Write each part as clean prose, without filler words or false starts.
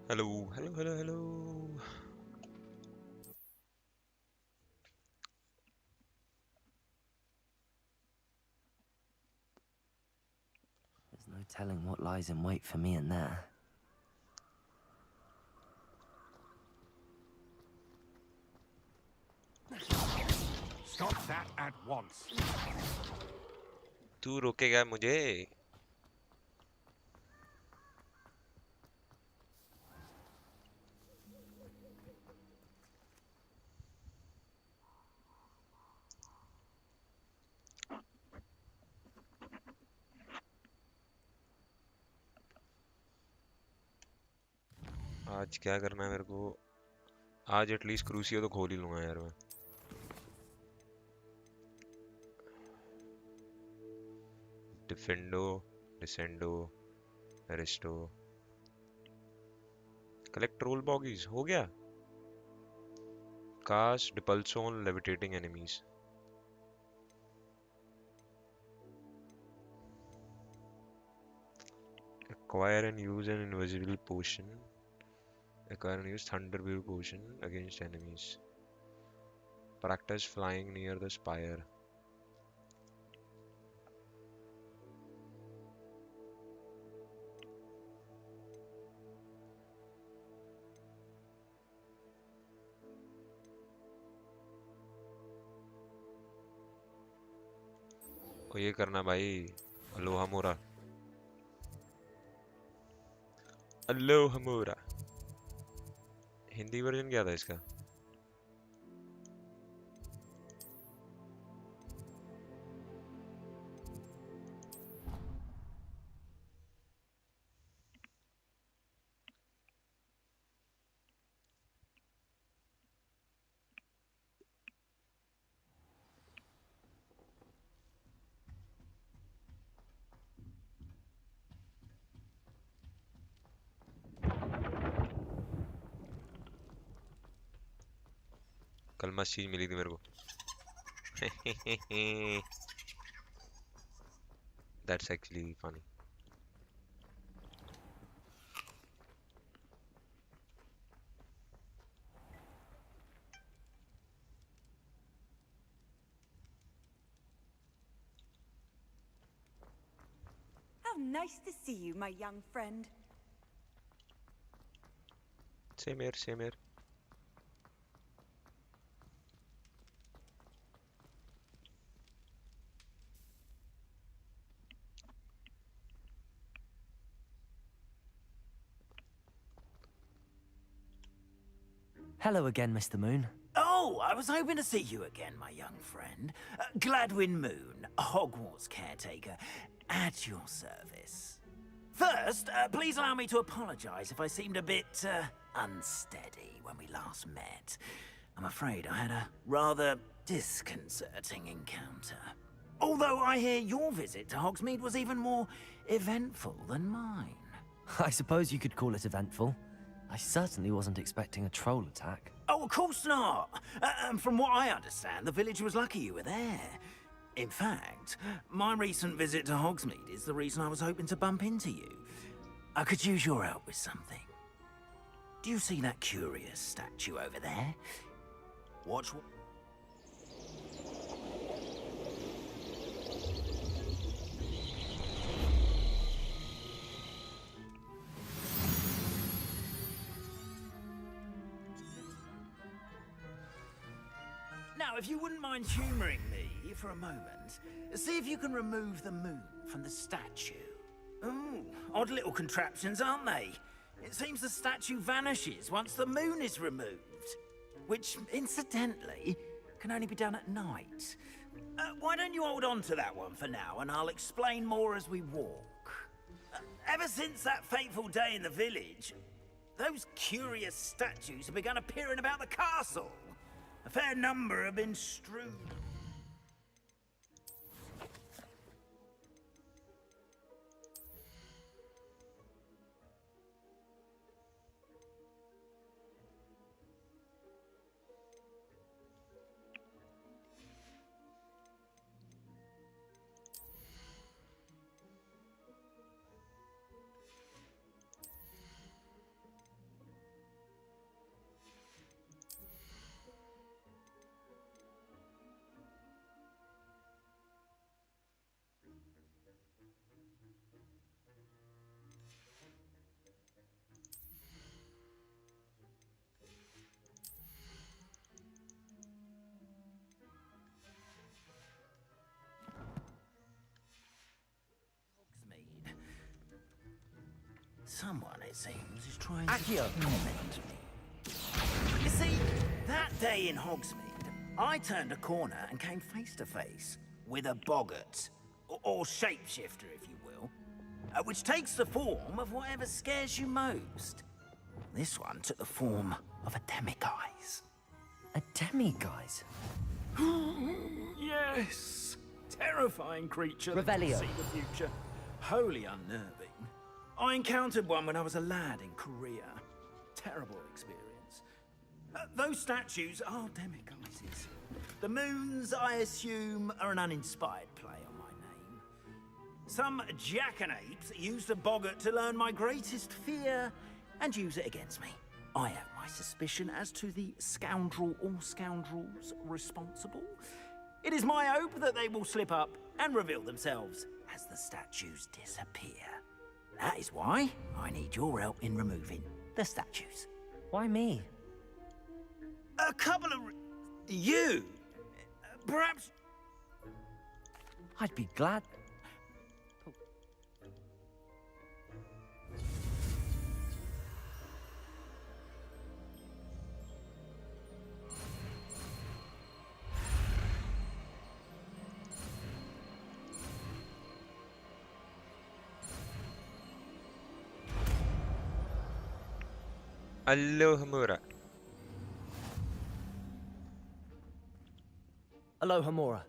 Hello, hello, hello, hello. There's no telling what lies in wait for me in there. Stop that at once. तू रोकेगा मुझे? आज क्या करना है मेरे को? आज एटलीस्ट क्रूसियो तो खोल ही लूंगा यार मैं. Diffindo, Descendo, Arresto. Collect roll bogies हो गया. Cast Depulso on levitating enemies. Acquire and use an invisible potion. Acquire and use thunder wave potion against enemies. Practice flying near the spire. और ये करना भाई. अलोहा मोरा. Aloha मोरा. Hindi version क्या था इसका? कल मस्त चीज मिली थी मेरे को. That's actually funny. How nice to see you, my young friend. Same here, same here. Hello again, Mr. Moon. Oh, I was hoping to see you again, my young friend. Gladwin Moon, Hogwarts caretaker, at your service. First, please allow me to apologize if I seemed a bit unsteady when we last met. I'm afraid I had a rather disconcerting encounter. Although I hear your visit to Hogsmeade was even more eventful than mine. I suppose you could call it eventful. I certainly wasn't expecting a troll attack. Oh, of course not. From what I understand, the village was lucky you were there. In fact, my recent visit to Hogsmeade is the reason I was hoping to bump into you. I could use your help with something. Do you see that curious statue over there? Watch. Now, if you wouldn't mind humouring me for a moment, see if you can remove the moon from the statue. Ooh, odd little contraptions, aren't they? It seems the statue vanishes once the moon is removed. Which, incidentally, can only be done at night. Why don't you hold on to that one for now, and I'll explain more as we walk. Ever since that fateful day in the village, those curious statues have begun appearing about the castle. A fair number have been strewn. someone, it seems, is trying Accio. to torment me. You see, that day in Hogsmeade, I turned a corner and came face to face with a boggart, or shapeshifter, if you will, which takes the form of whatever scares you most. This one took the form of a demiguise. A demiguise? Yes! Terrifying creature that Revelio. can see the future. Wholly unnerving. I encountered one when I was a lad in Korea. Terrible experience. Those statues are demiguises. The moons, I assume, are an uninspired play on my name. Some jackanapes used a boggart to learn my greatest fear and use it against me. I have my suspicion as to the scoundrel or scoundrels responsible. It is my hope that they will slip up and reveal themselves as the statues disappear. That is why I need your help in removing the statues. Why me? A couple of... You? Perhaps... I'd be glad. Hello, Hamura. Aloha Mora.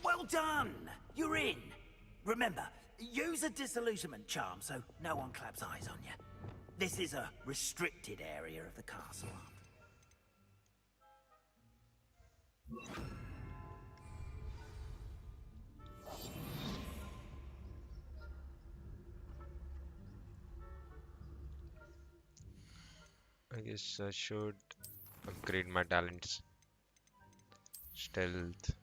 Well done! You're in. Remember, use a disillusionment charm so no one claps eyes on you. This is a restricted area of the castle. I guess I should upgrade my talents. Stealth.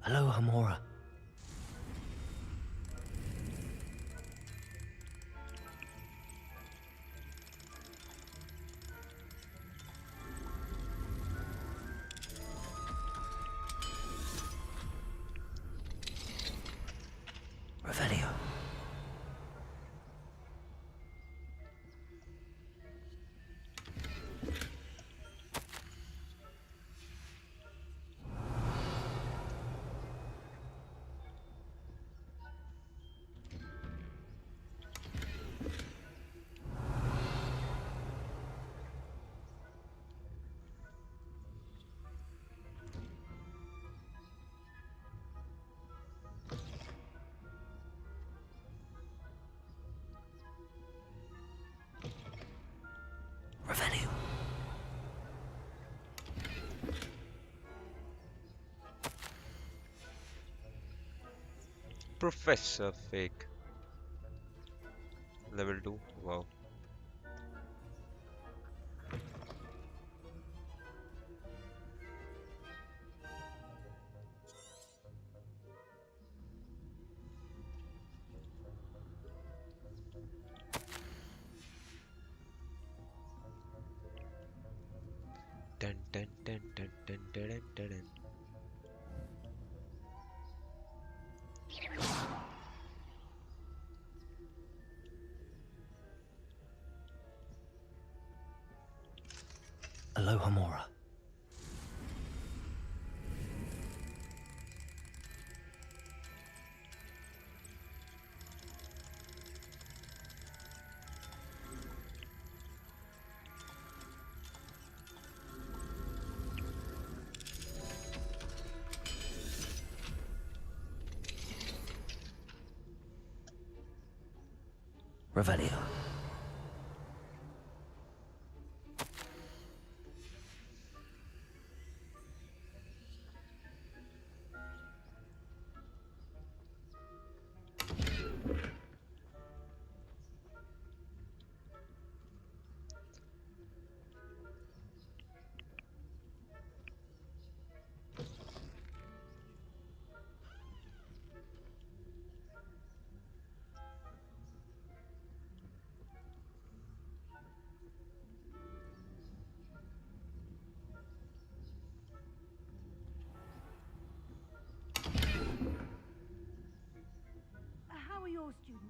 Aloha Mora. Revelio. Revelio. Professor Fake. Level 2. Wow. Dun dun dun dun dun dun dun dun. Dun. Aloha Mora. Revelio.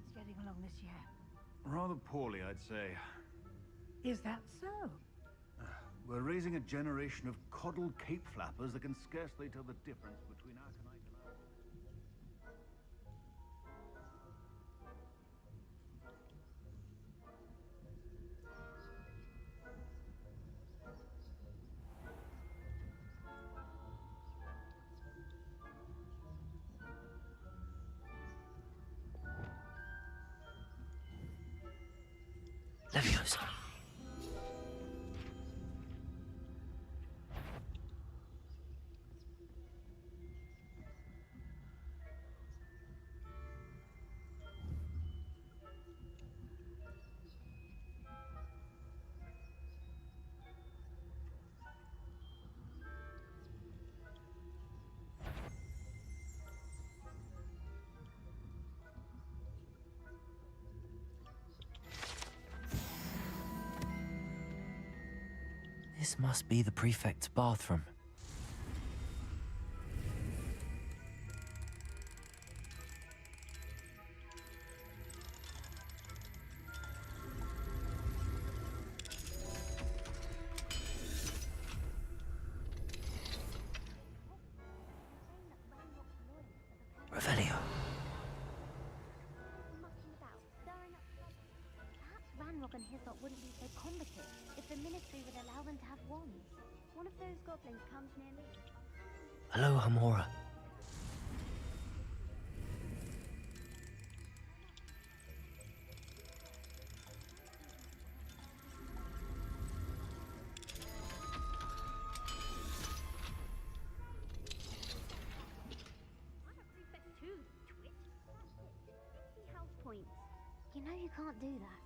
Hogwarts getting along this year? Rather poorly, I'd say. Is that so? We're raising a generation of coddled cape flappers that can scarcely tell the difference between aconite and Leviosa. This must be the prefect's bathroom. Revelio. Mucking about, stirring up trouble. Perhaps Ranrock and Hyssop wouldn't be so combative if the Ministry would allow them to have wands. One of those goblins comes near me. Hello, Hamora. I'm a prefect too, twit. That's it. 50 health points. You know you can't do that.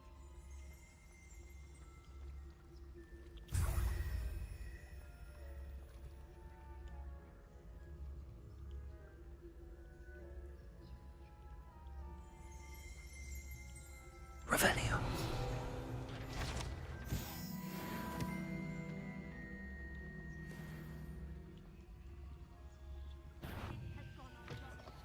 Revelio. Has gone on wrong.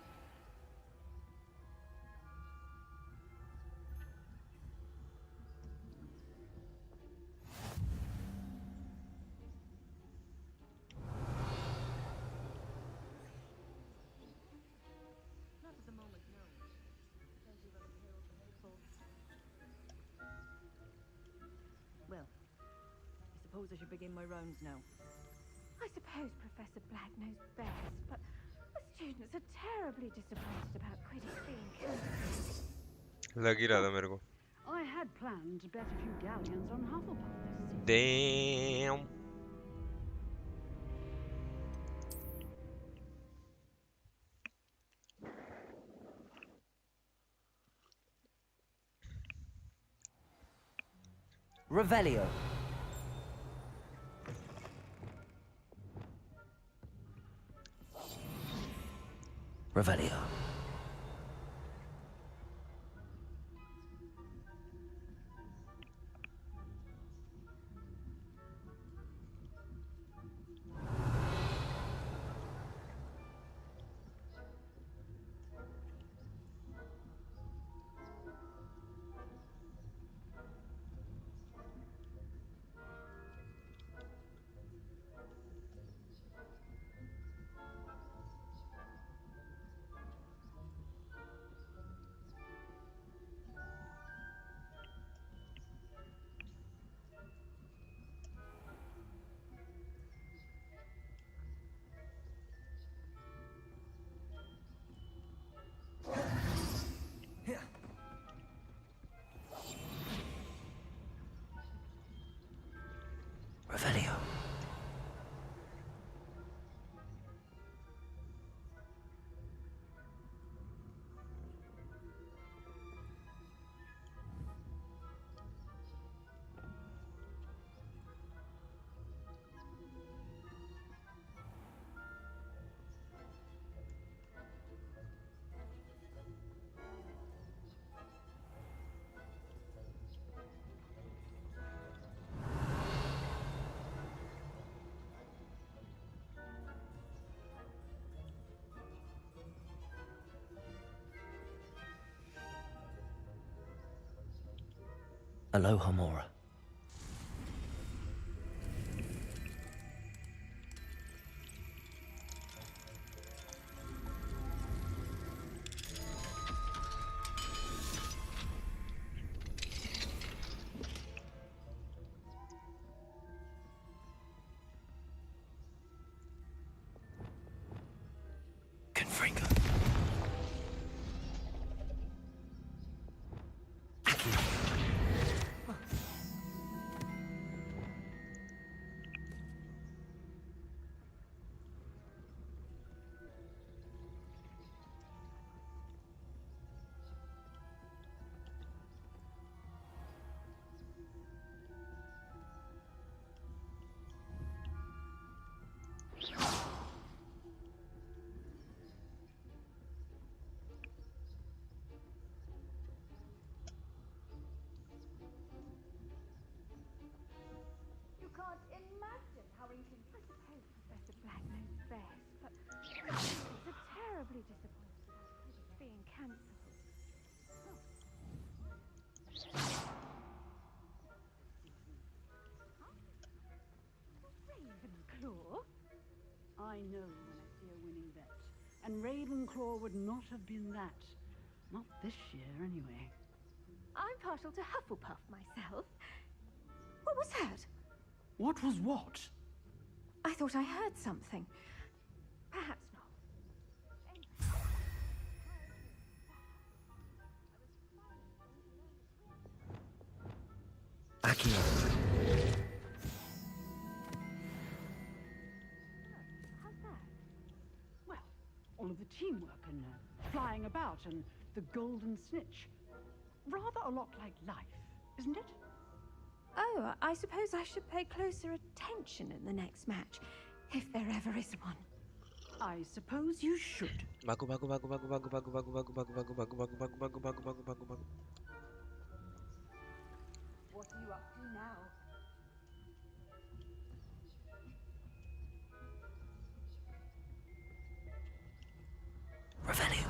Not at the moment, no. Plenty of other pills and thoughts. Well, I suppose I should begin my rounds now. I suppose Professor Black knows best, but the students are terribly disappointed about Quidditch being cancelled. लग ही रहा था मेरे को. I had planned to bet a few galleons on Hufflepuff this season. Damn. Revelio. Revelio. Revelio. Aloha Mora. Confringo. You can't imagine how inconvenient. I suppose Professor Black knows best, but students are terribly disappointed about Quidditch being cancelled. Ravenclaw? I know when I see a winning bet. And Ravenclaw would not have been that. Not this year, anyway. I'm partial to Hufflepuff myself. What was that? What was what? I thought I heard something. Perhaps not. Accio. How's that? Well, all of the teamwork and flying about and the golden snitch. Rather a lot like life, isn't it? Oh, I suppose I should pay closer attention in the next match, if there ever is one. I suppose you should. Baku baku baku baku baku baku baku baku baku baku baku baku baku baku baku baku baku baku. What are you up to now? Revelio.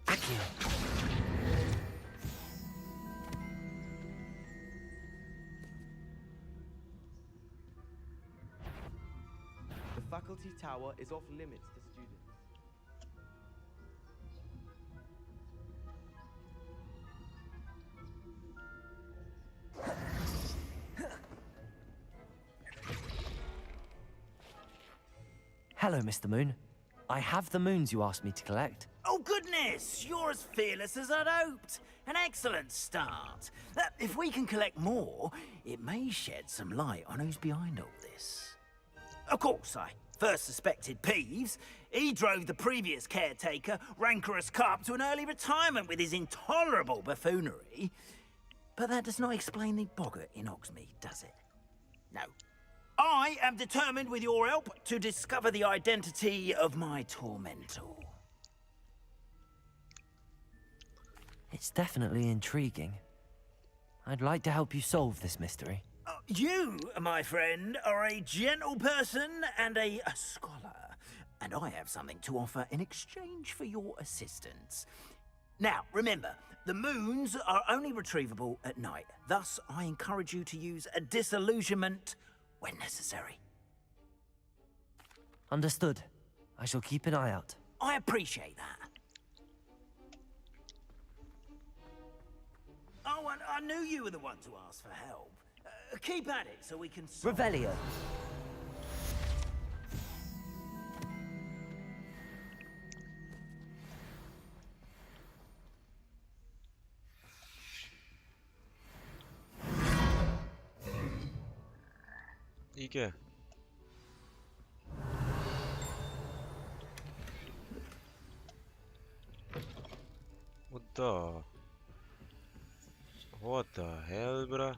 Accio. The faculty tower is off limits to students. Hello, Mr. Moon. I have the moons you asked me to collect. Oh, goodness! You're as fearless as I'd hoped. An excellent start. If we can collect more, it may shed some light on who's behind all this. Of course, I first suspected Peeves. He drove the previous caretaker, Rancorous Carp, to an early retirement with his intolerable buffoonery. But that does not explain the boggart in Hogsmeade, does it? No. I am determined, with your help, to discover the identity of my tormentor. It's definitely intriguing. I'd like to help you solve this mystery. You, my friend, are a gentle person and a scholar, and I have something to offer in exchange for your assistance. Now, remember, the moons are only retrievable at night. Thus, I encourage you to use a disillusionment when necessary. Understood. I shall keep an eye out. I appreciate that. Oh, and I knew you were the one to ask for help. Keep at it so we can solve... Revelio. ठीक है what the hell, bruh?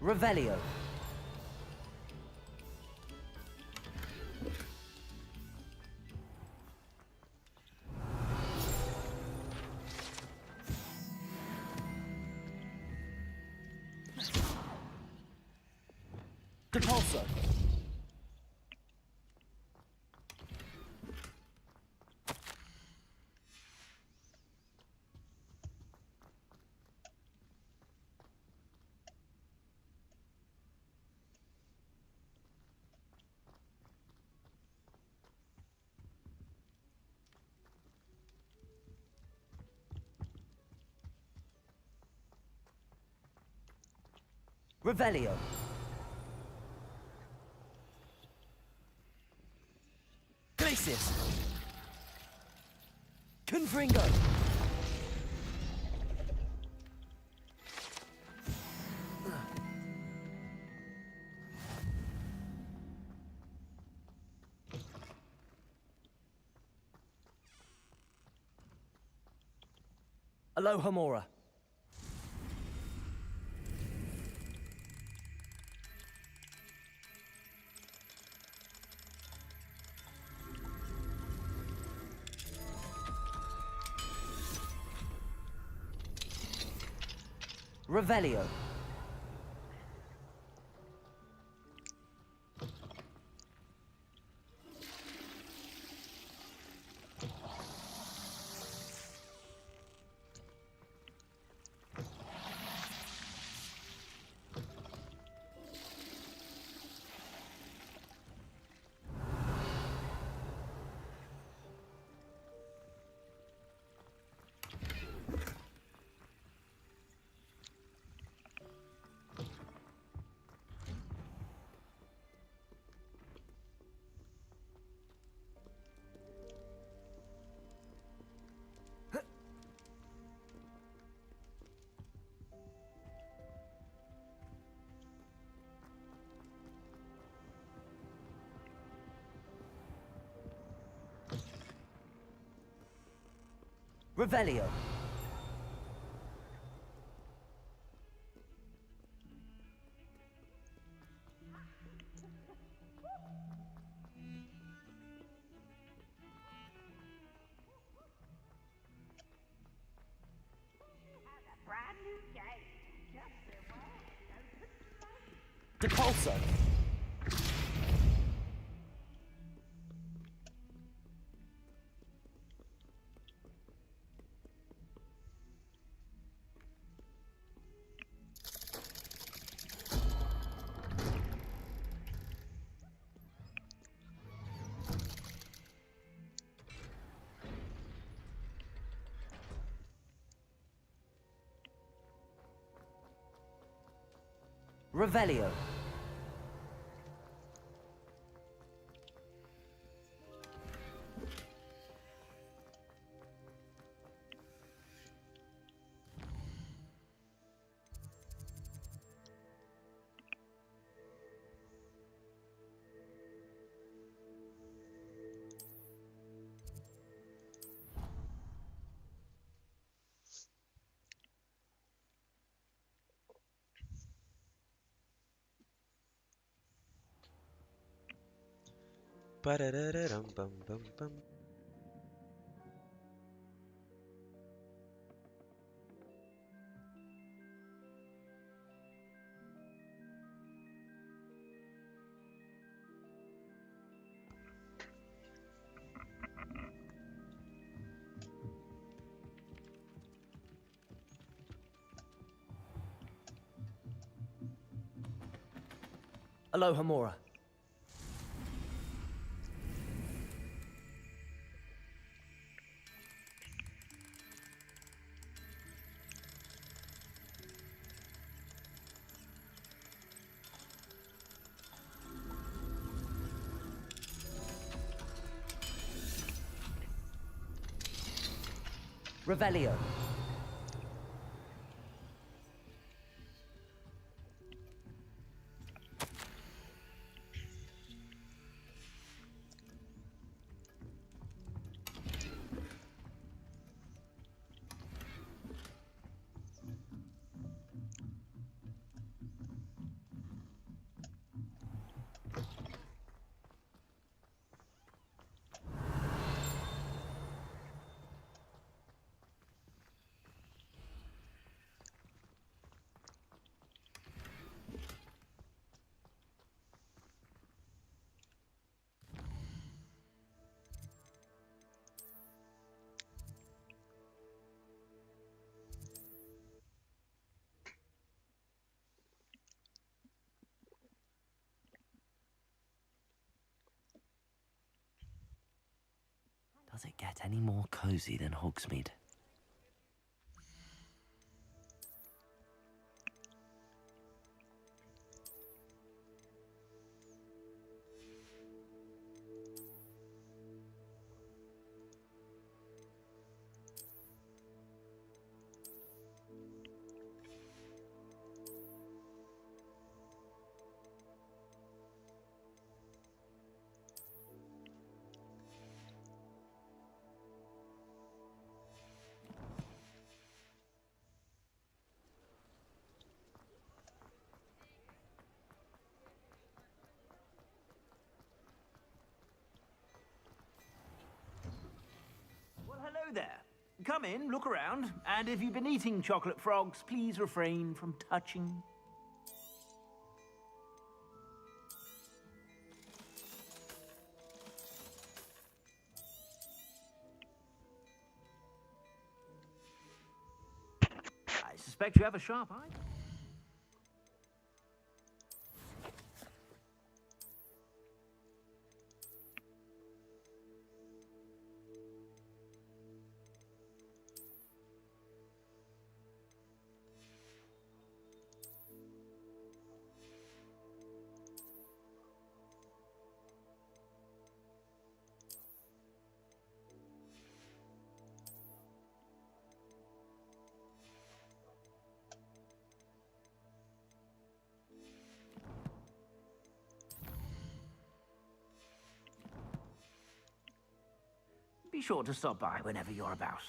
Revelio. Depulso. Revelio. Glacius. Confringo. Aloha Mora. Revelio. Revelio. Brand new game. Just so well. Depulso. Revelio. Ba-da-da-da-dum, bum, bum, bum. Aloha Mora. Revelio. Does it get any more cozy than Hogsmeade? Well, hello there. Come in, look around, and if you've been eating chocolate frogs, please refrain from touching. I suspect you have a sharp eye. Be sure to stop by whenever you're about.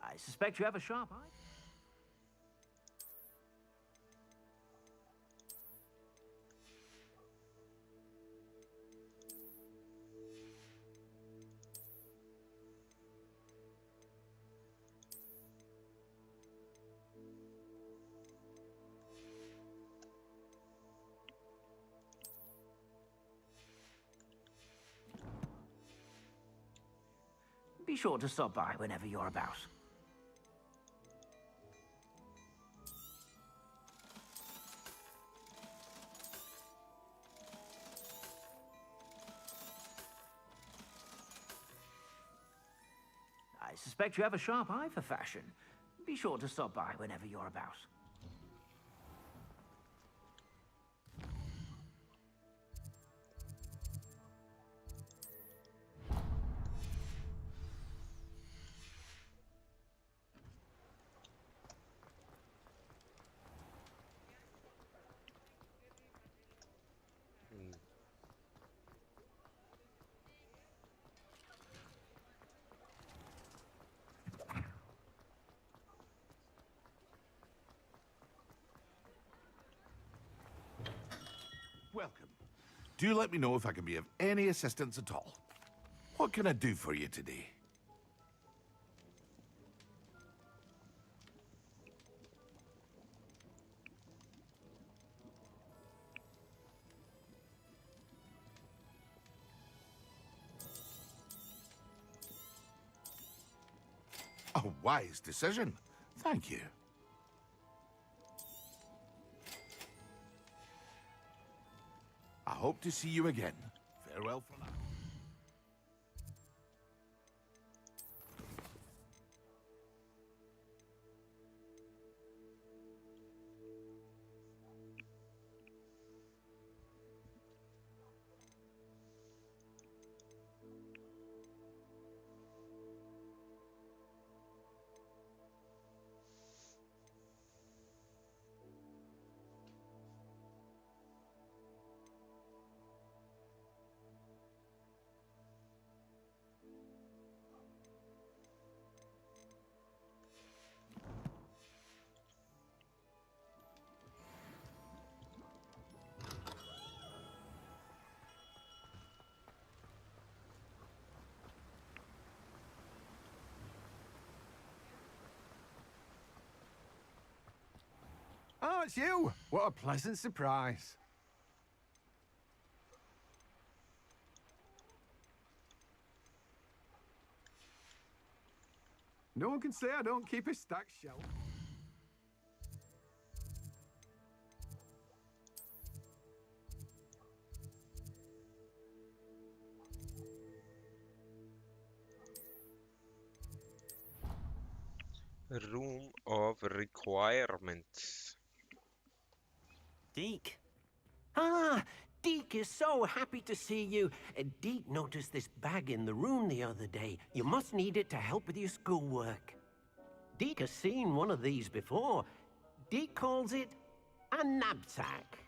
I suspect you have a sharp eye. Be sure to stop by whenever you're about. I suspect you have a sharp eye for fashion. Be sure to stop by whenever you're about. Mm. Welcome. Do let me know if I can be of any assistance at all. What can I do for you today? A wise decision. Thank you. I hope to see you again. Farewell for now. it's you! What a pleasant surprise. No one can say I don't keep a stacked shelf. Room of requirements. Deke. Ah, Deke is so happy to see you. Deke noticed this bag in the room the other day. You must need it to help with your schoolwork. Deke has seen one of these before. Deke calls it a knapsack.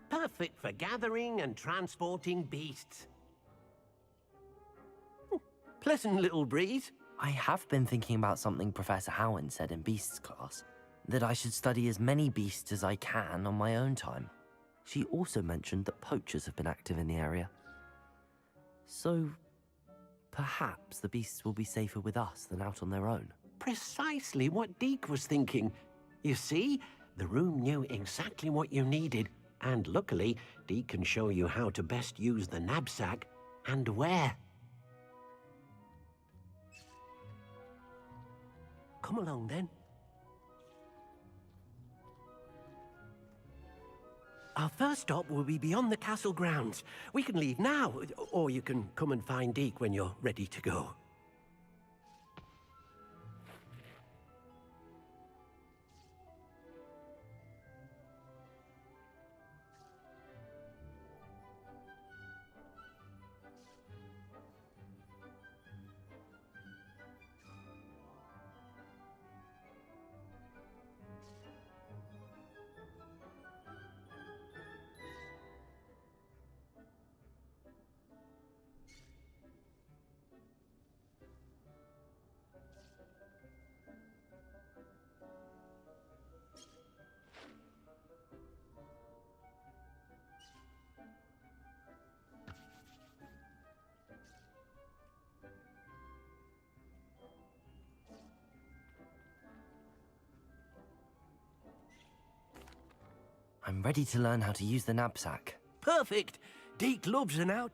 Perfect for gathering and transporting beasts. Pleasant little breeze. I have been thinking about something Professor Howen said in Beasts class, that I should study as many beasts as I can on my own time. She also mentioned that poachers have been active in the area. So, perhaps the beasts will be safer with us than out on their own. Precisely what Deke was thinking. You see, the room knew exactly what you needed, and luckily, Deke can show you how to best use the knapsack and where. Come along, then. Our first stop will be beyond the castle grounds. We can leave now, or you can come and find Deke when you're ready to go. I'm ready to learn how to use the knapsack. Perfect! Deke loves an out.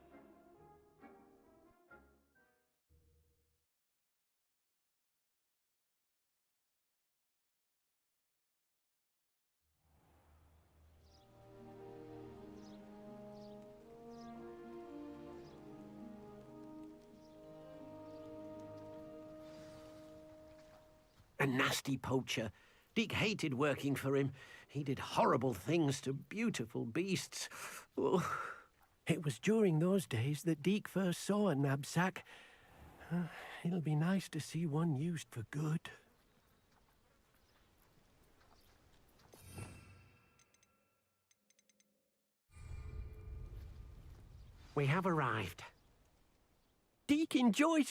A nasty poacher. Deke hated working for him. He did horrible things to beautiful beasts. Oh, it was during those days that Deke first saw a knapsack. It'll be nice to see one used for good. We have arrived. Deke enjoys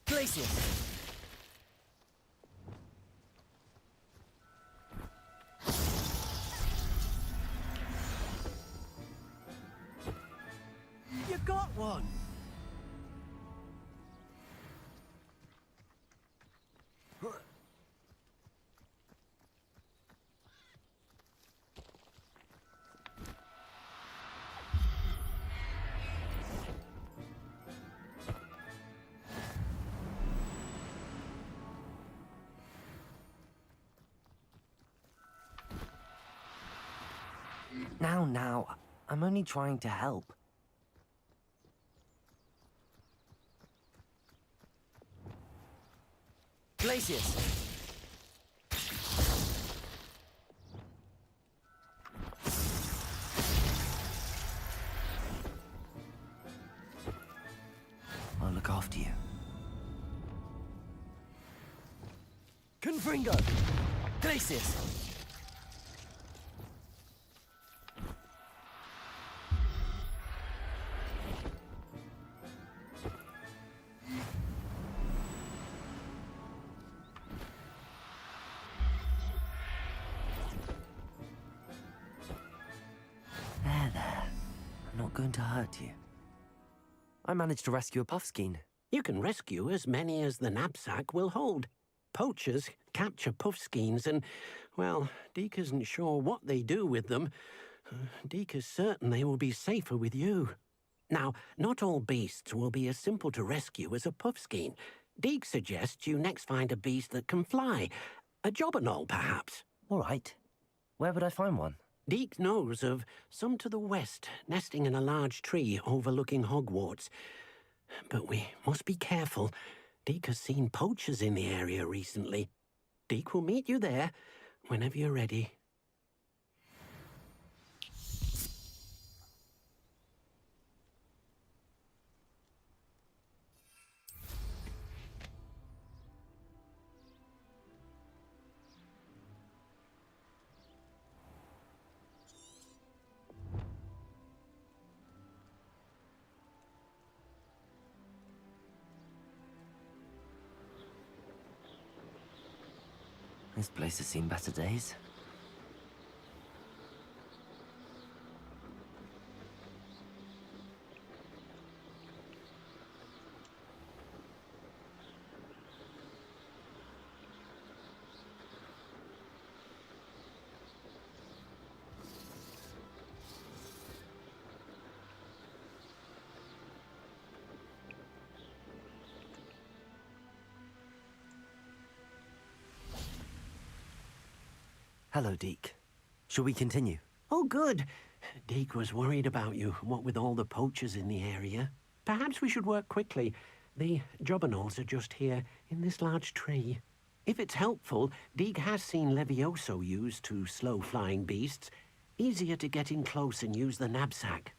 Glacius! You got one! Now, I'm only trying to help. Glacius! I'll look after you. Confringo! Glacius! going to hurt you. I managed to rescue a puffskein. You can rescue as many as the knapsack will hold. Poachers capture puffskeins and, well, Deke isn't sure what they do with them. Deke is certain they will be safer with you. Now, not all beasts will be as simple to rescue as a puffskein. Deke suggests you next find a beast that can fly. A jobberknoll, perhaps. All right. Where would I find one? Deke knows of some to the west, nesting in a large tree overlooking Hogwarts. But we must be careful. Deke has seen poachers in the area recently. Deke will meet you there whenever you're ready. This place has seen better days. Hello, Deke. Shall we continue? Oh, good. Deke was worried about you, what with all the poachers in the area. Perhaps we should work quickly. The jobberknolls are just here, in this large tree. If it's helpful, Deke has seen Levioso used to slow flying beasts. Easier to get in close and use the knapsack.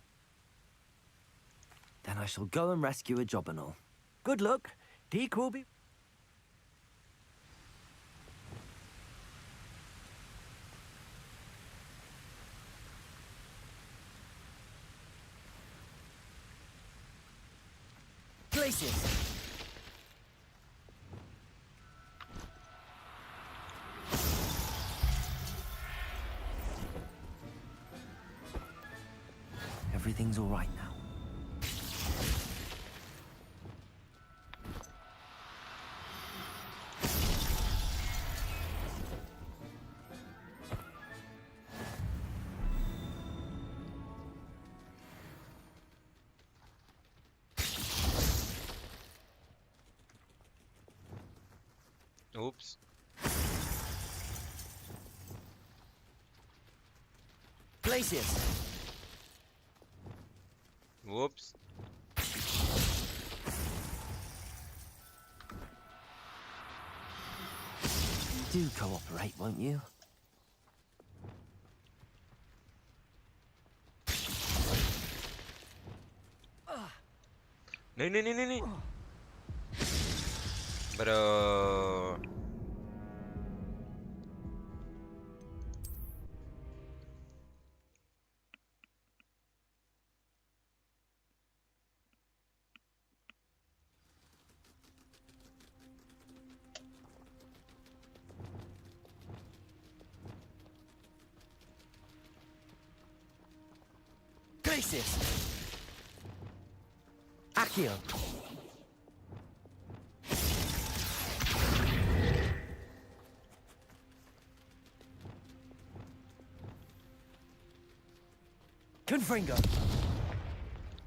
Then I shall go and rescue a jobberknoll. Good luck. Deke will be... Places! Everything's all right now. Oops. Places! Whoops. Do cooperate, won't you? नहीं नहीं नहीं नहीं नहीं Bro. Places! Accio! Confringo!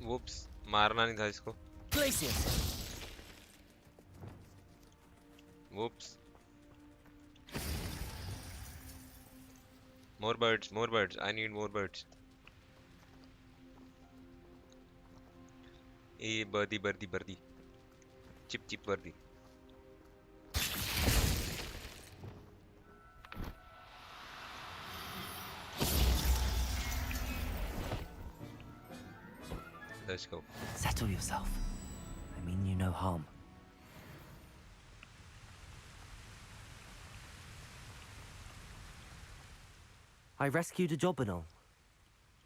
Whoops. मारना नहीं था इसको. Places! Whoops. More birds, more birds. I need more birds. Birdie, birdie, birdie. Chip, chip, birdie. Let's go. Settle yourself. I mean you no harm. I rescued a jobberknoll.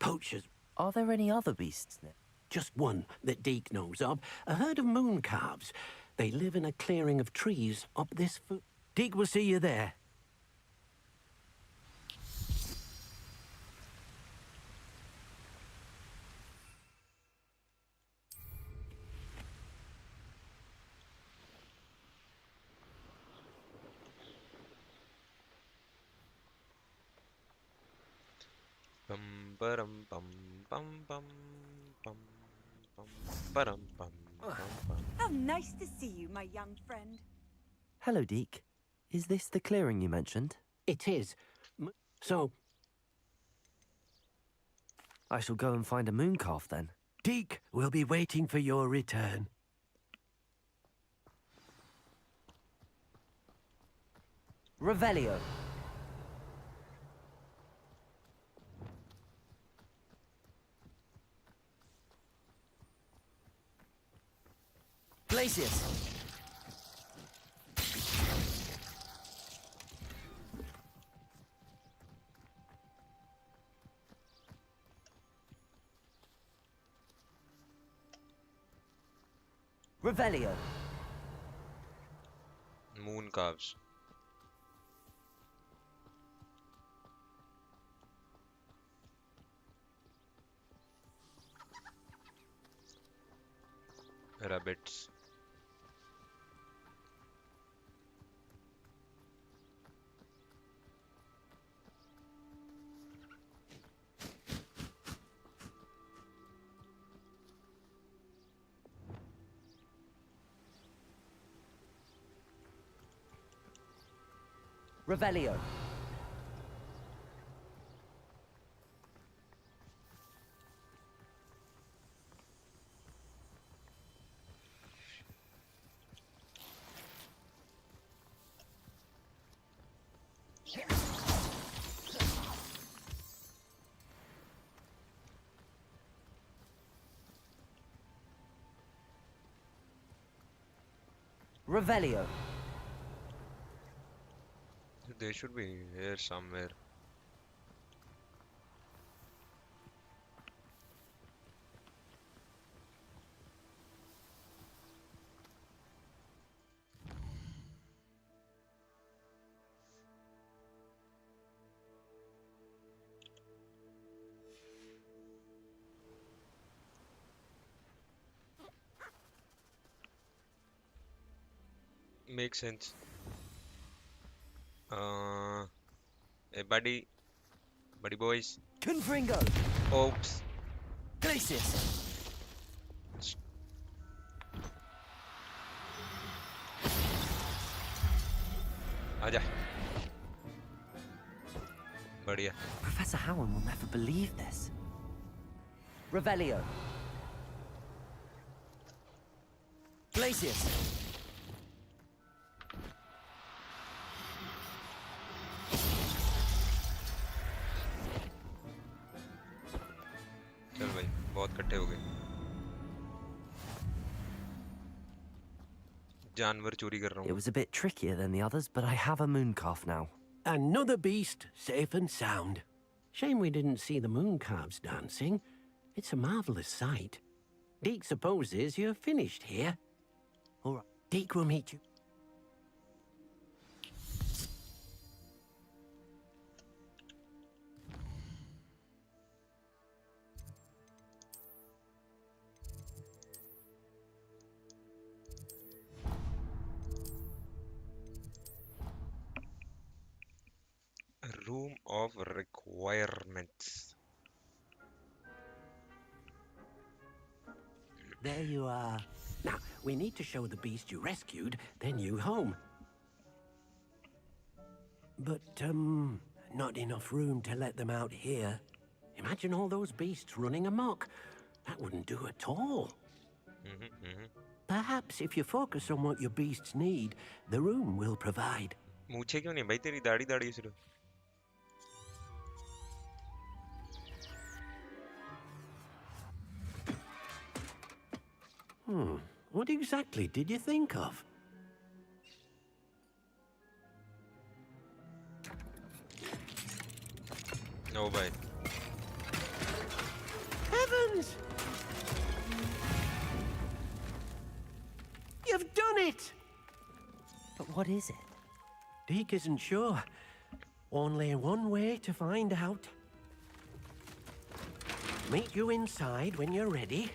Poachers. Are there any other beasts there? Just one that Deke knows of. A herd of moon calves. They live in a clearing of trees up this foot. Deke will see you there. Bum bum bum bum bum bum bum bum bum bum. How nice to see you, my young friend. Hello, Deke. Is this the clearing you mentioned? It is. So, I shall go and find a moon calf then. Deke will be waiting for your return. Revelio. Glacius. Revelio. Moon calves. Rabbits. Revelio. Revelio. They should be here somewhere. Makes sense. Hey buddy boys. Confringo. Oops. Glacius. आजा. बढ़िया. Professor Howard will never believe this. Revelio. Glacius. चल भाई बहुत इकट्ठे हो गए. जानवर चोरी कर रहा It हूँ. was a bit trickier than the others, but I have a moon calf now. Another beast, safe and sound. Shame we didn't see the moon calves dancing. It's a marvelous sight. Deke supposes you're finished here. All right, Deke will meet you. Room of requirements. There you are. Now, we need to show the beast you rescued, then you home. But, not enough room to let them out here. Imagine all those beasts running amok. That wouldn't do at all. Perhaps if you focus on what your beasts need, the room will provide. मूछे क्यों नहीं भाई तेरी दाढ़ी दाढ़ी सिर्फ. What exactly did you think of? No भाई. Heavens! You've done it! But what is it? Deke isn't sure. Only one way to find out. Meet you inside when you're ready.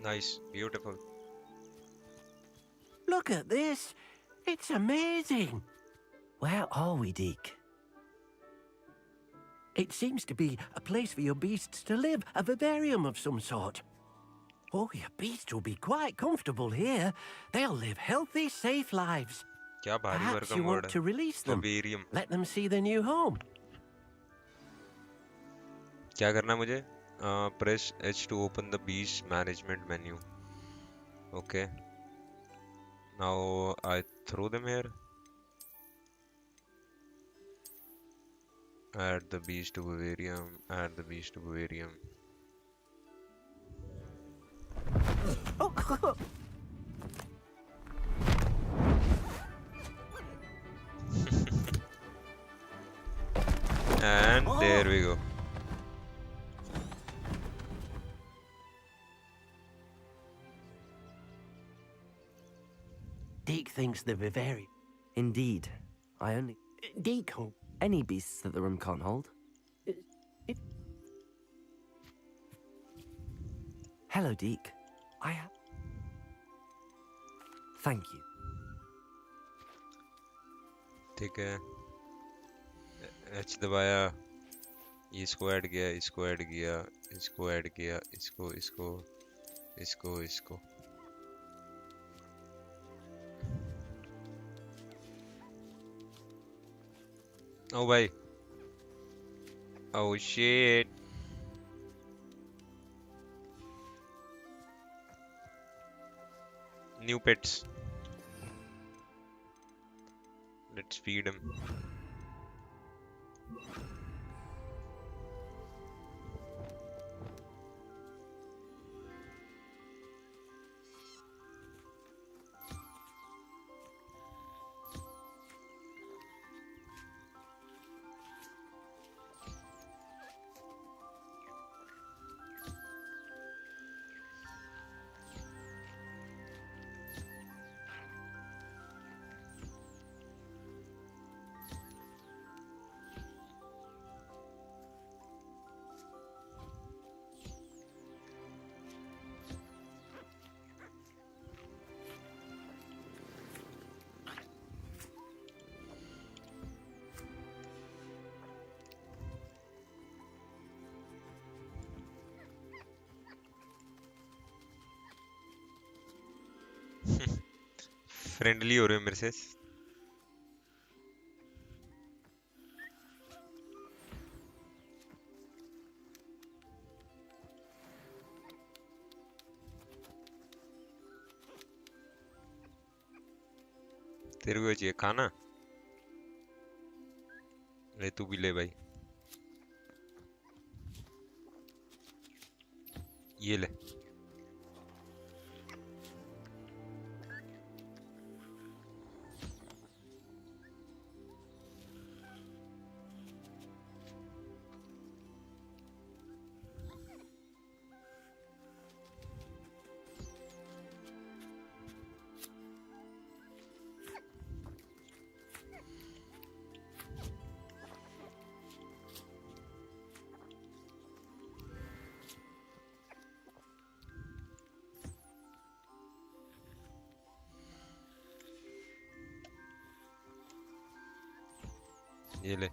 Nice, beautiful. Look at this. It's amazing. Where are we, Deke? It seems to be a place for your beasts to live, a vivarium of some sort. Oh, your beasts will be quite comfortable here. They'll live healthy, safe lives. क्या भारी Perhaps you भरकम want word to release them. Vivarium. Let them see their new home. क्या करना है मुझे? Press H to open the beast management menu. Okay. Now I throw them here. Add the beast to vivarium. Add the beast to vivarium. And there we go. Deke thinks the vivarium. Indeed. I only... Deke, Any beasts that the room can't hold? Hello, Deke. I have... Thank you. ठीक है. H दबाया. इसको add किया, इसको add किया, इसको add किया, इसको इसको इसको इसको. Oh भाई. Oh shit. New pets. Let's feed him. Friendly हो रहे हो मेरे से. तेरे को चाहिए खाना? ले तू भी ले भाई. ये ले. ये ले.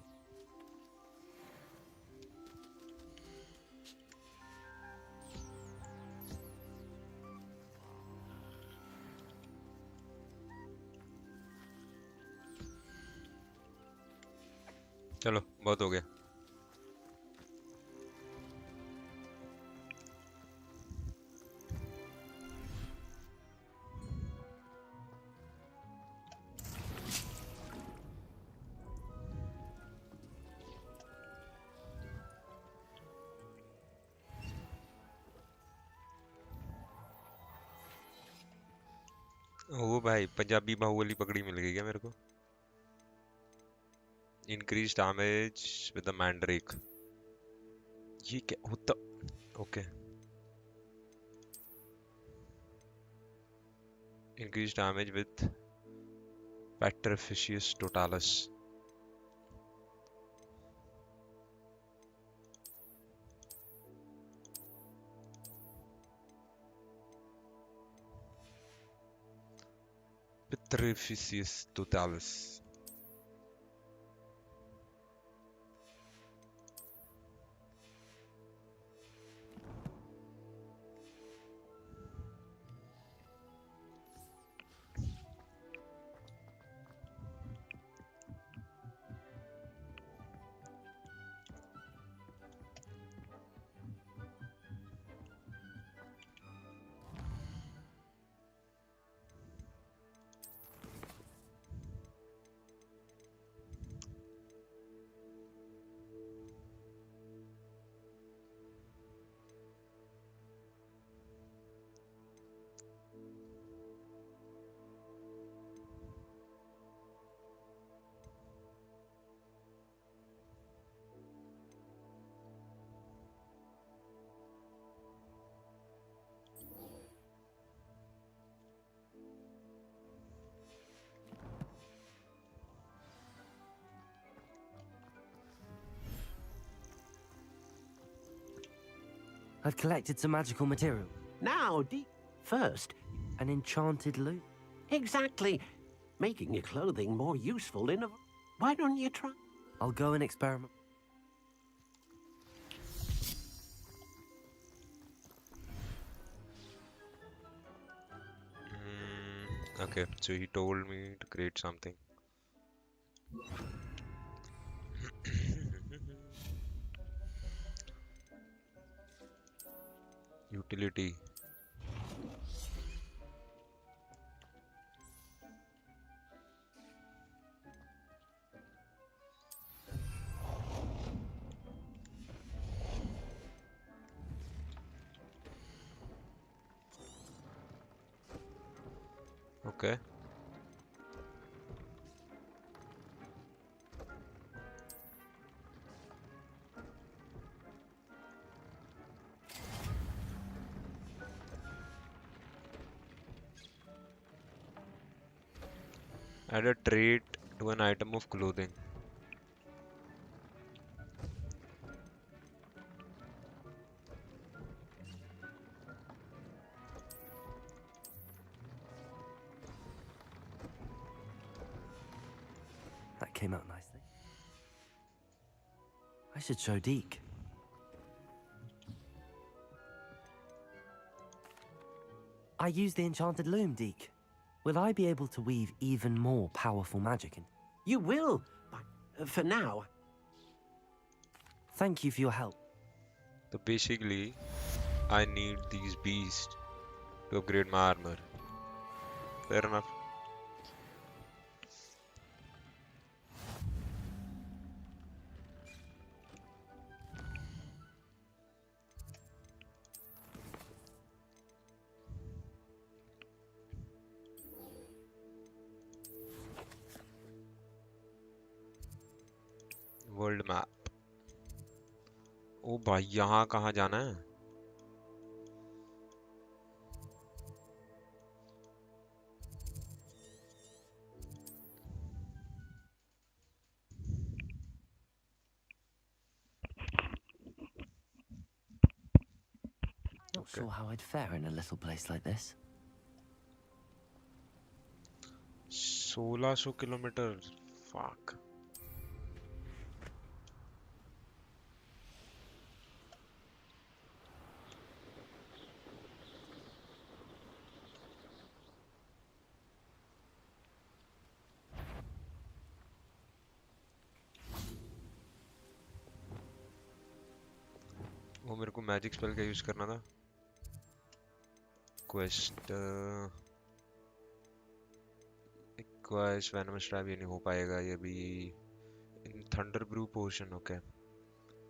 चलो बहुत हो गया. ओ भाई पंजाबी बाहुबली पगड़ी मिल गई क्या मेरे को? Increase damage with the mandrake. ये क्या होता? Okay. Increase damage with Petrificus Totalus. Petrificius totalis. I've collected some magical material. Now, first, An enchanted loop. exactly. Making your clothing more useful in a... Why don't you try? I'll go and experiment. Okay, so he told me to create something. Utility. Okay. Add a trait to an item of clothing. That came out nicely. I should show Deke. I use the enchanted loom, Deke. Will I be able to weave even more powerful magic in? You will, but for now. Thank you for your help. So basically, I need these beasts to upgrade my armor. Fair enough. World map. ओ भाई यहाँ कहाँ जाना है? Not sure how I'd fare in a little place like this. 1600 kilometre. Fuck. वो मेरे को magic spell का यूज करना था। क्वेस्ट क्वेस्ट वेनमस ट्रैप ये नहीं हो पाएगा ये भी। इन thunder brew potion okay.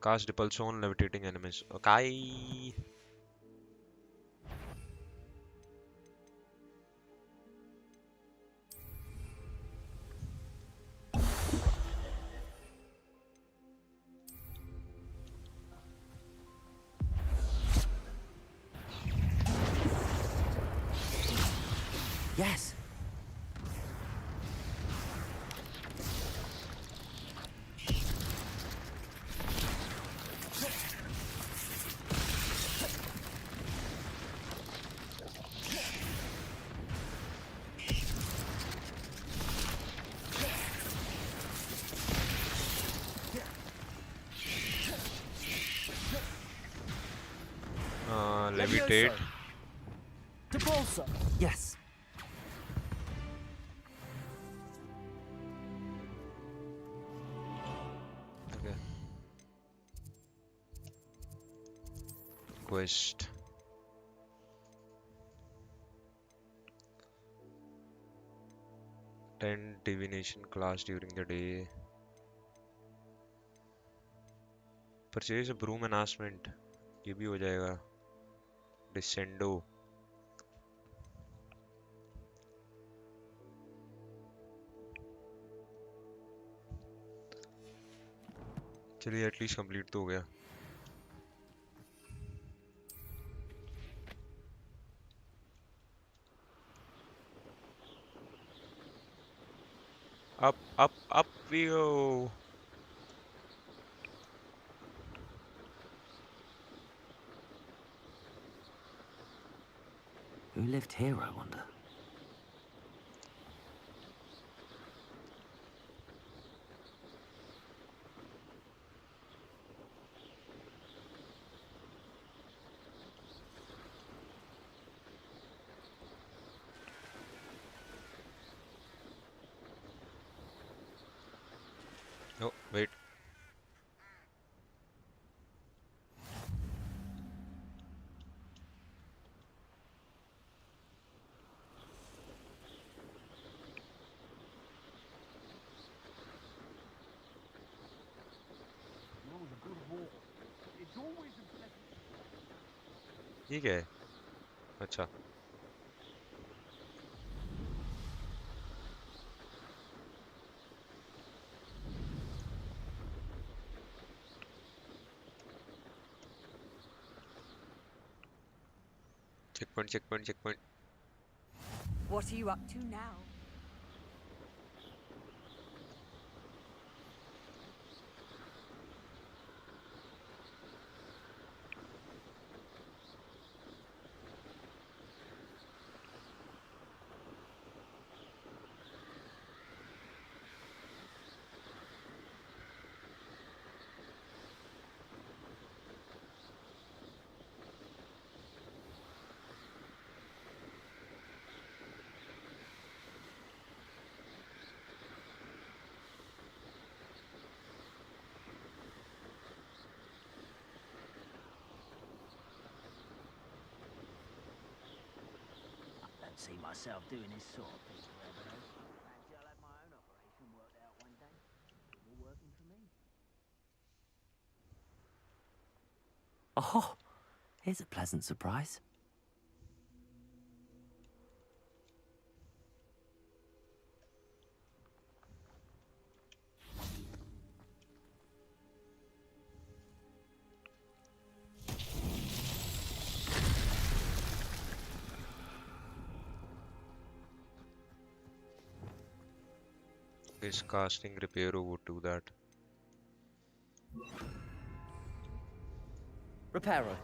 Cast repulse on levitating enemies okay. Yes. Levitate. Yes. Okay. Quest. Attend divination class during the day. Purchase a broom enhancement. ये भी हो जाएगा. Descendo. चलिए एटलीस्ट कंप्लीट तो हो गया. Up we go. Who lived here, I wonder? Oh, wait. ये क्या है? अच्छा. Checkpoint. What are you up to now? See myself doing this sort of thing forever, though. Fancy I'll have my own operation worked out one day. All working for me. Oh, here's a pleasant surprise. This casting repair would do that. Reparo.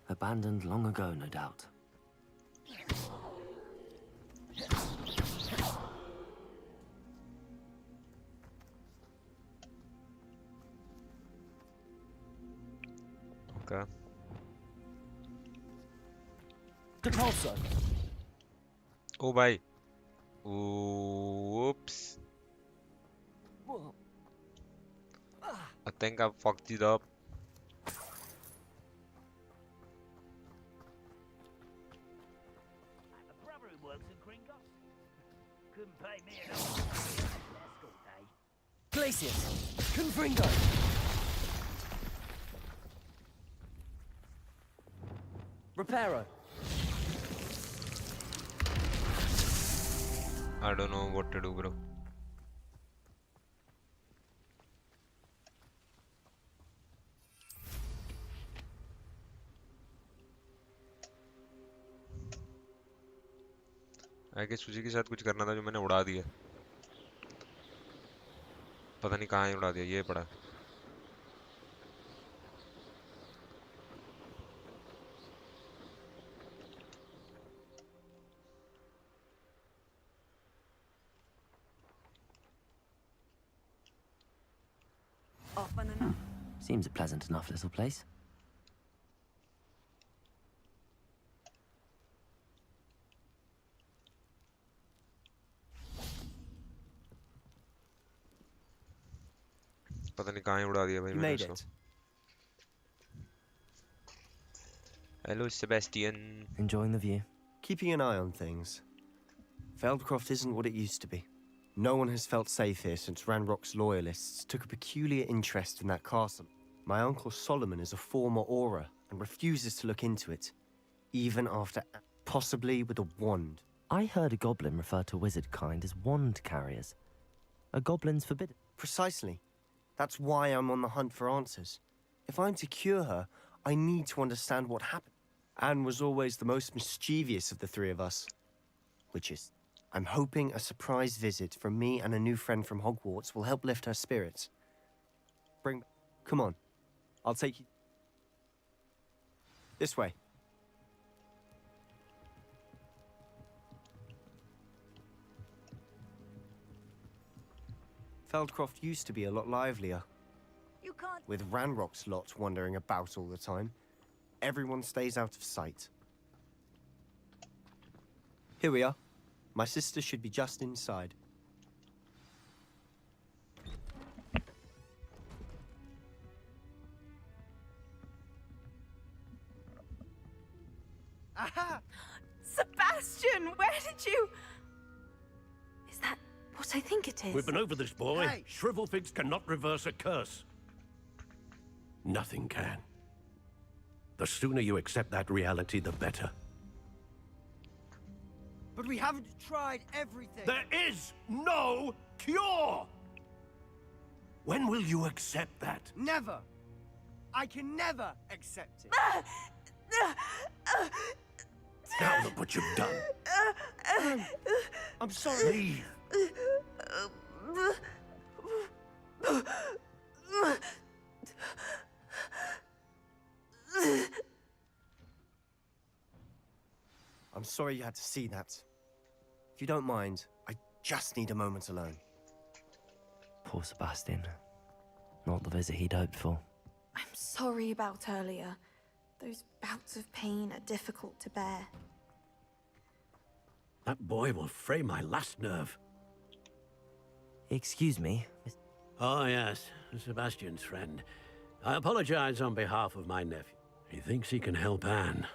Abandoned long ago, no doubt. Okay. Depulso. Oh, bye. Oops. I think I fucked it up. A brother who works in Gringotts. Couldn't pay me enough. That's all day. Glacius! Confringo! Reparo. I don't know what to do, bro. I guess उसी के साथ कुछ करना था जो मैंने उड़ा दिया। पता नहीं कहाँ ही उड़ा दिया, ये पड़ा। Often enough. Seems a pleasant enough little place. पता नहीं कहाँ ही उड़ा दिया भाई You मैंने made उसको। it. Hello Sebastian. Enjoying the view. Keeping an eye on things. Feldcroft isn't what it used to be. No one has felt safe here since Ranrock's loyalists took a peculiar interest in that castle. My uncle Solomon is a former Auror and refuses to look into it, even after possibly with a wand. I heard a goblin refer to wizard kind as wand carriers. Are goblins forbidden? Precisely. That's why I'm on the hunt for answers. If I'm to cure her, I need to understand what happened. Anne was always the most mischievous of the three of us. Which is, I'm hoping a surprise visit from me and a new friend from Hogwarts will help lift her spirits. Come on. I'll take you... This way. Feldcroft used to be a lot livelier. You can't. With Ranrock's lot wandering about all the time, everyone stays out of sight. Here we are. My sister should be just inside. Aha! Sebastian, where did you... Is that what I think it is? We've been over this, boy. Hey. Shrivelfigs cannot reverse a curse. Nothing can. The sooner you accept that reality, the better. But we haven't tried everything. There is no cure! When will you accept that? Never. I can never accept it. Now look what you've done. I'm sorry. Leave. I'm sorry you had to see that. If you don't mind, I just need a moment alone. Poor Sebastian. Not the visit he'd hoped for. I'm sorry about earlier. Those bouts of pain are difficult to bear. That boy will fray my last nerve. Excuse me. Oh, yes. Sebastian's friend. I apologize on behalf of my nephew. He thinks he can help Anne,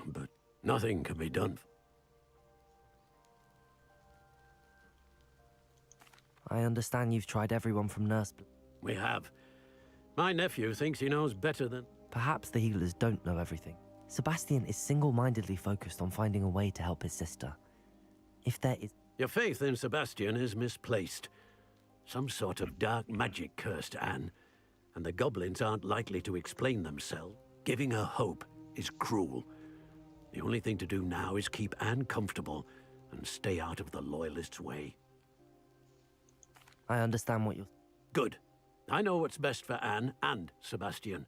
but nothing can be done. I understand you've tried everyone from Nurse... We have. My nephew thinks he knows better than... Perhaps the healers don't know everything. Sebastian is single-mindedly focused on finding a way to help his sister. If there is... Your faith in Sebastian is misplaced. Some sort of dark magic cursed Anne, and the goblins aren't likely to explain themselves. Giving her hope is cruel. The only thing to do now is keep Anne comfortable and stay out of the Loyalists' way. I understand what you're... Good. I know what's best for Anne and Sebastian.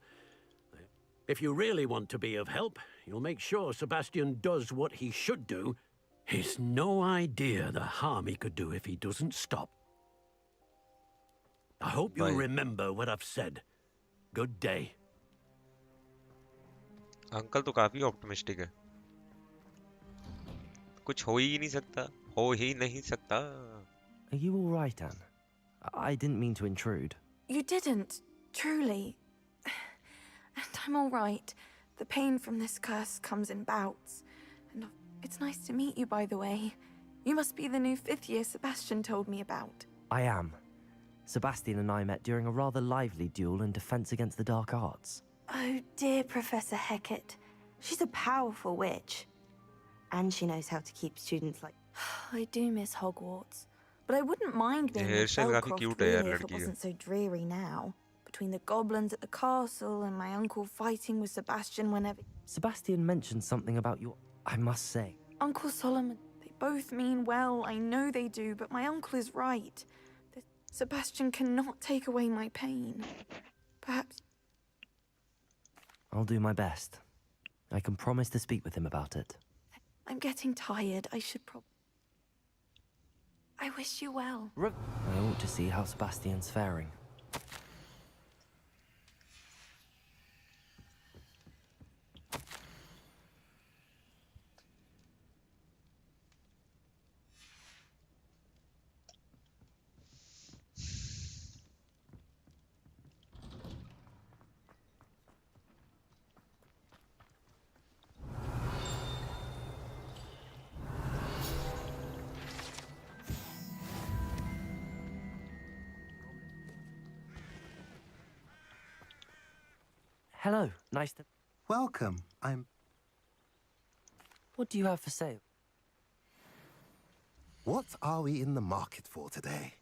If you really want to be of help, you'll make sure Sebastian does what he should do. He's no idea the harm he could do if he doesn't stop. I hope you'll remember what I've said. Good day. Uncle तो काफी optimistic है। कुछ हो ही नहीं सकता, हो ही नहीं सकता। Are you all right, Anne? I didn't mean to intrude. You didn't, truly. And I'm all right. The pain from this curse comes in bouts. And it's nice to meet you, by the way. You must be the new 5th year Sebastian told me about. I am. Sebastian and I met during a rather lively duel in defense against the dark arts. Oh, dear Professor Hecat. She's a powerful witch. And she knows how to keep students like... I do miss Hogwarts. But I wouldn't mind being in Hairstyle काफी Feldcroft cute है यार really if it लड़की का। wasn't so dreary now. Between the goblins at the castle and my uncle fighting with Sebastian whenever... Sebastian mentioned something about your... I must say. Uncle Solomon, they both mean well, I know they do, but my uncle is right. Sebastian cannot take away my pain. Perhaps... I'll do my best. I can promise to speak with him about it. I'm getting tired. I should probably... I wish you well. I ought to see how Sebastian's faring. Hello, nice to... Welcome. What do you have for sale? What are we in the market for today?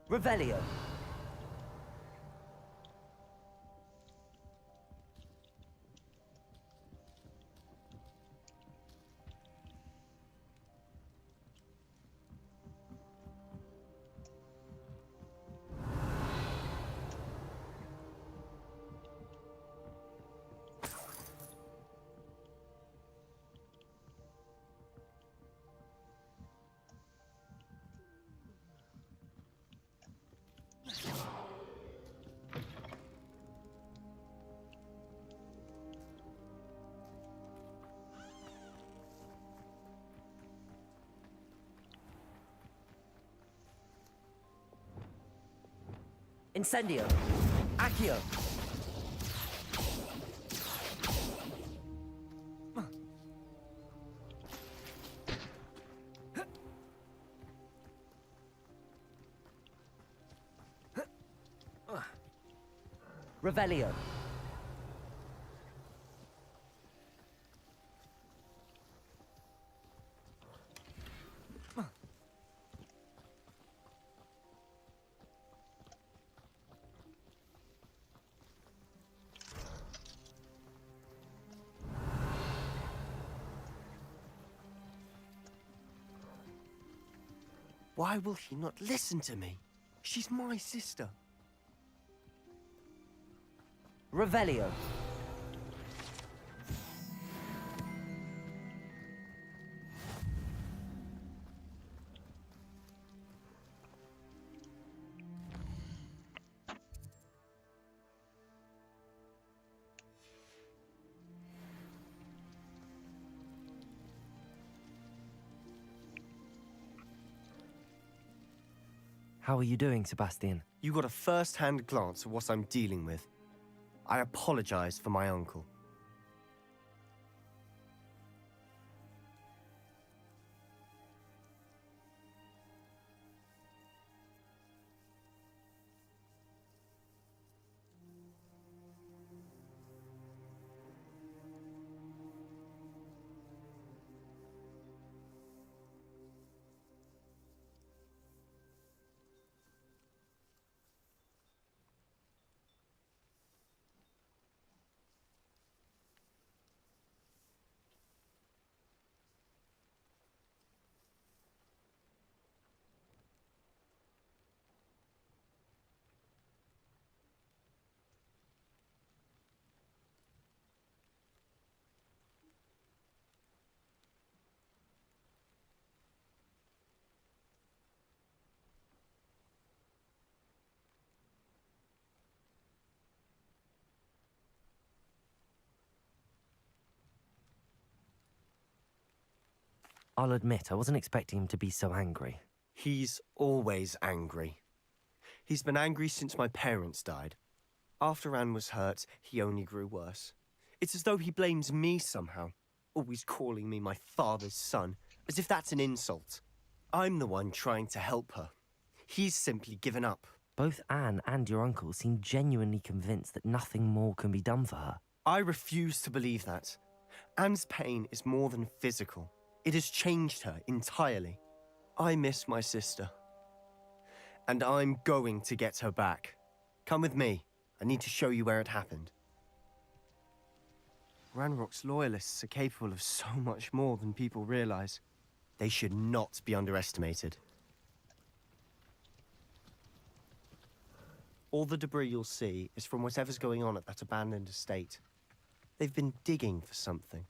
Revelio. Incendio. Accio. Revelio. Why will he not listen to me? She's my sister. Revelio. How are you doing, Sebastian? You got a first-hand glance at what I'm dealing with. I apologize for my uncle. I'll admit, I wasn't expecting him to be so angry. He's always angry. He's been angry since my parents died. After Anne was hurt, he only grew worse. It's as though he blames me somehow, always calling me my father's son, as if that's an insult. I'm the one trying to help her. He's simply given up. Both Anne and your uncle seem genuinely convinced that nothing more can be done for her. I refuse to believe that. Anne's pain is more than physical. It has changed her entirely. I miss my sister. And I'm going to get her back. Come with me. I need to show you where it happened. Ranrock's loyalists are capable of so much more than people realize. They should not be underestimated. All the debris you'll see is from whatever's going on at that abandoned estate. They've been digging for something.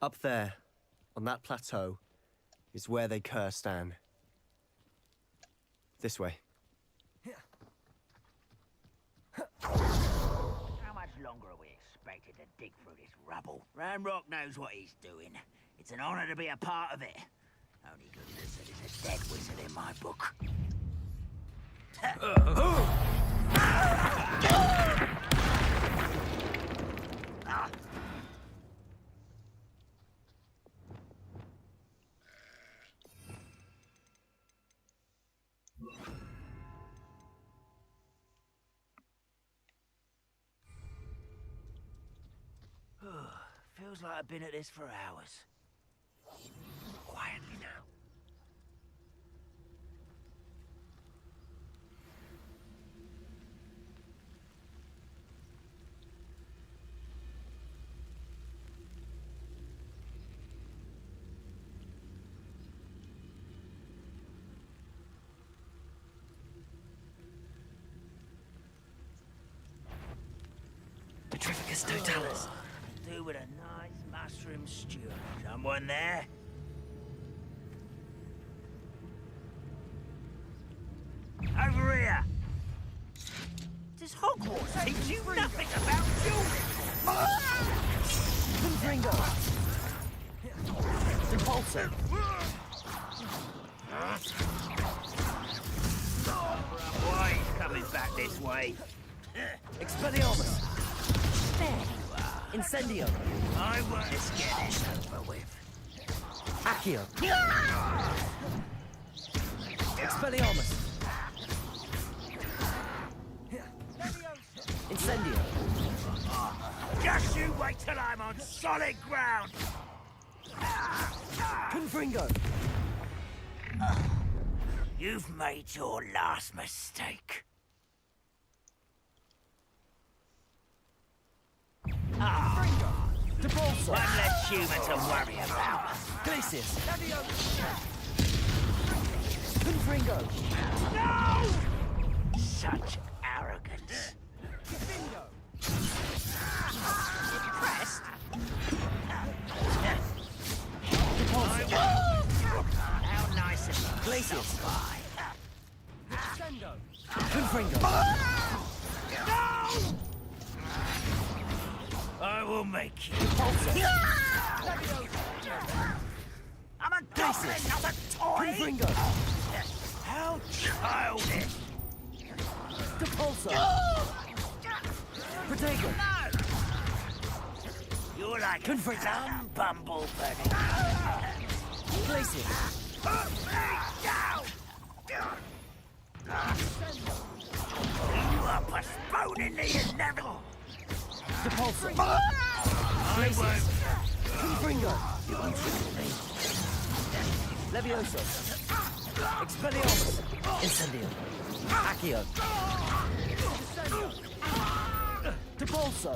Up there, on that plateau, is where they cursed Anne. This way. How much longer are we expected to dig through this rubble? Ranrock knows what he's doing. It's an honor to be a part of it. Only goodness that is a dead wizard in my book. Feels like I've been at this for hours. Quietly now. Petrificus totalis. Do with a nice mushroom stew. Someone there? Over here! Does Hogwarts teach you nothing about children? Confringo. Depulso. Why he's coming back this way? Expelliarmus. There. Incendio. I want to get this over with. Accio. Expelliarmus. Incendio. Just you wait till I'm on solid ground. Confringo. You've made your last mistake. Depulso. One less human to worry about. Glacius. Confringo. No! Such arrogance. Impressed? How nice of you. Glacius. Descendo. Confringo. No! I will make you. I'm a goblin, not a toy! Confringo. How childish! Depulso. Protego. No! You're like a dumb bumblebee. Glacius. Put me down! You are postponing the inevitable! Depulso. I won't. Confringo. Levioso. Expelliarmus. Incendio. Accio. Depulso.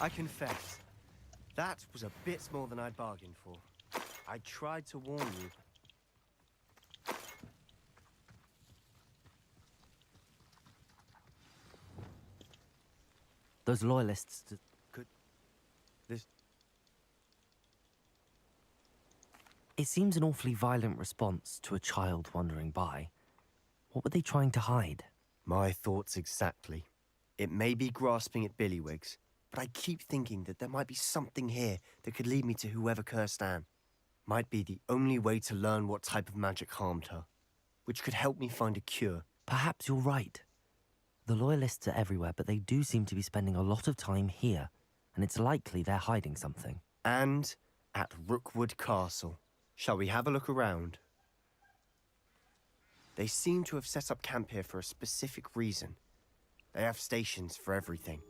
I confess, that was a bit more than I'd bargained for. I tried to warn you. Those loyalists... Could... this... It seems an awfully violent response to a child wandering by. What were they trying to hide? My thoughts exactly. It may be grasping at Billywigs, but I keep thinking that there might be something here that could lead me to whoever cursed Anne. Might be the only way to learn what type of magic harmed her, which could help me find a cure. Perhaps you're right. The loyalists are everywhere, but they do seem to be spending a lot of time here, and it's likely they're hiding something. And at Rookwood Castle. Shall we have a look around? They seem to have set up camp here for a specific reason. They have stations for everything.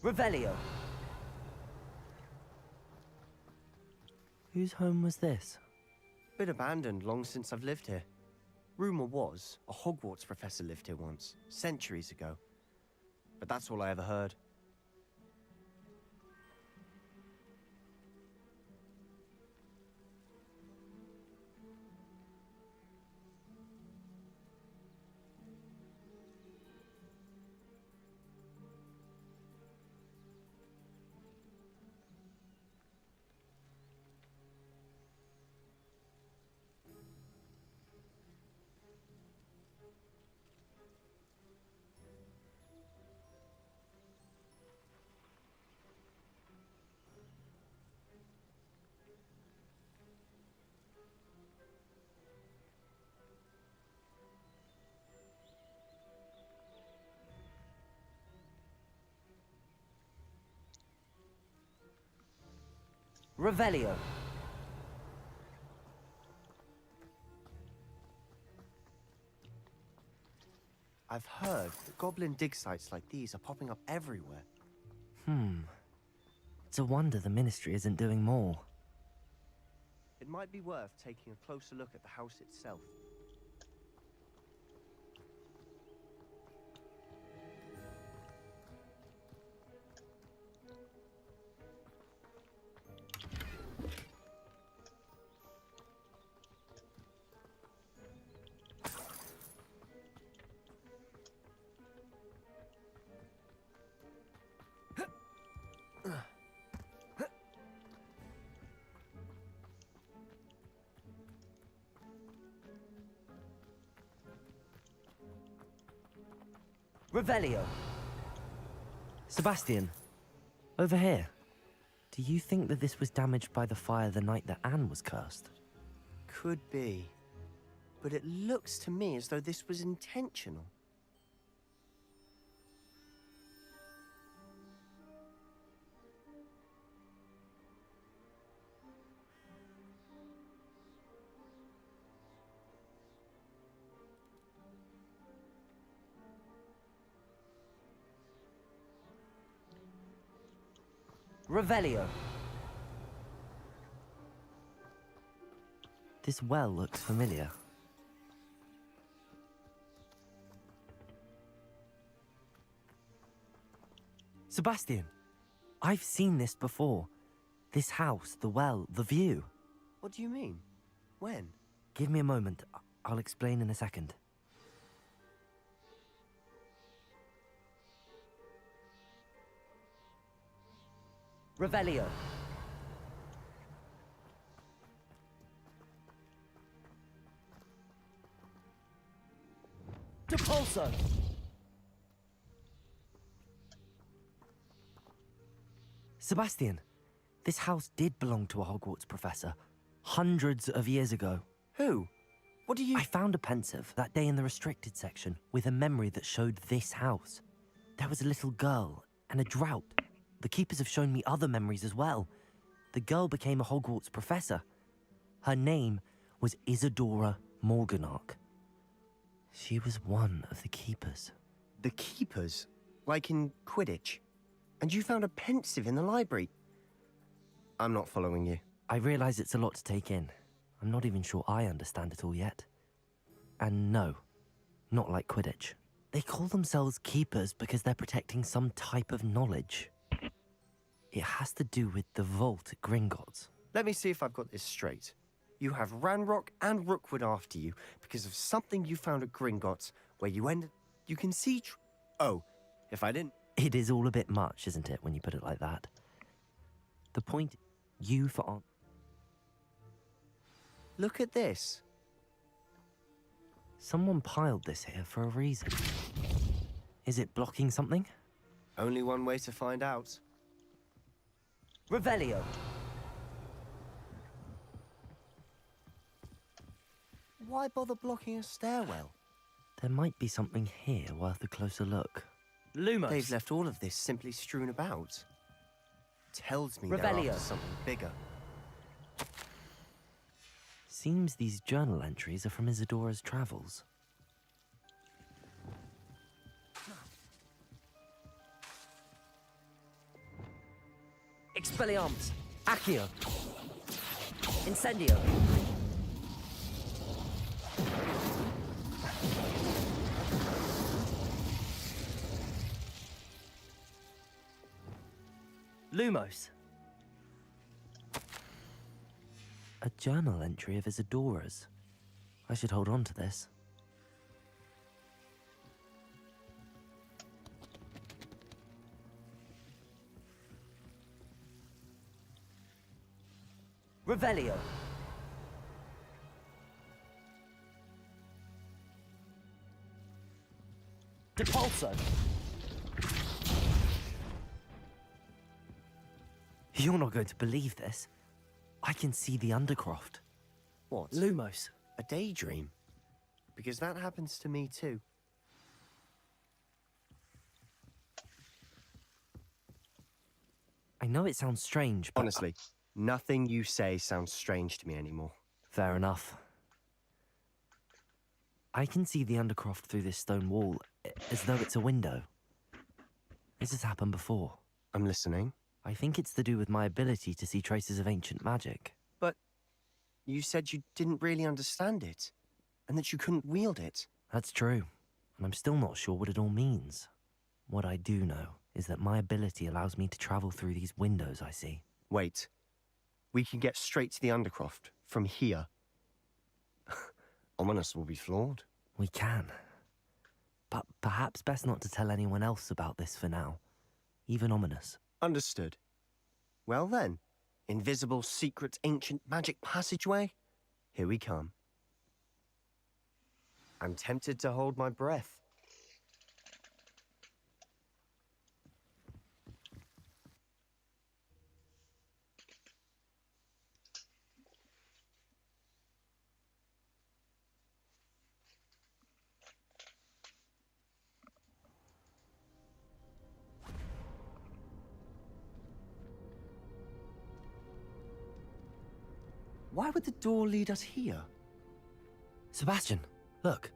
Revelio. Whose home was this? Been abandoned long since I've lived here. Rumor was a Hogwarts professor lived here once, centuries ago. But that's all I ever heard. Revelio. I've heard that goblin dig sites like these are popping up everywhere. It's a wonder the Ministry isn't doing more. It might be worth taking a closer look at the house itself. Revelio. Sebastian, over here. Do you think that this was damaged by the fire the night that Anne was cursed? Could be. But it looks to me as though this was intentional. Revelio. This well looks familiar. Sebastian, I've seen this before. This house, the well, the view. What do you mean? When? Give me a moment. I'll explain in a second. Revelio. Depulso. Sebastian, this house did belong to a Hogwarts professor, hundreds of years ago. Who? What do you... I found a pensive that day in the restricted section with a memory that showed this house. There was a little girl and a drought. The keepers have shown me other memories as well. The girl became a Hogwarts professor. Her name was Isadora Morganach. She was one of the keepers. The keepers? Like in Quidditch? And you found a pensive in the library? I'm not following you. I realize it's a lot to take in. I'm not even sure I understand it all yet. And no, not like Quidditch. They call themselves keepers because they're protecting some type of knowledge. It has to do with the vault at Gringotts. Let me see if I've got this straight. You have Ranrock and Rookwood after you because of something you found at Gringotts where you ended... You can see... Oh, if I didn't... It is all a bit much, isn't it, when you put it like that? The point... You for... Look at this. Someone piled this here for a reason. Is it blocking something? Only one way to find out. Revelio. Why bother blocking a stairwell? There might be something here worth a closer look. Lumos. They've left all of this simply strewn about. Tells me they're Revelio. after something bigger. Seems these journal entries are from Isadora's travels. Expelliarmus. Accio. Incendio. Lumos. A journal entry of Isadora's. I should hold on to this. Revelio. Depulso. You're not going to believe this. I can see the Undercroft. What? Lumos. A daydream? Because that happens to me too. I know it sounds strange, but... Honestly, nothing you say sounds strange to me anymore. Fair enough. I can see the Undercroft through this stone wall, as though it's a window. This has happened before. I'm listening. I think it's to do with my ability to see traces of ancient magic. But you said you didn't really understand it, and that you couldn't wield it. That's true, and I'm still not sure what it all means. What I do know is that my ability allows me to travel through these windows I see. Wait. We can get straight to the Undercroft from here. Ominous will be flawed. We can. But perhaps best not to tell anyone else about this for now. Even Ominous. Understood. Well then, invisible, secret, ancient magic passageway, here we come. I'm tempted to hold my breath. Why would the door lead us here? Sebastian, look.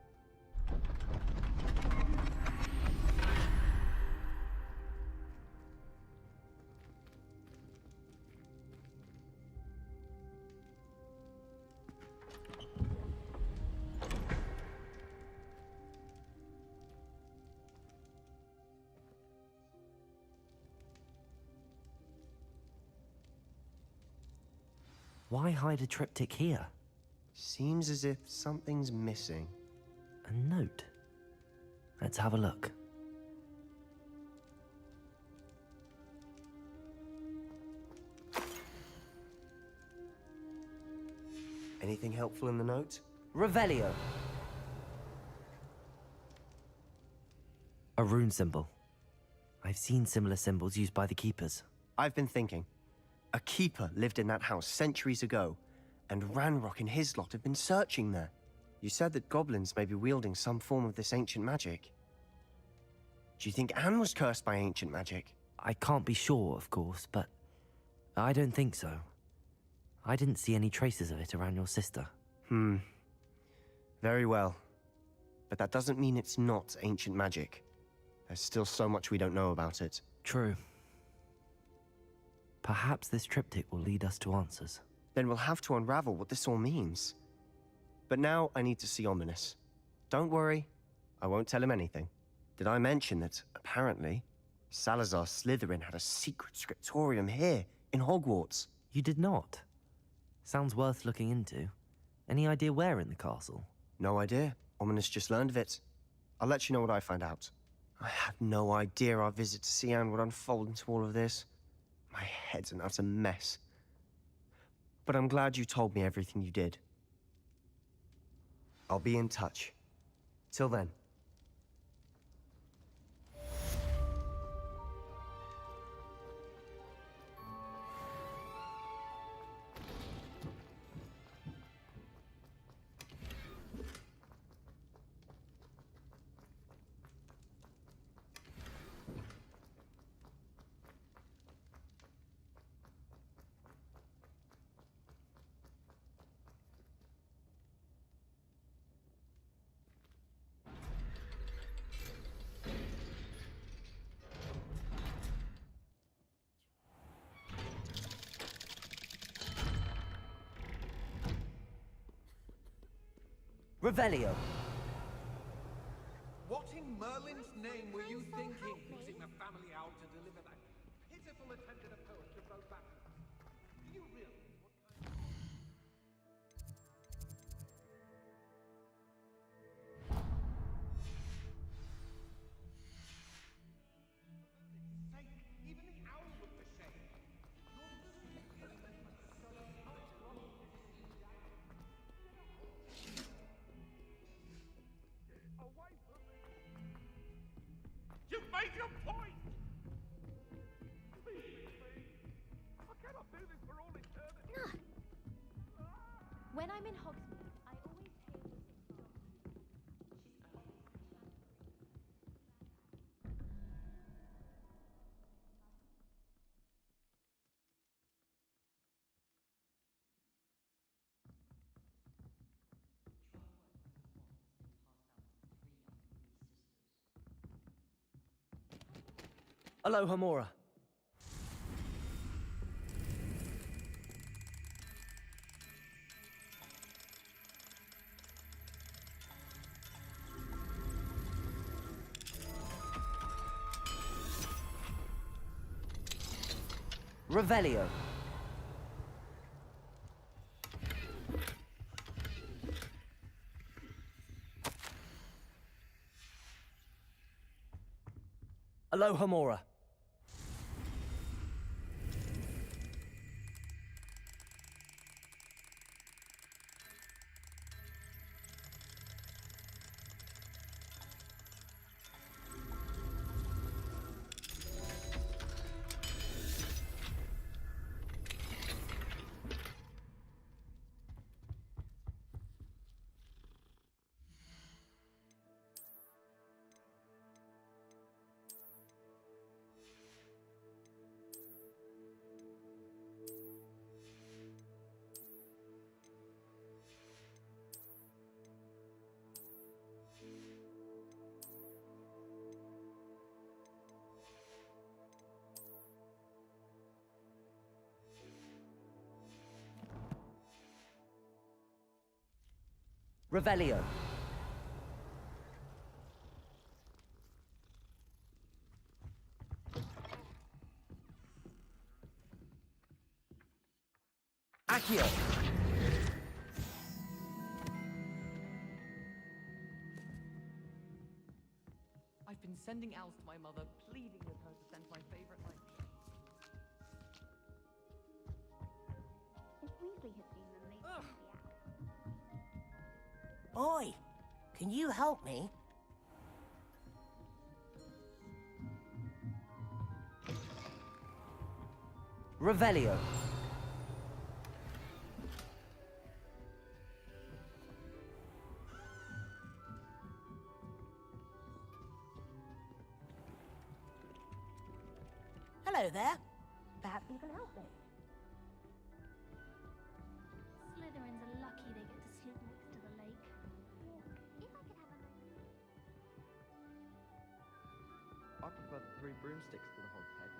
Why hide a triptych here? Seems as if something's missing. A note. Let's have a look. Anything helpful in the note? Revelio. A rune symbol. I've seen similar symbols used by the keepers. I've been thinking. A keeper lived in that house centuries ago, and Ranrock and his lot have been searching there. You said that goblins may be wielding some form of this ancient magic. Do you think Anne was cursed by ancient magic? I can't be sure, of course, but I don't think so. I didn't see any traces of it around your sister. Very well. But that doesn't mean it's not ancient magic. There's still so much we don't know about it. True. Perhaps this triptych will lead us to answers. Then we'll have to unravel what this all means. But now I need to see Ominous. Don't worry, I won't tell him anything. Did I mention that, apparently, Salazar Slytherin had a secret scriptorium here, in Hogwarts? You did not? Sounds worth looking into. Any idea where in the castle? No idea. Ominous just learned of it. I'll let you know what I find out. I had no idea our visit to Cian would unfold into all of this. My head's an utter mess. But I'm glad you told me everything you did. I'll be in touch. Till then. Revelio. What in Merlin's name were you thinking, losing the family out to deliver that pitiful attempt at a poet to row back? Do you realize what kind of... Even the owl looked ashamed. Away from me! You've made your point! Please, I cannot do this for all eternity. No. When I'm in Hogsmeade, I always pay a visit to Dr. Alohomora. Revelio. Alohomora. Revelio. Accio. I've been sending owls to my mother, pleading with her to send my favorite light. If Weasley had seen them, they'd probably act. Oi, can you help me? Revelio. Hello there. Perhaps you can help me. Slytherins are lucky they get to sleep next to the lake. If I could have a moment. I prefer the 3 broomsticks to the hogshead.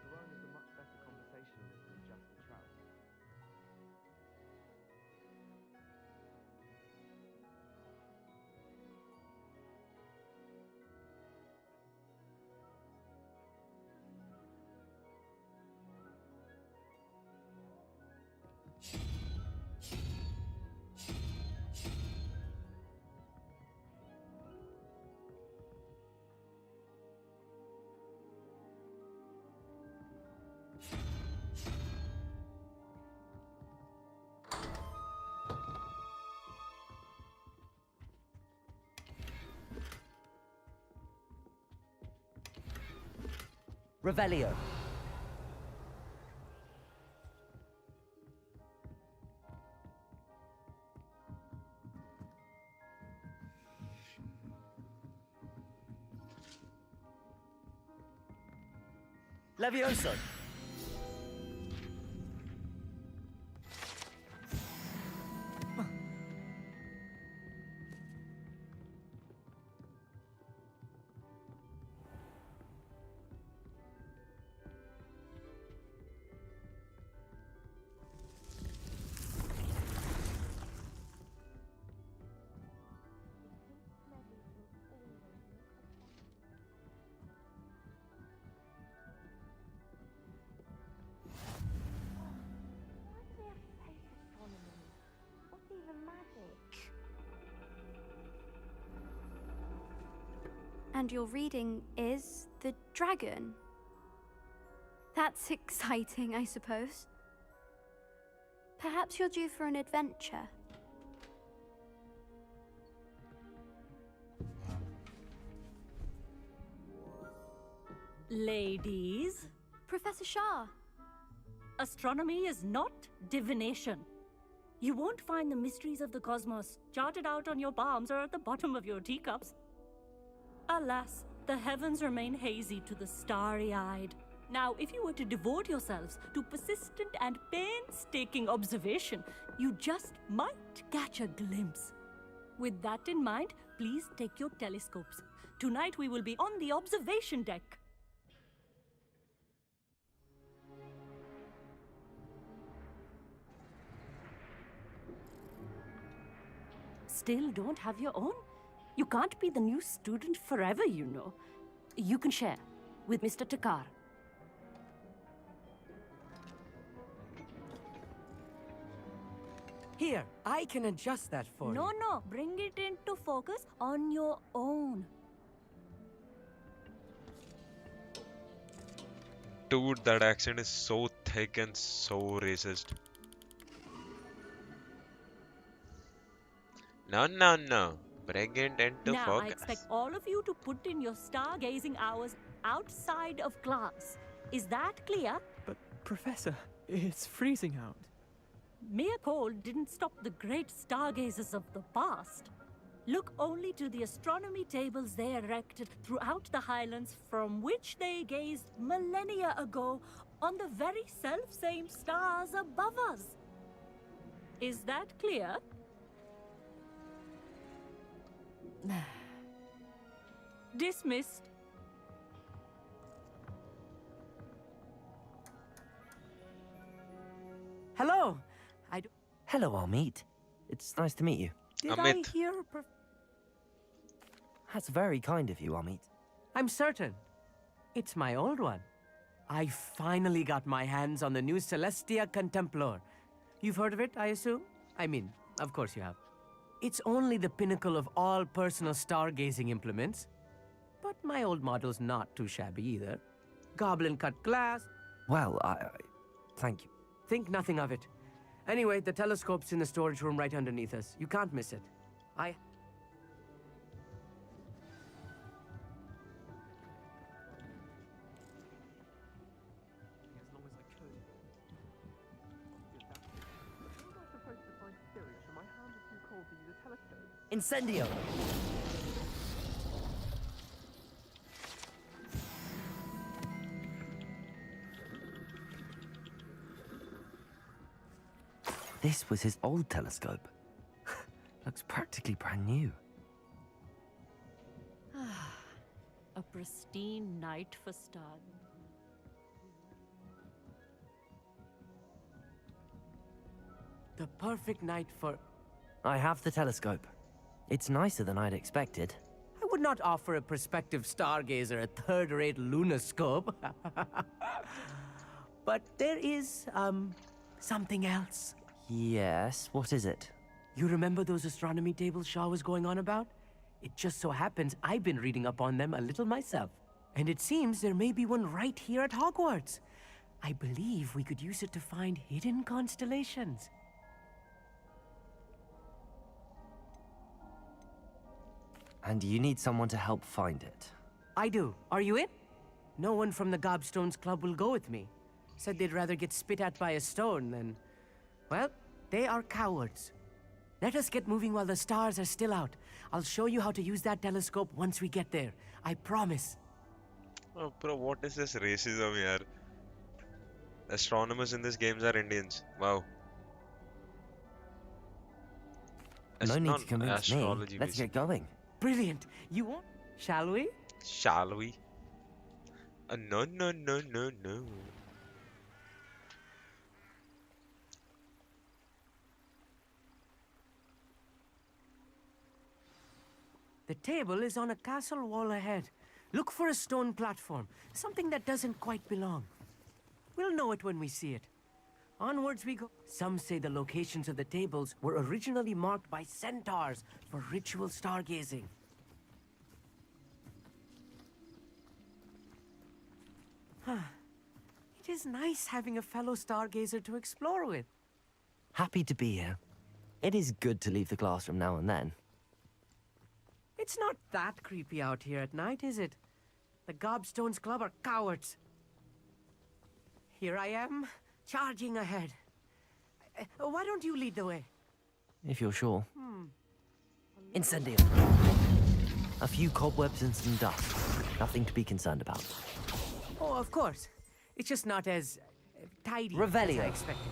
Tyrone is a much better conversationalist than just the trout. Revelio. Levioso. What's even magic? And your reading is the dragon. That's exciting, I suppose. Perhaps you're due for an adventure. Ladies, Professor Shah. astronomy is not divination. You won't find the mysteries of the cosmos charted out on your palms or at the bottom of your teacups. Alas, the heavens remain hazy to the starry-eyed. Now, if you were to devote yourselves to persistent and painstaking observation, you just might catch a glimpse. With that in mind, please take your telescopes. Tonight we will be on the observation deck. Still don't have your own? You can't be the new student forever, you know. You can share with Mr. Takar. Here, I can adjust that for you. No, bring it into focus on your own. Dude, that accent is so thick and so racist. No. Bring it into Now, focus. I expect all of you to put in your stargazing hours outside of class. Is that clear? But, Professor, it's freezing out. Mere cold didn't stop the great stargazers of the past. Look only to the astronomy tables they erected throughout the highlands from which they gazed millennia ago on the very self-same stars above us. Is that clear? Dismissed. Hello. Hello, Amit. It's nice to meet you. Did Amit. I hear? That's very kind of you, Amit. I'm certain. It's my old one. I finally got my hands on the new Celestia Contemplar. You've heard of it, I assume? I mean, of course you have. It's only the pinnacle of all personal stargazing implements. But my old model's not too shabby either. Goblin-cut glass. Well, thank you. Think nothing of it. Anyway, the telescope's in the storage room right underneath us. You can't miss it. I... As long as I could. How was I supposed to find Sirius when my hands are too cold to use a telescope? Incendio! This was his old telescope. Looks practically brand new. A pristine night for stars. The perfect night for... I have the telescope. It's nicer than I'd expected. I would not offer a prospective stargazer a third-rate lunoscope. But there is, something else. Yes, what is it? You remember those astronomy tables Shaw was going on about? It just so happens I've been reading up on them a little myself. And it seems there may be one right here at Hogwarts. I believe we could use it to find hidden constellations. And you need someone to help find it. I do. Are you in? No one from the Gobstones Club will go with me. Said they'd rather get spit at by a stone than... Well, they are cowards. Let us get moving while the stars are still out. I'll show you how to use that telescope once we get there. I promise. Oh, bro, what is this racism here? Astronomers in these games are Indians. Wow. No need to convince me. Let's get going. Brilliant. You won't? Shall we? Shall we? No, no, no, no, no. The table is on a castle wall ahead. Look for a stone platform, something that doesn't quite belong. We'll know it when we see it. Onwards we go. Some say the locations of the tables were originally marked by centaurs for ritual stargazing. It is nice having a fellow stargazer to explore with. Happy to be here. It is good to leave the classroom now and then. It's not that creepy out here at night, is it? The Gobstones Club are cowards. Here I am, charging ahead. Why don't you lead the way? If you're sure. Incendio. A few cobwebs and some dust. Nothing to be concerned about. Oh, of course. It's just not as tidy Revelio. as I expected.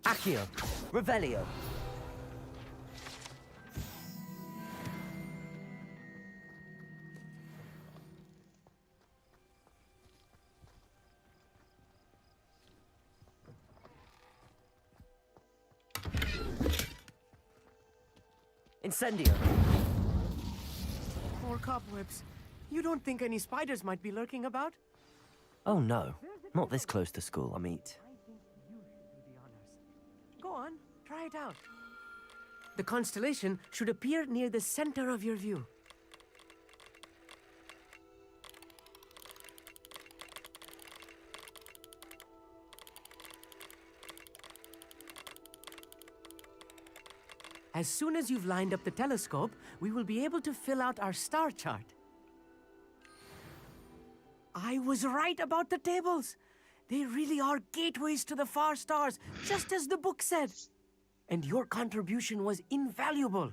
Accio. Revelio. Incendio. More cobwebs. You don't think any spiders might be lurking about? Oh no, not this close to school, Amit. Go on, try it out. The constellation should appear near the center of your view. As soon as you've lined up the telescope, we will be able to fill out our star chart. I was right about the tables. They really are gateways to the far stars, just as the book said. And your contribution was invaluable.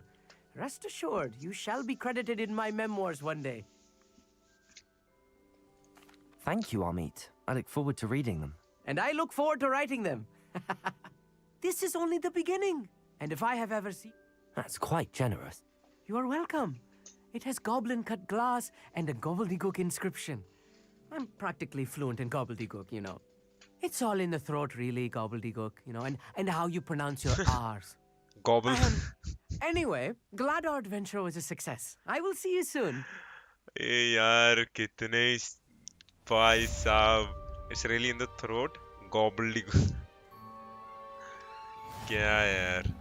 Rest assured, you shall be credited in my memoirs one day. Thank you, Amit. I look forward to reading them. And I look forward to writing them. This is only the beginning. And if I have ever seen... That's quite generous. You are welcome. It has goblin-cut glass and a gobbledygook inscription. I'm practically fluent in gobbledygook, you know. It's all in the throat, really, gobbledygook, you know, and how you pronounce your R's. Gobble. Anyway, glad our adventure was a success. I will see you soon. Hey, yaar, kitne bhai sahab. It's really in the throat. Gobbledygook. क्या यार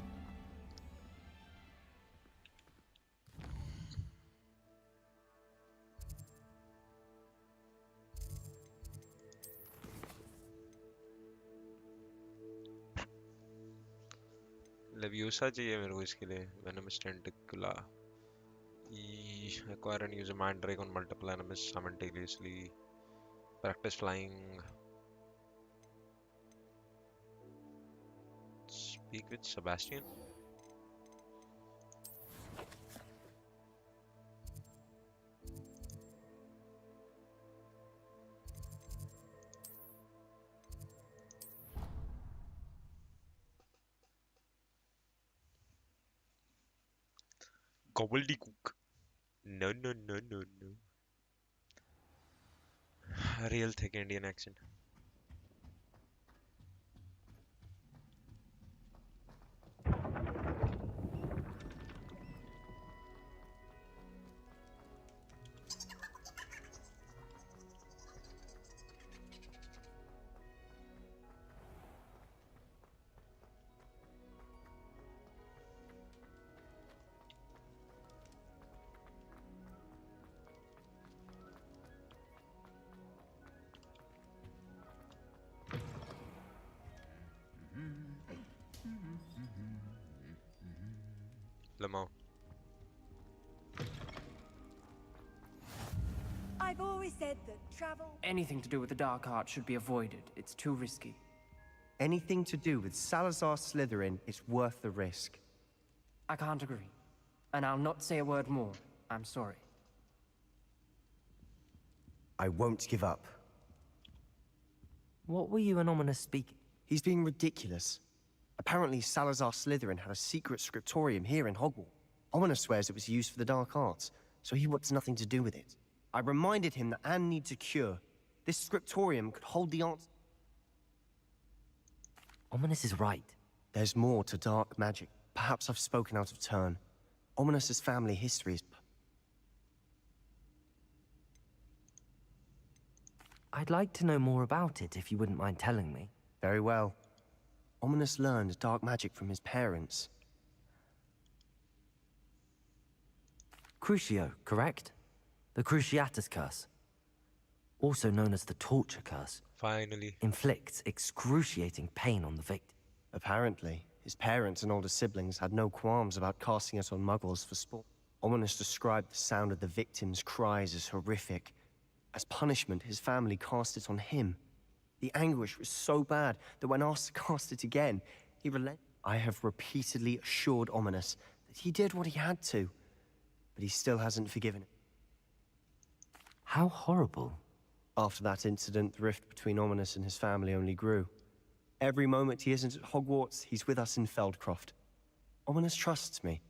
leviosa चाहिए मेरे को इसके लिए। Venomous tentacula, acquire and use a mind drag on multiple enemies simultaneously, practice flying, speak with Sebastian. Gobbledygook. No, no, no, no, no. Real thick Indian accent. Lamau. I've always said that travel... Anything to do with the dark art should be avoided. It's too risky. Anything to do with Salazar Slytherin is worth the risk. I can't agree. And I'll not say a word more. I'm sorry. I won't give up. What were you and Ominous speaking? He's being ridiculous. Apparently, Salazar Slytherin had a secret scriptorium here in Hogwarts. Ominous swears it was used for the dark arts, so he wants nothing to do with it. I reminded him that Anne needs a cure. This scriptorium could hold the answer. Ominous is right. There's more to dark magic. Perhaps I've spoken out of turn. Ominous's family history is... I'd like to know more about it, if you wouldn't mind telling me. Very well. Ominous learned dark magic from his parents. Crucio, correct? The Cruciatus Curse. Also known as the Torture Curse. Finally. Inflicts excruciating pain on the victim. Apparently, his parents and older siblings had no qualms about casting it on muggles for sport. Ominous described the sound of the victim's cries as horrific. As punishment, his family cast it on him. The anguish was so bad that when asked to cast it again, he relented. I have repeatedly assured Ominous that he did what he had to, but he still hasn't forgiven it. How horrible. After that incident, the rift between Ominous and his family only grew. Every moment he isn't at Hogwarts, he's with us in Feldcroft. Ominous trusts me.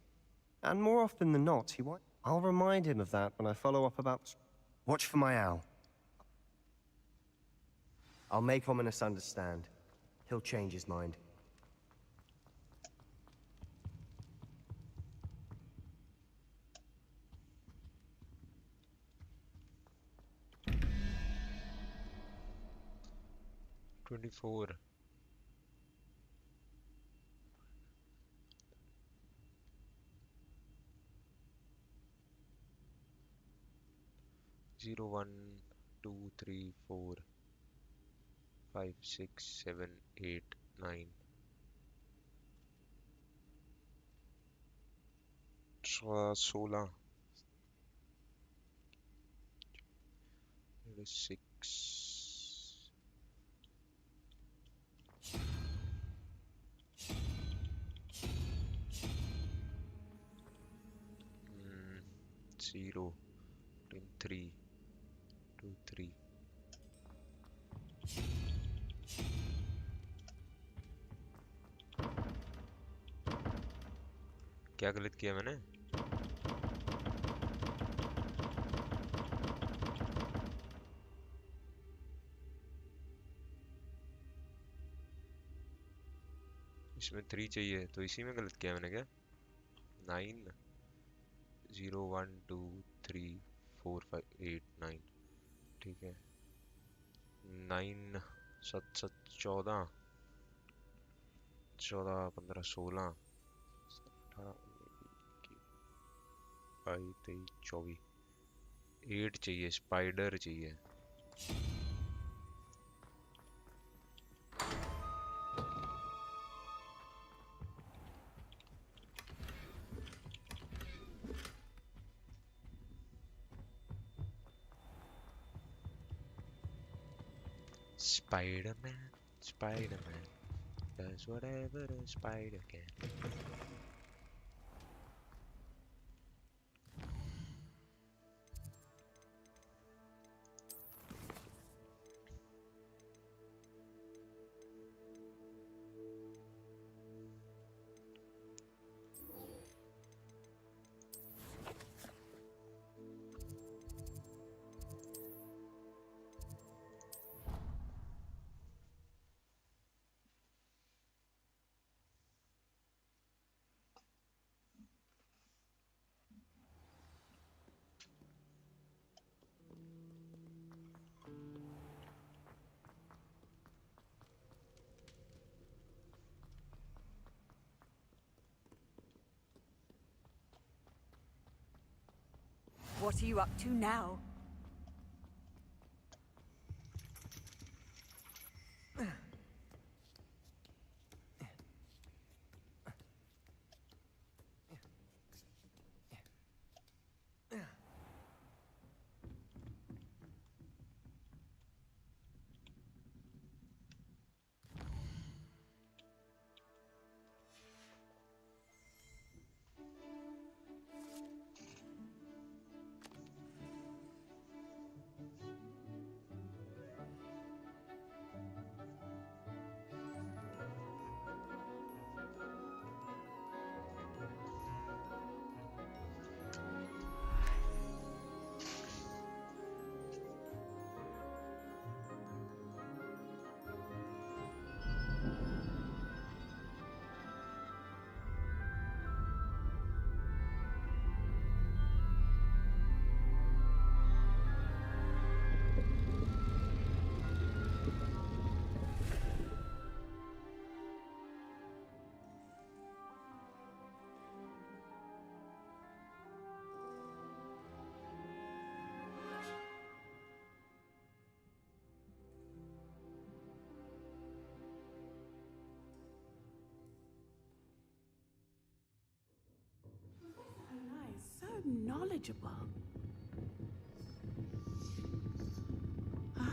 And more often than not, he won't. I'll remind him of that when I follow up about... Watch for my owl. I'll make Ominous understand. He'll change his mind. "24. Zero, 1, 2, 3, 4, 5, 6, 7, 8, 9. 16. 6. 0, 3, 2, 3. क्या गलत किया मैंने? इसमें 3 चाहिए तो इसी में गलत किया मैंने क्या? 9, 0, 1, 2, 3, 4, 5, 8, 9. ठीक है. 9, 7, 7, 14, 14, 15, 16, 18, 22, 23, 24. 8 चाहिए. स्पाइडर चाहिए. Spider-Man, Spider-Man does whatever a spider can. What are you up to now? So knowledgeable. Ah.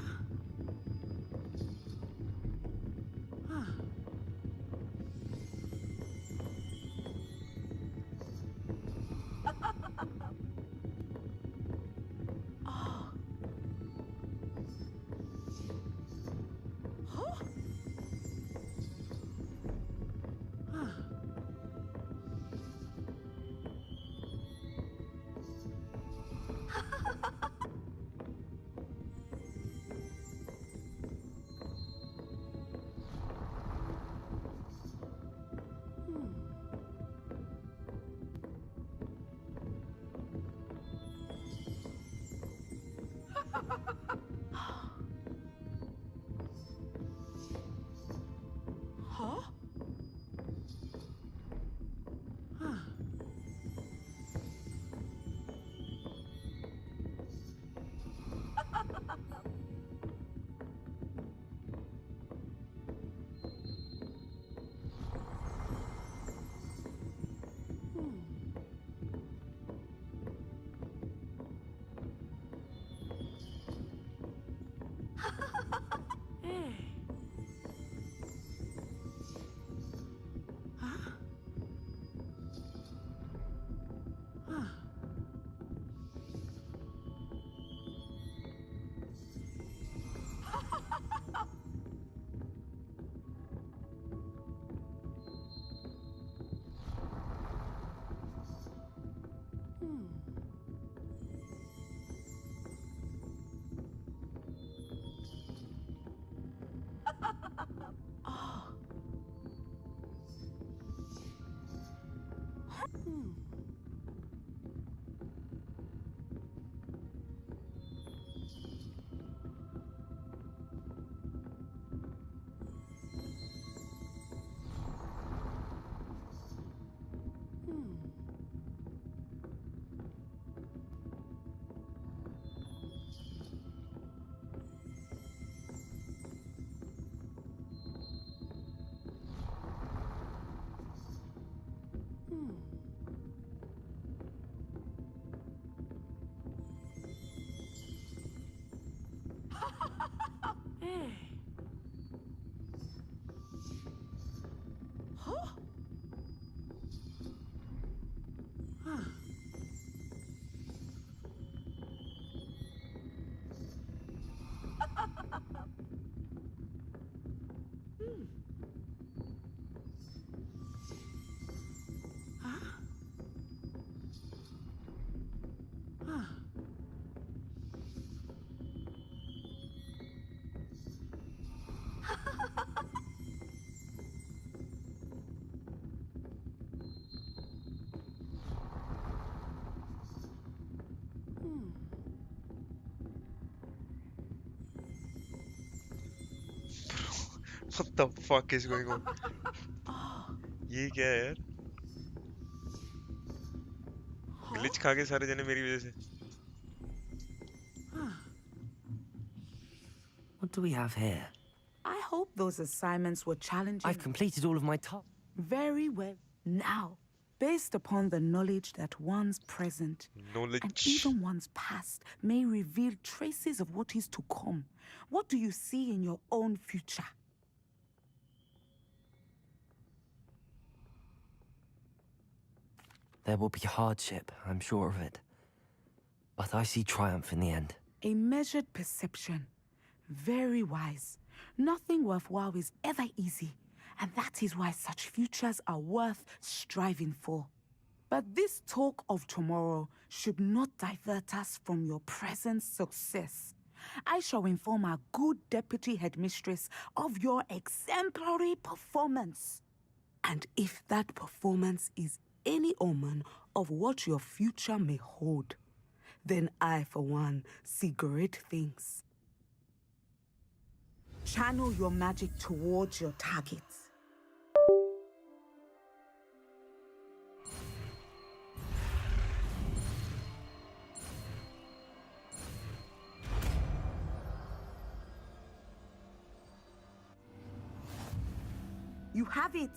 Ah. Oh. Huh? Ah. Huh? Ah. Eh. Huh? Ah. Oh. Hmm. Hmm. What the fuck is going on? ये क्या है यार? Glitch खा गए सारे जने मेरी वजह से. What do we have here? I hope those assignments were challenging. I've completed all of my tasks. Very well. Now, based upon the knowledge that one's present and even one's past may reveal traces of what is to come, what do you see in your own future? There will be hardship, I'm sure of it. But I see triumph in the end. A measured perception. Very wise. Nothing worthwhile is ever easy, and that is why such futures are worth striving for. But this talk of tomorrow should not divert us from your present success. I shall inform our good deputy headmistress of your exemplary performance. And if that performance is any omen of what your future may hold, then I, for one, see great things. Channel your magic towards your targets. You have it!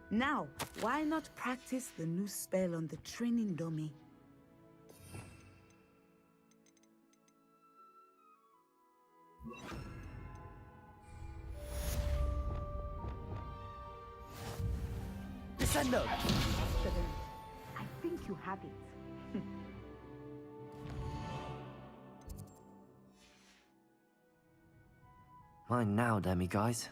Now, why not practice the new spell on the training dummy? Descendo! Excellent. I think you have it. Mine now, demi-guys.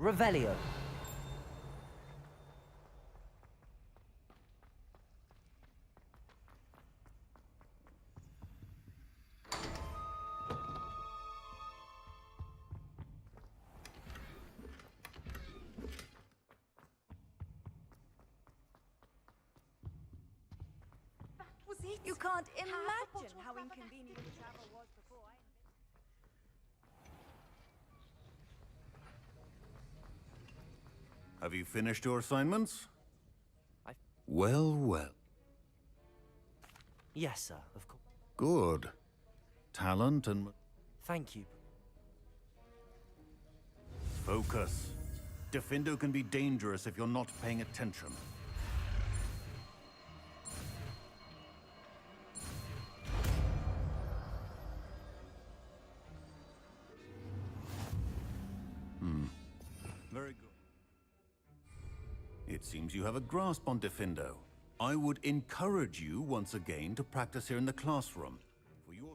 Revelio. Was it? You can't imagine how inconvenient travel was before I Have you finished your assignments? Well, well. Yes, sir, of course. Good. Talent and... Thank you. Focus. Defindo can be dangerous if you're not paying attention. Very good. It seems you have a grasp on Defindo. I would encourage you once again to practice here in the classroom. For your...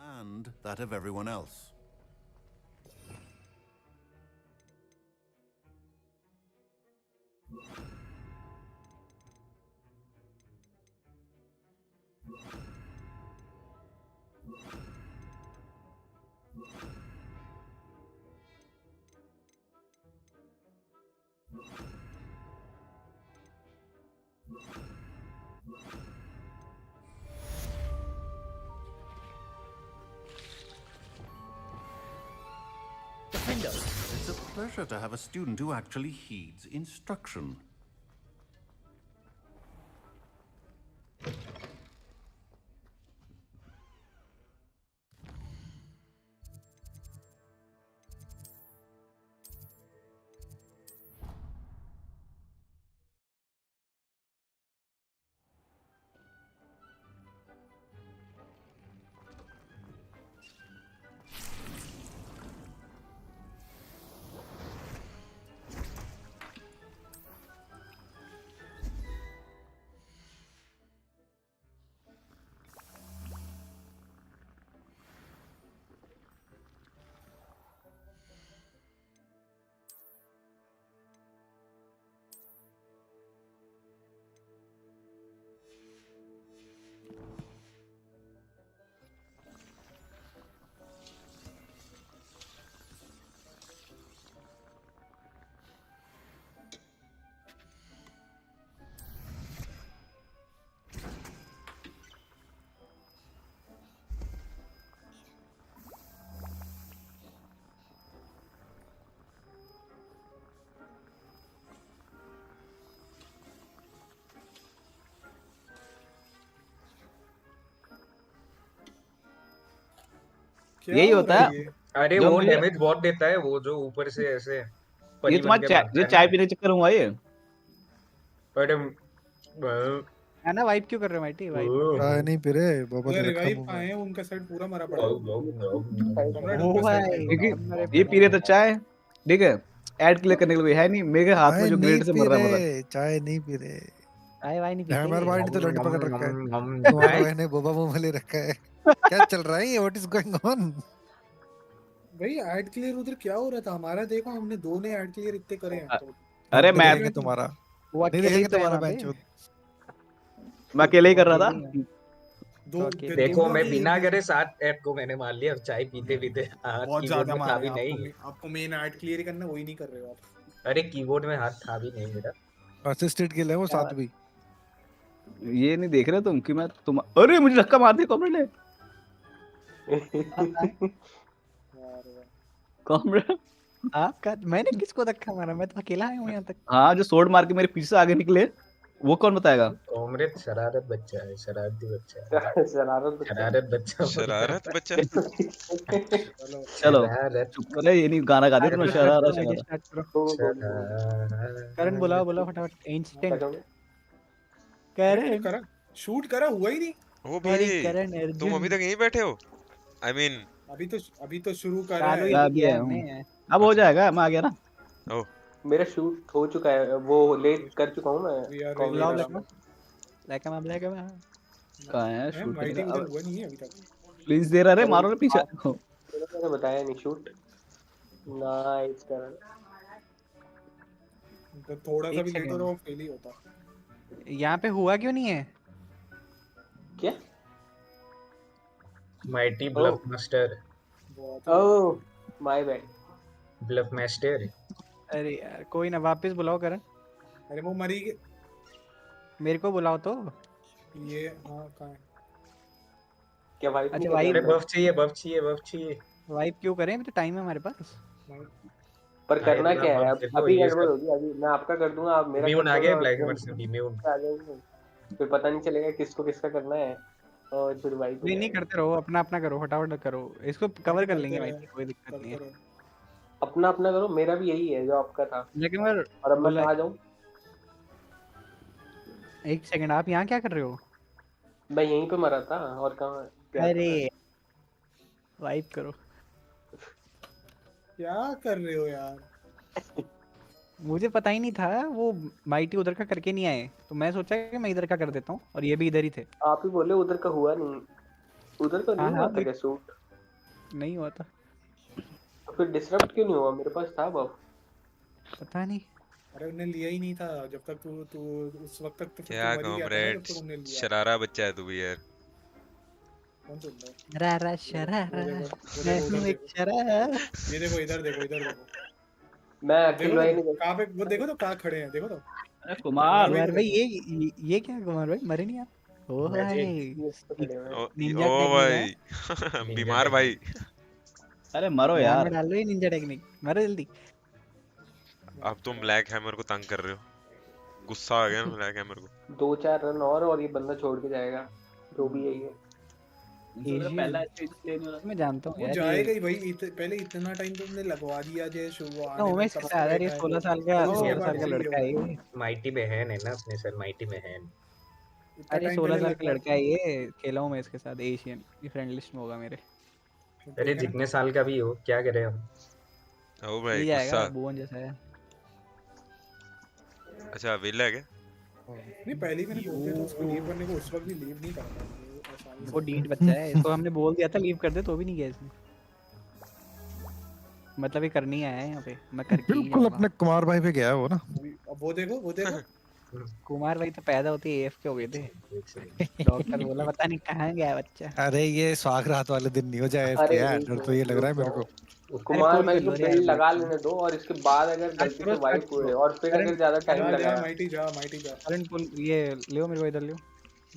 and that of everyone else. It's a pleasure to have a student who actually heeds instruction. यही होता है। अरे जो वो मुझे damage बहुत देता है, वो जो ऊपर से ऐसे ये परी बन तुम्हारा के चाय मारता ये है चाय ना। पीने के चक्कर में हुआ ये अरे है ना, वाइप क्यों कर रहे हो माइटी? वाइप चाय नहीं पी रहे बाबा पूरे ने रखा रिवाइव मुंह पाए में। हैं, उनका सेट पूरा मरा पड़ा है। कॉमरेड ओ उनका सेट भाई क्योंकि ये पी रहे तो चाय, ठीक है, ऐड क्लिक करने के लिए है नहीं, मेरे हाथ में चाय जो नहीं ग्रेड से पी मर रहा है मतलब। रहे, चाय नहीं पी रहे। चाय वाई नहीं पीते हमारे भाई ने तो लड्डू पकड़ रखा है, हम तुम्हारे भाई ने बोबा मुंह में ले रखा है। क्या चल रहा है ये? What is going on? भाई ऐड क्लियर उधर क्या हो रहा था हमारा? देखो हमने दो ने ऐड क्लियर इतने करे हैं। अरे नहीं मैं देखेंगे तुम्हारा, वो नहीं अकेले ही देखेंगे तो है तुम्हारा वहाँ पे। बेंचो। मैं अकेले ही कर रहा था। दो देखो मैं बिना करे 7 ऐड को मैंने मार लिया चाय पीते पीते। हाथ बहुत कीबोर्ड ज्यादा में था मारे भी हैं नहीं। आपको मेन ऐड क्लियर ही करना, वही नहीं कर रहे हो आप। अरे कीबोर्ड में हाथ था भी नहीं मेरा। असिस्टेड किल है वो क्या साथ बात भी। ये नहीं देख रहे तुम कि मैं तुम, अरे मुझे धक्का मार दिया कॉमरेड ने। कॉमरेड आपका मैंने किसको धक्का मारा? मैं तो अकेला आया हूँ यहाँ तक। हाँ, जो स्वॉर्ड मार के मेरे पीछे से आगे निकले वो कौन बताएगा? कॉमरेड शरारत बच्चा है, शरारती बच्चा है। शरारत बच्चा। शरारत बच्चा शरारत बच्चा। चलो शरारत। चुप करो, ये नहीं गाना गा दिया तुमने, शरारत आगे शरारत। स्टार्ट करो। करण बुलाओ फटाफट। इंस्टेंट करण। करण शूट करा हुआ ही नहीं। ओ अरे भाई करण तुम अर्जुन। अभी तक यहीं बैठे हो? आई मीन अभी तो शुरू करा चालू है। ही मैं अभी किया आया है हूँ, हमने। अब हो जाएगा, मैं आ गया ना। ओ मेरा शूट हो चुका है, वो लेट कर चुका हूँ मैं। बुलाओ लेका मैं कहाँ है शूट करने माइटी का? उधर अब हुआ नहीं है अभी तक। प्लीज दे रहा रे, मारो रे पीछे। मैंने बताया नहीं शूट। नाइस करण। तो थोड़ा सा एक भी लेट हो सेकंड। तो वो फेल ही होता। यहाँ पे हुआ क्यों नहीं है? क्या? Mighty bluff master. Oh my bad. Bluff master. अरे यार कोई ना, वापस बुलाओ करण। अरे वो मरी गई। मेरे को बुलाओ तो। ये हाँ कहाँ है? क्या भाई? अच्छा अरे वाइप बफ चाहिए, बफ चाहिए, बफ चाहिए। वाइप क्यों करें? अभी तो टाइम है हमारे पास। पर करना क्या है? अभी ये गड़बड़ सब होगी। अभी मैं आपका कर दूंगा, आप मेरा कर इम्यून आ दोगे गया, और ब्लैक फिर वर्स इम्यून। आ जाएंगे। फिर पता नहीं चलेगा किसको किसका करना है और फिर भाई हो नहीं नहीं जाएगा। करते रहो, अपना अपना करो, फटाफट करो। इसको कवर कर लेंगे भाई, कोई दिक्कत नहीं है। अपना अपना करो, मेरा भी यही है जो आपका था। लेकिन मैं और अब मैं कहाँ जाऊँ? एक सेकंड, आप यहाँ क्या कर रहे हो? मैं यहीं पे मरा था और कहाँ क्या अरे करना है? वाइप करो। क्या कर रहे हो यार? मुझे पता ही नहीं था वो माइटी उधर का करके नहीं आए, तो मैं सोचा कि मैं इधर का कर देता हूँ, और ये भी इधर ही थे। आप ही बोले उधर का हुआ नहीं। उधर का नहीं हुआ था क्या शूट? नहीं हुआ था। तो फिर डिसरप्ट क्यों नहीं हुआ? मेरे पास था बफ। पता नहीं। अरे उन्हें लिया ही नहीं था जब तक तू उस वक्त तक तो फिर क्या तू मर ही गया था ना जब कॉमरेड, तक उन्हें लिया। शरारा बच्चा है तू भी यार। कौन सुन रहा है? शरारा शरारा मैं हूँ एक शरारा। ये देखो इधर देखो इधर देखो। मैं अखिल भाई ने कहाँ पे वो देखो तो कहाँ खड़े हैं देखो तो। अरे कुमार भाई ये क्या कुमार भाई, मरे नहीं आप? ओ भाई निंजा ओ टेक्निक है। भाई बीमार भाई। अरे मरो ध्यान यार। में डाल लो ये निंजा टेक्निक, मरो जल्दी। अब तुम ब्लैक हैमर को तंग कर रहे हो, गुस्सा आ गया ना ब्लैक हैमर को। 2-4 रन और ये बंदा छोड़ के जाएगा, जो भी है ये। मैं जानता हूँ वो यार, जाएगा ही भाई। पहले इतना टाइम तुमने लगवा दिया जय शुभ आने में, उमेश तब कैसा है यार? ये 16 साल का और उसके 16 बाद साल का फिर ये लड़का है हुआ। ये। माइटी में है ना अपने सर, माइटी में है। अरे 16 साल का लड़का है ये, खेला हूँ मैं इसके साथ एशियन, ये फ्रेंड लिस्ट में होगा मेरे। अरे जितने साल का भी हो, क्या करें हम। ओ भाई ये जाएगा गुस्सा। भुवन जैसा है। अच्छा वेला है क्या? नहीं पहले मैंने बोल दिया था उसको लीव करने को, उस वक्त भी लीव नहीं करता। वो डीट बच्चा है, इसको हमने बोल दिया था लीव कर दे, तो भी नहीं किया इसने। मतलब ये करनी आया है यहाँ पे, मैं करके ही बिल्कुल अपने कुमार भाई पे गया है वो ना। अब वो देखो कुमार भाई तो पैदा होते ही AFK हो गए थे। डॉक्टर बोला पता नहीं कहाँ गया बच्चा। अरे ये स्वाग रात वाले दिन नहीं हो जाए अरे इसके, डर तो ये लग रहा है मेरे को। कुमार भाई को बिल्ड लगा लेने दो और इसके बाद अगर गलती से वाइप हुए और फिर अगर ज्यादा टाइम लगाया। माइटी जा करंट पुल ये लियो, मेरे को इधर लियो।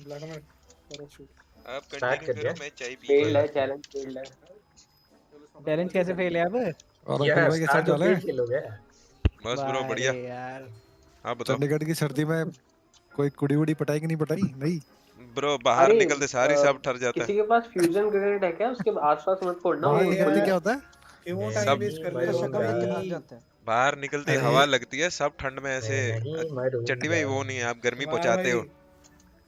ब्लैक में करो शूट। अब कंटिन्यू करो, मैं चाय पी फेल्ड है चैलेंज, फेल्ड है। चैलेंज कैसे फेल है अब? और अखिल भाई कैसा चाल है? बस ब्रो बढ़िया यार। आप बताओ। चंडीगढ़ की सर्दी में कोई कुड़ी वुड़ी पटाई कि नहीं पटाई? नहीं ब्रो बाहर निकलते सारी सब ठर जाता किसी है। के पास फ्यूजन ग्रेनेड है क्या? उसके आसपास मत फोड़ना। बाहर निकलते क्या होता है? कि वो टाइम वेस्ट कर रहे हो। बाहर निकलते हवा लगती है, सब ठंड में ऐसे। चड्डी भाई वो नहीं है, आप गर्मी पहुंचाते हो।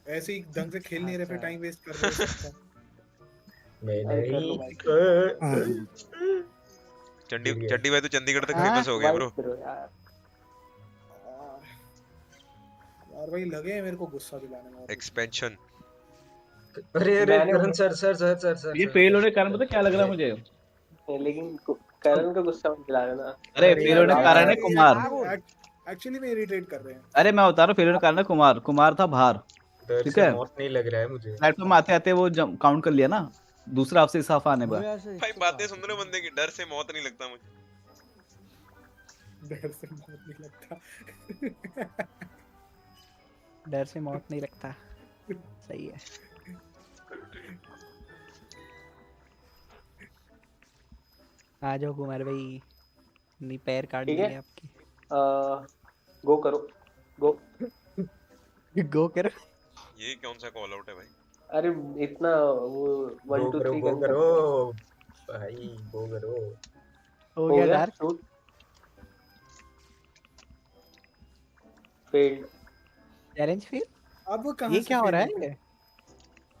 ऐसे ही ढंग से खेल नहीं रहे, फिर टाइम वेस्ट कर रहे हो सबका। चड्डी भाई तो चंडीगढ़ तक फेमस हो गया ब्रो। यार भाई लगे हैं मेरे को गुस्सा दिलाने में। एक्सपेंशन। अरे करण सर ये फेल होने के कारण पता क्या लग रहा है मुझे? लेकिन करण का गुस्सा मत दिला देना। अरे फेल होने का कारण है कुमार। एक्चुअली में इरिटेट कर रहे हैं। अरे मैं बता रहा हूँ फेल होने का कारण है कुमार। कुमार था बाहर, ठीक है? मौत नहीं लग रहा है मुझे। प्लेटफॉर्म आते आते वो काउंट कर लिया ना, दूसरा आपसे साफ आने पर। भाई बातें सुन रहे बंदे की, डर से मौत नहीं लगता मुझे। डर से मौत नहीं लगता। डर से मौत नहीं लगता। सही है। आ जाओ कुमार भाई, नहीं पैर काट ठीक देंगे है, आपके। गो करो, गो। गो करो। ये कौन सा कॉल आउट है भाई? अरे इतना वो 1 2 3 गो करने करो लगता है। भाई, गो करो। हो हो गया गया डार्क। Shoot, failed. चैलेंज फिर अब वो कहाँ ये से क्या हो रहा फेल है?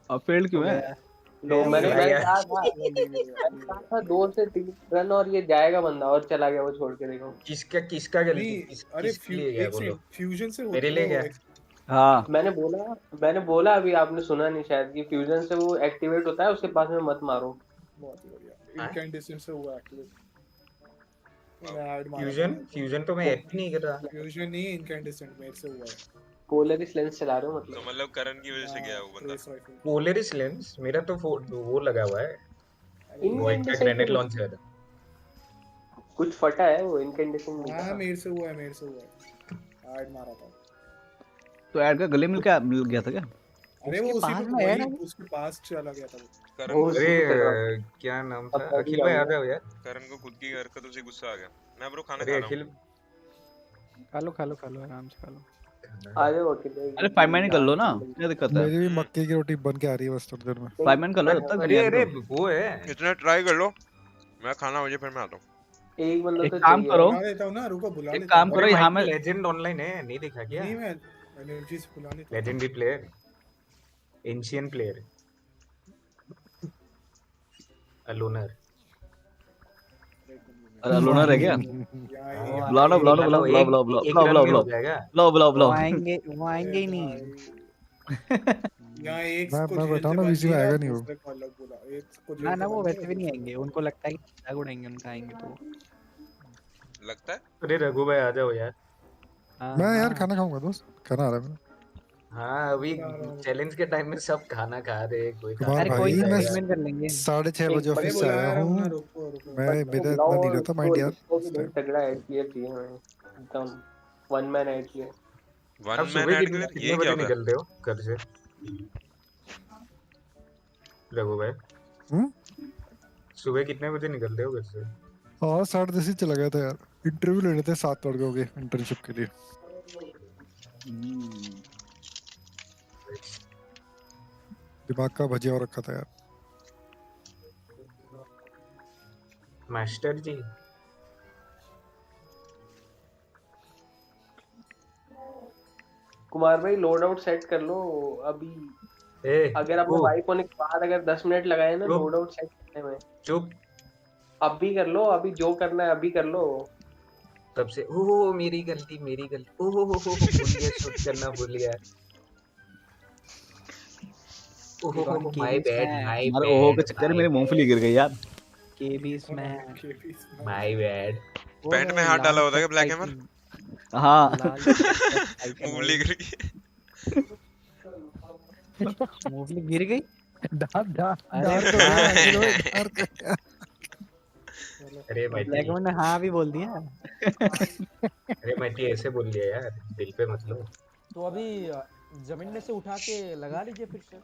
अब फेल्ड हो क्यों है? गया। तो गया मैंने ये। मैं गया। कहा था, मैंने कहा था 2 से 3 रन और ये जाएगा बंदा, और चला गया वो छोड़ के, देखो। किसका किसका गलती, नहीं, अरे किसके लिए गया एक बोलो? सेकंड, फ्यूजन से मेरे होता लिए वो गया। हाँ मैंने बोला अभी, आपने सुना नहीं शायद, कि फ्यूजन से वो एक्टिवेट होता है, उसके पास में मत मारो। बहुत ही बढ़िया, हाँ? इनकैंडेसेंट से हुआ एक्टिवेट। मैं ऐड मारा था फ्यूजन मेरे को। फ्यूजन तो मैं ऐड भी नहीं कर रहा। फ्यूजन नहीं, इनकैंडेसेंट मेरे से हुआ है। पोलरिस लेंस चला रहे हो तो मतलब? मतलब करण की वजह से गया हाँ, है वो बंदा। Trace rifle. पोलरिस लेंस मेरा तो वो लगा हुआ है, वॉइड का इनकैंडेसेंट ग्रेनेड से लॉन्चर। कुछ फटा है, वो इनकैंडेसेंट नहीं हाँ था। मेरे से हुआ है, मेरे से हुआ है, ऐड मारा था। तो ऐड का गले मिल गया था क्या? अरे वो उसके उसी पास पे में ऐड तो वही है। उसके पास चला गया था वो। करण वो को उसी अरे पे चल रहा था। क्या नाम अब था, मैं भी अखिल भाई आ आऊंगा। जाओ यार। करण को खुद की हरकतों से गुस्सा आ गया। मैं ब्रो खाना अरे खा रहा अखिल, हूँ। खा लो आराम से खा लो। आ जाओ अकेले, अरे 5 मैन कर लो ना, डांस क्या दिक्कत है? मेरी भी मक्के की रोटी बन के आ रही है बस थोड़ी देर में। 5 मैन कर लो जब तक अरे दुनिया अरे तो। वो है। इतना ट्राई कर लो, मैं खाना हो जाए फिर मैं आता हूँ। एक बंदा एक तो काम चाहिए। करो, बुला लेता हूँ ना, रुको बुला एक लेता काम हूँ। करो अरे यहाँ माइटी में। लेजेंड ऑनलाइन है, नहीं देखा क्या? नहीं, मैं एनर्जी से बुला लेता हूँ। Legendary player, ancient player, a loner. अरे वो लोनर है क्या? आएंगे। यहाँ हाँ, वो बुलाओ ना, आएंगे। बुलाओ ना, हेलो, बुलाओ बुलाओ एक बुलाओ बुलाओ एक बुलाओ रन बुलाओ में हो बुलाओ जाएगा। बुलाओ बुलाओ वो बुलाओ। आएंगे ही नहीं। यहाँ एक मैं को मैं जेल बैठा हूँ से ना, बंद बीच में किया, आएगा नहीं वो। दूसरे को अलग बुला, एक को ना जेल ना से वो बंद किया, वैसे भी नहीं दूसरे आएंगे, को उनको लगता है कि मजाक उड़ाएंगे उनका, आएंगे तो। लगता है अरे रघु भाई आ जाओ यार। हाँ मैं यार हाँ। खाना खाऊंगा दोस्त, खाना आ रहा है मेरा। हाँ अभी बुला रहा हूँ। चैलेंज के टाइम में सब खाना खा रहे हैं, कोई कुमार खाना अरे नहीं कोई भाई, नहीं, मैं खाएगा। 5 मैन कर लेंगे। 6:30 बजे एक अरे ऑफिस से आया बुला रहा हूँ ना, हूँ। रुको रुको। मैं बच्चों मेरा बुलाओ, इतना नहीं और रहता माइंड यार उसको भी इस नहीं टाइम। तगड़ा ऐड किया चाहिए हमें, एकदम 1 मैन ऐड किया। वन आप मैन सुबह ऐड क्लियर, कितने ये क्या बजे होता है? निकलते हो घर से रघु भाई? हम्म। सुबह कितने बजे निकलते हो घर से? हाँ 10:30 ही चला गया था यार, इंटरव्यू ले रहे थे 7 लड़कों के इंटर्नशिप के लिए। दिमाग का भजिया हो रखा था यार। मास्टर जी कुमार भाई लोड आउट सेट कर लो अभी। ए अगर आपने ओ वाइफ होने के बाद अगर 10 मिनट लगाए ना चुप लोड आउट सेट करने में, चुप। अब भी कर लो, अभी जो करना है अभी कर लो। तब से ओहो मेरी गलती ओहो हो भूल गया, शूट करना भूल गया। We ओहो got my KB bad smash. My तुम्हारे ओहो के बैड चक्कर में माय मेरी मूंगफली गिर गई यार। KB smash. My bad. वो पैंट में हाथ डाला लाल होता है क्या चेक ब्लैक हैमर? आइकन। हाँ लाल चेक आइकन मूवली भाई। गिर गई। मूवली गिर गई। डार्क डार्क अरे डार्क हो गया भाई, आखिर वो डार्क हो गया। अरे ब्लैक माइटी, ने हाँ भी बोल दिया। अरे माइटी ऐसे बोल दिया यार, दिल पे मत लो। तो अभी जमीन में से उठा के लगा लीजिए फिर से।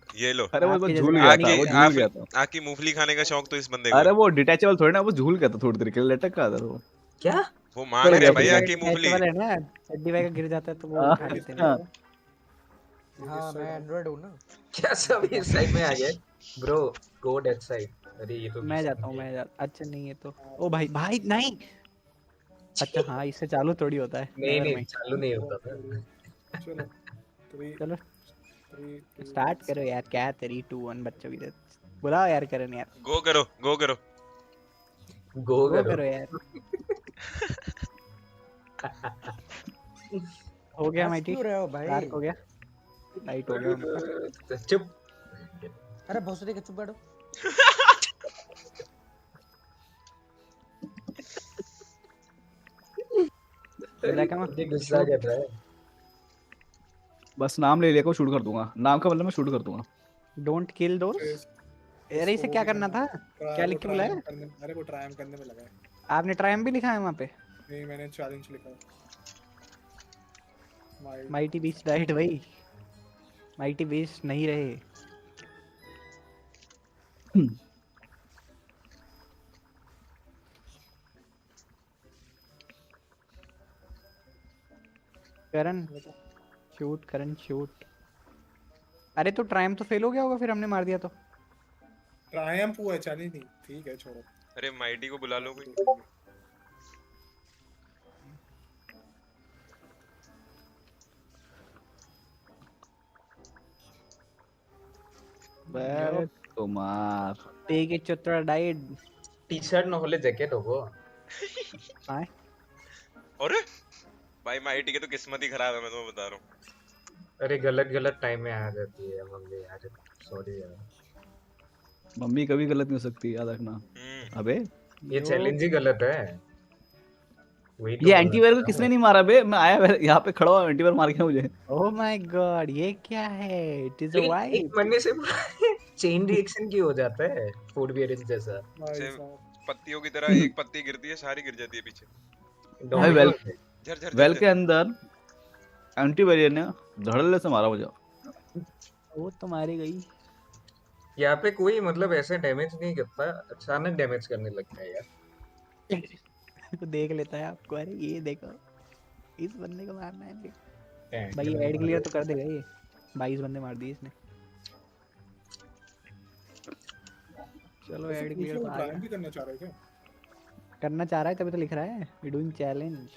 ये लो, अरे वो आपके जैसे झूल गया पानी था, की वो तरह। झूल गया था। आपकी मूंगफली खाने का शौक तो इस बंदे को अरे है। वो डिटैचेबल थोड़ी ना, वो झूल गया था थोड़ी देर के लिए, लटक रहा था वो। क्या? वो मांग चल रहे गया भाई फिर आपकी मूंगफली। वाला है ना, चड्डी भाई का गिर जाता है तो वो उठा लेते हैं हाँ। ना। हाँ मैं एंड्रॉइड हूँ ना। क्या सब इस साइड में आ गए ब्रो? गो डेथ साइड। अरे ये तो मैं जाता हूँ, अच्छा नहीं है तो। ओ भाई भाई नहीं। अच्छा हाँ, इससे चालू थोड़ी होता है। नहीं नेवर नहीं माइंड। चालू नहीं होता था। चलो चलो 3 2 स्टार्ट करो यार, क्या 3 2 1 बच्चों की तरह। बुलाओ यार करण यार। गो करो, गो करो। गो गो करो करो यार। हो गया हंस माइटी। क्यों रहे हो भाई? डार्क हो गया, लाइट हो गया उनका। चुप। अरे भोसड़ी के चुप बैठो। ब्लैक है ये गुस्सा कर रहा है। बस नाम ले लिया को शूट कर दूंगा, नाम का मतलब मैं शूट कर दूंगा। डोंट किल दोस्त। अरे इसे क्या करना था? क्या लिख के बुलाया? अरे वो ट्रायम करने में लगा है। आपने ट्रायम भी लिखा है वहाँ पे? नहीं मैंने चैलेंज लिखा है। माइटी बीच डाइट भाई। माइटी वेस्ट नहीं रहे। करण शूट, करण शूट। अरे तो ट्रायम्फ तो फेल हो गया होगा फिर हमने मार दिया तो। ट्रायम्फ हुआ है, चली नहीं, ठीक है छोड़ो। अरे माइटी को बुला लो कोई। कुमार टेक इट चुत्रा डाइड। टी-शर्ट न होले जैकेट होगो। हां अरे भाई माइटी की तो किस्मत ही खराब है, मैं तुम्हें बता रहा हूँ। अरे गलत टाइम में आ जाती है मम्मी यार, सॉरी यार। मम्मी कभी गलत नहीं हो सकती, याद रखना। अबे ये चैलेंज ही गलत है, वही तो ये बोलना एंटीवायर को चाहता किसने हूँ। नहीं मारा बे? मैं आया यहाँ पे खड़ा हुआ, एंटीवायर मार गया मुझे। ओह माय गॉड, ये क्या है? इट इज अ लेकिन एक वाइप। मरने से चेन रिएक्शन क्यों हो जाता है फूड वेरिएंट जैसा? से पत्तियों की तरह एक पत्ती गिरती है, सारी गिर जाती है पीछे। भाई वेल झर झर वेल झर के अंदर एंटीवायर ने धड़ल्ले से मारा मुझे। वो तो मारी गई। यहाँ पे कोई मतलब ऐसे डैमेज नहीं करता, अचानक डैमेज करने लगता है यार। तो देख लेता है आपको, अरे ये देखो इस बंदे को मारना है भाई। मैं ऐड मार क्लियर तो देता कर देगा ये। 22 बंदे मार दिए इसने। चलो वैसे ऐड पूछ क्लियर लो, तो आ ट्रायम्फ गया। भी करना चाह रहे क्या? करना चाह रहा है तभी तो लिख रहा है वी डूइंग चैलेंज।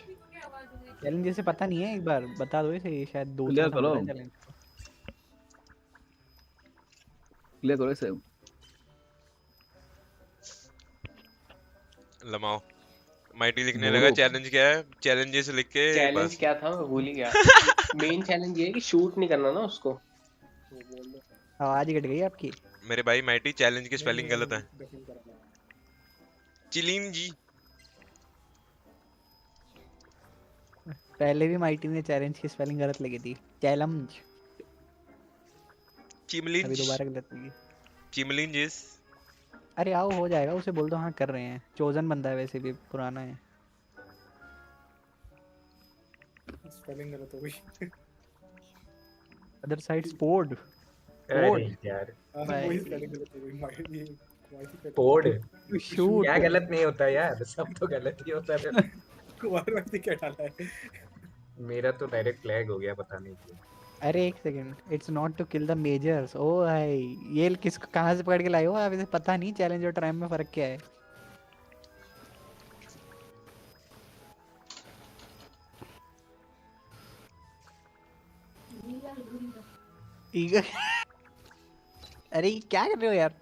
चैलेंज जैसे पता नहीं है, एक बार बता दो इसे, शायद 2 क्लियर में समझ करो, रहा है चैलेंज। क्लियर करो इसे। लमाओ माइटी लिखने लगा बोलो चैलेंज क्या है, चैलेंजेस लिख के चैलेंज बस। क्या था मैं भूल ही गया। मेन चैलेंज ये है कि शूट नहीं करना ना उसको। आवाज कट गई आपकी। मेरे भाई माइटी चैलेंज की स्पेलिंग गलत है। चिलीम जी। पहले भी माइटी ने चैलेंज की स्पेलिंग गलत लिखी थी, चैलेंज। चिमलिंज। अभी दोबारा गलत लिखी। चिमलिंजिस। अरे आओ हो जाएगा, उसे बोल दो हाँ कर रहे हैं। चोजन बंदा है वैसे भी, पुराना है। स्पेलिंग गलत हो गई। अदर साइड स्पोर्ड। अरे यार वही स्पेलिंग गलत हो गई। माइटी पोड शूट क्या गलत नहीं होता यार, सब तो गलत ही होता है। कुमार माइटी क्या डाला है? मेरा तो डायरेक्ट फ्लैग हो गया, पता नहीं क्यों। अरे एक second, it's not to kill the majors. ओ भाई ये किस कहाँ से पकड़ के लाए हो आप? इसे पता नहीं चैलेंज और ट्रायम्फ में फर्क क्या है। ईगल अरे ये क्या कर रहे हो यार?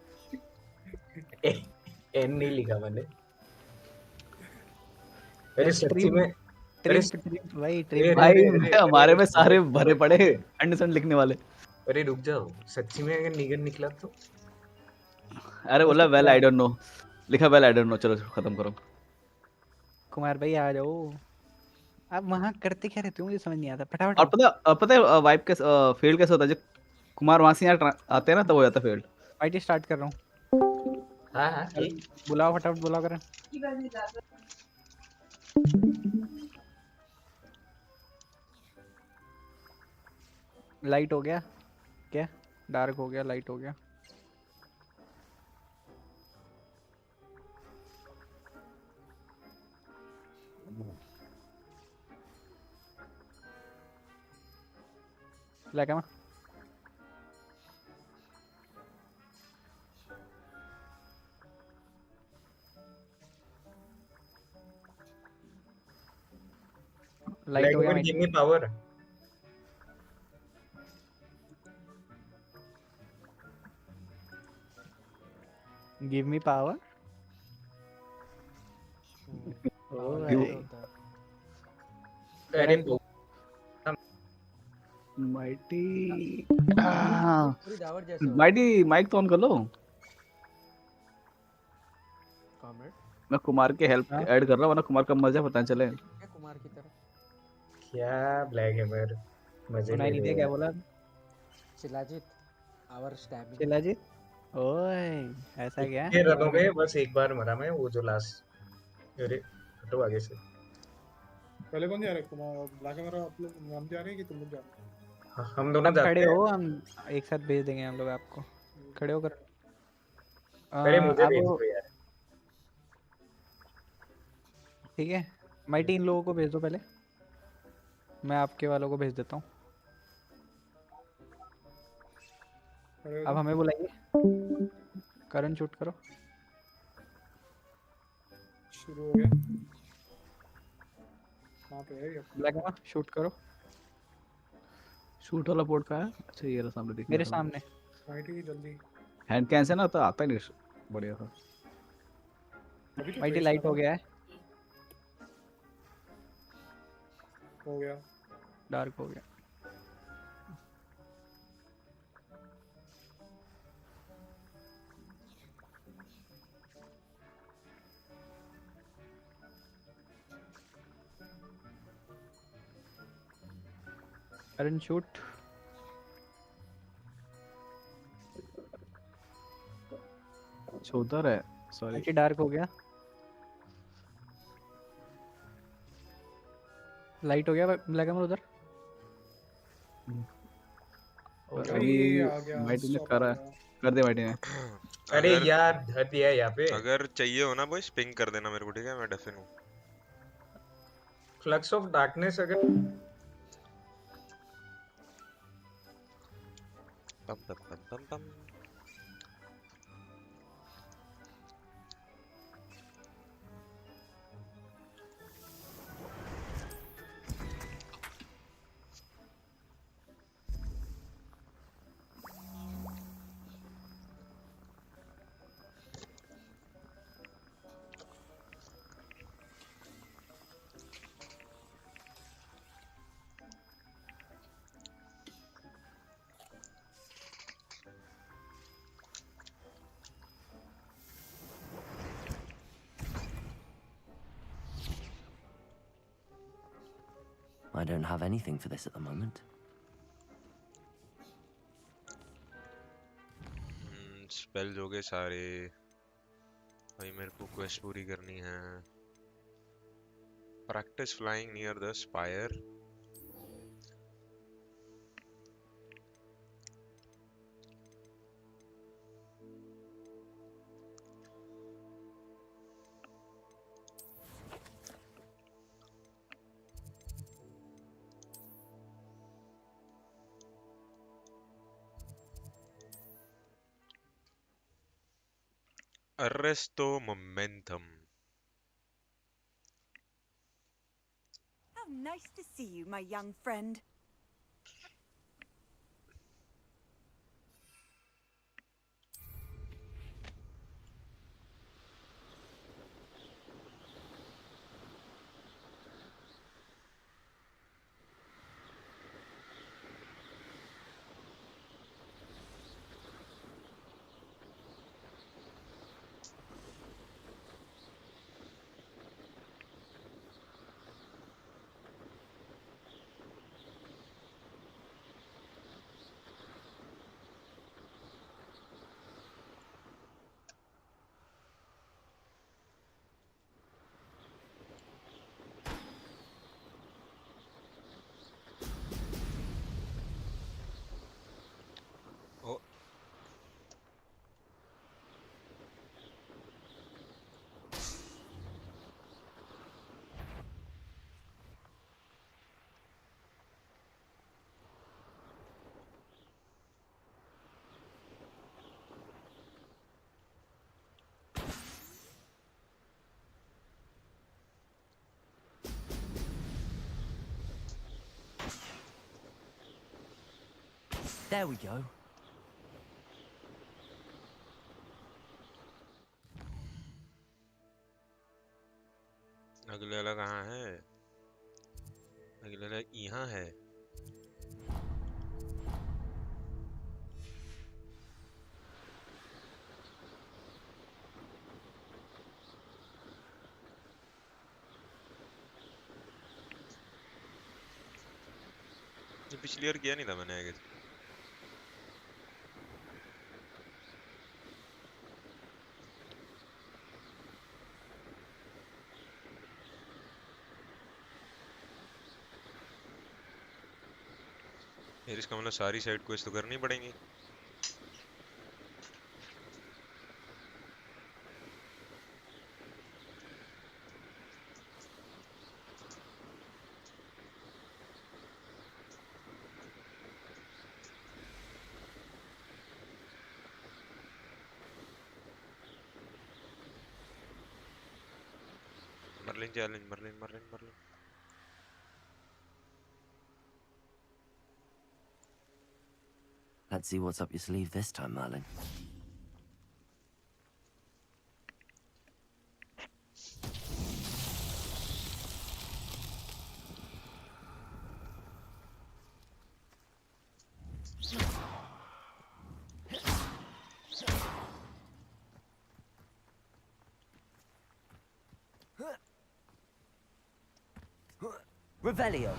एन नहीं लिखा मैंने। अरे सच्ची में, अरे भाई हमारे में सारे भरे पड़े अंडरस्टैंड लिखने वाले। अरे रुक जाओ, सच्ची में अगर निगन निकला तो? अरे बोला वेल आई डोंट नो, लिखा वेल आई डोंट नो। चलो खत्म करो। कुमार भाई आ जाओ। आप वहाँ करते क्या रहते हो, मुझे समझ नहीं आता। फटाफट और पता है वाइप के फेल्ड कैसे होता है? जब कुमार वहां से यहाँ आते हैं ना, तब हो जाता है फेल्ड। फाइट स्टार्ट कर रहा हूँ। हाँ बुलाओ फटाफट बुलाओ करें। लाइट हो गया क्या? डार्क हो गया, लाइट हो गया। लगा लाइट हो गया। Give me power. Give me power. अरे माइटी पूरी दावत जैसे हो। माइटी माइक तो ऑन कर लो। कॉमरेड मैं कुमार के हेल्प ऐड कर रहा हूँ, वरना कुमार का मजा पता नहीं चले। कुमार की तरह क्या ब्लैक हैमर मजे ले नहीं रहे क्या हैं। बोला? Shilajit our stamina. शिलाजीत ओए ऐसा क्या? ये रनों में बस एक बार मरा मैं, वो जो लास्ट। अरे हटो आगे से। पहले कौन जा रहा है? कुमार ब्लैक कैमरा आप लोग हम जा रहे हैं कि तुम लोग जा रहे हो? हम दोनों आप जाते खड़े हैं। हो, हम एक साथ भेज देंगे हम लोग आपको। खड़े होकर पहले मुझे भेज आप दो यार। ठीक है, माइटी इन लोगों को भेज दो पहले, मैं आपके वालों को भेज देता हूँ। अब हमें बुलाइए, करण शूट करो। शुरू हो गया। कहाँ पे है ये? ब्लैक एमा शूट करो। शूट वाला पोर्ट कहाँ है? अच्छा ये रहा सामने दिख मेरे रहा था। सामने। माइटी जल्दी। हैंड कैन से ना तो आता ही नहीं बढ़िया था। अभी तो माइटी trace लाइट कर हो रहा गया है, हो गया। डार्क हो गया। करण शूट। उधर है, सॉरी। माइटी डार्क हो गया, लाइट हो गया ब्लैक एमा उधर। और अरे अभी ये आ गया, माइटी ने सब आ करा, गया। कर दिया माइटी ने। अरे अगर यार धर दिया यहाँ पे। अगर चाहिए हो ना बॉयस पिंग कर देना मेरे को, ठीक है? मैं डेफिन हूँ। फ्लक्स ऑफ डार्कनेस अगर पम पम पम पम पम। I don't have anything for this at the moment. Spells हो गए सारे भाई, मेरे को क्वेस्ट पूरी करनी है। Practice flying near the spire. Arresto momentum. How nice to see you, my young friend. Oh. There we go. अगले वाला कहाँ है? अगले वाला यहाँ है। ये पिछली बार किया नहीं था मैंने, आई गेस। यार इसका मतलब सारी साइड क्वेस्ट तो करनी पड़ेंगी। Merlin challenge, Merlin Merlin Merlin. Let's see what's up your sleeve this time, Merlin. Revelio.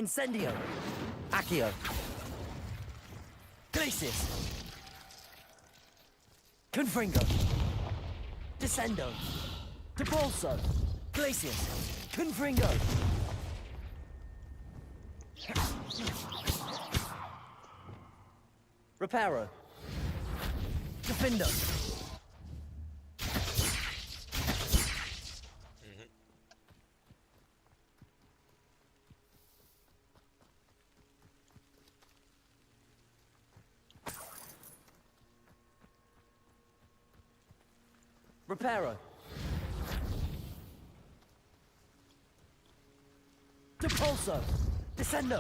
Incendio. Accio. Glacius. Confringo. Descendo. Depulso. Glacius. Confringo. Reparo. Defendo. Reparo. Depulso. Descendo.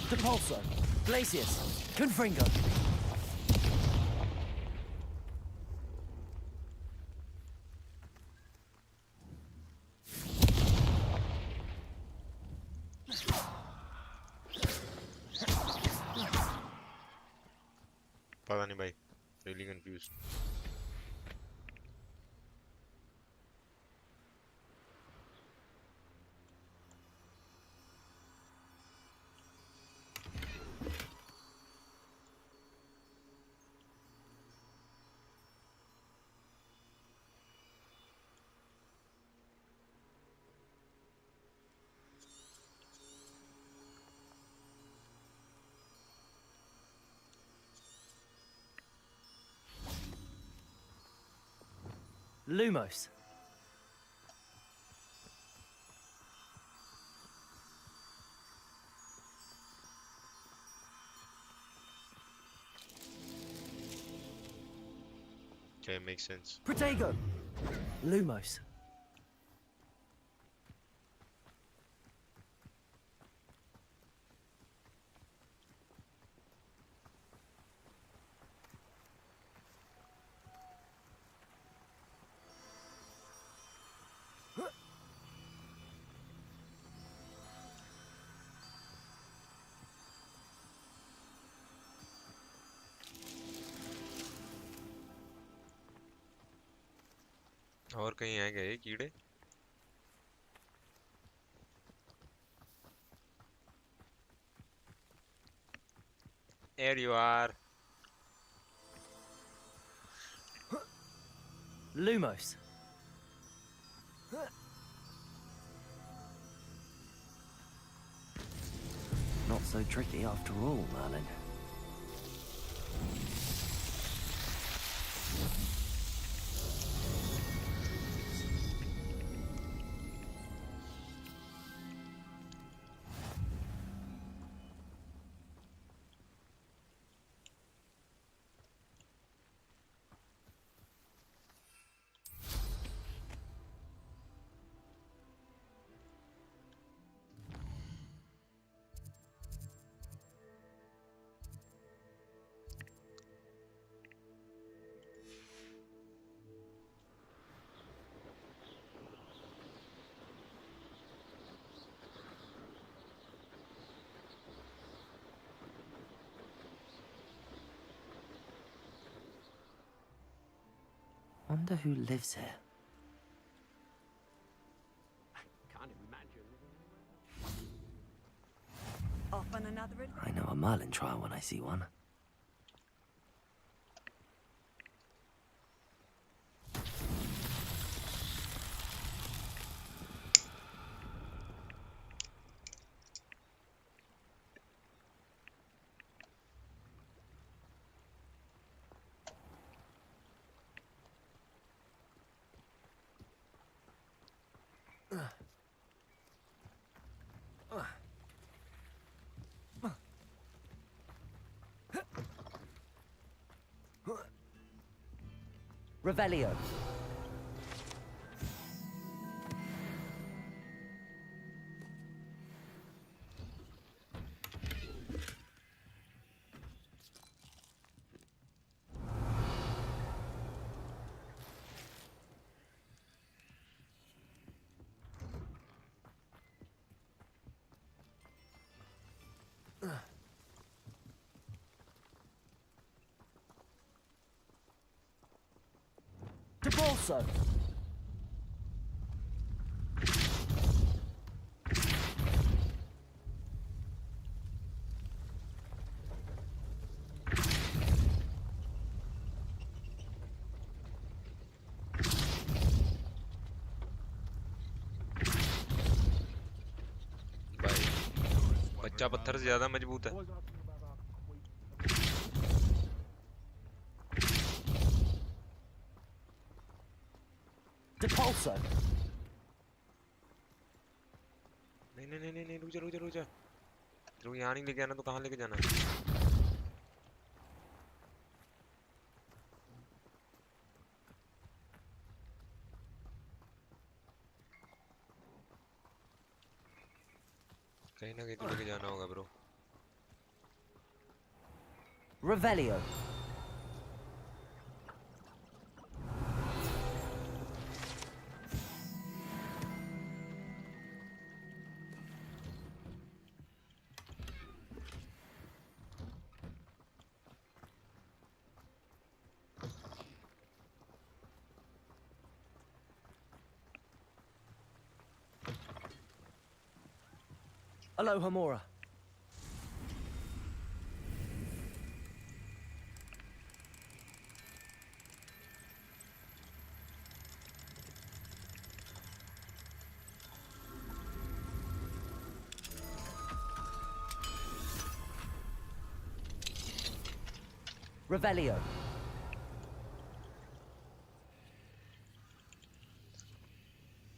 Depulso. Glacius. Confringo. पता नहीं भाई, really confused. Lumos. Okay, makes sense. Protego. Lumos. और कहीं आए गए कीड़े? Here you are. Lumos. Not so tricky after all, Merlin. Wonder who lives here. Can't imagine. Off on another adventure. I know a Merlin trial when I see one. Revelio. Debolso. भाई बच्चा पत्थर से ज्यादा मजबूत है। Depulso. नहीं नहीं नहीं नहीं, रुक जा रुक जा रुक जा। तेरे को यहाँ नहीं लेके आना तो कहाँ लेके जाना? कहीं ना कहीं तो लेके जाना होगा bro. Revelio. Aloha Mora. Revelio.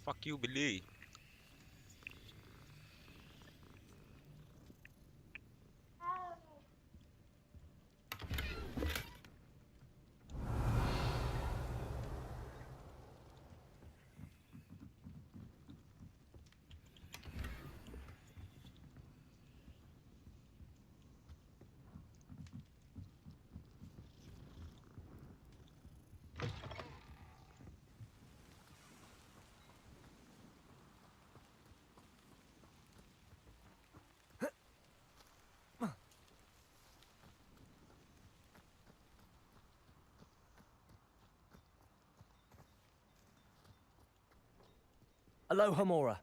Fuck you, Billy. Aloha Mora.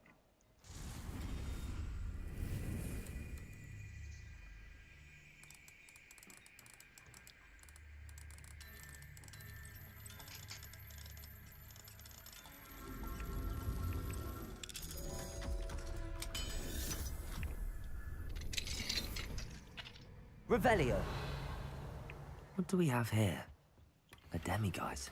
Revelio. What do we have here? A demiguise.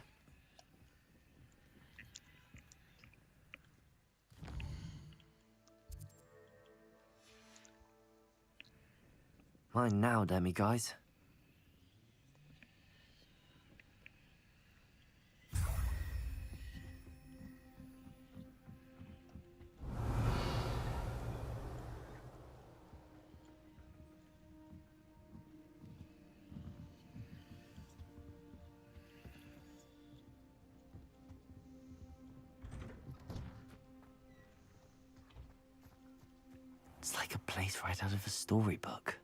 Mine now, demiguise. It's like a place right out of a storybook.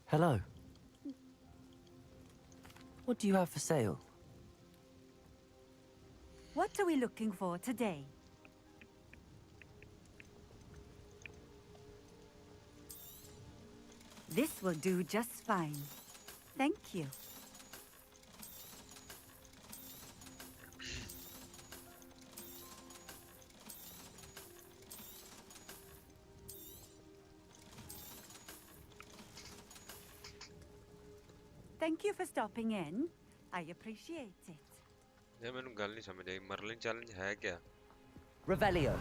Hello. What do you have for sale? What are we looking for today? This will do just fine. Thank you. Thank you for stopping in. I appreciate it. ये मैंने गल नहीं समझ आई Merlin challenge है क्या? Revelio.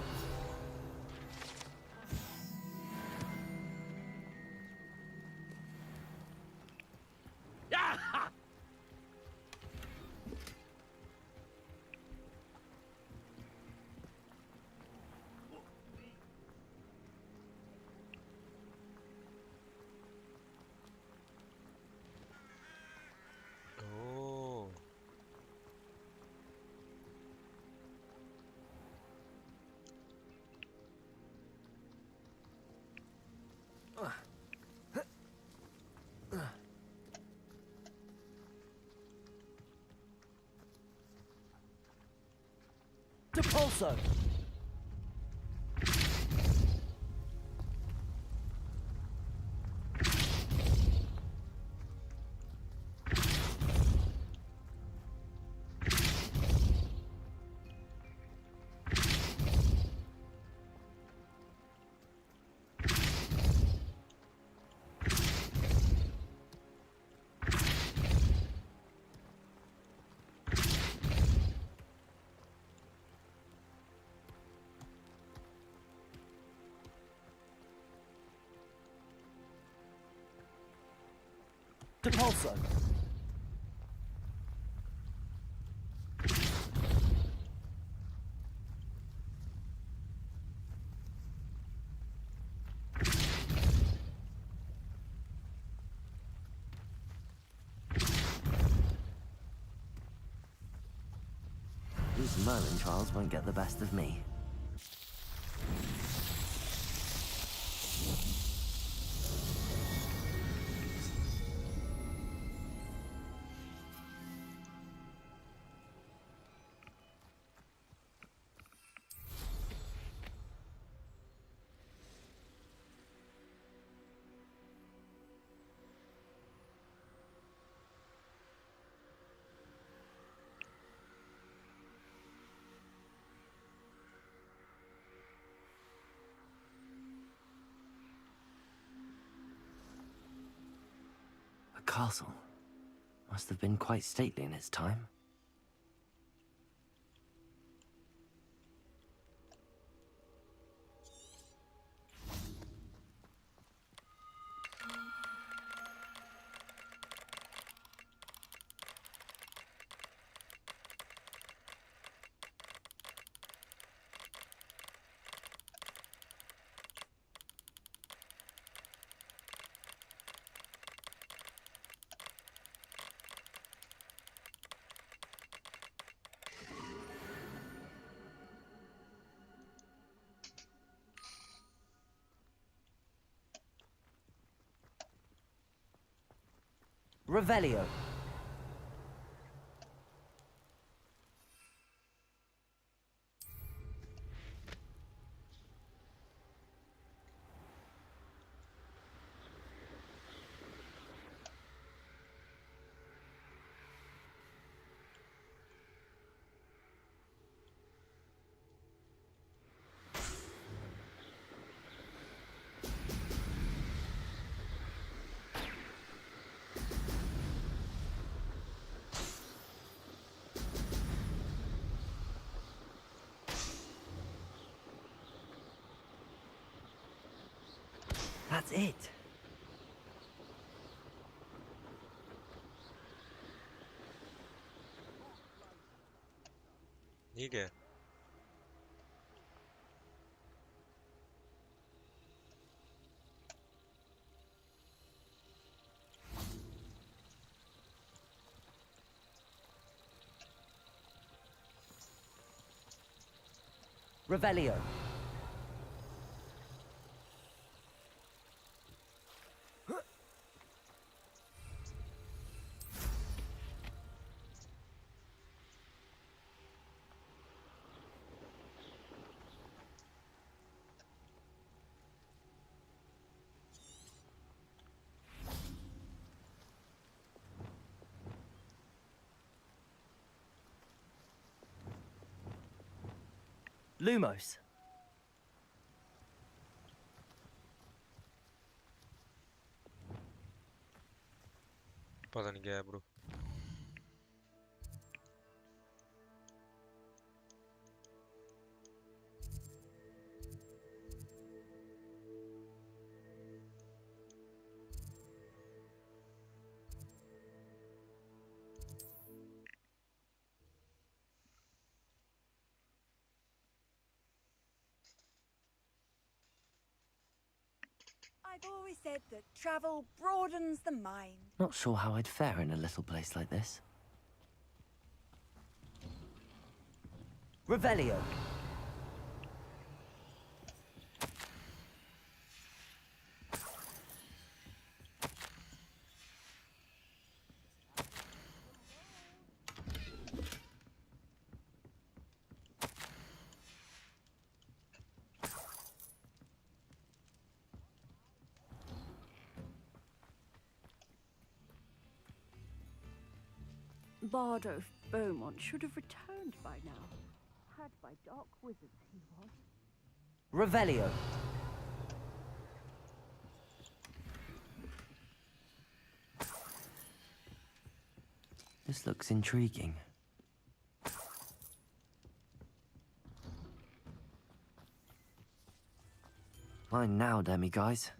Oh. Depulso. Depulso. These Merlin trials won't get the best of me. A castle. Must have been quite stately in its time. Revelio. That's it. ये क्या है? Revelio. Lumos. पता नहीं क्या है bro. I've always said that travel broadens the mind. Not sure how I'd fare in a little place like this. Revelio. Bardo Beaumont should have returned by now. Had by dark wizards he was. Revelio. This looks intriguing. Mine now, demi-guys.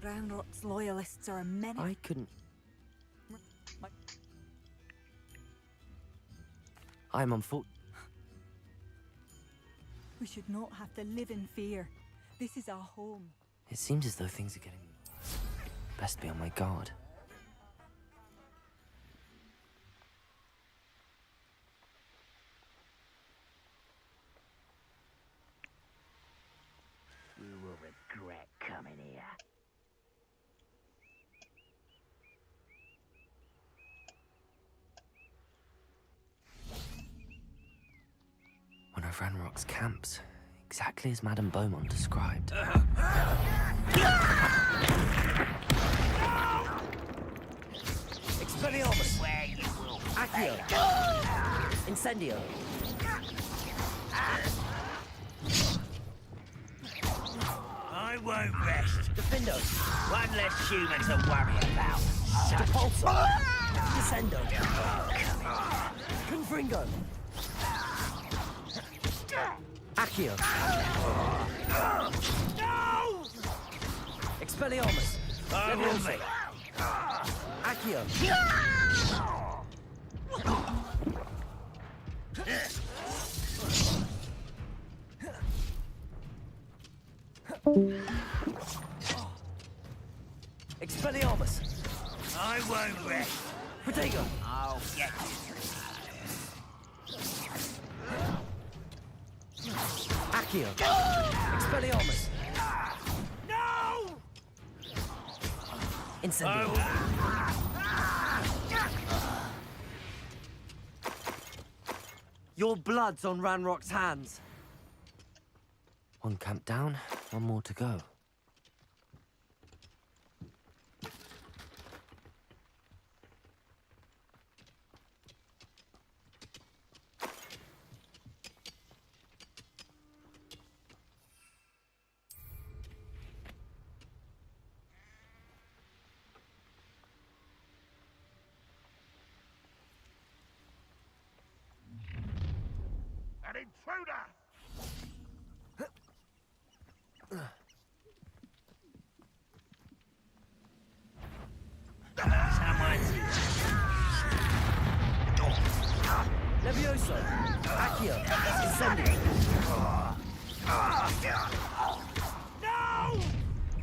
Ranrock's loyalists are a menace. I couldn't... I'm unfortunate. We should not have to live in fear. This is our home. It seems as though things are getting worse. Best be on my guard. You will regret coming here. One of Ranrock's camps, exactly as Madame Beaumont described. Expelliarmus! Where you will Accio! Incendio! I won't rest. Defendo! One less human to worry about. Depulso! Descendo! Confringo! Accio! No! Expelliarmus! I will be. Accio! Expelliarmus! I won't rest. Protego! I'll get you. Accio! Expelliarmus! No! Incendio! Your blood's on Ranrock's hands. One camp down, one more to go. An intruder! Levioso! Accio! Incendio! No!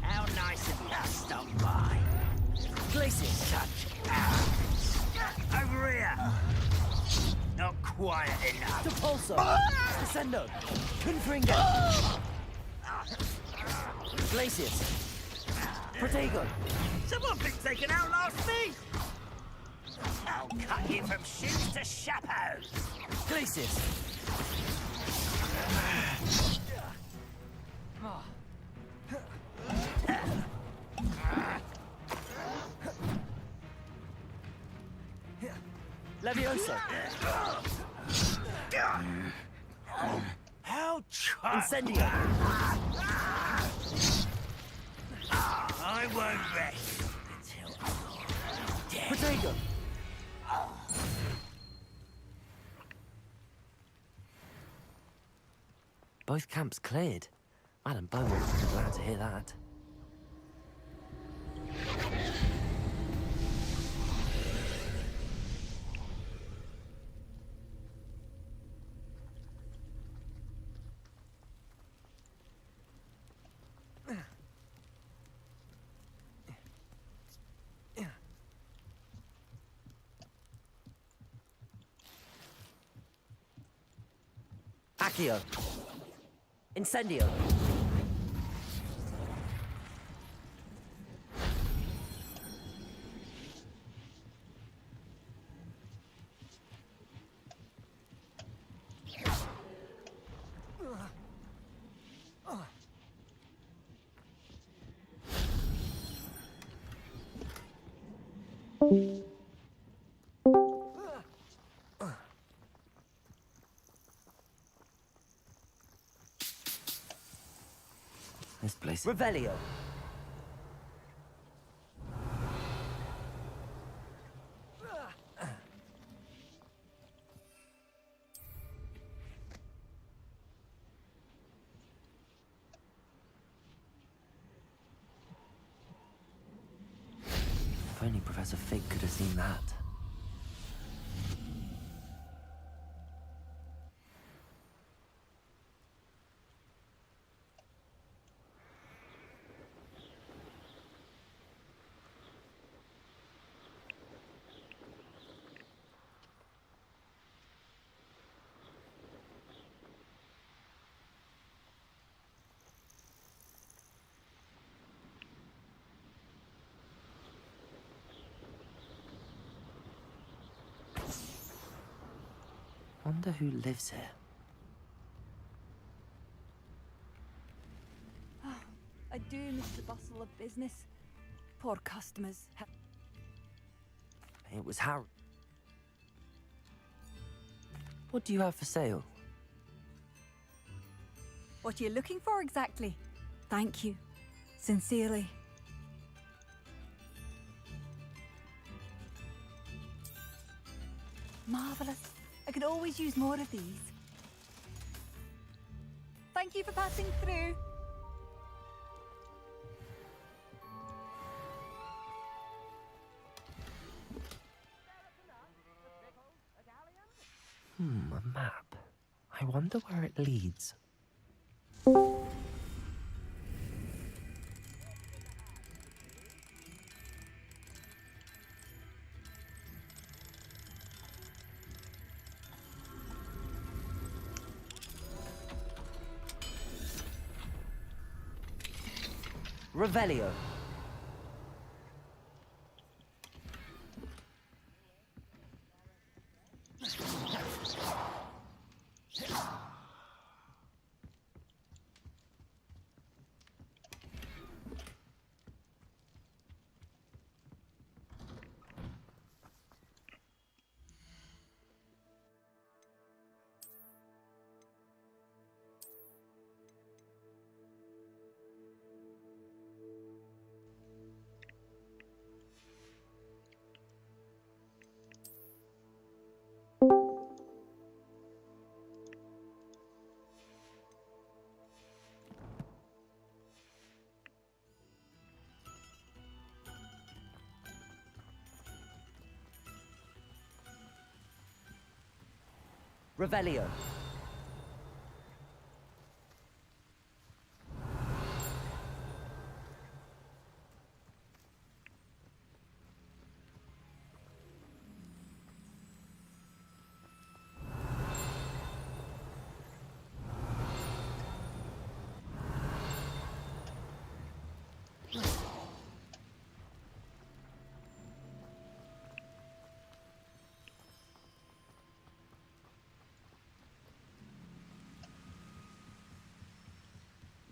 How nice of you to stop by. Glacius! Over here! Not quiet enough. Depulso! Descendo! Confringo! Glacius! Protego! Someone thinks they can outlast me! I'll cut you from shoes to chapeaux! Glacius! Levioso! How try? Incendio! I won't rest until I'm dead. Protego! Both camps cleared. Madam Beaumont will be glad to hear that. Accio. Incendio. This place. Revelio. If only Professor Fig could have seen that. Wonder who lives here. I do miss the bustle of business. Poor customers. It was Harry. What do you have for sale? What are you looking for exactly? Thank you. Sincerely. Marvelous. I could always use more of these. Thank you for passing through. A map. I wonder where it leads. Revelio. Revelio.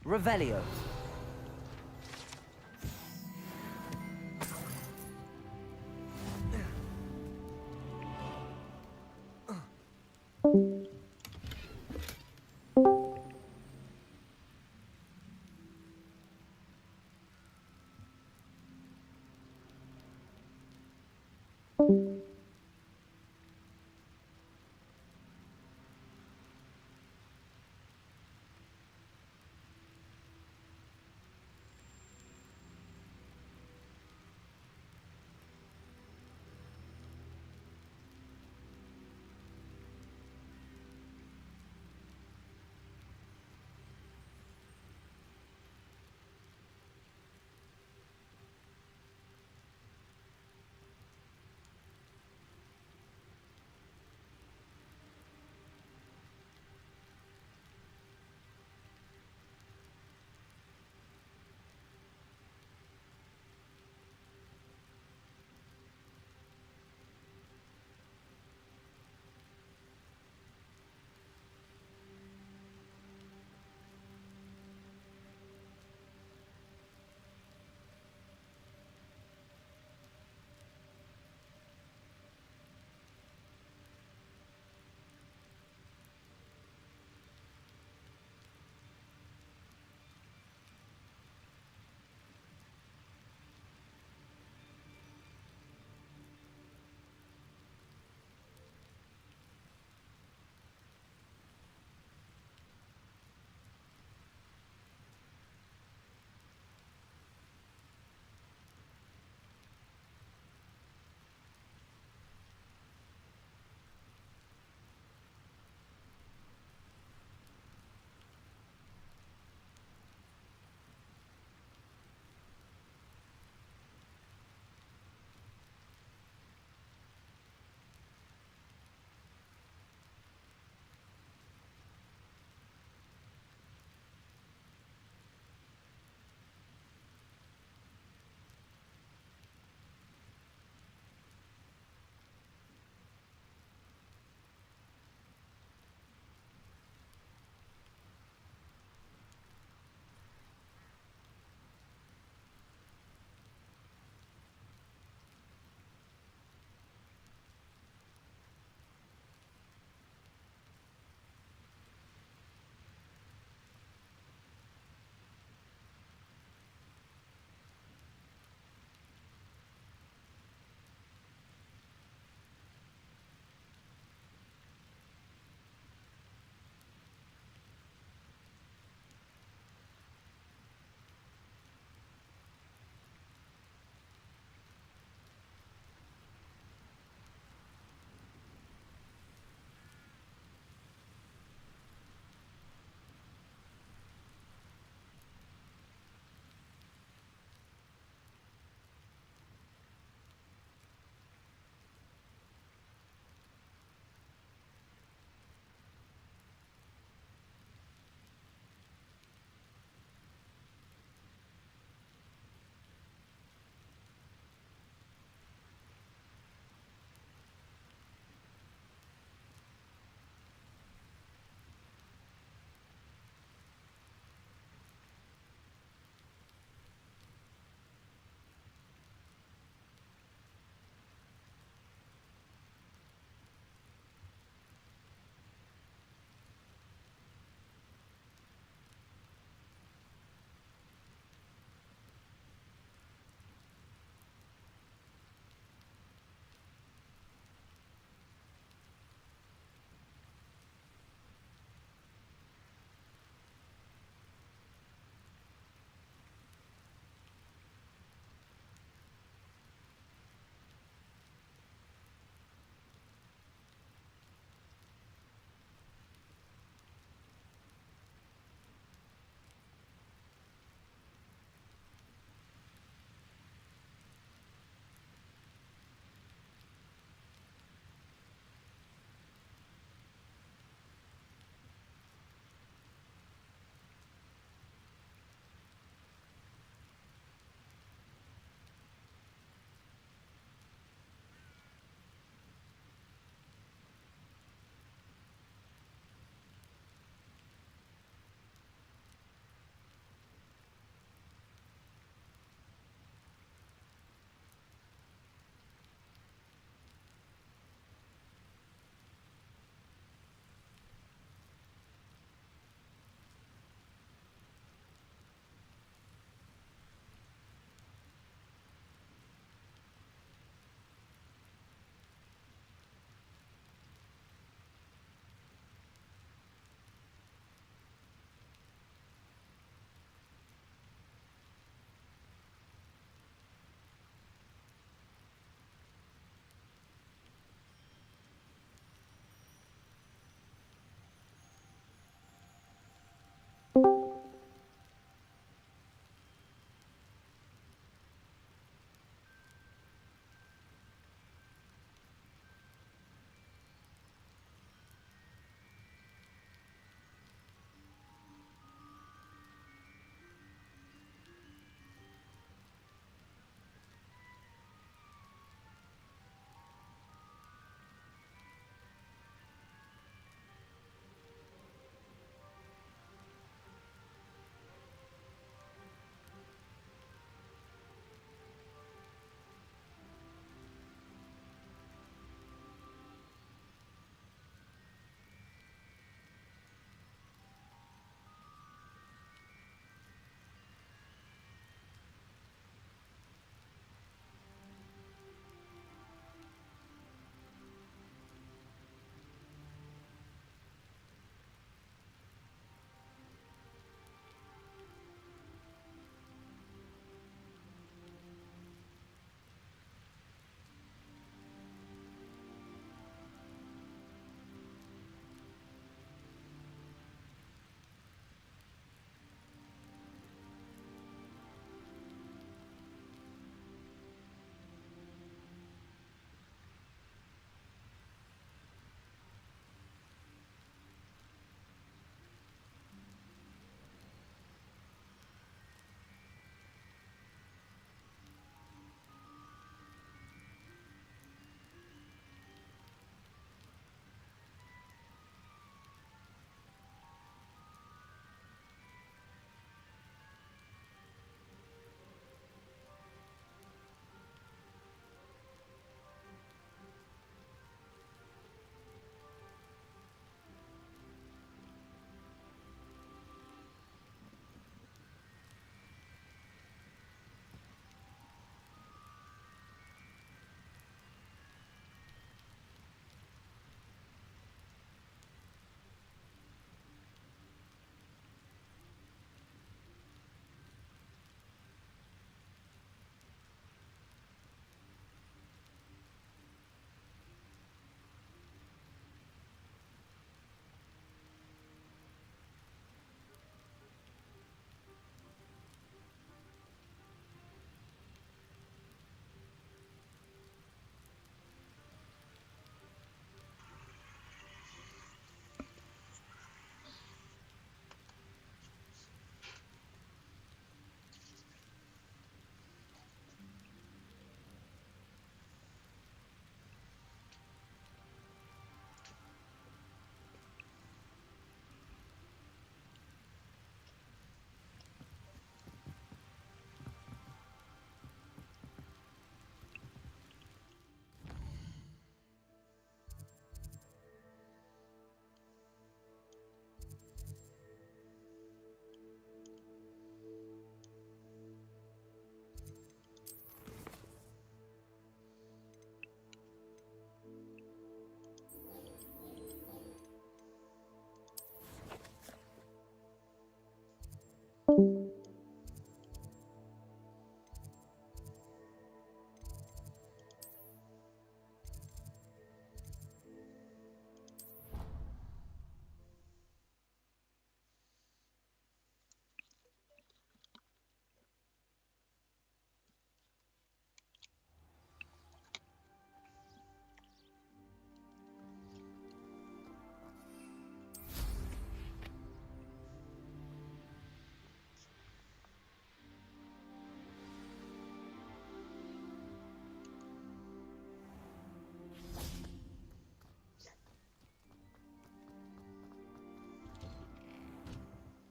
Revelio.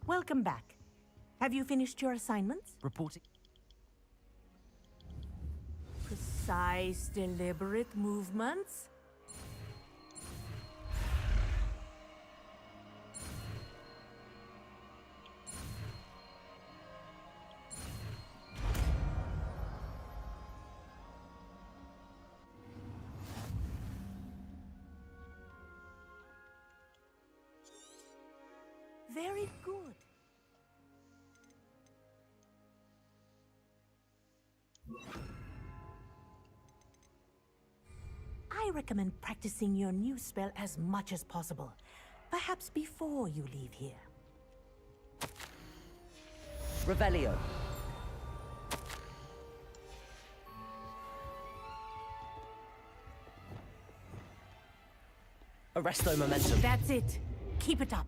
Welcome back. Have you finished your assignments? Reporting. Precise, deliberate movements? Very good. I recommend practicing your new spell as much as possible. Perhaps before you leave here. Revelio. Arresto momentum. That's it. Keep it up.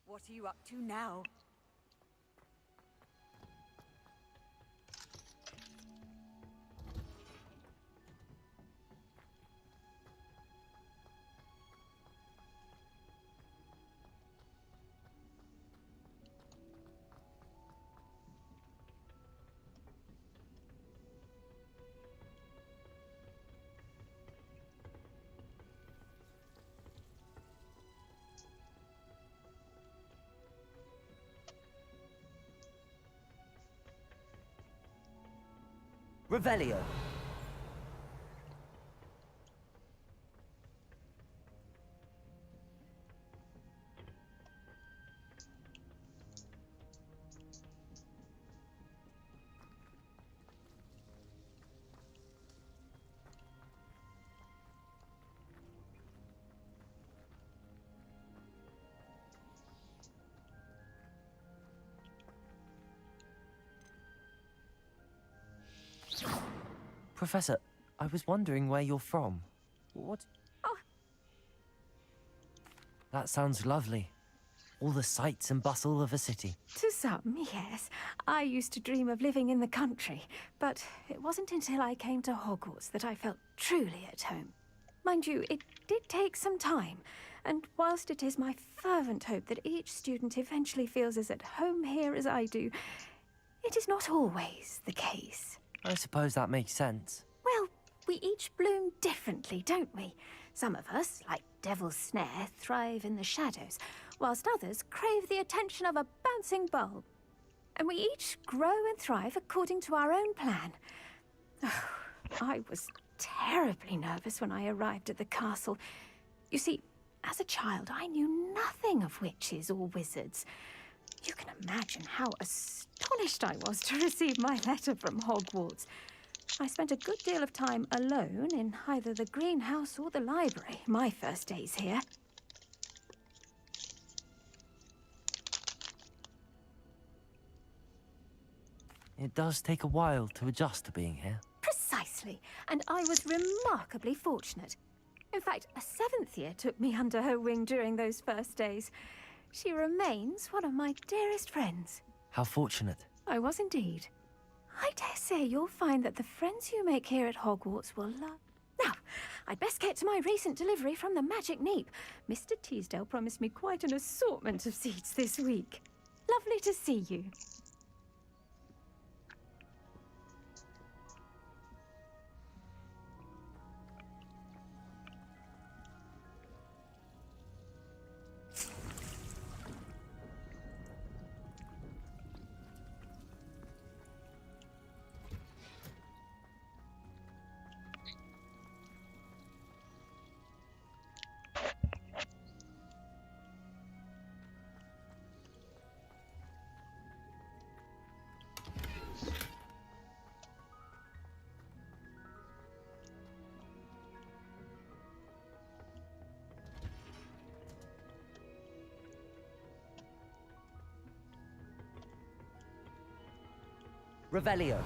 What are you up to now? Revelio. Professor, I was wondering where you're from. What? Oh. That sounds lovely. All the sights and bustle of a city. To some, yes. I used to dream of living in the country, but it wasn't until I came to Hogwarts that I felt truly at home. Mind you, it did take some time, and whilst it is my fervent hope that each student eventually feels as at home here as I do, it is not always the case. I suppose that makes sense. Well, we each bloom differently, don't we? Some of us, like Devil's Snare, thrive in the shadows, whilst others crave the attention of a bouncing bulb. And we each grow and thrive according to our own plan. Oh, I was terribly nervous when I arrived at the castle. You see, as a child, I knew nothing of witches or wizards. You can imagine how astonished I was to receive my letter from Hogwarts. I spent a good deal of time alone in either the greenhouse or the library my first days here. It does take a while to adjust to being here. Precisely. And I was remarkably fortunate. In fact, a 7th year took me under her wing during those first days. She remains one of my dearest friends. How fortunate. I was indeed. I dare say you'll find that the friends you make here at Hogwarts will love. Now, I'd best get to my recent delivery from the Magic Neep. Mr. Teasdale promised me quite an assortment of seeds this week. Lovely to see you. Revelio.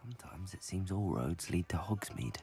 Sometimes it seems all roads lead to Hogsmeade.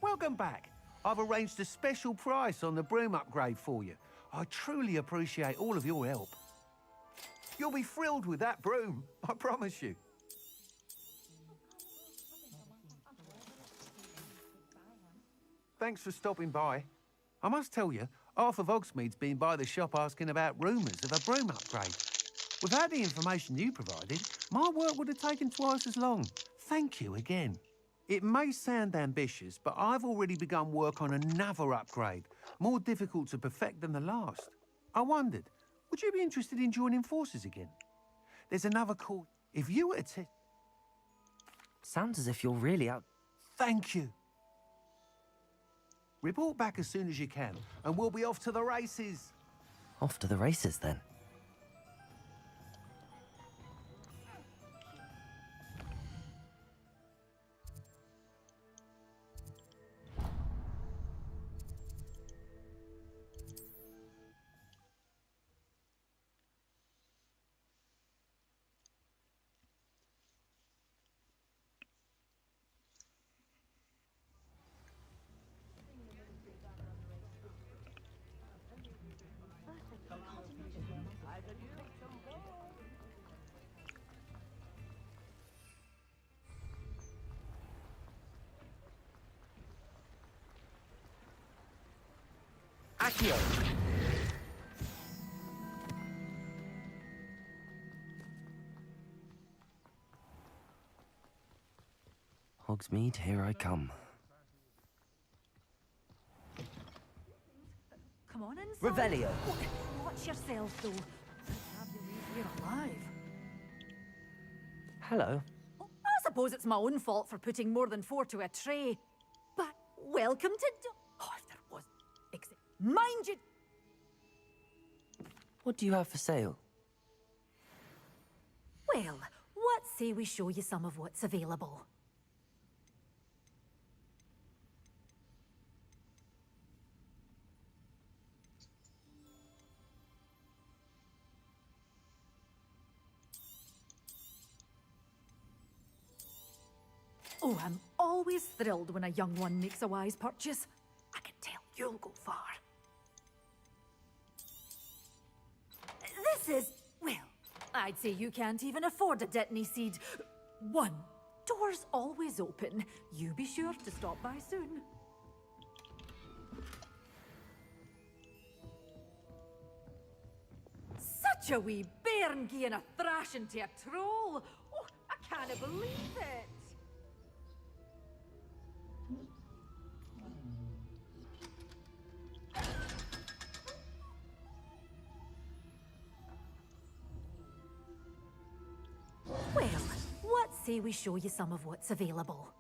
Welcome back. I've arranged a special price on the broom upgrade for you. I truly appreciate all of your help. You'll be thrilled with that broom, I promise you. Thanks for stopping by. I must tell you, half of Hogsmeade's been by the shop asking about rumours of a broom upgrade. Without the information you provided, my work would have taken twice as long. Thank you again. It may sound ambitious, but I've already begun work on another upgrade, more difficult to perfect than the last. I wondered, would you be interested in joining forces again? There's another call. If you were to... Sounds as if you're really out. Thank you. Report back as soon as you can, and we'll be off to the races. Off to the races then. Accio! Hogsmeade, here I come. Come on inside. Revelio. Watch yourself, though. Let's have you leave here alive. Hello. I suppose it's my own fault for putting more than 4 to a tray. But welcome to... Oh, if there was... Mind you... What do you have for sale? Well, what say we show you some of what's available? Oh, I'm always thrilled when a young one makes a wise purchase. I can tell you'll go far. This is, well, I'd say you can't even afford a Dittany seed. 1. Doors always open. You be sure to stop by soon. Such a wee bairn gieing a thrashing to a troll. Oh, I can't believe it. Well, what say we show you some of what's available?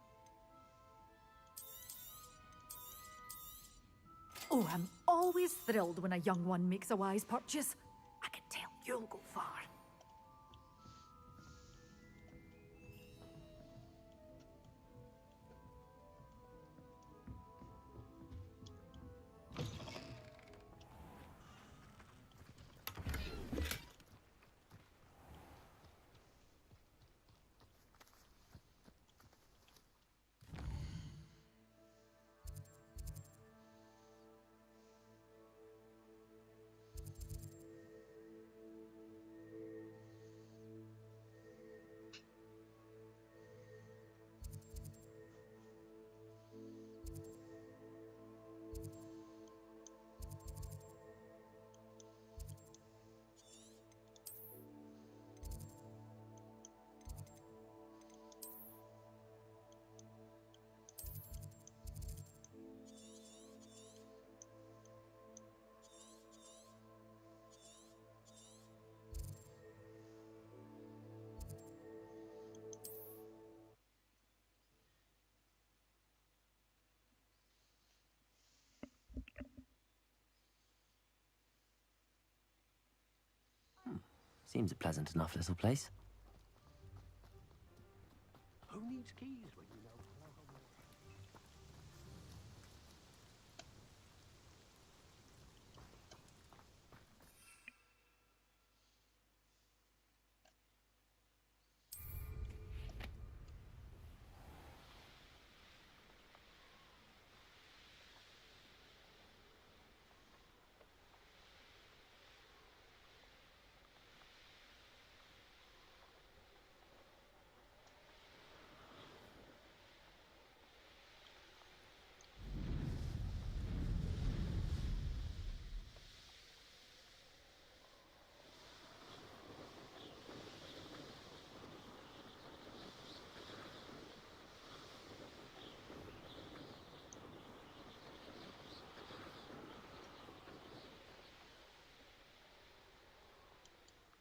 Oh, I'm always thrilled when a young one makes a wise purchase. I can tell you'll go far. Seems a pleasant enough little place. Who needs keys when you know?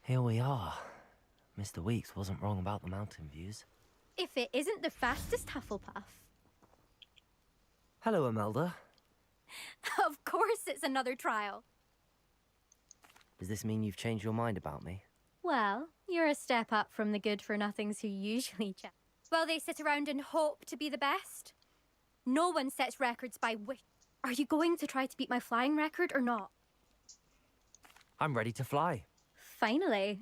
Here we are. Mr. Weeks wasn't wrong about the mountain views. If it isn't the fastest Hufflepuff. Hello, Imelda. Of course it's another trial. Does this mean you've changed your mind about me? Well, you're a step up from the good-for-nothings who usually check. Well, they sit around and hope to be the best. No one sets records by wish. Are you going to try to beat my flying record or not? I'm ready to fly. Finally.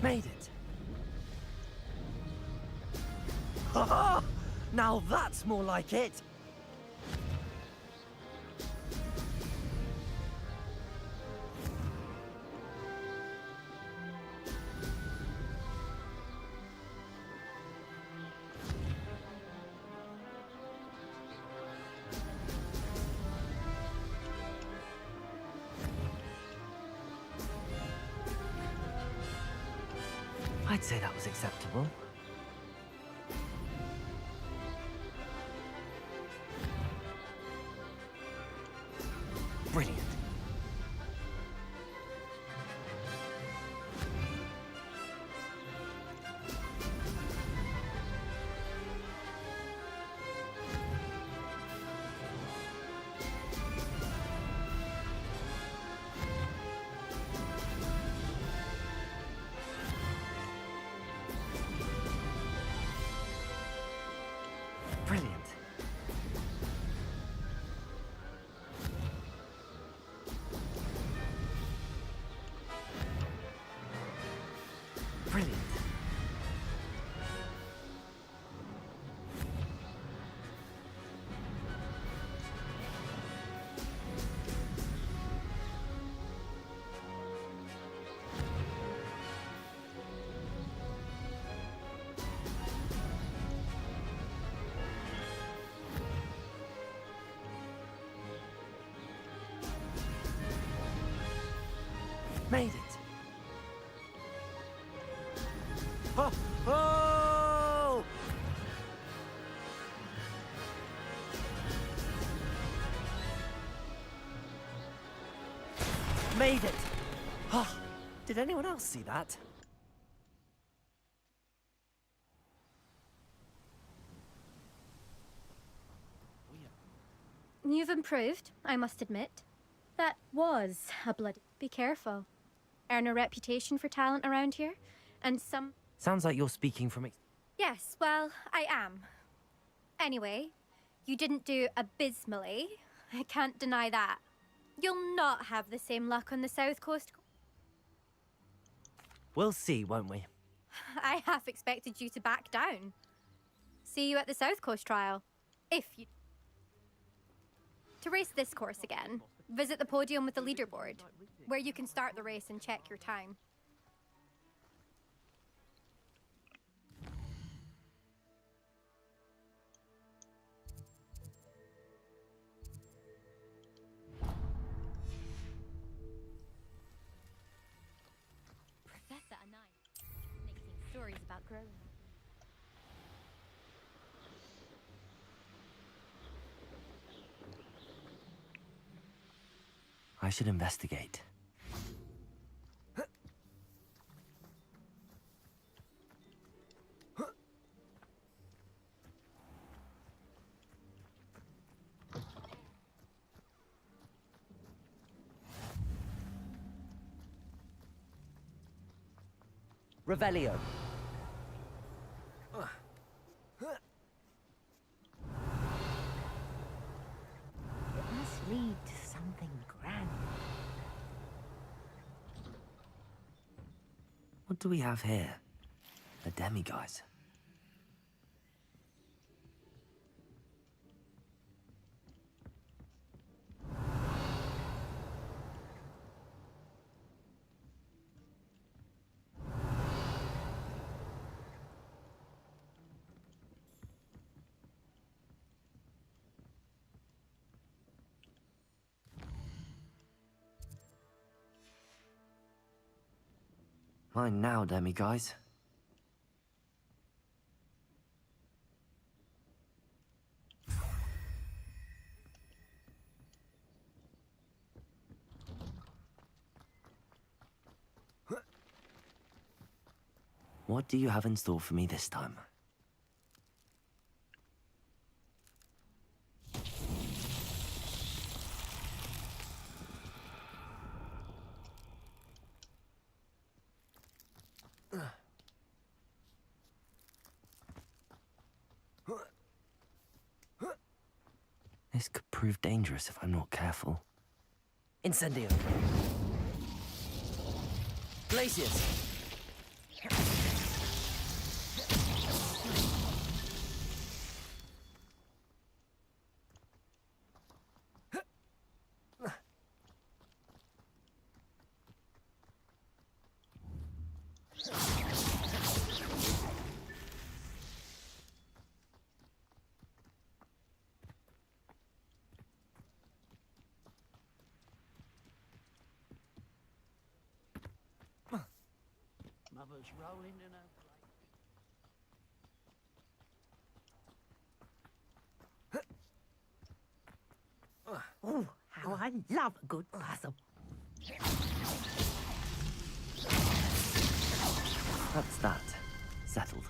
Made it. Ha! Now that's more like it. I'd say that was acceptable. Brilliant. Brilliant. Brilliant. Made it. Oh! Oh! Made it. Oh, did anyone else see that? You've improved, I must admit. That was a bloody... Be careful. Earn a reputation for talent around here, and some... Sounds like you're speaking from Yes, well, I am. Anyway, you didn't do abysmally. I can't deny that. You'll not have the same luck on the South Coast. We'll see, won't we? I half expected you to back down. See you at the South Coast trial. If you... To race this course again, visit the podium with the leaderboard, where you can start the race and check your time. Professor Anai, making stories about growing. I should investigate. Revelio. It must lead to something grand. What do we have here? A demiguise. Mine now, demi-guys. What do you have in store for me this time? This could prove dangerous if I'm not careful. Incendio! Glacius! Mother's rolling in her Oh, how I love a good puzzle. That's that. Settled.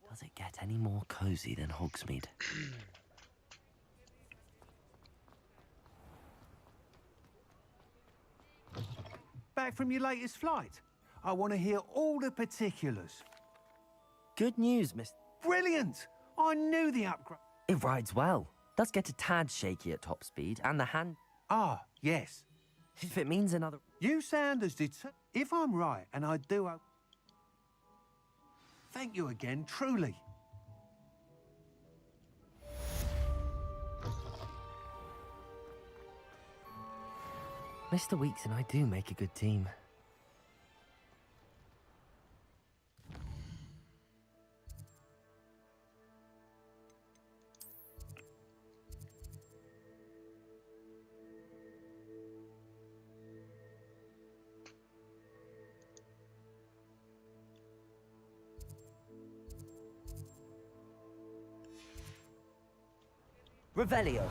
Does it get any more cozy than Hogsmeade? Back from your latest flight? I want to hear all the particulars. Good news, Miss. Brilliant! I knew the upgrade. It rides well. Does get a tad shaky at top speed, and the hand... Ah, yes. If it means another... You sound as if I'm right, and I do... Thank you again, truly. Mr. Weeks and I do make a good team. Revelio.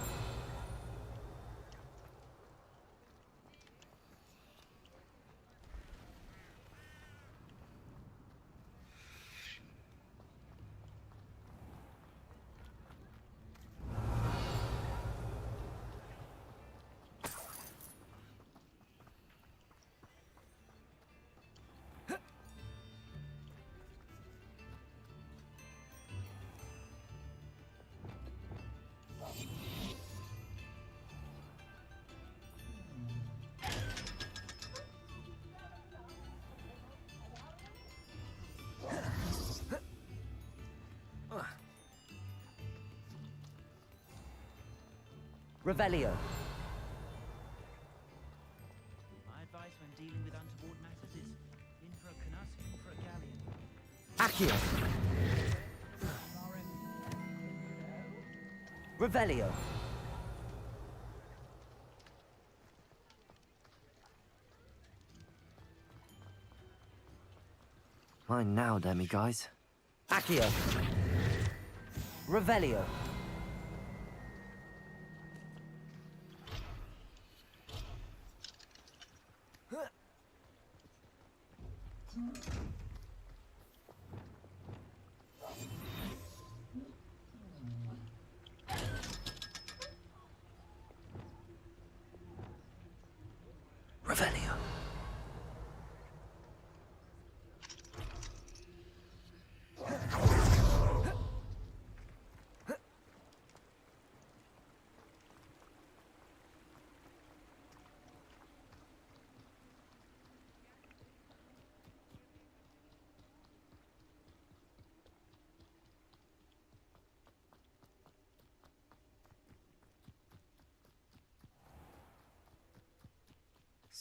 Revelio. My advice when dealing with untoward matters is in for a Canassi or for a galleon. Accio. Revelio. Mine now, demi-guys. Accio. Revelio. Revelio.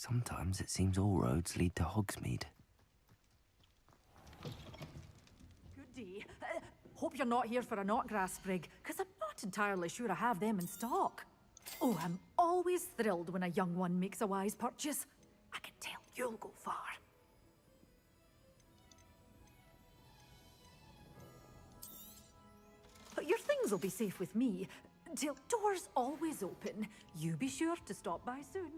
Sometimes it seems all roads lead to Hogsmeade. Good day. Hope you're not here for a knotgrass sprig, because I'm not entirely sure I have them in stock. Oh, I'm always thrilled when a young one makes a wise purchase. I can tell you'll go far. Your things will be safe with me. Till doors always open. You be sure to stop by soon.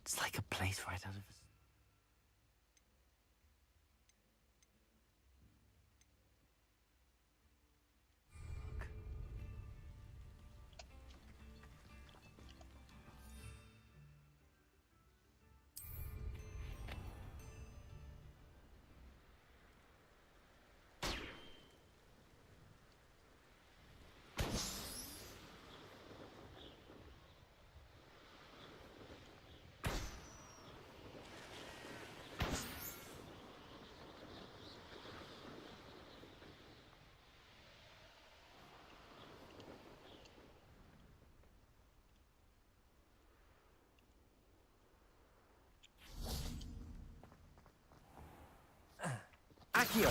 It's like a place right out of a... Accio!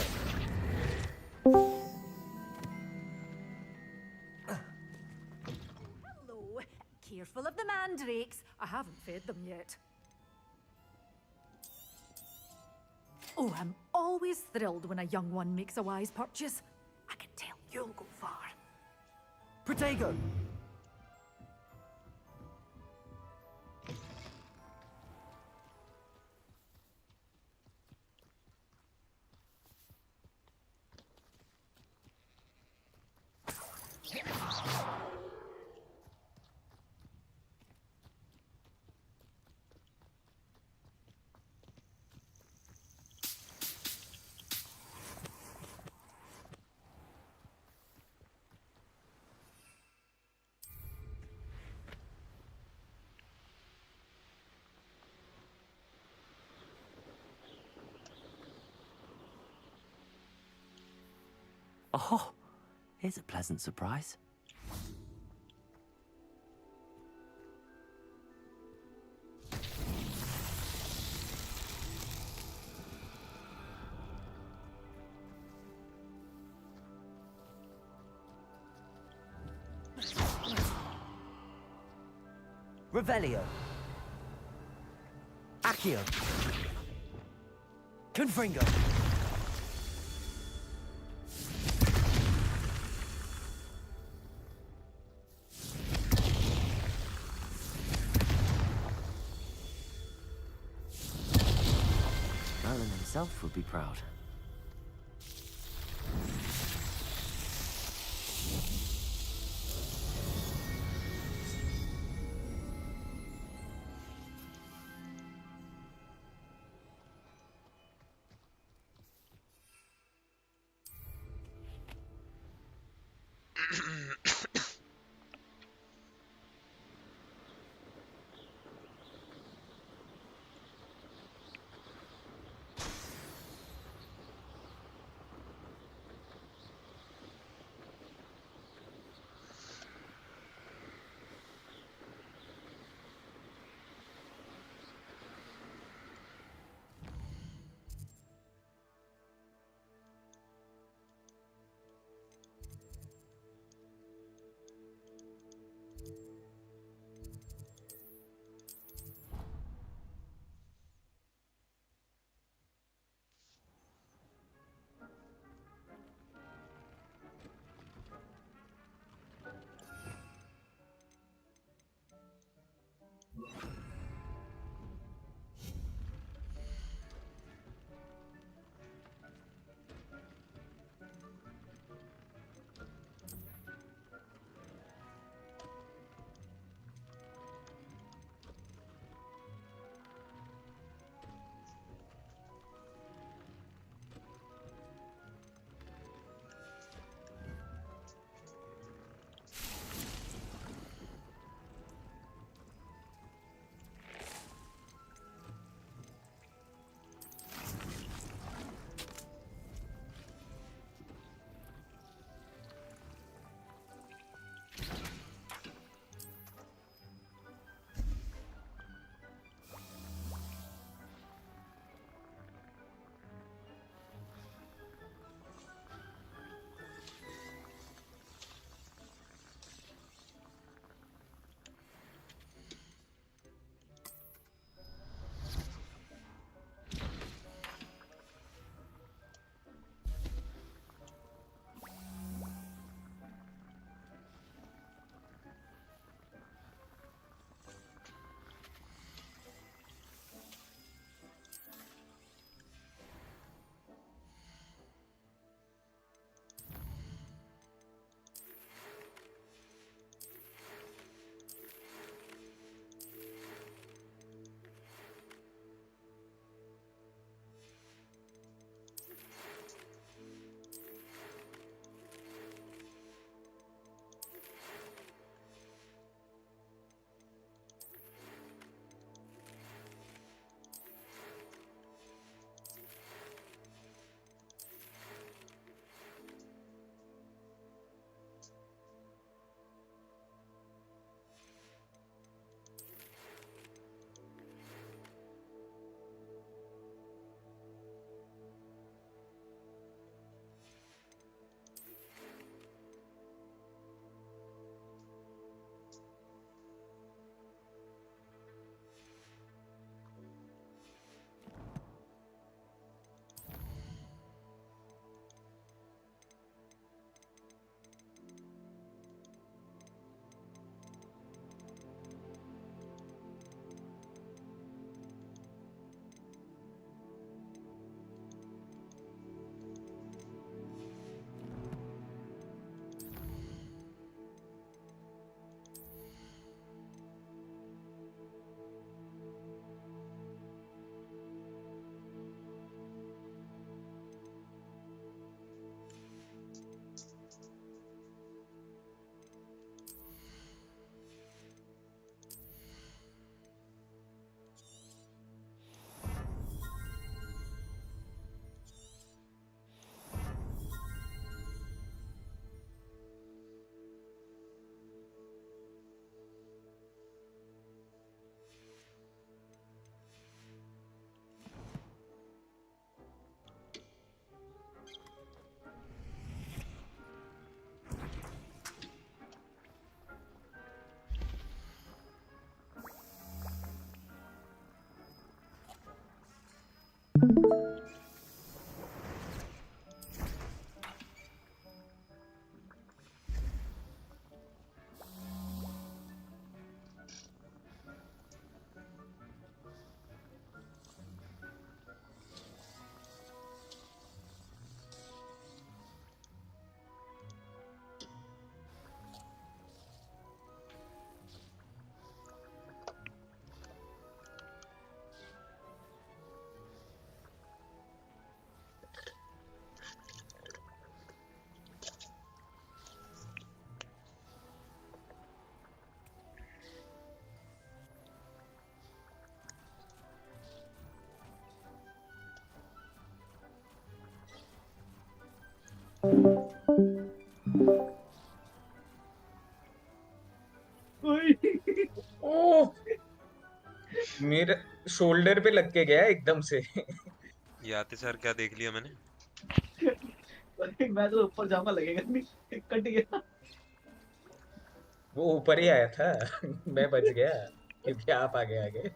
Hello. Careful of the mandrakes. I haven't fed them yet. Oh, I'm always thrilled when a young one makes a wise purchase. I can tell you'll go far. Protego! Oh, here's a pleasant surprise. Revelio. Accio. Confringo. Merlin himself would be proud. ओह, मेरे shoulder पे लग के गया एकदम से। ये आते sir क्या देख लिया मैंने? मैं तो ऊपर जाऊंगा लगेगा नहीं, कट गया। वो ऊपर ही आया था। मैं बच गया क्योंकि आप आगे आगे।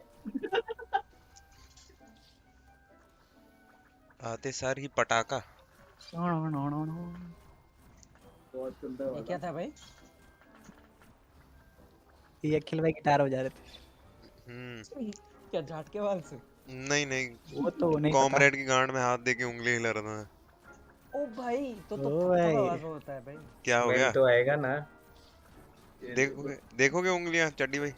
आते सर ही पटाखा। बहुत सुंदर ये क्या वाला। था भाई? ये अखिल भाई गिटार बजा रहे थे। क्या झटके वाल से? नहीं नहीं, वो तो नहीं पता। कॉमरेड की गांड में हाथ दे के उंगली हिला रहा था। ओ भाई तो ओ थप्पड़ भाई। आवाज में होता है भाई। क्या हो स्मेल गया? तो आएगा ना। देखोगे देखोगे उंगलियां चड्डी भाई?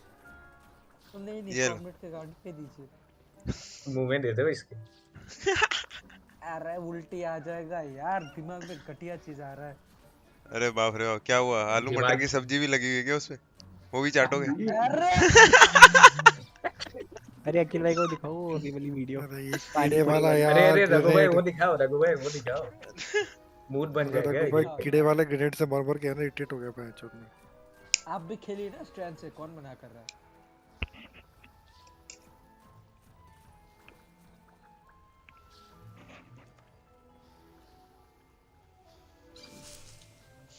तो नहीं ये लो। कॉर्नमेट के गार्ड पे दीजिए। मुंह में दे दो इसके। अरे उल्टी आ जाएगा यार, दिमाग में घटिया चीज आ रहा है। अरे बाप रे बाप, क्या हुआ? आलू मटर दिमाग की सब्जी भी लगी हुई है क्या उसमें? वो भी चाटोगे? अरे अरे अखिल भाई को दिखाओ वो वाली वीडियो। अरे ये पानी कीड़े पूरी वाला वाली। अरे यार अरे रघु भाई ग्रेनेड। वो दिखाओ, रघु भाई वो दिखाओ। मूड बन अरे जाएगा रघु भाई ये। कीड़े वाले ग्रेनेड से मर मर के ना इरिटेट हो गया पैंचों में। आप भी खेलिए ना स्ट्रैंड से, कौन मना कर रहा है?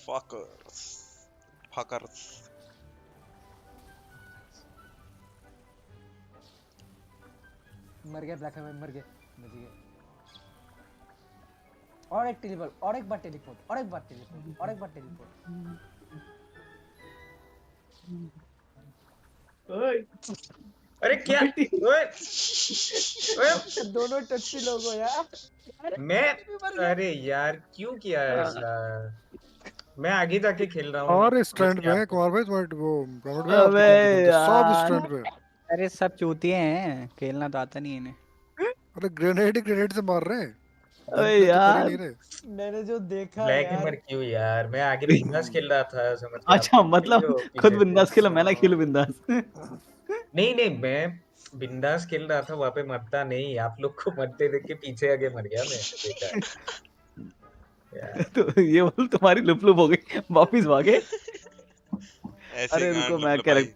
Fuckers. मर गए ब्लैक में, मर गए, बच गए। और एक टेलीपोर्ट, और एक बार टेलीपोर्ट, और एक बार टेलीपोर्ट, और एक बार टेलीपोर्ट। अरे क्या? ओए ओए दोनों टट्टी लोग हो यार। मैं अरे यार क्यों किया ऐसा? मैं आगे जाके खेल रहा हूँ। और स्टैंड बच पे गया है आपको। कुमार भाई, तुम्हारे वो कमेंट में आपके अबे टीम के बंदे सब यार। स्टैंड पे। अरे सब चूतिए हैं, खेलना तो आता नहीं है इन्हें। अरे ग्रेनेड ही ग्रेनेड से मार रहे हैं, गन अबे प्ले तो कर ही यार। नहीं रहे। मैंने जो देखा ब्लैक यार। हैमर क्यों यार? मैं आगे बिंदास खेल रहा था, समझ गया? आप अच्छा लोग खेल रहे मतलब हो खुद पीछे से। बिंदास खेला, मैं ना खेलूं बिंदास। नहीं नहीं, मैं बिंदास खेल रहा था, वहां पे मरता नहीं। आप लोग को मरते देख के पीछे आगे मर गया मैं। बेकार यार। तो ये बोल तुम्हारी लुप लुप हो गई, वापिस भागे। ऐसे ही अरे रुको गांड मैं लपलपाई।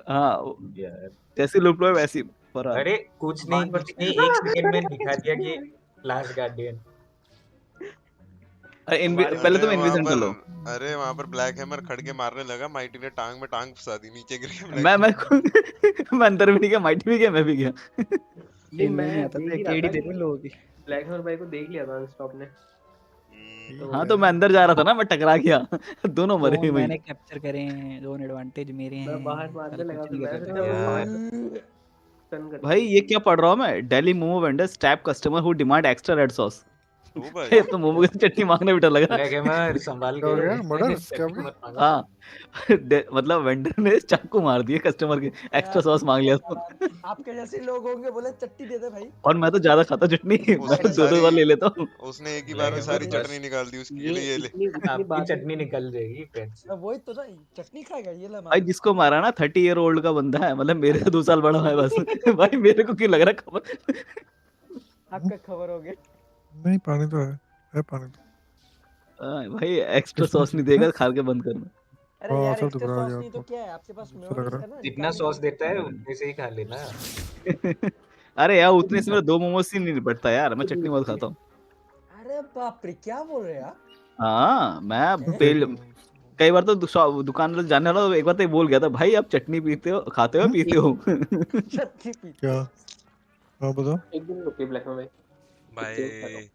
हाँ यार जैसे लुप लुप वैसी फरार। अरे कुछ नहीं, एक सेकंड में दिखा दिया कि लास्ट गार्डियन। अरे हमारे पहले अरे तुम वहां इन्विजन कर पर लो। अरे वहां पर ब्लैक हैमर खड़के मारने लगा, माइटी ने टांग में टांग फंसा दी, नीचे गिर गया ब्लैक मैं हैमर। मैं अंदर भी नहीं गया, माइटी भी गया, मैं भी गया। नहीं खेलने नहीं मैं आता देख था, ही रहा केडी था दे कि रहे लोगों की। ब्लैक हैमर भाई को देख लिया था अनस्टॉप ने। तो हाँ तो मैं अंदर जा रहा था ना, मैं टकरा गया। दोनों मरे जोन वही। मैंने कैप्चर करे हैं, जोन एडवांटेज मेरे मैं बाहर हैं, मारने साले लगा, कुछ फिर नहीं कर मैंने सोचा सकते। वो यार टर्न कर भाई दिया। ये क्या पढ़ रहा हूँ मैं? Daily momo vendors tap customer who demand extra red sauce. ओ भाई। ये तो मोमो की चटनी मांगने भी डर लग रहा ब्लैक हैमर संभाल क्या हो के। गया? मर्डर्स क्या हो चटनी गया? मत मांगो। हाँ। मतलब वेंडर ने चाकू मार दिए कस्टमर के, एक्स्ट्रा यार सॉस मांग लिया तो। आपके जैसे लोग होंगे, बोले चट्टी दे दे भाई। और मैं तो ज्यादा खाता चटनी, मैं उसने तो दो दो सारी बार ले लेता हूँ। उसने एक ही बार ब्लैक में हैमर सारी बस चटनी निकाल दी उसकी। ये ये ले। इतनी आपकी बातें चटनी निकल जाएगी पेट से। वही तो ना, चटनी खाएगा ये ला भाई मार। जिसको मारा ना 30 ईयर ओल्ड का बंदा है, मतलब मेरे से 2 साल बड़ा है बस। भाई मेरे को क्यों लग रहा है खबर। आपका खबर हो गया। नहीं पानी तो है पानी तो। भाई एक्स्ट्रा इसमें सॉस नहीं देगा, खा के बंद करना। अरे हाँ यार सब एक्स्ट्रा दुबरा सॉस गया नहीं तो बहुत, क्या है, आपके पास अच्छा लग मेयोनीज रहा है ना, जितना निकाल के सॉस यूज देता कर है लो। उतने से ही खा लेना। अरे यार उतने से मेरा 2 मोमोज से नहीं निपटता यार, मैं चटनी बहुत खाता हूँ। अरे बाप रे, क्या बोल रहे हैं आप? हाँ मैं हैं? पहले कई बार तो दुकान पर जाने वाला तो एक बार तो ये बोल गया था, भाई आप चटनी पीते हो, खाते हो, पीते हो। चटनी पीते क्या? हो। हाँ बताओ। एक दिन रुकिए ब्लैक हैमर भाई, एक तेज कर रहा भाई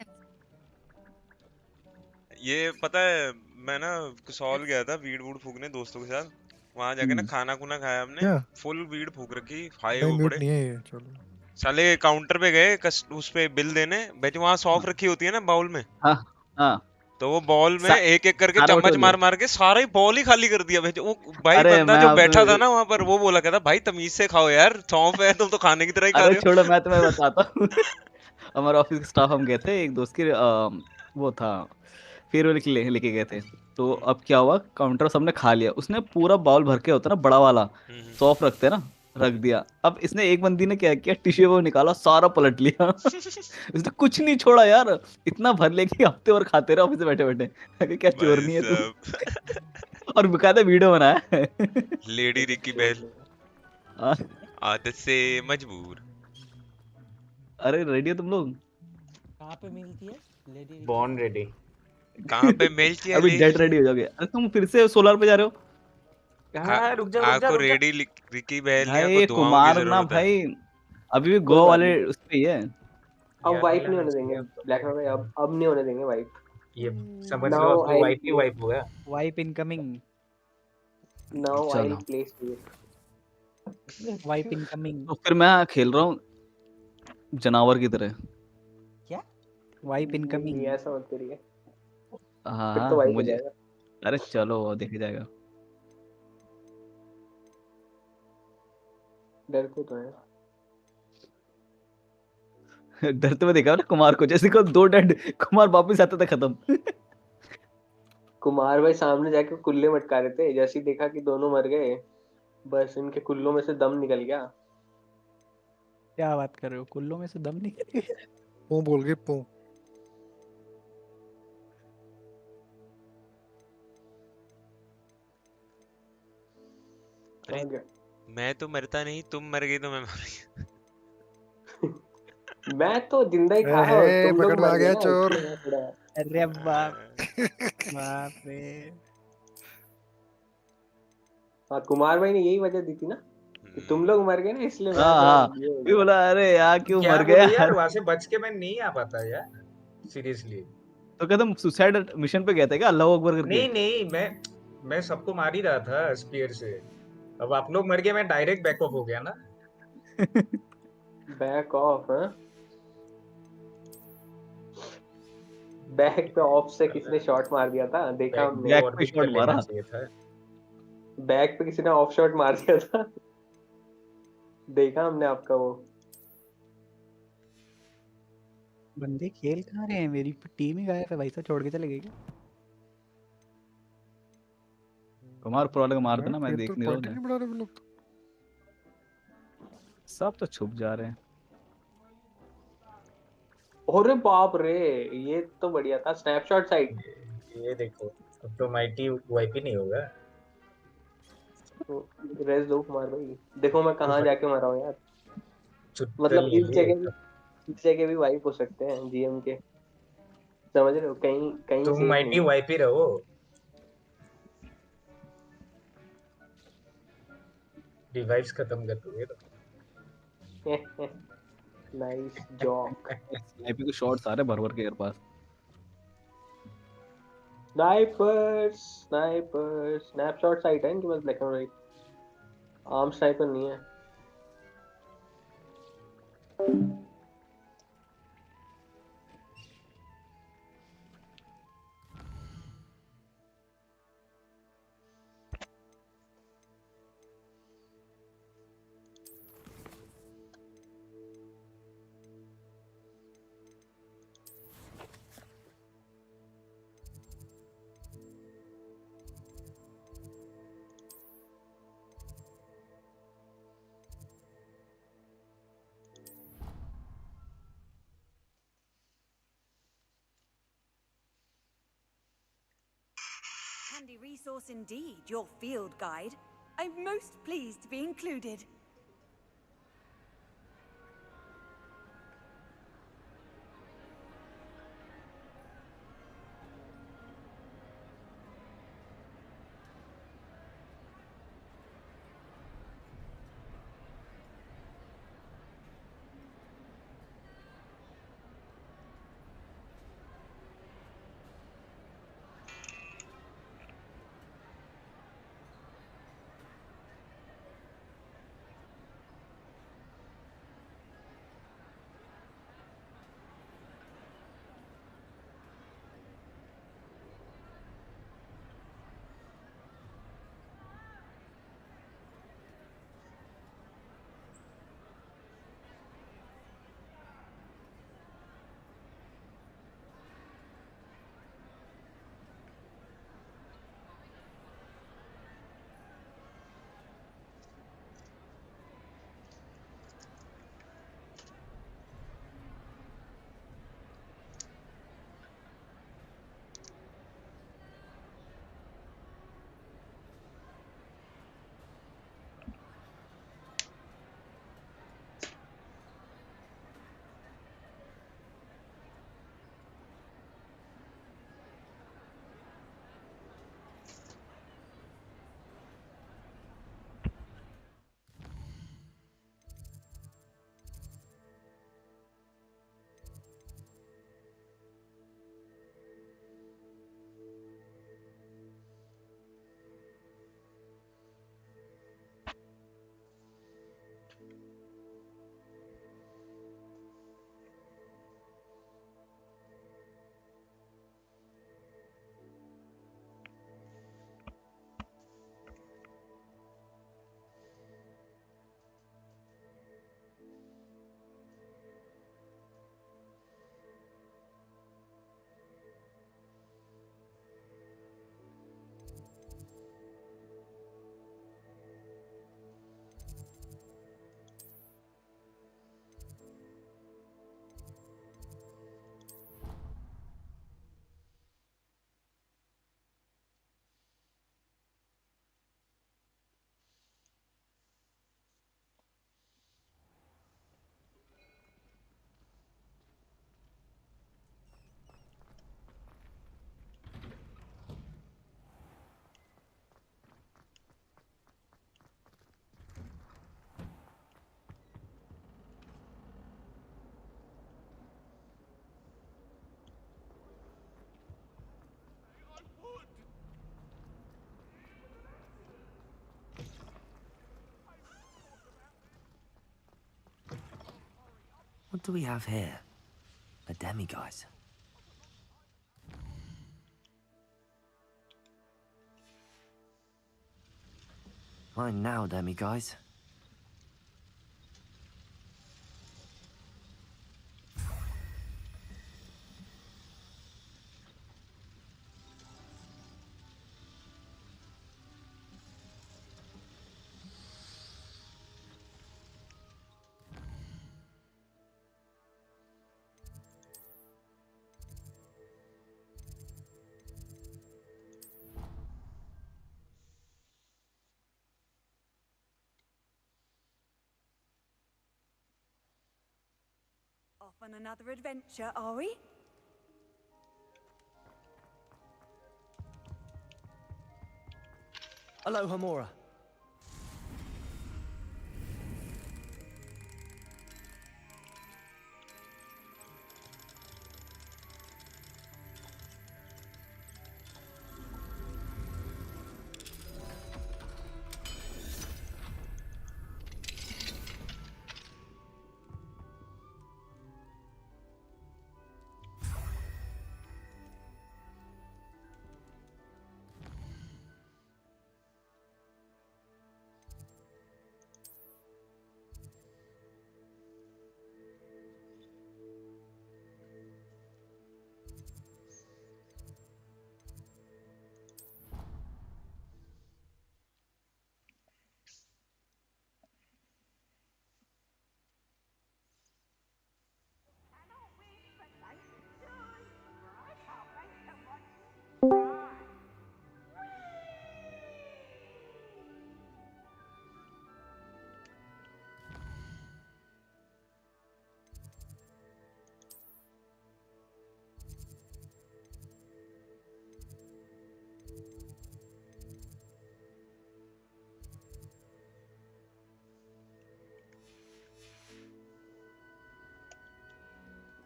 ये पता है, मैं ना कसौल गया था वीड वूड फूकने दोस्तों के साथ। वहां जाके ना खाना खुना खाया हमने, क्या? फुल वीड फूक रखी, हाई नहीं वो म्यूट बड़े नहीं है ये, चलो। साले। काउंटर पे गए उस पे बिल देने, बेच वहां सौंफ रखी होती है ना बाउल में, हाँ हाँ। तो वो बॉल में सा, एक एक करके सारा चम्मच बटोर मार लिया। मार के सारा ही बॉल ही खाली कर दिया भेज वो। भाई अरे बंदा मैं जो अब बैठा था ना वहां पर, वो बोला कहता भाई तमीज से खाओ यार, सौंफ है, तुम तो खाने की तरह ही खा अरे रहे छोड़ो, मैं तुम्हें हो। बताता हूँ। हमारे ऑफिस के स्टाफ, हम गए थे एक दोस्त की वो था फेयरवेल के लिए लेके गए थे। तो अब क्या हुआ, काउंटर सबने खा लिया, उसने पूरा बाउल भर के होता ना बड़ा वाला, सौंफ रखते ना, रख दिया। अब इसने एक बंदी ने क्या किया, टिश्यू वो निकाला, सारा पलट लिया। इसने कुछ नहीं छोड़ा यार, इतना भर ले कि हफ्ते और खाते रहे ऑफिस में बैठे बैठे। अरे क्या चोर भाई नहीं है तू। साहब। और बकायदा वीडियो बनाया है। लेडी रिकी बेल हाँ, आदत से मजबूर। अरे रेडी हो तुम लोग? कहाँ पे मिलती है lady Ricky born bell? Ready. कहाँ पे मिलती है अभी डेट लेडी? रेडी हो जाओगे। अरे तुम फिर से सोलर पे जा रहे हो? हाँ रुक जा रुक जा आपको रुक जा। रेडी रिकी बेलिया को भाई दुआओं की कुमार ना जरूरत है। भाई, अभी भी कोई गोवा बात वाले नहीं, उस पे ही है। अब यार वाइप नहीं लाना होने देंगे चाहिए अब तो। ब्लैक हैमर भाई, अब नहीं होने देंगे वाइप। ये समझ लो नाउ अब तो आई वाइप ही वाइप हो गया। Wipe incoming. नाउ आई चलो प्लेस इट। Wipe incoming. तो फिर मैं खेल रहा हूँ जानवर की तरह। क्या? वाइप नहीं इनकमिंग। नहीं, ऐसा मत करिए, हाँ फिर तो हाँ वाइप हो मुझे, जाएगा। अरे चलो देखा जाएगा। डर को तो है। डरते हुए देखा ना कुमार को, जैसे को 2 डेड कुमार वापस आता था खत्म। कुमार भाई सामने जाके कुल्ले मटका रहे थे, जैसे ही देखा कि दोनों मर गए, बस इनके कुल्लों में से दम निकल गया। क्या बात कर रहे हो? कुल्लों में से दम निकल गया? पू बोल गए पू। अरे मैं तो मरता नहीं, तुम मर गई तो मैं मर गया। मैं तो जिंदा ही था, हे तुम पकड़ लोग में मर आ गए गया ना, चोर। इसलिए मैं थोड़ा। अरे बाप, बाप रे। हाँ, कुमार भाई ने यही वजह दी थी ना कि तुम लोग मर गए ना, इसलिए मैं हाँ थोड़ा हाँ, ये हो भी गया। बोला अरे यार क्यों क्या मर गया बोलूं यार, यार। वहां से बच के मैं नहीं आ पाता यार, सीरियसली। तो क्या तुम सुसाइड मिशन पे गए थे क्या अल्लाह अकबर करके? नहीं नहीं, मैं सबको मार ही रहा था स्पीयर से। अब आप लोग मर गए, मैं डायरेक्ट बैकअप हो गया ना। बैक ऑफ है, बैक पे ऑफ से किसने शॉट मार दिया था, देखा बैक हमने। को बैक और पे पिक शॉट कर लेना मारा। चाहिए था। बैक पे किसी ने ऑफ शॉट मार दिया था, देखा हमने आपका वो। बंदे खेल कहाँ रहे हैं? मेरी टीम ही गायब है भाई, साहब छोड़ के चले गए क्या? कुमार प्रो वाले को मार मैं देना, मैं फिर देख तो नहीं रहा हूँ पार्टी उन्हें। नहीं बढ़ा रहे वो लोग तो। सब तो छुप जा रहे हैं। अरे बाप रे, ये तो बढ़िया था स्नैपशॉट साइट। ये देखो, अब तो माइटी वाइप ही नहीं होगा। रेस दो कुमार भाई, देखो मैं तो कहाँ जाके मरा हूँ यार। चुट्टल मतलब ले ले। इस जगह भी वाइप हो सकते हैं जीएम के, समझ रहे हो, कहीं कहीं तुम सेफ माइटी नहीं वाइप ही रहो, डिवाइस खत्म कर दोगे तो। है। Nice jock. स्नाइपर के शॉट्स आ रहे भर भर के यार पास। स्नाइपर स्नैपशॉट साइट है इनके पास, black and white, arm sniper नहीं है। Handy resource indeed, your field guide. I'm most pleased to be included. What do we have here? A demiguise. Mine now, demiguise. Off on another adventure, are we? Aloha, Mora.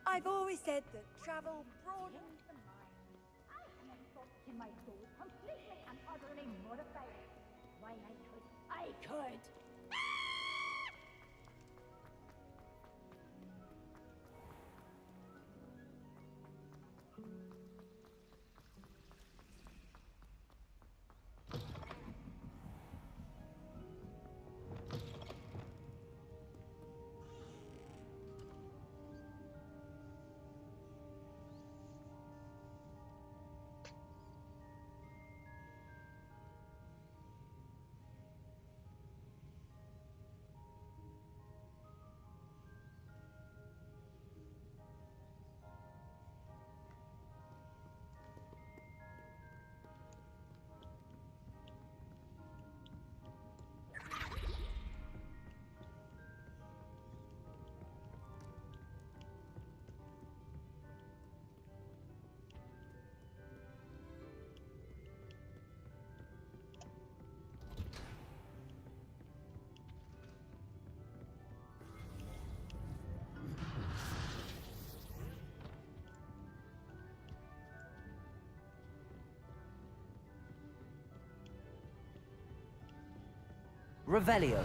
I've always said that travel broadens the mind. I can talk to my soul completely and utterly mortified. Why, I could. Revelio.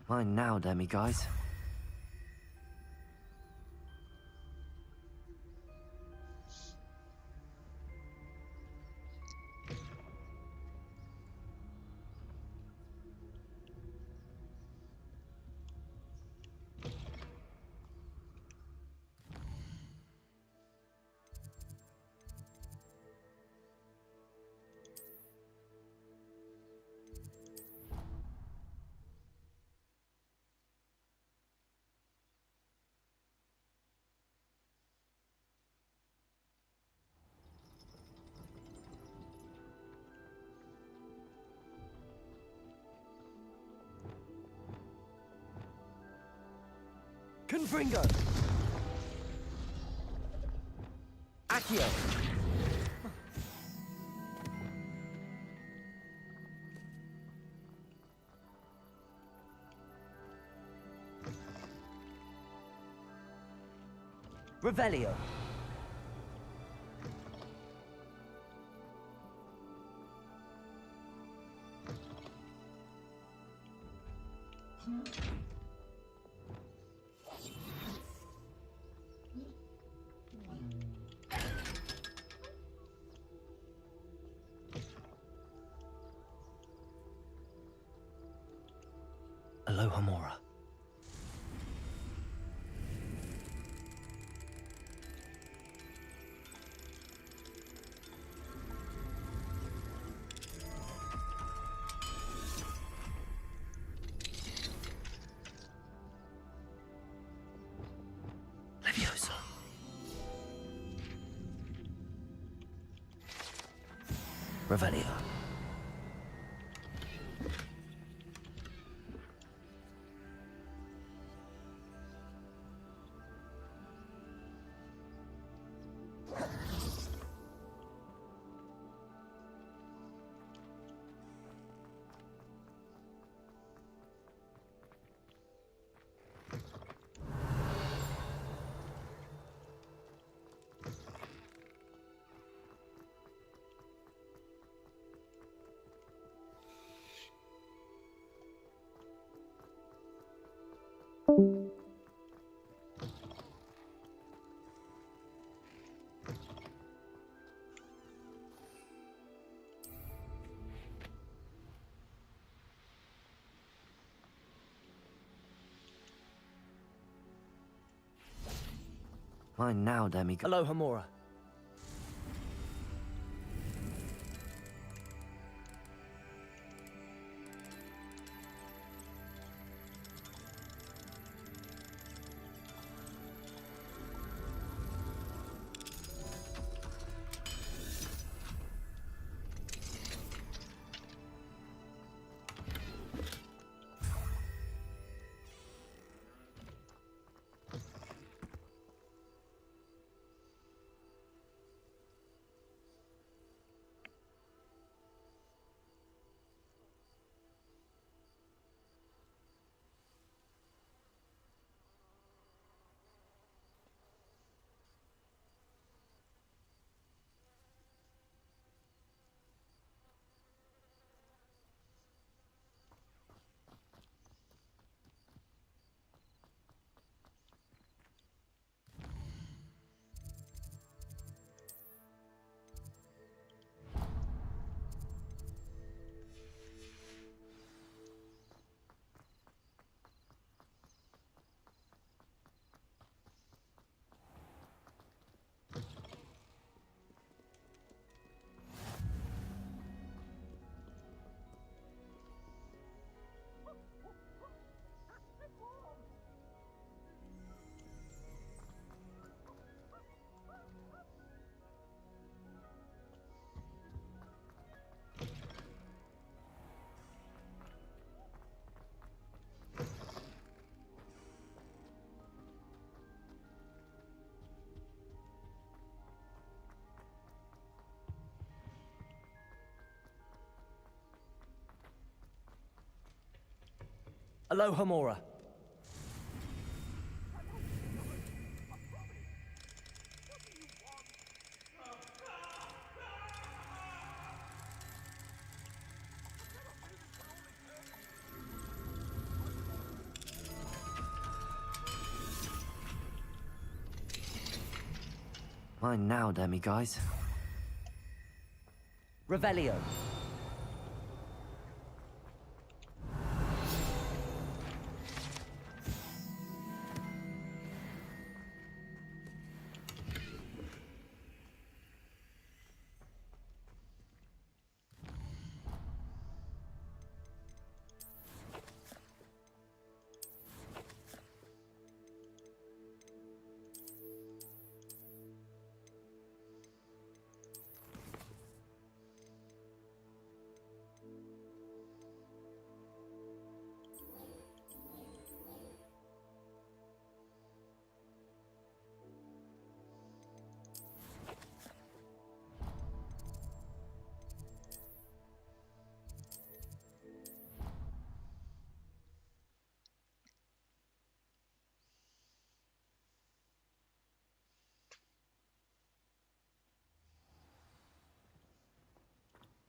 Mine now, demiguise. Confringo! Accio! Revelio. Alohomora. Leviosa. Revelio. Mine now, demigod. Alohomora. Alohomora. Mine now, demiguys. Revelio.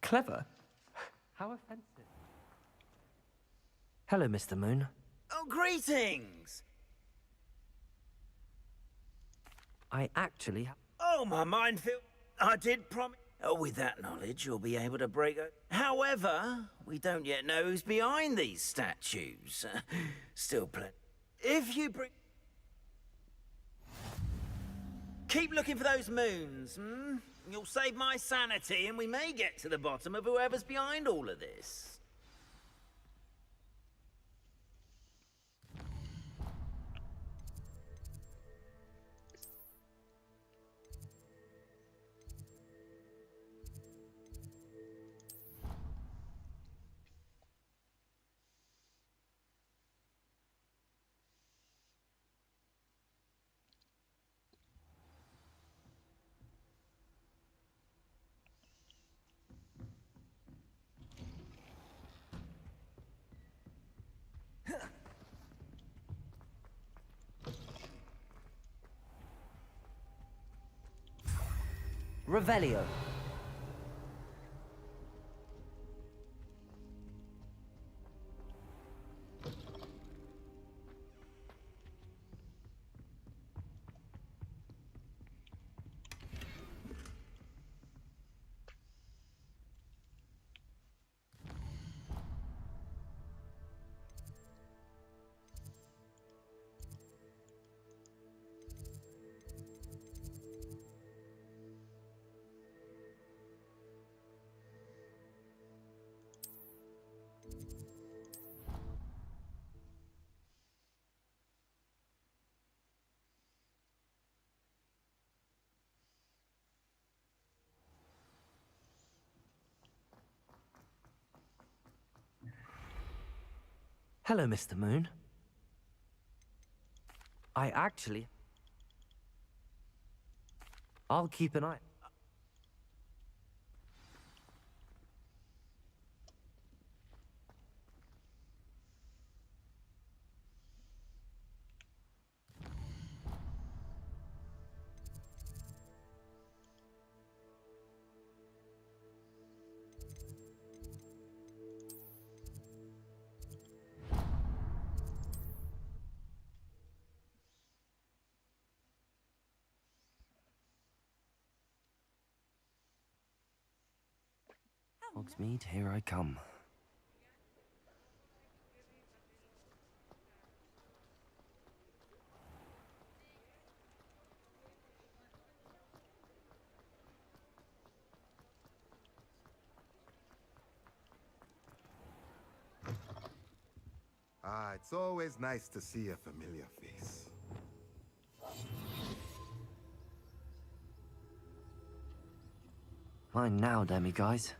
Clever? How offensive. Hello, Mr. Moon. Oh, greetings! I actually... Oh, my mind feel... I did promise... Oh, with that knowledge, you'll be able to break it. However, we don't yet know who's behind these statues. Still plenty. If you bring... Keep looking for those moons, hmm? You'll save my sanity, and we may get to the bottom of whoever's behind all of this. Revelio. Hello, Mr. Moon. I actually... I'll keep an eye... Hogsmeade, here I come. Ah, it's always nice to see a familiar face. Fine now, demiguise.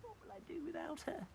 What will I do without her?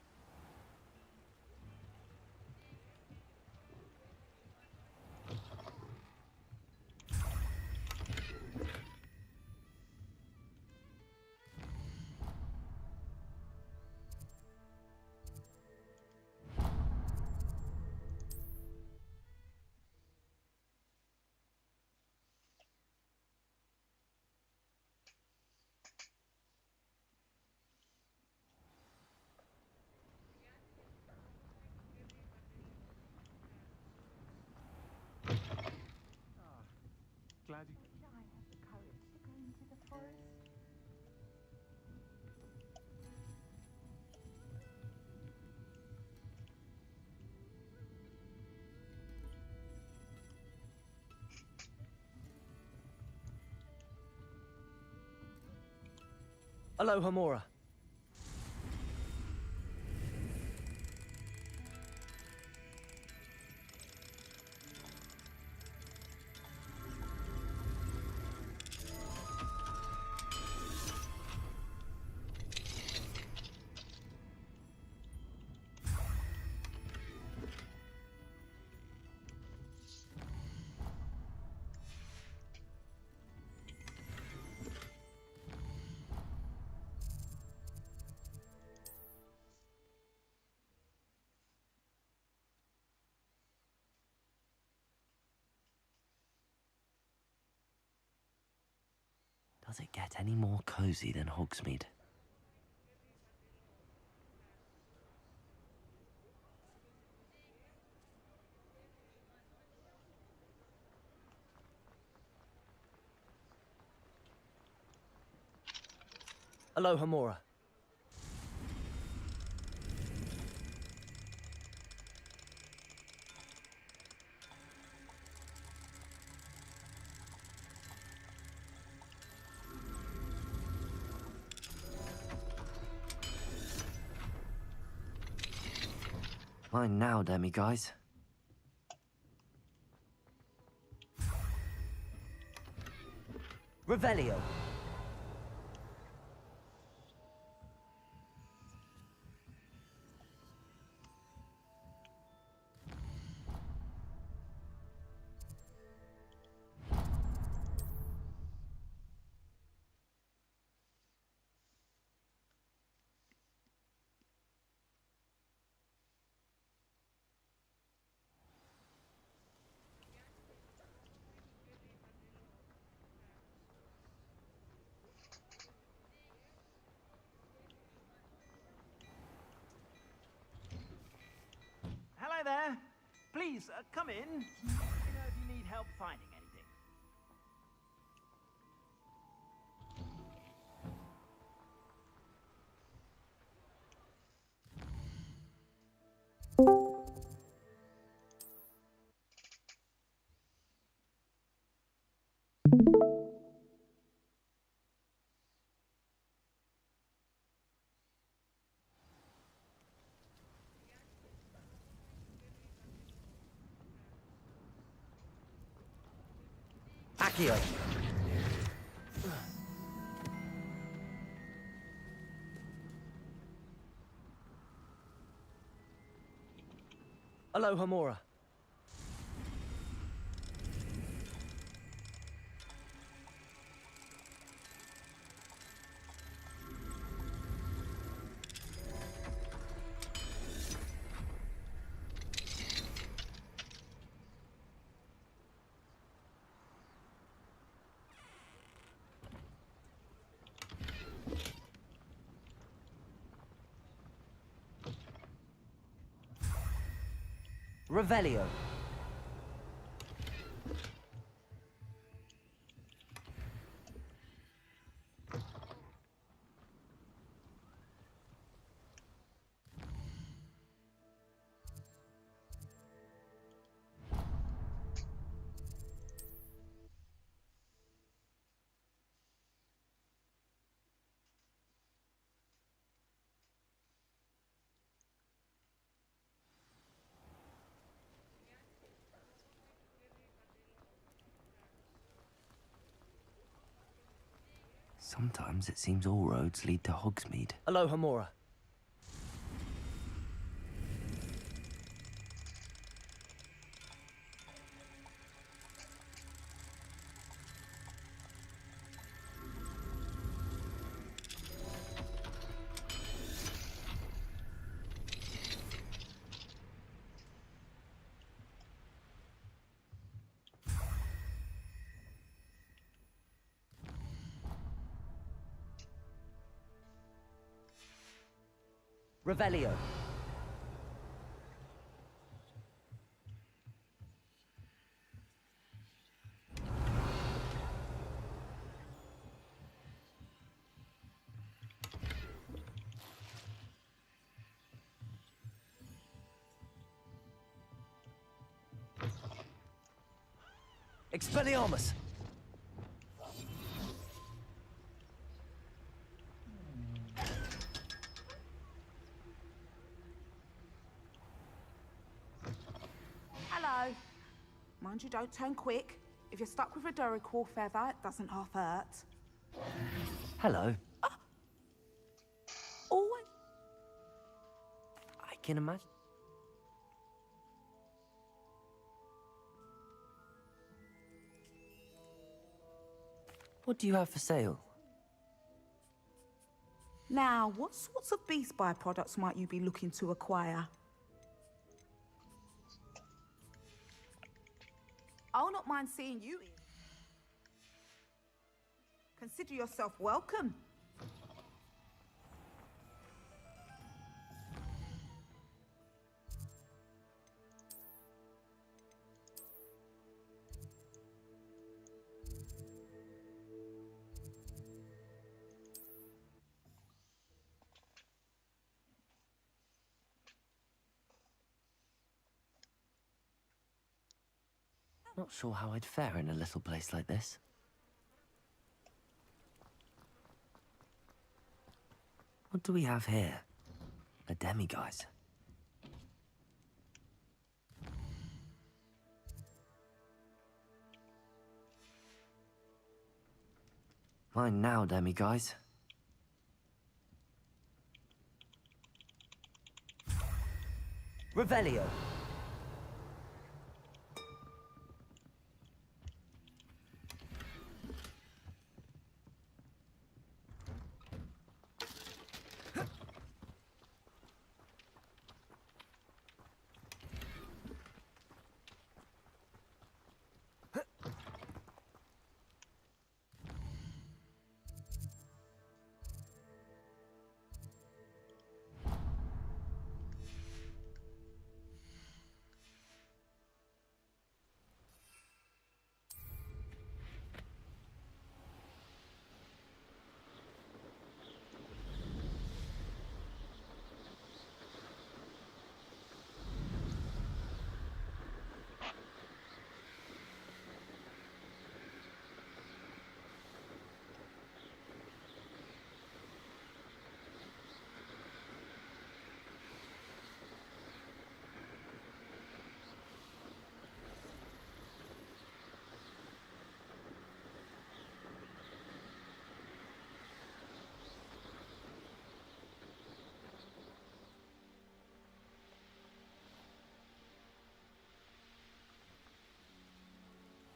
Glad you... Wish I had the courage to go into the forest. Aloha, Mora. Does it get any more cozy than Hogsmeade? Aloha Mora. Mine now, Demi guys. Revelio. Hello there. Please, come in. Let me know if you need help finding anything. Accio. Aloha Mora. Revelio. Sometimes it seems all roads lead to Hogsmeade. Aloha Mora. Revelio. Expelliarmus. Hello. Mind you, don't turn quick. If you're stuck with a Duracell feather, it doesn't half hurt. Hello. Oh, I can imagine. What do you have for sale? now, what sorts of beast byproducts might you be looking to acquire? I'll not mind seeing you in. Consider yourself welcome. Not sure how I'd fare in a little place like this. What do we have here? A demiguise. Mine now, demiguise. Revelio.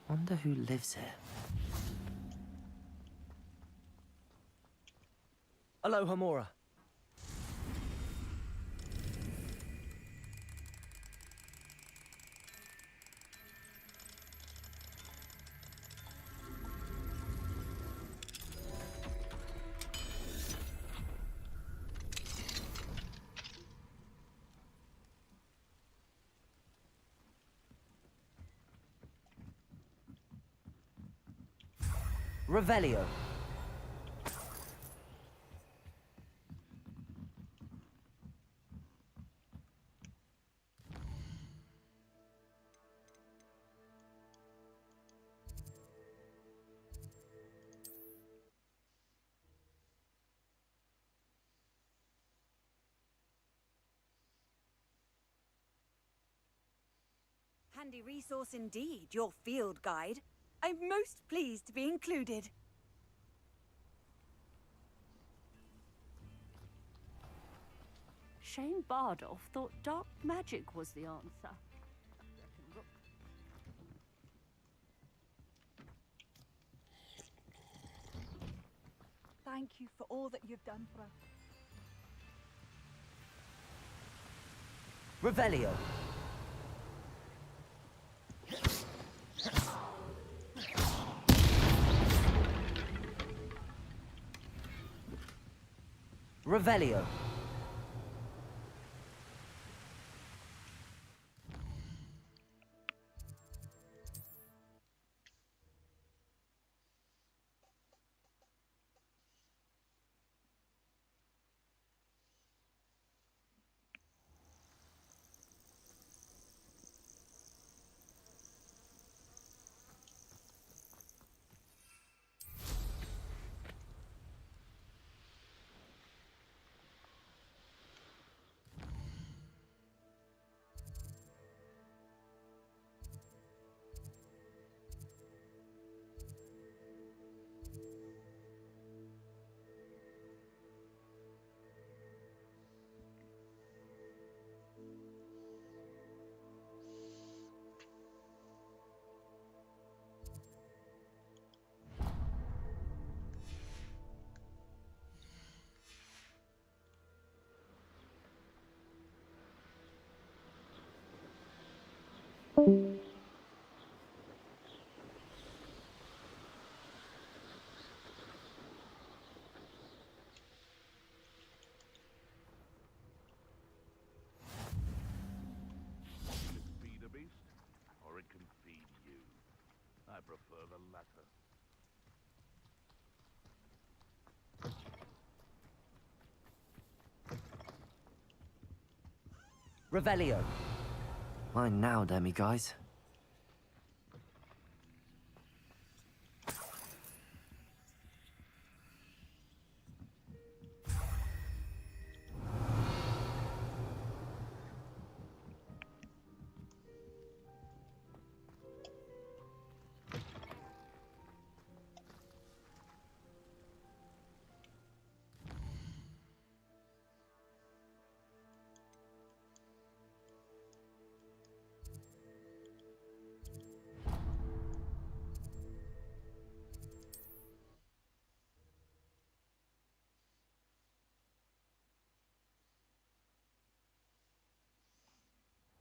Wonder who lives here. Aloha Mora. Revelio. Handy resource indeed, your field guide. I'm most pleased to be included. Shane Bardolph thought dark magic was the answer. Thank you for all that you've done for us. Revelio. Revelio. I prefer the latter. Revelio. Mine now, demiguise.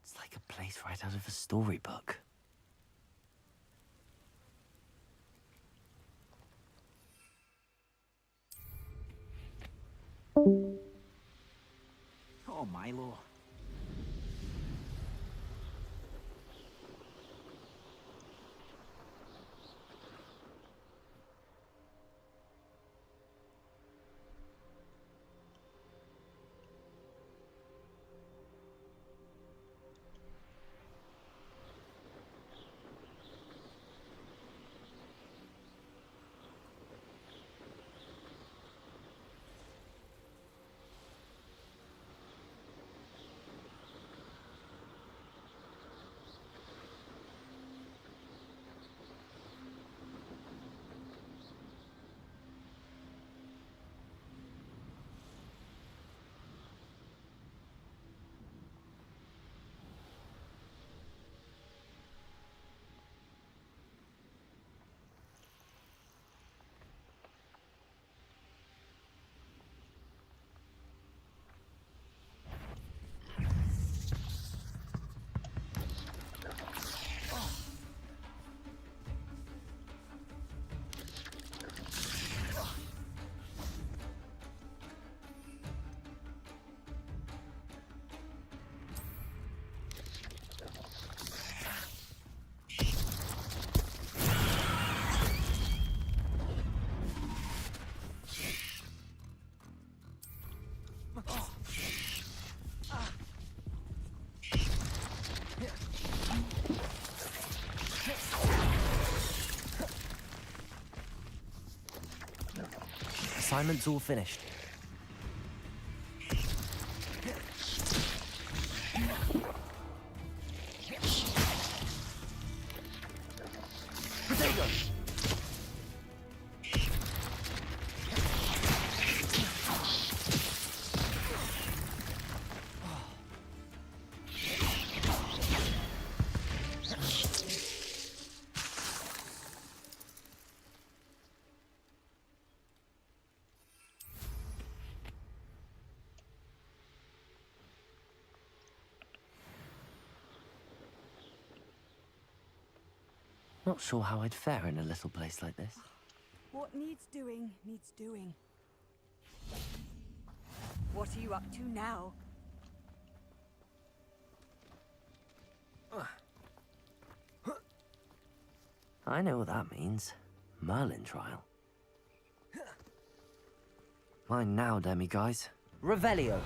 It's like a place right out of a storybook. Oh, Milo. Assignment's all finished. Potato. Not sure how I'd fare in a little place like this. What needs doing, needs doing. What are you up to now? I know what that means. Merlin trial. Mine now, demiguise. Revelio.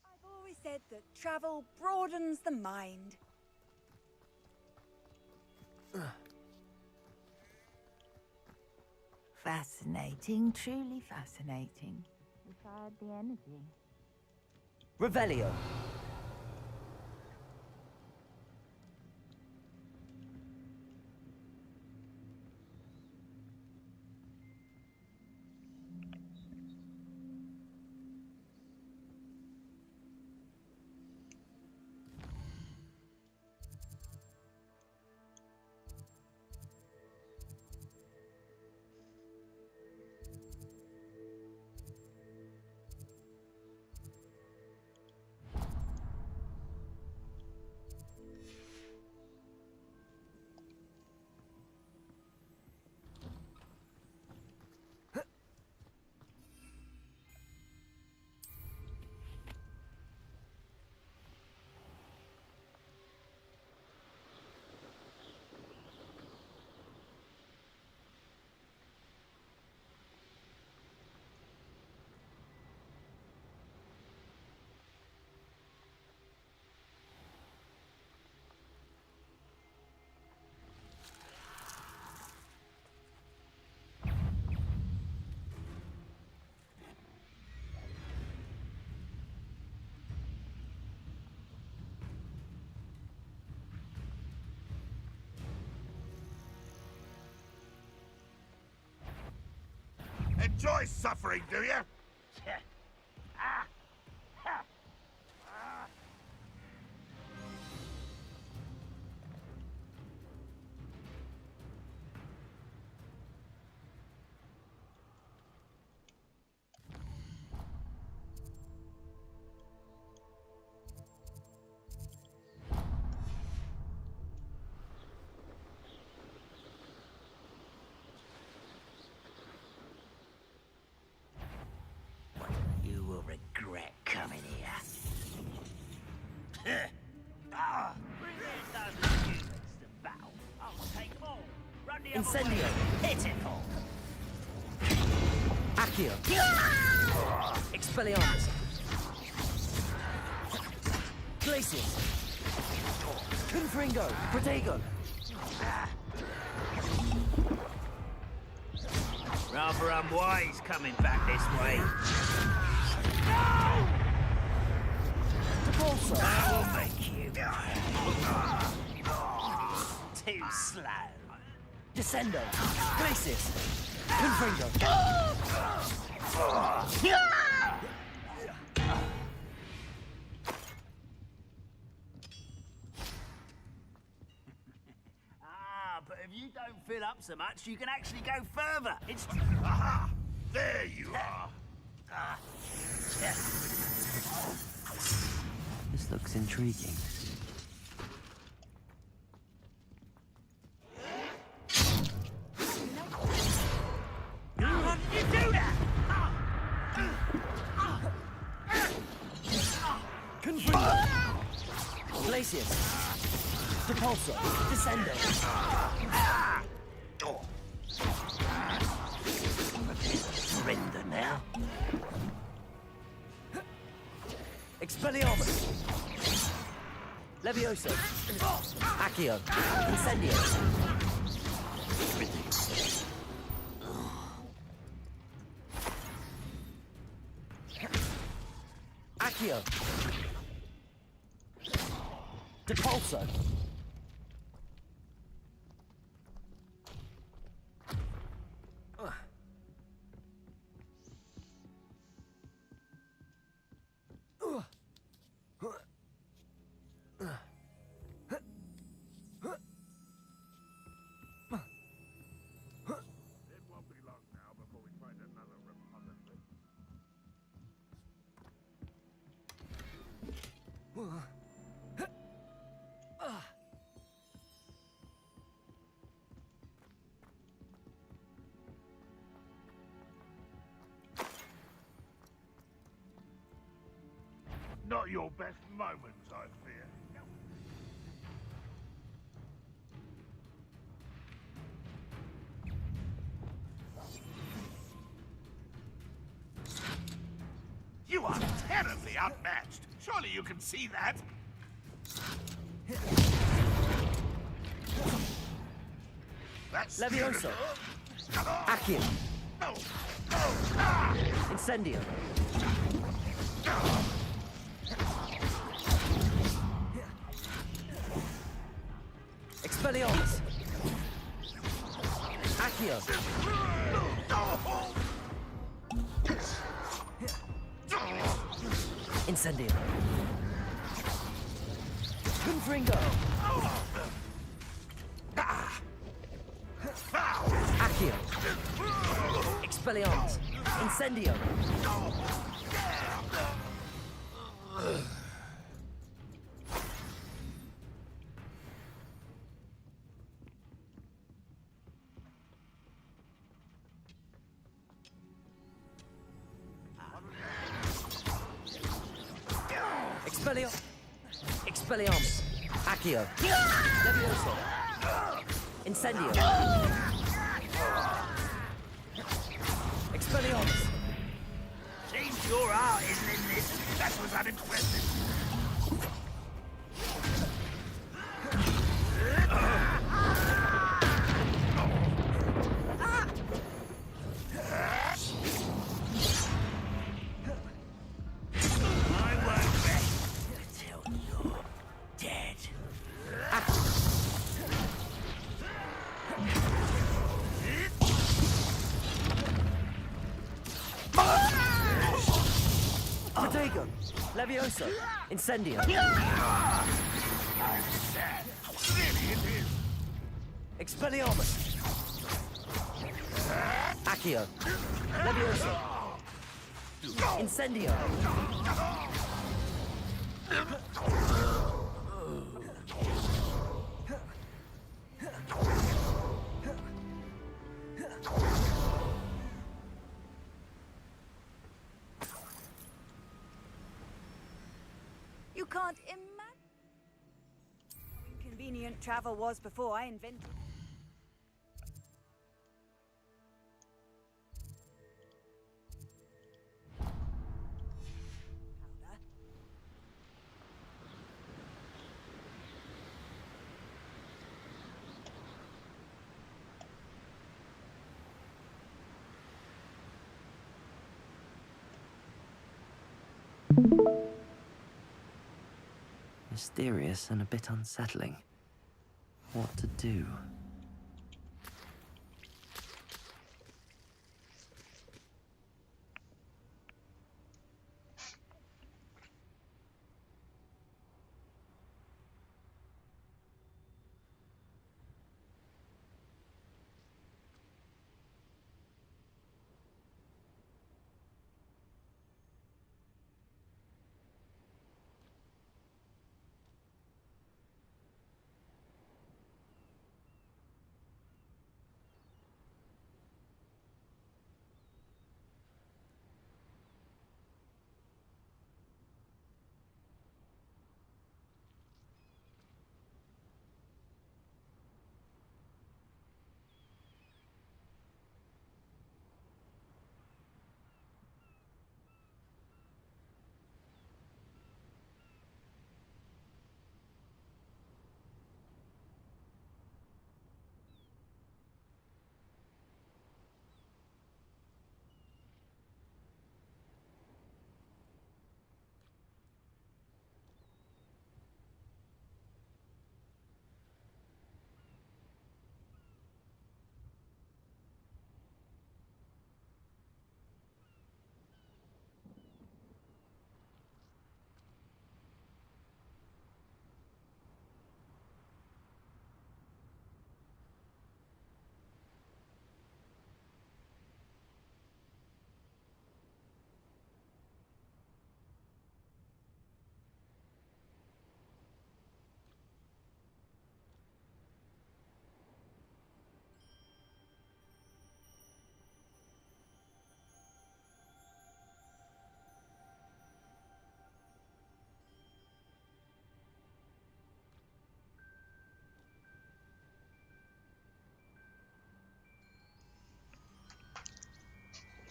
I've always said that travel broadens the mind. Fascinating, truly fascinating. Wish I had the energy. Revelio. Enjoy suffering, do you? You will regret coming here. Bring in those humans to battle. I'll take them all. Run the other Incendio. way. Pitiful. Accio. Expelliarmus. Glacius. Confringo. Protego. Rather unwise coming back this way. Depulso. I will make you. Too slow. Descendo. Glacius. Confringo. But if you don't fill up so much, you can actually go further. It's... Aha! There you are! This looks intriguing. How did you do that? Confringo. Glacius. Depulso. Descendo. Surrender now. Expelliarmus. Levioso. Accio. Incendio. Accio. Depulso. Not your best moments, I fear. You are terribly outmatched. Surely you can see that. Levioso. Accio. Incendio. Expelliarmus. Accio. Incendio. Confringo. Accio. Expelliarmus. Incendio. Expelliarmus. Accio. Levioso. Incendio. Expelliarmus. Seems your art isn't in this. That was unimpressive. I won't rest until you're dead. Protego. Levioso. Incendio. Expelliarmus. Accio. Levioso. Incendio. You can't imagine how inconvenient travel was before I invented. Mysterious and a bit unsettling. What to do?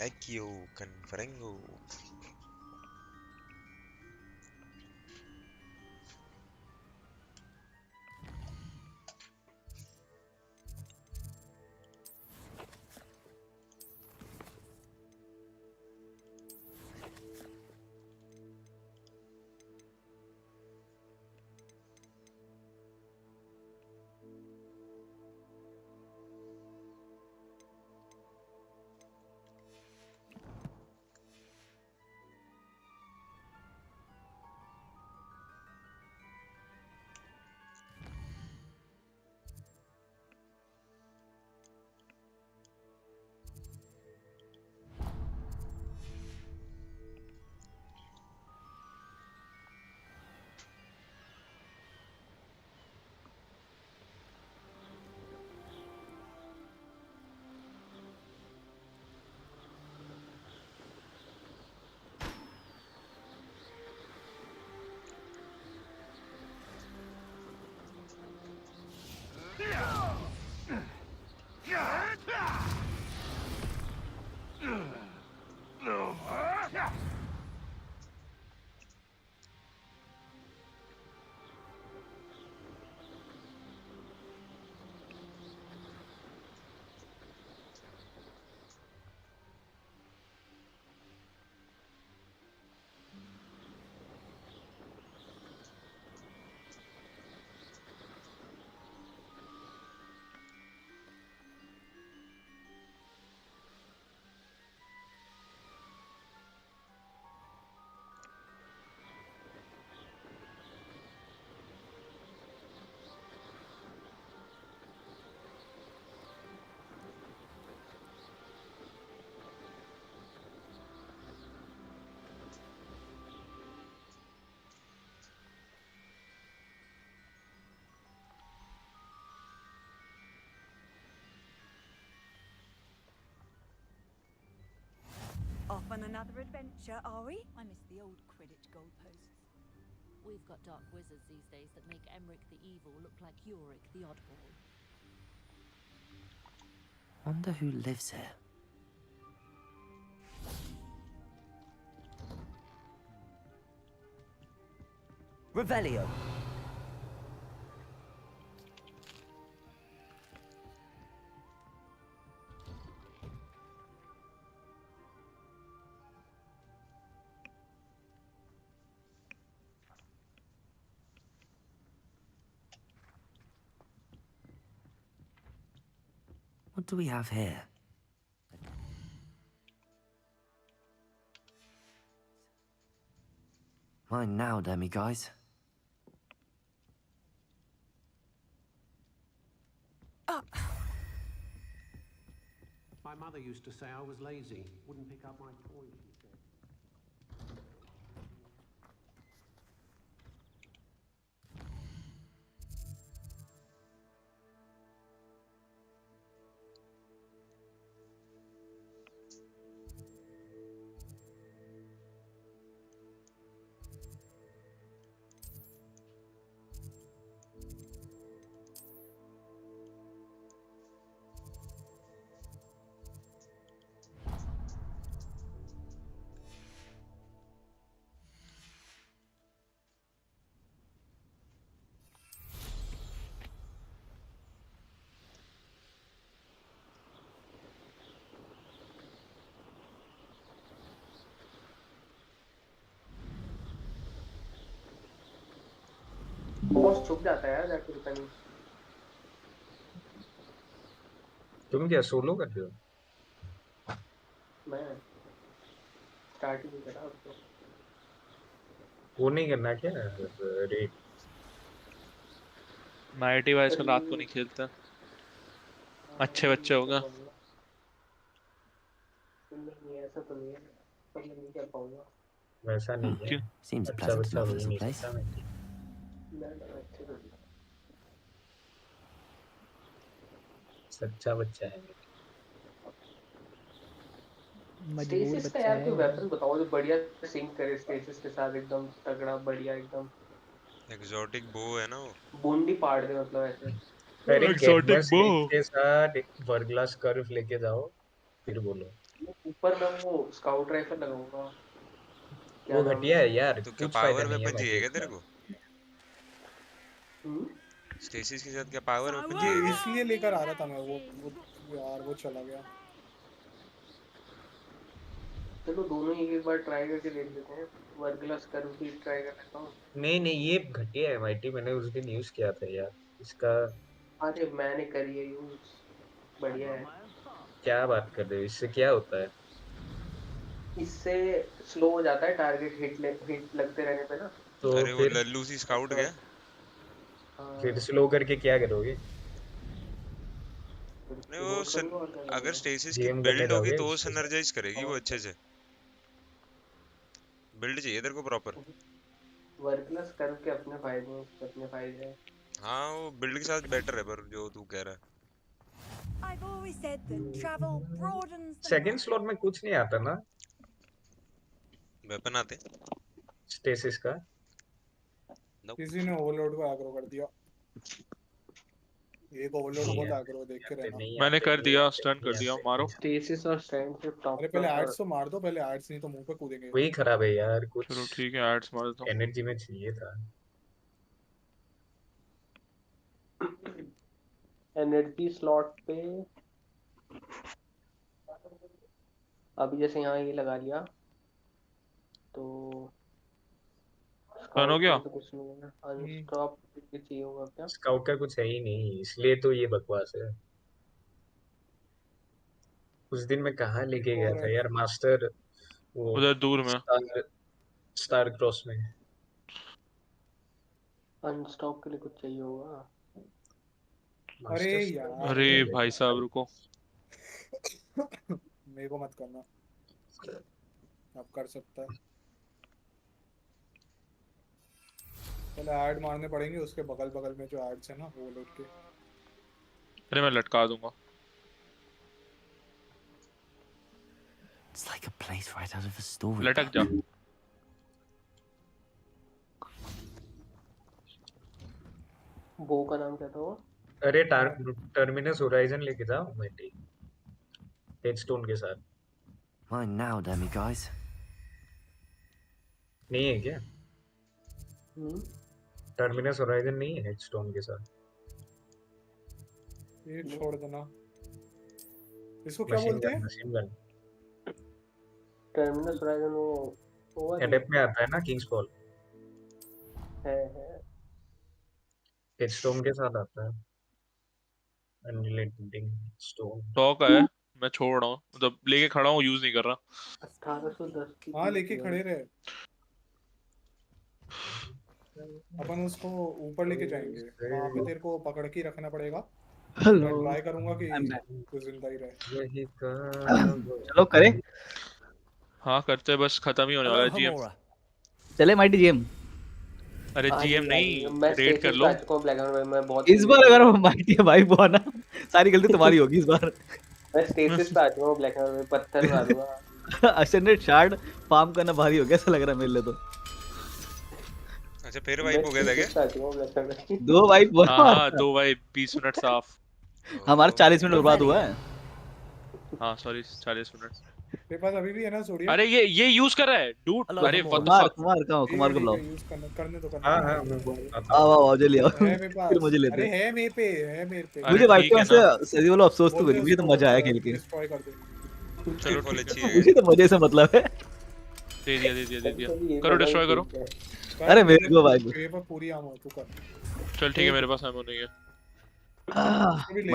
Accio Confringo. another adventure, are we? I miss the old Quidditch goalposts. We've got dark wizards these days that make Emmerich the Evil look like Yorick the Oddball. Wonder who lives here. Revelio. What do we have here? Mine now, Demi guys. My mother used to say I was lazy, wouldn't pick up my toys, she said. Boss छुप जाता है यार जाके पता नहीं। तुम क्या solo कर रहे हो? मैं स्टार्ट ही नहीं करा अब तो। वो नहीं करना क्या रेड? नाइटी वाइज का रात को नहीं खेलता। अच्छे बच्चे होगा। नहीं ऐसा तो नहीं है, पर मैं नहीं कर पाऊंगा। वैसा नहीं है। Seems a अच्छा pleasant बच्चा enough हो ही little नहीं place. सकता मैं। अच्छे तो नहीं। सच्चा बच्चा है। मजबूर स्टेसिस का बच्चा यार है कोई वो। वेपन बताओ जो बढ़िया सिंक करे स्टेसिस के साथ, एकदम तगड़ा बढ़िया एकदम। एग्जॉटिक बो है ना वो। बूंदी पाड़ दे मतलब ऐसे। अरे एक्सोटिक गेटमस बो। के साथ वर्गलास कर्व लेके जाओ फिर बोलो। ऊपर मैं वो स्काउट राइफल लगाऊंगा। क्या वो नाम घटिया है? है यार, तो क्या कुछ फायदा पावर नहीं है वेपन चाहिए क्या मैजिक तेरे का। को? स्टेसिस के साथ क्या पावर वेपन ये चाहिए क्या? इसलिए लेकर आ रहा था मैं वो यार वो चला गया। चलो दोनों ही एक बार ट्राई करके देख लेते हैं। वर्गलास कर्व भी ट्राई कर लेता हूँ। नहीं नहीं ये घटिया है माइटी, मैंने उस दिन यूज किया था यार इसका। अरे मैंने करी है यूज, बढ़िया है। क्या बात कर रहे हो, इससे क्या होता है? इससे स्लो हो जाता है टारगेट, हिट लगते रहने पे ना। तो अरे वो फिर लल्लू सी स्काउट क्या? फिर स्लो करके क्या करोगे? नहीं वो रिलोड करूंगा और क्या अगर करूंगा। स्टेसिस की गेम करने बिल्ड होगी जाओगे तो वो उसके साथ? सिनर्जाइज करेगी वो अच्छे से। बिल्ड चाहिए तेरे को प्रॉपर। वर्गलास कर्व के अपने फायदे हैं, इसके अपने फायदे हैं। हाँ वो बिल्ड के साथ बेटर है पर जो तू कह रहा है। I've always said that travel broadens the second mind. Slot में कुछ नहीं आता ना वेपन आते? स्टेसिस का? किसी ने ओवरलोड को एग्रो कर दिया। एक ओवरलोड नहीं बहुत आते एग्रो, देख के नहीं आते रहना। नहीं मैंने आते कर नहीं दिया, आते स्टन नहीं कर दिया, आते मारो। नहीं आते। स्टेसिस और स्ट्रेंथ सिर्फ टॉप अरे पहले क्लास एड्स तो मार दो, पहले एड्स नहीं तो मुंह पे कूदेंगे। वही खराब है यार, कुछ चलो ठीक है, एड्स मार दो। एनर्जी में चाहिए था। एनर्जी स्लॉट पे अभी जैसे यहाँ ये लगा लिया तो डन हो स्काउट के गया। लिए तो कुछ नहीं है ना। अनस्टॉप के चाहिए होगा क्या? स्काउट का कुछ है ही नहीं, इसलिए तो ये बकवास है। उस दिन मैं कहाँ लेके गया और था यार मास्टर, वो उधर दूर में। स्टार स्टार क्रॉस में। अनस्टॉप के लिए कुछ चाहिए होगा। अरे मास्टर स्टोर में यार अरे नहीं है भाई लेकिन साहब भाई। रुको। मेरे को मत करना, अब कर सकता है। पहले ऐड मारने पड़ेंगे उसके बगल बगल में जो एड्स है ना वो लोड के। अरे मैं लटका दूंगा। It's like a place right out of a story. लटक जा। वो का नाम क्या था वो? अरे टर्मिनस होराइजन लेके जा माइटी हेडस्टोन के साथ। Mine now, demi guys. नहीं है क्या? टर्मिनस होराइजन नहीं है हेडस्टोन के साथ? ये छोड़ देना। इसको क्या बोलते हैं? Machine gun. टर्मिनस होराइजन वो एडेप में आता है ना किंग्स फॉल। है। हेडस्टोन के साथ आता है। Unrelated stone. 100 का है, मैं छोड़ रहा हूँ, मतलब लेके खड़ा हूँ, यूज नहीं कर रहा। 1810 की। हाँ लेके खड़े रहे। अपन उसको ऊपर लेके जाएंगे, वहां पे तेरे को पकड़ के रखना पड़ेगा। हेलो, मैं ट्राई करूंगा कि I'm back. तू जिंदा ही रहे। यही चलो करे, हाँ करते, बस खत्म ही होने वाला है जीएम। चले माइटी जीएम। अरे जीएम नहीं, मैं रेड कर स्टेसिस लो। पे आ चुका हूं ब्लैक एंड व्हाइट में बहुत। इस बार अगर माइटी भाई वो ना, सारी गलती तुम्हारी होगी इस बार। मैं स्टेसिस पे आ चुका हूं ब्लैक एंड व्हाइट में, पत्थर मारूंगा। असेंडेड शार्ड फार्म करना भारी हो गया ऐसा लग रहा है मेरे लिए तो। अच्छा फिर वाइप हो गया था क्या? 2 वाइप बोला। हाँ 2 भाई 20 मिनट साफ। हमारा 40 मिनट बर्बाद हुआ है। हाँ सॉरी 40 मिनट। तेरे पास अभी भी है ना सोडियम? अरे ये यूज कर रहा है डूड। अरे what the Kumar fuck. Kumar कहाँ हो? कुमार को बुलाओ। यूज करने तो हाँ आओ आओ जल्दी आओ, है मेरे पास। फिर मुझे लेते अरे हैं। है मेरे पे, है मेरे पे। मुझे वाइप में से सही बोलो अफसोस तो हुई, मुझे तो मजा आया खेल के। डिस्ट्रॉय कर दे। चलो ठीक है, मुझे तो मजे से मतलब है। दे दिया करो, डिस्ट्रॉय करो। अरे मेरे को भाई मेरे पास पूरी आम तू कर। चल ठीक है, मेरे पास एमो नहीं है।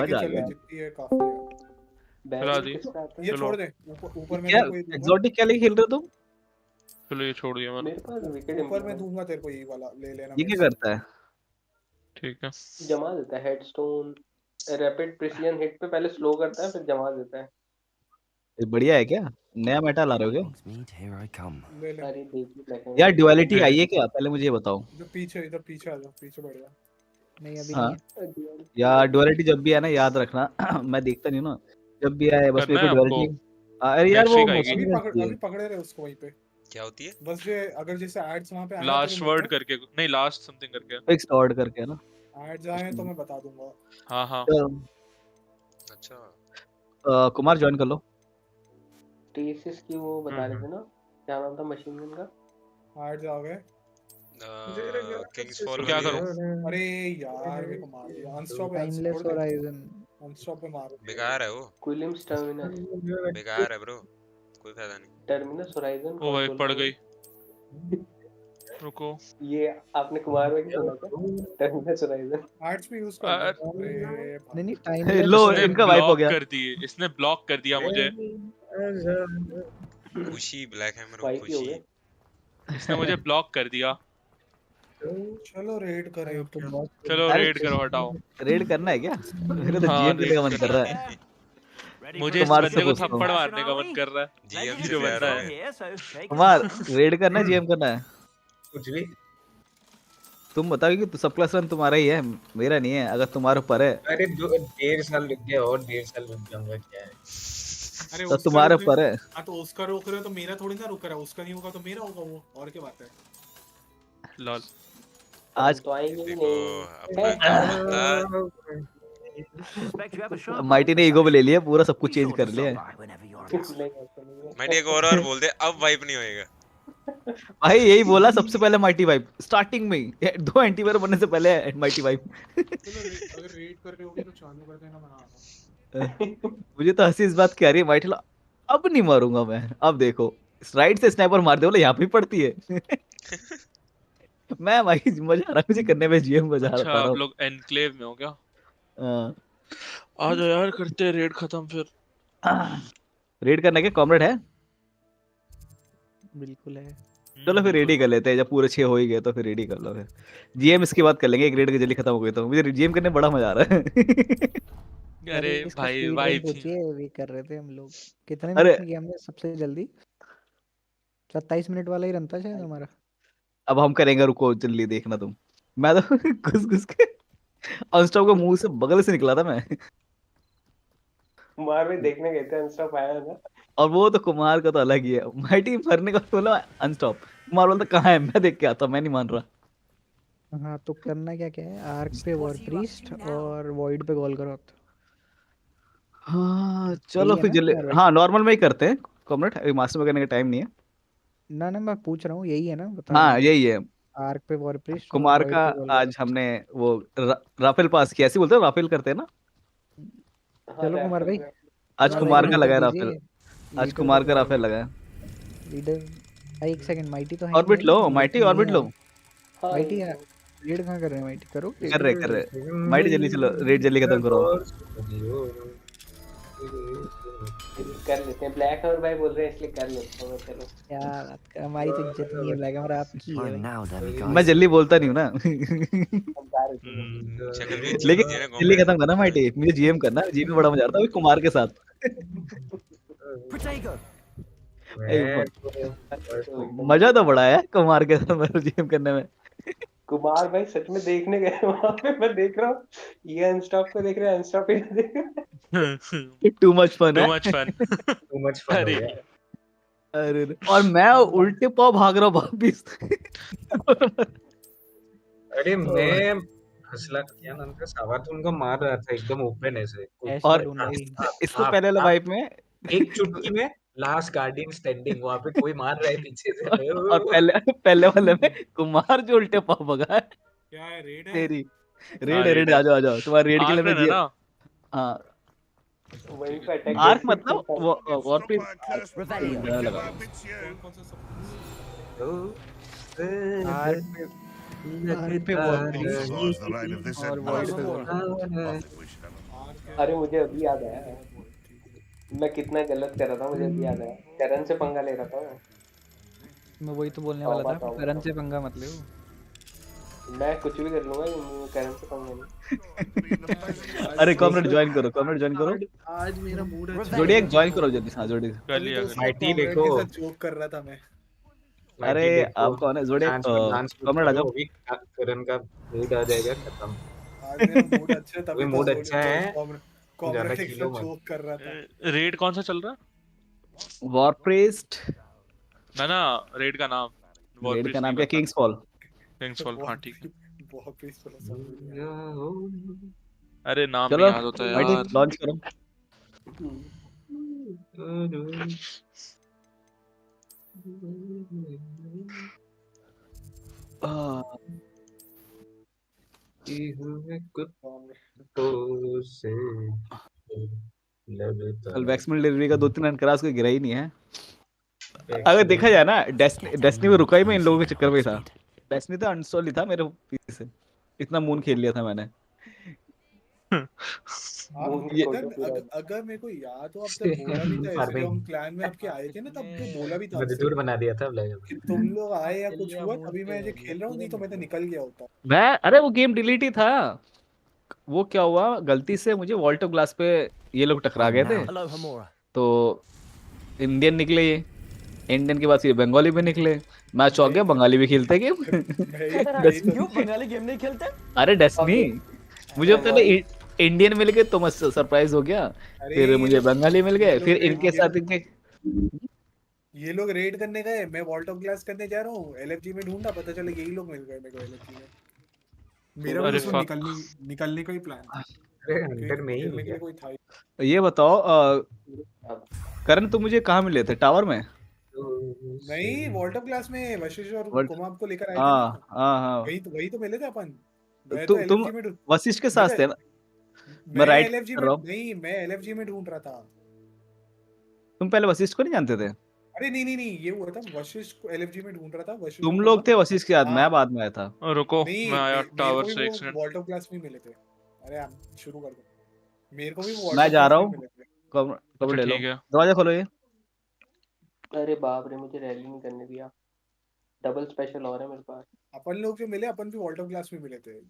मजा आ गया। जितनी है काफी है। चला दी, ये छोड़ दे, ऊपर में क्या तेरे को ये दूंगा। एक्सोटिक क्या लेके खेल रहे हो तुम? चलो ये छोड़ दिया मैंने। मेरे पास विकेट ऊपर में दूंगा तेरे को, ये वाला ले लेना। ये क्या करता है? ठीक है, जमा देता है हेडस्टोन। रैपिड प्रिसीजन हिट पे पहले स्लो करता है फिर जमा देता है। ये बढ़िया है क्या? नया मेटा ला रहे हो क्या? Here I come. ले ले। अरे देखिए ब्लैक एंड यार ड्युअलिटी आई है क्या? पहले मुझे ये बताओ। इधर पीछे आ जा, पीछे बढ़ जा। नहीं अभी हाँ नहीं है। यार ड्युअलिटी जब भी है ना याद रखना मैं देखता नहीं हूँ ना, जब भी आए बस करना मेरे है को आपको। ड्युअलिटी। अरे यार वो अभी मशीन अभी पकड़े रहे उसको वहीं पे। क्या होती है? बस जो अगर जैसे एड्स वहां पे आए लास्ट वर्ड करके, नहीं लास्ट समथिंग करके। फिक्स ऑर्ड करके है ना। एड्स आए तो मैं बता दूंगा। हाँ हाँ अच्छा कुमार ज्वाइन कर लो। टेसिस की वो बता रहे थे ना, क्या नाम था मशीन गन का? एड्स आ गए। किंग्स फॉल क्या करूं? अरे यार मेरे को मार दिया। अनस्टॉप है, टाइमलेस होराइजन। अनस्टॉप पे मार। बेकार है वो, क्विलिम्स टर्मिनस। बेकार है ब्रो, कोई फायदा नहीं। Terminus horizon. ओ भाई पड़ गई, रुको। ये आपने कुमार में क्या सुना था? Terminus horizon. एड्स भी यूज कर ले। नहीं टाइमलेस। लो इसने इनका वाइप हो ब्लॉक गया। कर दिए, इसने ब्लॉक कर दिया मुझे। खुशी ब्लैक हैमर वाइप ही हो खुशी। गए। इसने मुझे ब्लॉक कर दिया। चलो रेड करें। चलो अरे रेड करो, हटाओ। रेड करना है क्या? मेरे तो हाँ, जीएम करने का रेड मन कर रहा है। मुझे इस कुमार से बंदे को पूछता हूँ। थप्पड़ मारने का मन कर रहा है। जीएम ये से जो प्यार बंदा है। है। कुमार रेड करना है जीएम करना है? कुछ भी तुम बताओ कि सब क्लास रन तुम्हारा ही है, मेरा नहीं है। अगर तुम्हारे ऊपर है अरे 1.5 साल रुक गया और 1.5 साल रुक जाऊंगा क्या है। अरे तो तुम्हारे ऊपर है। हाँ तो उसका रोक रहे हो तो मेरा थोड़ी ना रुक रहा है। उसका नहीं होगा तो मेरा होगा वो, और क्या बात है। लॉल आज तो आएंगे ही देखो नहीं। अपना बंदा माइटी ने ईगो में ले लिया पूरा, सब कुछ चेंज कर लिया है। माइटी एक और बोल दे, अब वाइप नहीं होएगा। भाई यही बोला सबसे पहले माइटी वाइप स्टार्टिंग में ही। 2 एंटीवायर बनने से पहले माइटी वाइप। अगर रेड कर रहे होगे तो चालू कर देना, मना। मुझे तो हंसी इस बात की आ रही है माइटी अब नहीं मारूंगा मैं। अब देखो राइट से स्नाइपर मार दे बोले यहाँ पे पड़ती है। मैं भाई मजा आ रहा है मुझे करने में, जीएम मजा अच्छा आ रहा आप हूँ। लोग एनक्लेव में हो क्या? हाँ। आ जाओ यार, करते हैं रेड खत्म फिर। रेड करने के कॉमरेड है? बिल्कुल है। चलो फिर रेडी कर लेते हैं, जब पूरे 6 हो ही गए तो फिर रेडी कर लो। फिर जीएम इसके बाद कर लेंगे, एक रेड की जल्दी खत्म हो गई तो मुझे जीएम करने में बड़ा मजा आ रहा है। अरे इसका भाई स्पीड वाइप रन पूछिए, वे कर रहे थे हम लोग। कितने अरे मिनट में किया हमने सबसे जल्दी? 27 मिनट वाला ही रन था शायद हमारा। अब हम करेंगे, रुको जल्दी देखना तुम। मैं तो घुस घुस के अनस्टॉप को मुंह से बगल से निकला था मैं। कुमार में देखने गए थे, अनस्टॉप आया ना। और वो तो कुमार का तो अलग ही है। माइटी मरने का बोला अनस्टॉप, कुमार बोलता कहाँ है, मैं देख के आता, मैं नहीं मान रहा। हाँ तो करना क्या क्या है, आर्क पे वॉर प्रीस्ट और वॉइड पे कॉल करो। हाँ चलो यही है फिर ना जल्दी, कुमार भाई? हाँ नॉर्मल में ही करते हैं कॉमरेड, अभी मास्टर में करने का टाइम नहीं है। ना ना मैं पूछ रहा हूँ, यही है ना, बता रहा हाँ हूँ। यही है। आर्क पे वॉर प्रीस्ट और कुमार वॉइड का पे कॉल करो। आज हमने वो राफेल पास किया, ऐसे बोलते हैं राफेल करते हैं ना। हाँ चलो कुमार रैफल भाई, आज कुमार भाई कुमार को का लीडर लगा है राफेल। कीजिए। आज लीडर को कुमार का चुनो राफेल भाई। लगा है। लीडर एक सेकंड, माइटी तो है ही नहीं ऑर्बिट है, लो लेकिन माइटी, माइटी नहीं ऑर्बिट है लो। यार। हाँ माइटी यार, रेड कहाँ कर रहे हैं? माइटी करो कर रेड। रहे कर रहे। माइटी जल्दी चलो, रेड जल्दी खत्म करो। कर लेते हैं, ब्लैक और भाई बोल रहे हैं इसलिए कर लेता हूँ मैं, चलो। क्या बात कर, हमारी तो इज्जत नहीं है ब्लैक, हमारा आपकी है Time भाई। now, then, मैं guys. जल्दी बोलता नहीं हूँ ना। हम कार शक्ल भी अच्छी लेकिन होती है ना जल्दी कॉमरेड। खत्म करना माइटी, मुझे जीएम करना है, जीएम में बड़ा मजा आता है अभी कुमार के साथ। Protego. एक मैं तो एकदम मजा तो बड़ा है कुमार के साथ मेरे जीएम करने में। कुमार भाई सच में देखने गए वहां पे, मैं देख रहा हूँ ये अनस्टॉप को देख रहे हैं, अनस्टॉप को देख रहे हैं। टू मच फन टू है। Much fun. Too much fun हो अरे गया। अरे और मैं उल्टे पाव भाग रहा हूँ वापिस। अरे मैं हसला, क्या नाम था, सावाथुन को मार रहा था एकदम ओपन ऐसे ऐश और टून भाई। इससे पहले वाला वाइप में एक चुटकी में लास्ट गार्डियन स्टैंडिंग, वहां पे कोई मार रहा है पीछे से, मैं और पहले पहले वाले में कुमार जो उल्टे पाव भगा है। क्या है, रेड है? तेरी हाँ रेड है, रेड रेड है। आ जाओ आ जाओ, तुम्हारी रेड के लिए मैं आर्कनन है ना। हाँ वहीं पे अटैक आर्क जैसे मतलब वॉर पे Revelio. लगा। कौन सा सब? आर्क पे, आर्क पे war priest Explores the rite of this और वॉइड पे कॉल करो। Nothing we should have. अरे मुझे अभी याद आया मैं कितना गलत कर रहा था, मुझे अभी याद आया, करण से पंगा ले रहा था मैं। मैं वही तो बोलने वाला तौबा था, तौबा करण से तौबा। पंगा मत लो। मैं कुछ भी कर लूंगा, करण से पंगा नहीं। अरे कॉमरेड ज्वाइन करो, कॉमरेड ज्वाइन करो। आज मेरा मूड अच्छा जोड़ी है। एक ज्वाइन करो जल्दी, हाँ जोड़ी। कर तभी लिया तो कर उसका लिया। माइटी कॉमरेड देखो, के साथ जोक कर रहा था मैं। अरे माइटी देखो, आप कौन है जोड़ी, डांस मत कॉमरेड आ करो, जाओ। अभी करण का मूड आ जाएगा खत्म। आज मेरा मूड अच्छा है, अभी तभी तो मूड अच्छा है, ज्यादा कॉमरेड के खिलो साथ मत। जोक कर रहा था। रेड कौन सा चल रहा वॉर प्रीस्ट, है ना। रेड का नाम वॉर रेड का प्रीस्ट नहीं नाम क्या, पता। Kings fall. किंग्स फॉल, हाँ ठीक है। बहुत पीसफुल है सब कुछ यार। अरे नाम नहीं चलो याद होता माइटी यार। लॉन्च करो। कुत्तों से लगता कल वैक्समल डिलीवरी का 2-3 रन करा, उसको गिरा ही नहीं है। अगर है। देखा जाए ना, डेस्टनी में रुका ही मैं इन लोगों के चक्कर में ही था। डेस्टनी तो अनस्टॉल ही था मेरे पीसी से, इतना मून खेल लिया था मैंने। आप ये अगर मेरे को याद हो, आपने बोला भी था ऐसे, जब हम क्लैन में आपके आए थे ना, तब आपने बोला भी था आपसे मजदूर बना दिया था कि तुम लोग आए या कुछ हुआ, तभी मैं ये खेल रहा हूँ, नहीं तो मैं तो निकल गया होता। मैं, अरे वो गेम डिलीट ही था। वो क्या हुआ, गलती से मुझे वॉल्टो ग्लास पे ये लोग टकरा गए थे, Hello, Hamura. तो इंडियन निकले ये, इंडियन के बाद फिर बंगाली भी निकले। मैं चौंक गया, बंगाली भी खेलते गेम। क्यों बंगाली गेम नहीं खेलते? अरे डेस्टनी, मुझे पहले इंडियन मिल गए तो मैं सरप्राइज हो गया, अरे फिर ये मुझे लोग बंगाली मिल गए, ये लोग फिर रेड इनके साथ इनके ये लोग रेड करने गए, मैं वॉल्ट ऑफ ग्लास करने जा रहा हूँ, एलएफजी में ढूंढा, पता चला यही लोग मिल गए मेरे को एलएफजी में। मेरा भी अरे उसमें फक। निकलने का ही प्लान था, अरे अंदर में ही हो खेलने के गया। लिए कोई था ही ये बताओ करण, तुम मुझे कहाँ मिले थे, टावर में? नहीं। वॉल्ट ऑफ ग्लास में वशिष्ठ और What? कुमाब को लेकर आए थे ना, हाँ हाँ हाँ। वही तो मिले थे अपन। मैं तो तुम एलएफजी में वशिष्ठ के साथ थे ना? मैं मैं राइट एलएफजी कर में रहा हूँ। नहीं, मैं एलएफजी में ढूंढ रहा था। तुम पहले वशिष्ठ को नहीं जानते थे? अरे नहीं, ये हुआ था, वशिष्ठ को एलएफजी में ढूंढ रहा था, वशिष्ठ और तुम लोग कुमाब। थे वशिष्ठ के साथ, हाँ मैं बाद में आया था। रुको नहीं, मैं आया मेरे टावर को भी से, एक वो सेकंड। वॉल्ट ऑफ ग्लास में मिले थे। अरे आप शुरू कर दो। मेरे को भी वो वॉल्ट मैं ऑफ जा ग्लास रहा में हूँ, मिले थे। कब ले लो, ठीक है। दरवाजा खोलो ये। अरे बाप रे, मुझे रैली नहीं करने दिया, डबल स्पेशल और है मेरे पास। अपन लोग जो मिले, अपन भी वॉल्ट ऑफ ग्लास में मिले थे।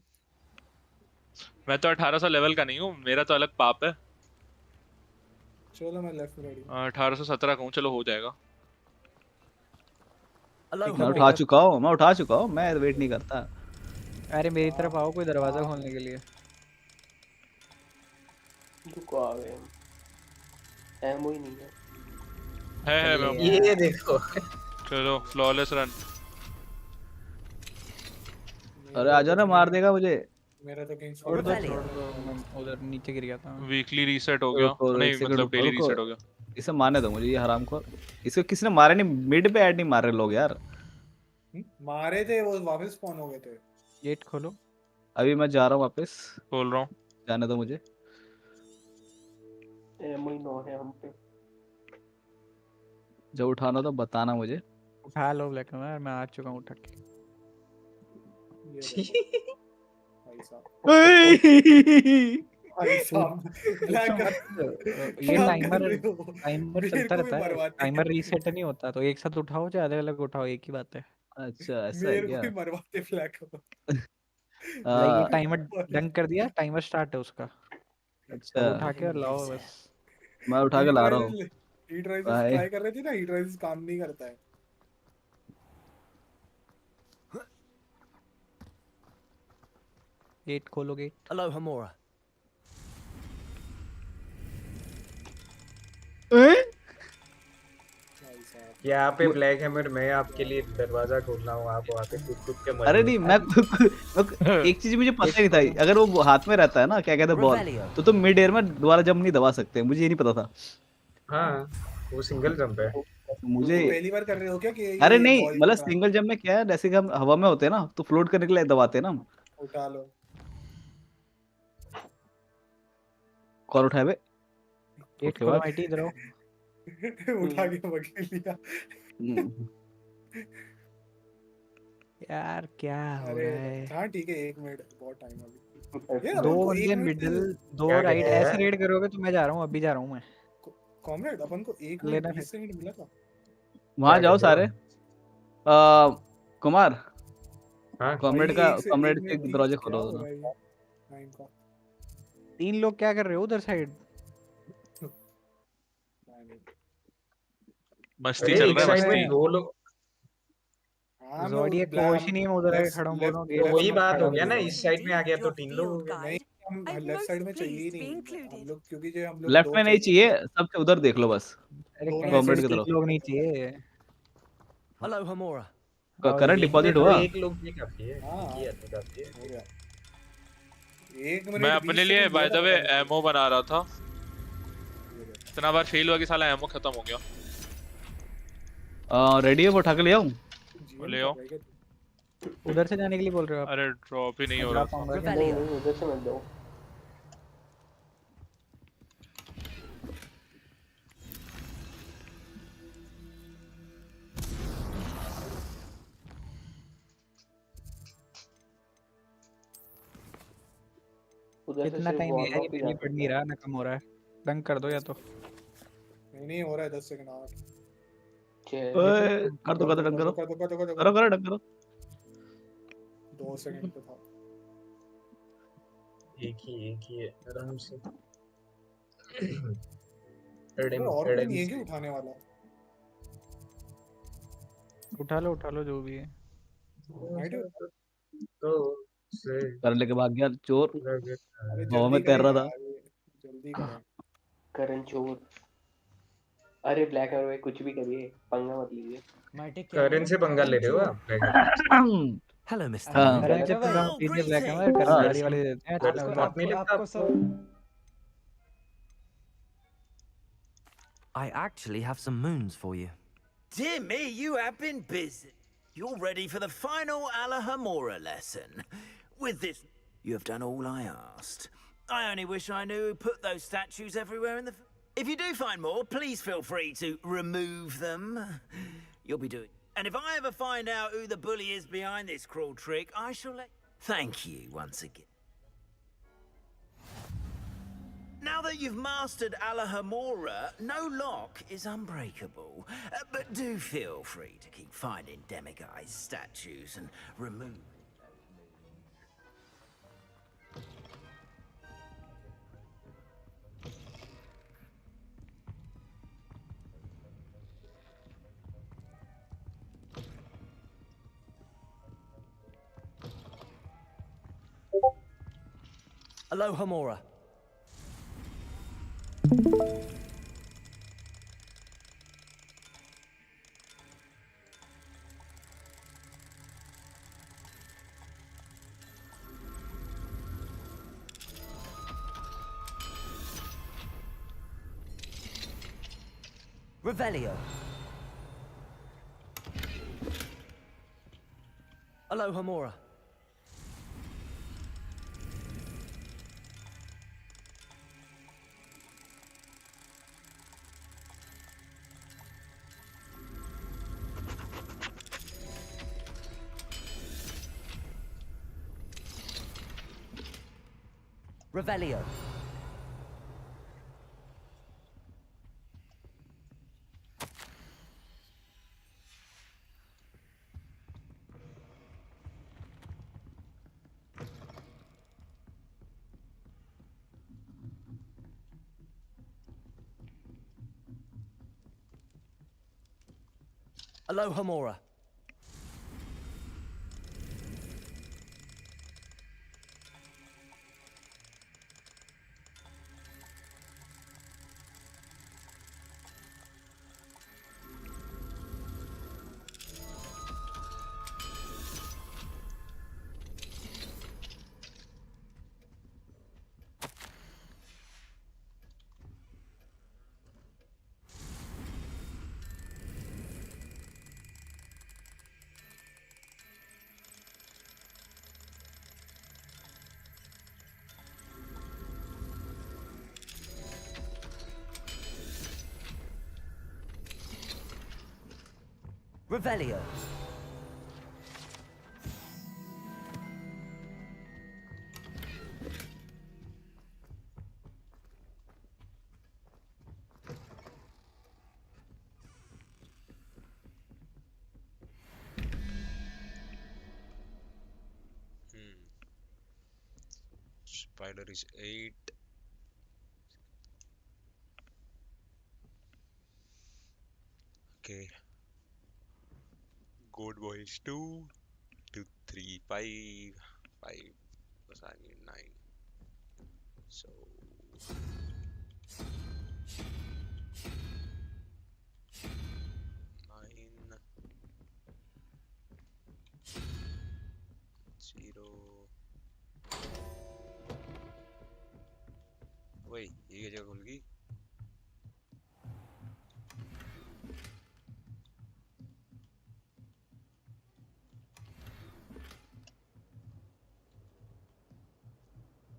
मैं तो 1800 लेवल का नहीं हूँ, मेरा तो अलग पाप है। चलो मैं लेफ्ट में रेडी हूँ। 1817 का हूँ, चलो हो जाएगा। मैं उठा चुका हूँ, मैं वेट नहीं करता। अरे मेरी तरफ आओ, कोई दरवाजा खोलने के लिए। रुको आ गए हम, एमओ ही नहीं है। है मैं ये देखो चलो फ्लॉलेस रन। अरे आजा ना, मार देगा मुझे। मेरा तो कहीं छोड़ दो मैं उधर नीचे गिर गया था। वीकली रीसेट हो गया, रुको एक नहीं सेकंड, मतलब रुको डेली रुको, रीसेट हो गया। इसे मारने दो मुझे, ये हराम को। इसको किसी ने मारा नहीं, मिड पे ऐड नहीं मार रहे लोग यार। मारे थे वो, वापस स्पॉन हो गए थे। गेट खोलो। अभी मैं जा रहा हूँ वापस, खोल रहा हूँ, जाने दो मुझे। एमो ही 9 है हम पे। जब उठाना तो बताना मुझे। उठा लो ब्लैक कमर, मैं आ चुका हूँ उठा के। भाई साहब ये क्या कर टाइमर रहे हो? टाइमर मेरे चलता को भी रहता है, मरवाते टाइमर रीसेट नहीं होता, तो एक साथ उठाओ चाहे अलग अलग उठाओ, एक ही बात है। अच्छा ऐसा है मेरे को क्या? भी मरवाते फ्लैग को। लाइक ये टाइमर डंक कर दिया, टाइमर स्टार्ट है उसका, अच्छा तब उठा के और लाओ बस। मैं उठा के ला रहा हूँ। Heat rises by. ट्राई कर रहे थे ना, हीट राइजेस काम नहीं करता है। गेट खोलो गेट। Hello, Hamura. यहाँ पे ब्लैक हैमर, मैं आपके लिए दरवाजा खोल रहा हूँ, आप वहाँ पे कूद कूद के मर अरे रहे नहीं, हो। एक चीज मुझे पता नहीं था, अगर वो हाथ में रहता है ना, क्या कहते हैं बॉल, तो तुम मिड एयर में दोबारा जंप नहीं दबा सकते, मुझे ये नहीं पता था। हाँ वो सिंगल जंप है। मुझे तो पहली बार कर रहे हो क्या कि अरे ये नहीं, बॉल मतलब सिंगल जंप में क्या है, जैसे कि हम हवा में होते हैं ना, तो फ्लोट करने के लिए दबाते हैं ना हम। उठा लो। कौन उठाए बे? गेट ओके खोलो बात। माइटी, इधर आओ। उठा के पकड़ लिया। यार क्या हो अरे रहा है? हाँ ठीक है, 1 मिनट बहुत टाइम अभी। ये दो अपन को बंदे 1 मिनट मिडिल, दो क्या कह राइट, रहे ऐसे हैं? रेड करोगे तो मैं जा रहा हूँ, अभी जा रहा हूँ मैं। कॉमरेड अपन को 1 मिनट लेना 20 सेकंड मिला था। वहां क्या जाओ कह रहे हो? सारे। कुमार, हाँ भाई कॉमरेड 1 के मिनट 20 दरवाजे क्या खोलो हो ना। रहा है ये टाइम का। 3 लोग क्या कर रहे हो उधर साइड? मस्ती अरे चल एक रहा है साइड में मस्ती। 2 लोग। हाँ मैं ज़ोडिएक को होश ही नहीं है, हम उधर खड़ा हूँ, बोलो तो गेट वही खोलो, बात खड़ा हो हूँ गया ना, बोलो। इस साइड में आ गया तो 3 लोग हो गए। नहीं, हम लेफ्ट साइड में चाहिए ही नहीं हम लोग, क्योंकि जो हम लोग लेफ्ट 2 में नहीं चाहिए, सबसे उधर देख लो बस, अरे दोनों कैसे कॉमरेड की 3 तरफ। लोग नहीं चाहिए? Hello, Hamura. आओ करंट इधर। टीम में डिपॉजिट तो हुआ। एक लोग भी काफी है, एक ही आदमी काफी है। हो गया। 1 मैं मिनट अपने 20 लिए सेकंड दिया बाय था द वे पता नहीं। एमओ बना रहा था, इतना बार फेल हुआ कि साला एमओ खत्म हो गया। रेडी है, वो उठा के ले आऊं? ले आओ। उधर से जाने के लिए बोल रहे हो आप? अरे ड्रॉप ही नहीं मैं हो जा रहा था। पाऊंगा क्या? नहीं नहीं, उधर से मत जाओ। उधर से कितना सिर्फ टाइम है यार, ये वॉर्लॉक ही जा पहले पढ़ सकता नहीं है। रहा, ना कम हो रहा है। डंक कर दो या तो। नहीं हो रहा है 10 सेकंड और। ओए, कर दो डंग करो, करो करो डंग करो। 2 सेकंड पे था। एक ही है आराम से। और कोई नहीं है क्या उठाने वाला? उठा लो जो भी है। तो से कर लेके भाग गया चोर, अरे हवा में जल्दी तैर करें रहा था। यार, जल्दी करें। करण चोर। अरे ब्लैक और भाई कुछ भी करिए, पंगा मत लीजिए। करण से पंगा ले रहे हो आप ब्लैक? Hello, Mr. हाँ। करण से पंगा मत लीजिए, ब्लैक कमर करण गाड़ी वाले देते हैं, चलो बात नहीं लगता आपको? I actually have some moons for you. Dear me, you have been busy. You're ready for the final Alahamora lesson. With this, you have done all I asked. I only wish I knew who put those statues everywhere in the... If you do find more, please feel free to remove them. You'll be doing... And if I ever find out who the bully is behind this cruel trick, I shall let... Thank you once again. Now that you've mastered Alahamora, no lock is unbreakable. But do feel free to keep finding demiguise statues and remove... Hello, Hamura. Revelio. Alohomora. Revelio. Alohomora. Revelio. Spider is 8. Okay. Goat boy is 2. 2, 3, 5. 5 plus I need 9. So 9 0. वही ये जगह खुल गई.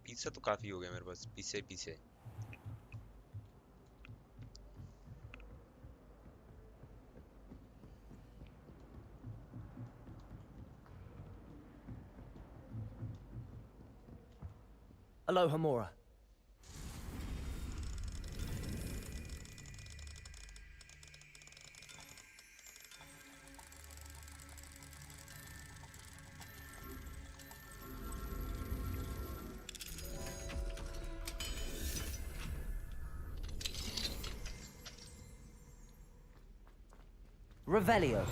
Pizza तो काफी हो गया मेरे पास. पीछे पीछे Alohomora. Revelio.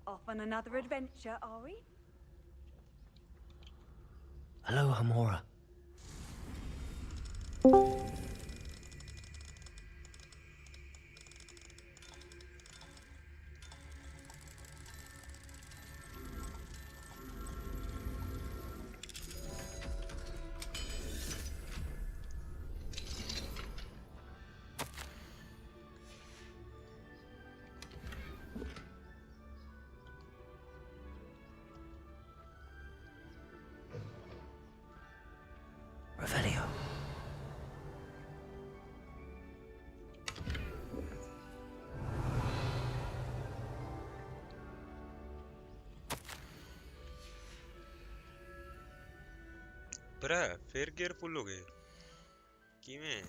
Off on another adventure, are we? Alohomora. Revelio. पर फिर केयरफुल हो गए किवें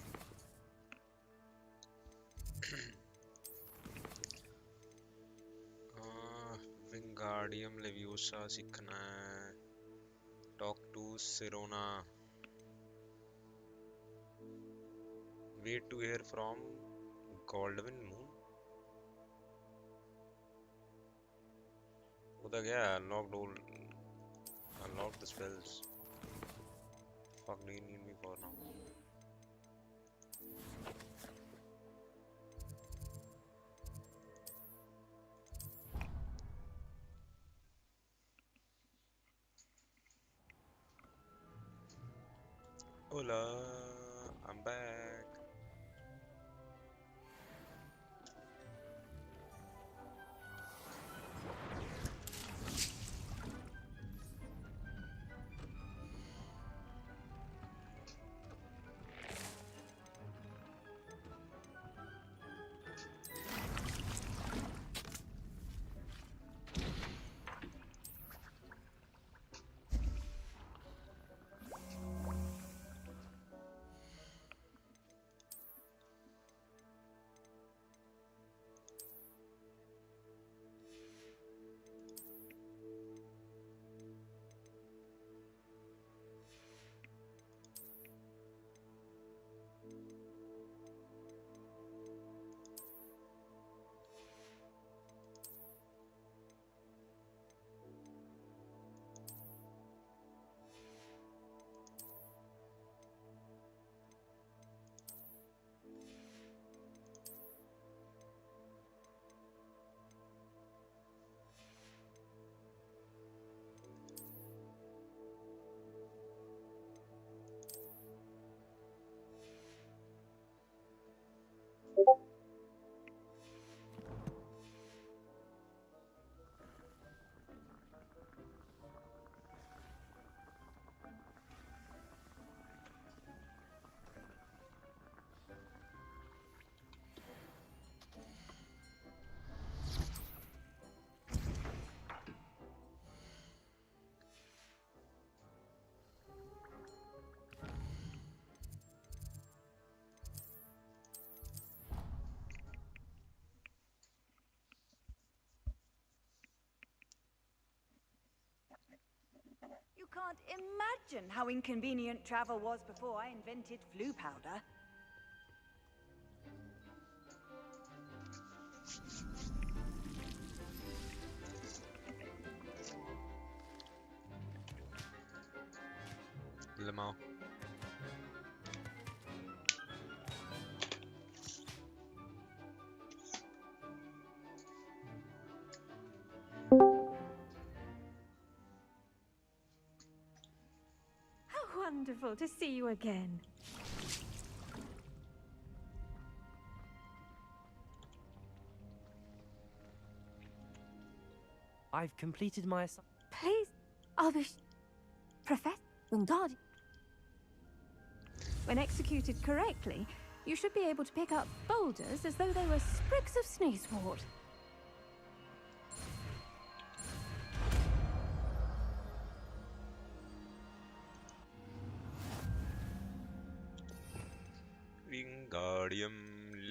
विंगार्डियम लेवियोसा सीखना है talk to Sirona wait to hear from Goldwin Moon उधर गया unlocked all unlock the spells fuck do you need me for now hola I'm back You can't imagine how inconvenient travel was before I invented flu powder. Lemao How wonderful to see you again. I've completed my assignment. Please, I'll be... Professor Wingardium. When executed correctly, you should be able to pick up boulders as though they were sprigs of sneezewort. Wingardium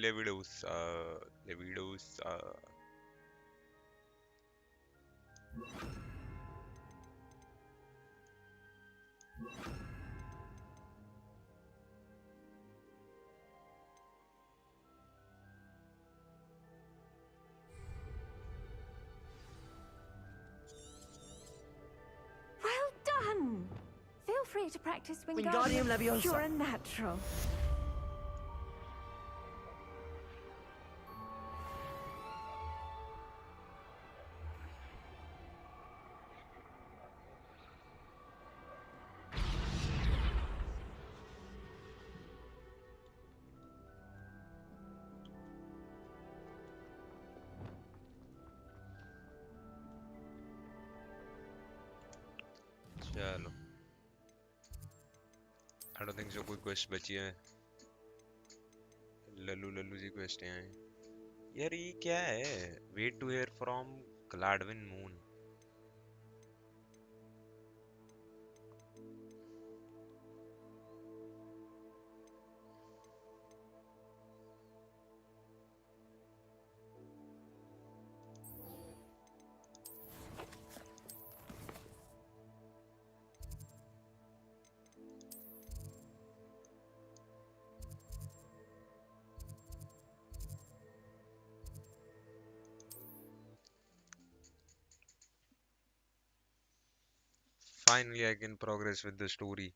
Leviosa Leviosa Well done! Feel free to practice Wingardium Leviosa. Pure and natural. चलो I don't think so कोई quest बची है लल्लू लल्लू जी quest हैं यार ये क्या है wait to hear from Gladwin Moon Finally, I can progress with the story.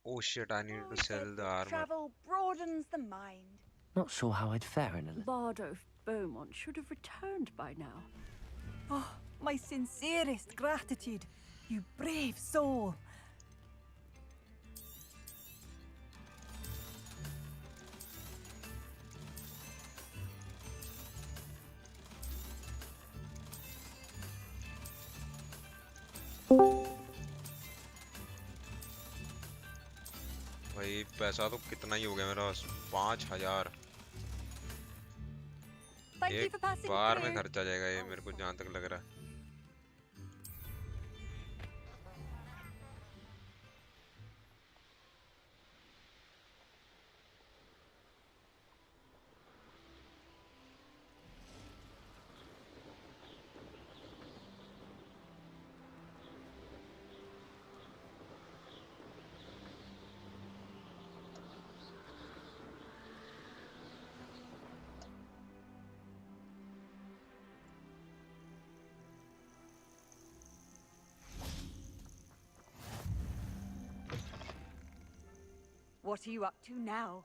Oh shit, I need to sell the armor. Travel broadens the mind. Not sure how I'd fare in a Bardolph Beaumont should have returned by now. Oh, my sincerest gratitude, you brave soul. भाई पैसा तो कितना ही हो गया मेरा 5,000 एक बार में खर्चा जाएगा ये मेरे को जहाँ तक लग रहा है What are you up to now?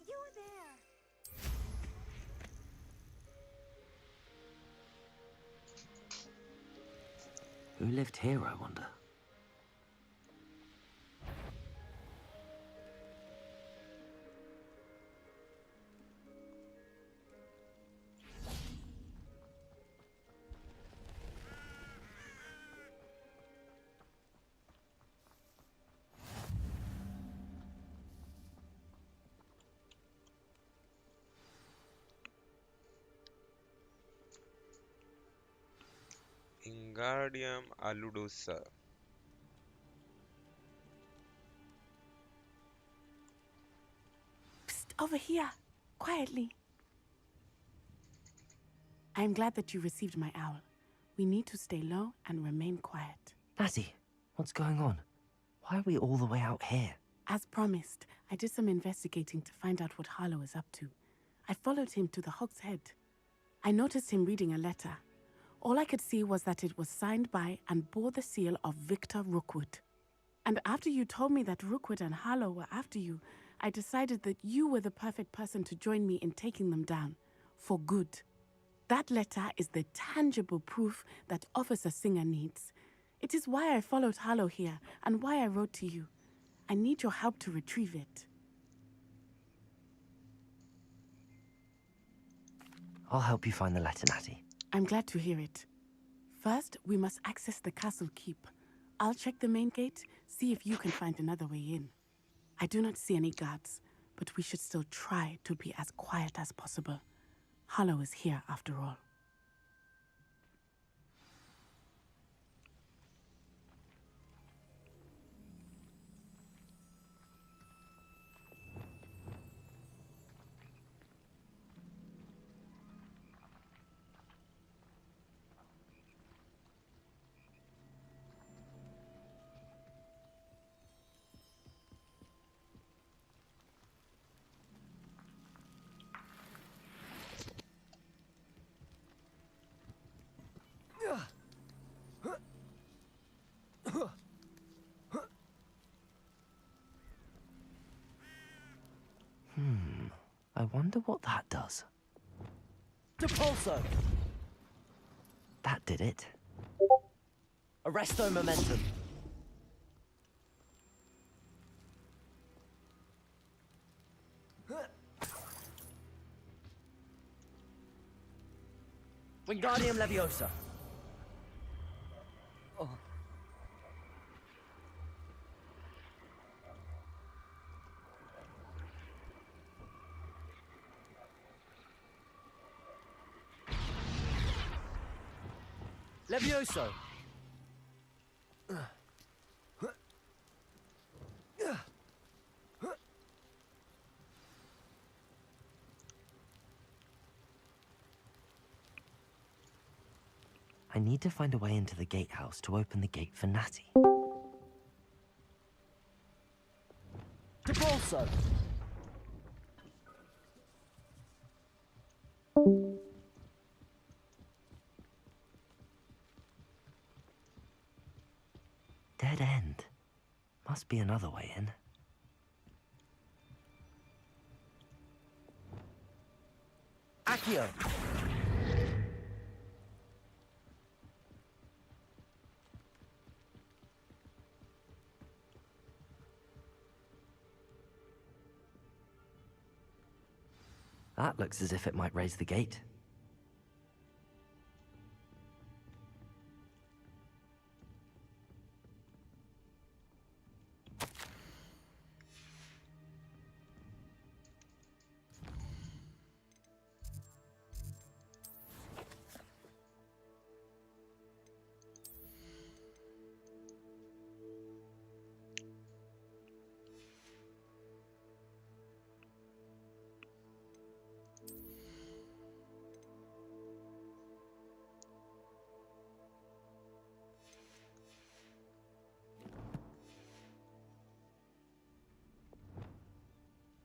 You're there. Who lived here, I wonder? Ingardium aludosa. Psst, over here, quietly. I am glad that you received my owl. We need to stay low and remain quiet. Natty, what's going on? Why are we all the way out here? As promised, I did some investigating to find out what Harlow is up to. I followed him to the Hog's Head. I noticed him reading a letter. All I could see was that it was signed by and bore the seal of Victor Rookwood. And after you told me that Rookwood and Harlow were after you, I decided that you were the perfect person to join me in taking them down. For good. That letter is the tangible proof that Officer Singer needs. It is why I followed Harlow here and why I wrote to you. I need your help to retrieve it. I'll help you find the letter, Natty. I'm glad to hear it. First, we must access the castle keep. I'll check the main gate, see if you can find another way in. I do not see any guards, but we should still try to be as quiet as possible. Harlow is here after all. I wonder what that does. Depulso! That did it. Arresto momentum. Wingardium Leviosa. Oh. Levioso. I need to find a way into the gatehouse to open the gate for Natty. Depulso. Dead end. Must be another way in. Accio! That looks as if it might raise the gate.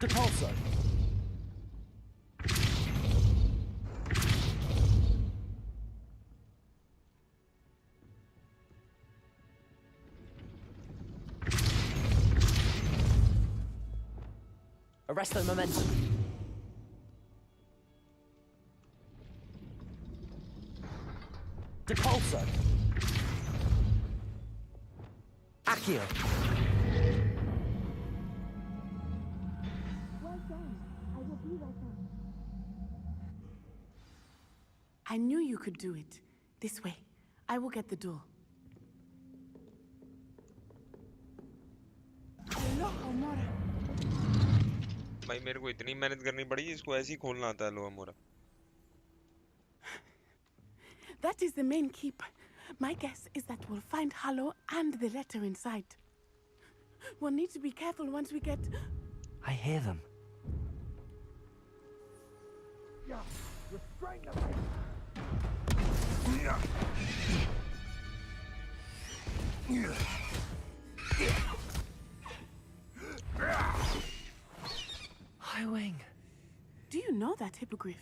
Depulso! Arresto momentum. Depulso! Accio! I knew you could do it. This way. I will get the door. भाई मेरे को इतनी मेहनत करनी पड़ी इसको ऐसे ही खोलना आता है लो मोरा. That is the main keep. My guess is that we'll find Harlow and the letter inside. We'll need to be careful once we get... I hear them. Restrain them. High Wing. Do you know that hippogriff?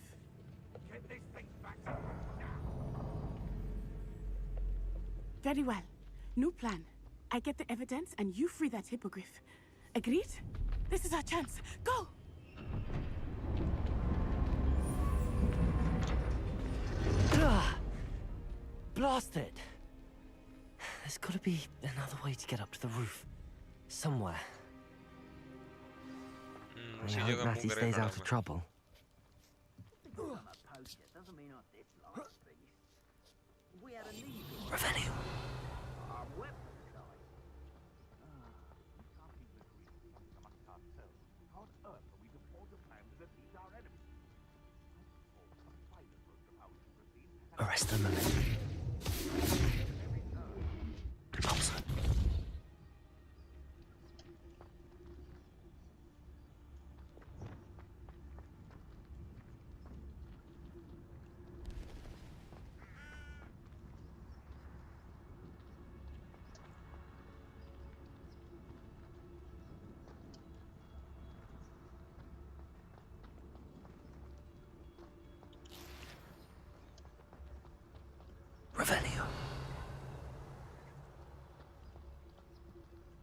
Get this thing back now. Very well. New plan. I get the evidence and you free that hippogriff. Agreed? This is our chance. Go! Blast it! There's gotta be another way to get up to the roof. Somewhere. I hope Matty stays out of trouble. Revenue. Arrest them a minute. Depulso. Revelio.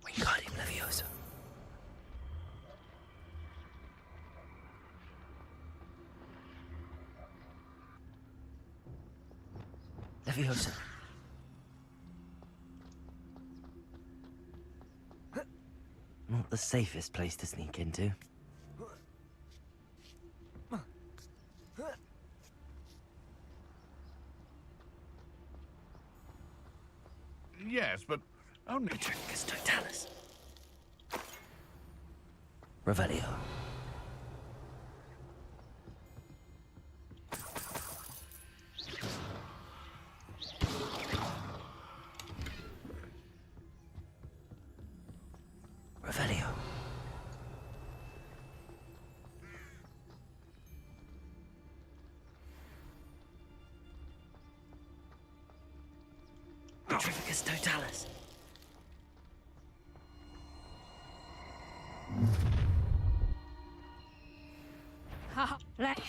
Wingardium Leviosa. Leviosa. Not the safest place to sneak into. Yes, but only... Petricus Totalis. Revelio. Revelio. Petrificus Totalis. Ha! Let.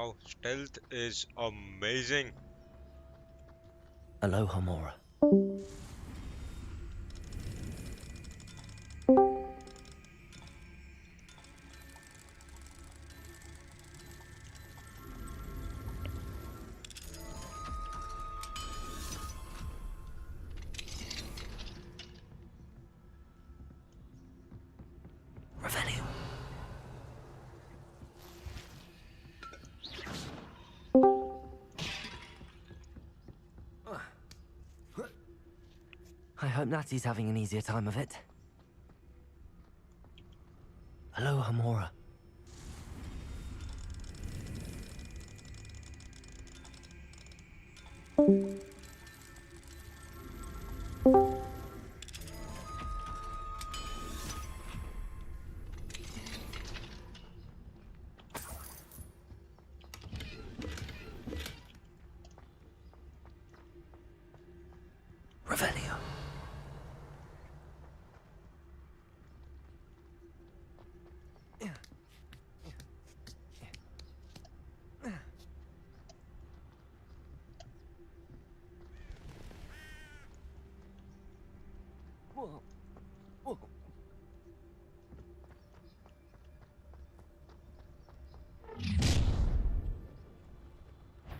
Wow, stealth is amazing. Aloha Mora. Revelio. I hope Natty's having an easier time of it. Aloha Mora. Revelio.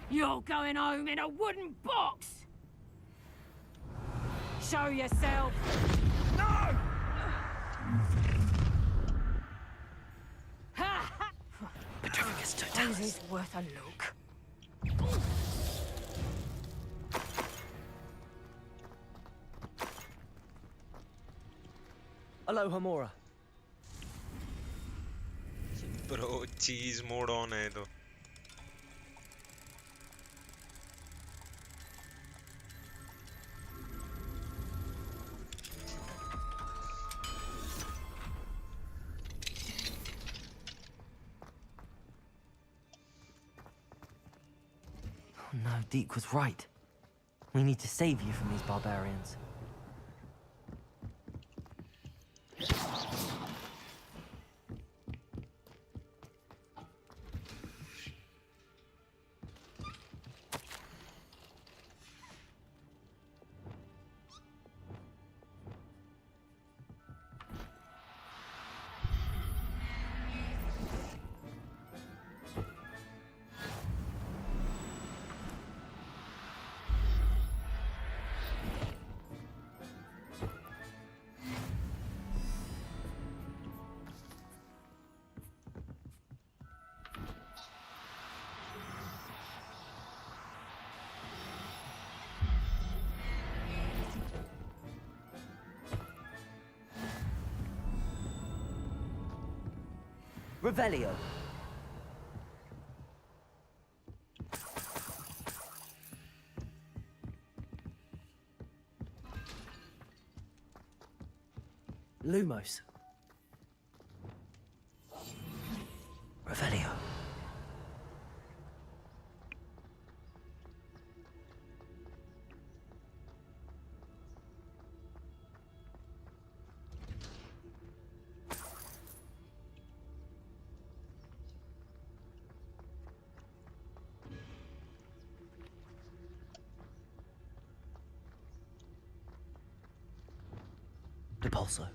You're going home in a wooden box! Show yourself! No! Petrificus totalis. This is worth a look. Aloha Mora. Bro, cheese mode on है तो. Oh no, Deke was right. We need to save you from these barbarians. Revelio. Lumos. Revelio. Depulso.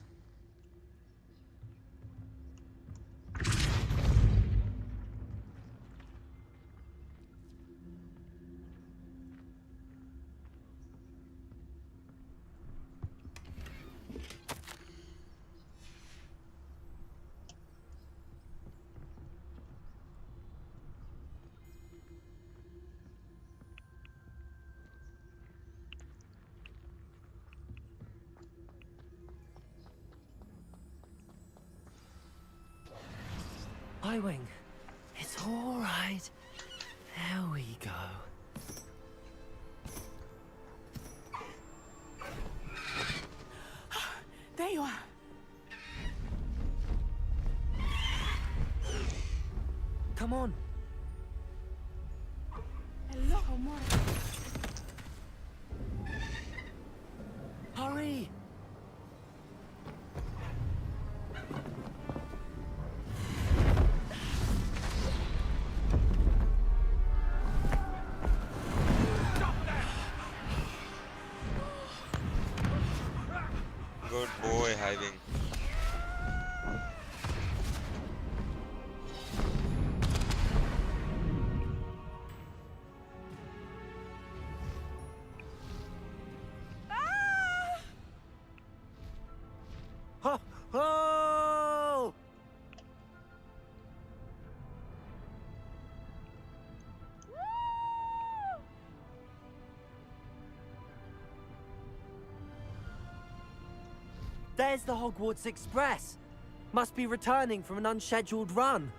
Highwing. It's all right. There we go. There you are. Come on. Hello, Mora. Hurry. There's the Hogwarts Express. Must be returning from an unscheduled run.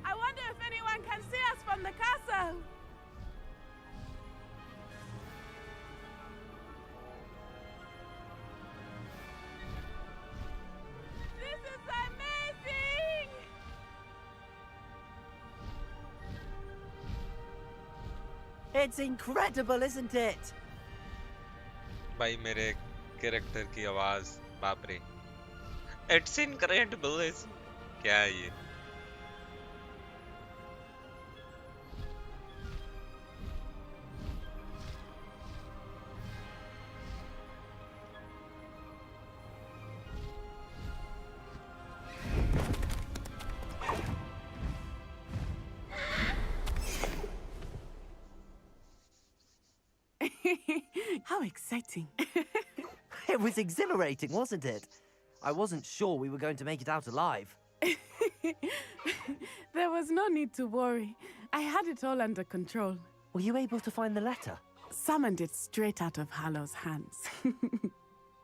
I wonder if anyone can see us from the castle. This is amazing! It's incredible, isn't it? भाई मेरे character की आवाज बाप रे it's incredible क्या है ये How exciting. It was exhilarating, wasn't it? I wasn't sure we were going to make it out alive. There was no need to worry. I had it all under control. Were you able to find the letter? Summoned it straight out of Hallow's hands.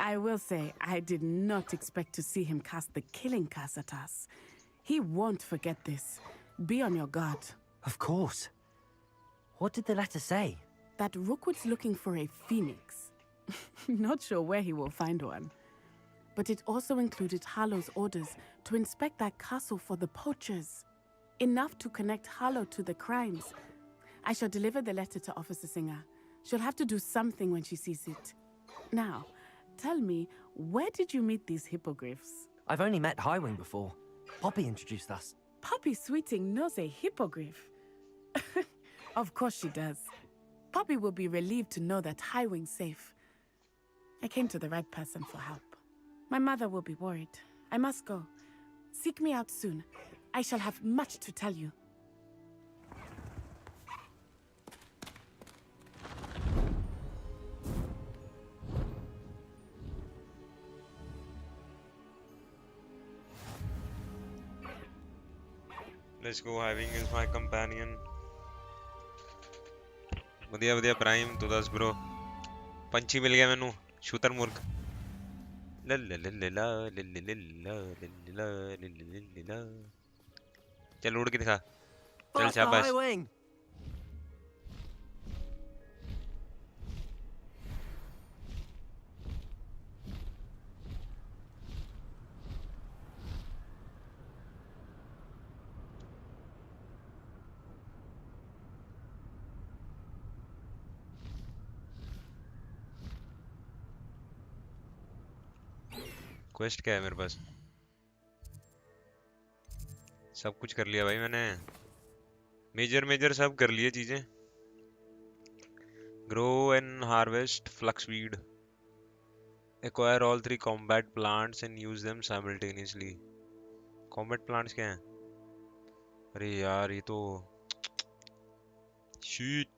I will say, I did not expect to see him cast the killing curse at us. He won't forget this. Be on your guard. Of course. What did the letter say? That Rookwood's looking for a phoenix. Not sure where he will find one. But it also included Harlow's orders to inspect that castle for the poachers. Enough to connect Harlow to the crimes. I shall deliver the letter to Officer Singer. She'll have to do something when she sees it. Now, tell me, where did you meet these hippogriffs? I've only met Highwing before. Poppy introduced us. Poppy Sweeting knows a hippogriff. Of course she does. Poppy will be relieved to know that Highwing's safe. I came to the right person for help. My mother will be worried. I must go. Seek me out soon. I shall have much to tell you. Let's go. Having is my companion. ਵਧੀਆ ਵਧੀਆ prime ਤੂੰ ਦੱਸ bro ਪੰਛੀ ਮਿਲ ਗਿਆ ਮੈਨੂੰ ਸ਼ੂਤਰ ਮੁਰਗ ਲੱਲਲਲਲਾ ਲੱਲਲਲਲਾ ਲੱਲਲਾ ਲੱਲਲਲਲਾ ਚੱਲ ਉੜ ਕੇ ਦਿਖਾ ਚੱਲ ਸ਼ਾਬਾਸ਼ क्वेस्ट क्या है मेरे पास सब कुछ कर लिया भाई मैंने मेजर सब कर लिए चीजें grow and harvest flux weed acquire all 3 combat plants and use them simultaneously combat plants क्या हैं अरे यार ये तो शीट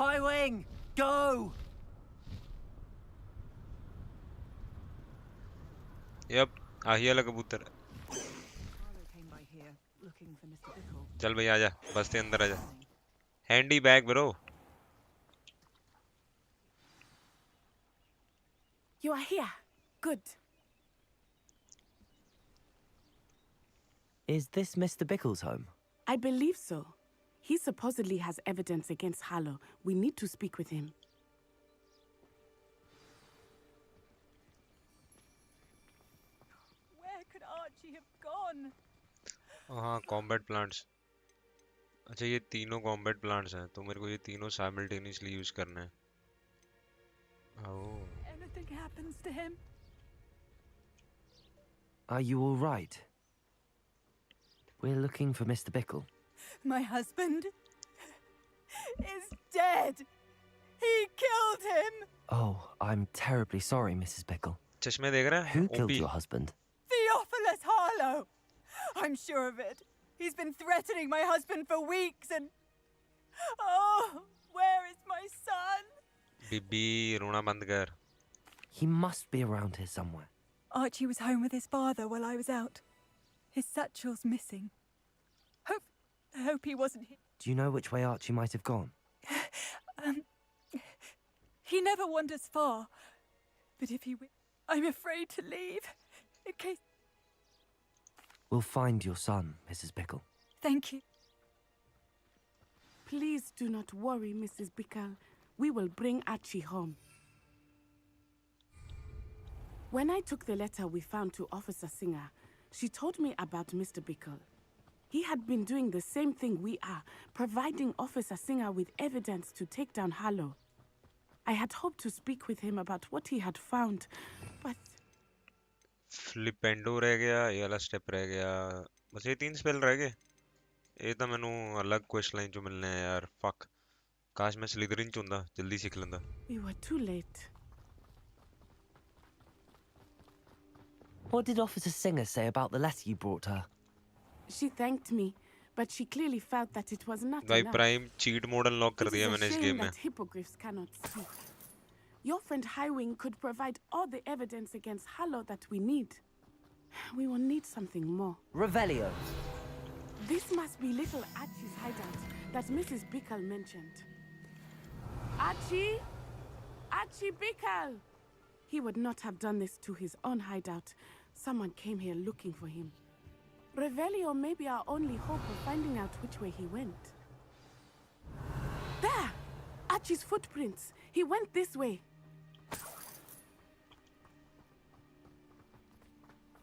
Highwing, go! यप आही वाला कबूतर चल भाई आजा बस के अंदर आजा handy bag bro You are here. Good. Is this Mr. Bickle's home? I believe so. He supposedly has evidence against Harlow. We need to speak with him. Where could Archie have gone? हाँ combat plants. अच्छा ये तीनों combat plants हैं तो मेरे को ये तीनों simultaneously use करना है. Oh. Anything happens to him? Are you all right? We're looking for Mr. Bickle. My husband is dead. He killed him. Oh, I'm terribly sorry, Mrs. Bickle. चश्मे देख रहा है? Who killed OP. your husband? Theophilus Harlow. I'm sure of it. He's been threatening my husband for weeks and... Oh, where is my son? बीबी रोना बंद कर. He must be around here somewhere. Archie was home with his father while I was out. His satchel's missing. I hope he wasn't here. Do you know which way Archie might have gone? He never wanders far. But if he... I'm afraid to leave. In case... We'll find your son, Mrs. Bickle. Thank you. Please do not worry, Mrs. Bickle. We will bring Archie home. When I took the letter we found to Officer Singer, she told me about Mr. Bickle. He had been doing the same thing we are, providing Officer Singer with evidence to take down Harlow. I had hoped to speak with him about what he had found, but... फ्लिपेंडो रह गया, ये वाला step रह गया. बस ये 3 spell रह गए. ये तो मैनू अलग क्वेस्ट लाइन चो मिलने हैं यार. फक. काश मैं स्लिदरिन चुनदा, जल्दी सीख लेंदा. We were too late. What did Officer Singer say about the letter you brought her? She thanked me, but she clearly felt that it was not भाई enough. Prime cheat mode unlock कर It दिया is a मैंने इस shame game में. that hippogriffs cannot speak. Your friend Highwing could provide all the evidence against Harlow that we need. We will need something more. Revelio. This must be little Archie's hideout that Mrs. Bickle mentioned. Archie? Archie Bickle! He would not have done this to his own hideout. Someone came here looking for him. Revelio may be our only hope of finding out which way he went. There! Archie's footprints. He went this way.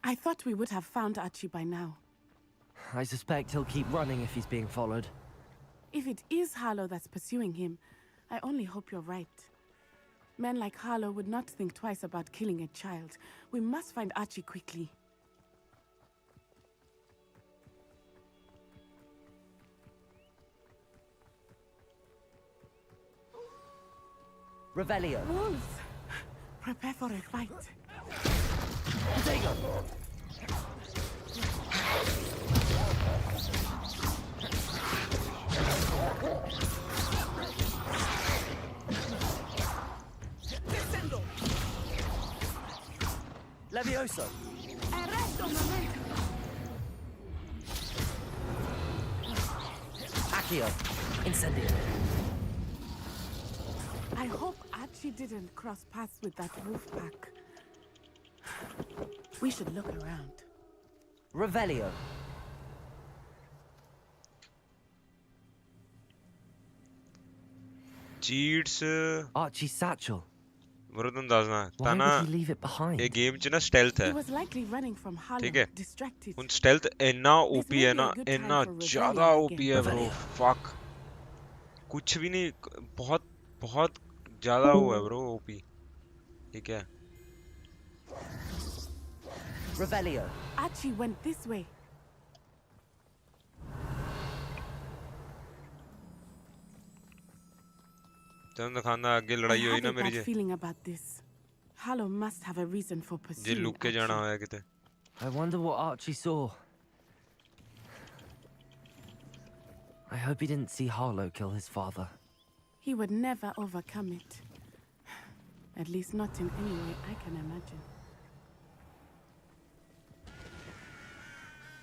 I thought we would have found Archie by now. I suspect he'll keep running if he's being followed. If it is Harlow that's pursuing him, I only hope you're right. Men like Harlow would not think twice about killing a child. We must find Archie quickly. Revelio. Wolves! Prepare for a fight. Potato! Descendo! Levioso! Arresto momento! Accio! Incendio! I hope Archie didn't cross paths with that wolf pack. We should look around. Revelio! Cheats Archie's satchel. Varun Dasna Why ताना would he leave it behind? ये game च ना stealth है. He was likely running from Harlow, ठीक है. distracted. उन stealth इतना This OP may है be a ना, good time इतना for Revelio ज्यादा again. ओपी है ब्रो. Revelio. फक. कुछ भी नहीं, बहुत बहुत ज्यादा वो है ब्रो ओपी. ठीक है. Revelio. Archie went this way. चंद खाना आगे I लड़ाई हुई have ना a मेरी bad J. feeling about this. Harlow must have a reason for J pursuing look के जाना Archie. होया किते. I wonder what Archie saw. I hope he didn't see Harlow kill his father. He would never overcome it. At least not in any way I can imagine.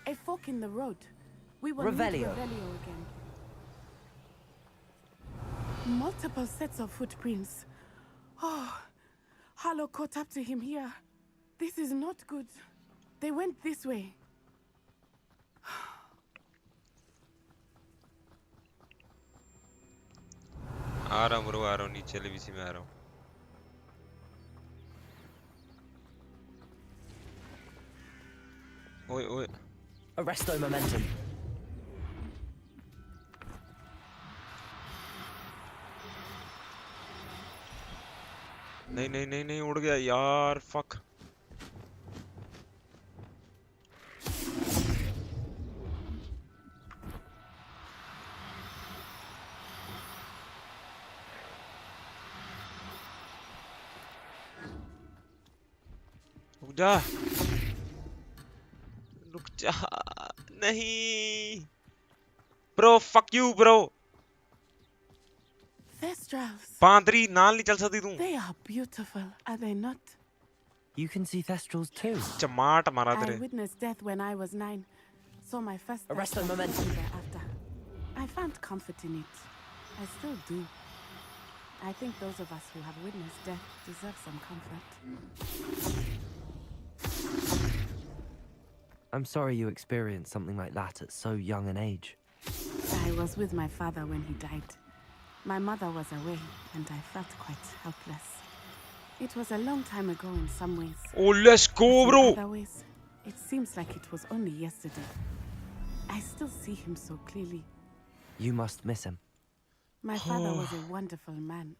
A fork in the road. We will meet Revelio. Revelio again. Multiple sets of footprints. Oh, Harlow caught up to him here. This is not good. They went this way. आ रहा हूँ bro, आ रहा हूँ, नीचे वाले VC में आ रहा हूँ। ओए ओए Arresto momentum. नहीं नहीं नहीं नहीं, उड़ गया यार, फक। रुक जा, रुक जा, नहीं bro, fuck you bro. Thestrals. Bandri नाल नहीं चल सकती तू। They are beautiful, are they not? You can see Thestrals too. चमाट मारा I तेरे। witnessed death when I was 9. Saw my first Arresto death momentum. thereafter. I found comfort in it. I still do. I think those of us who have witnessed death deserve some comfort. I'm sorry you experienced something like that at so young an age. I was with my father when he died. My mother was away, and I felt quite helpless. It was a long time ago in some ways. Oh, let's go, bro! In other ways, it seems like it was only yesterday. I still see him so clearly. You must miss him. My father was a wonderful man.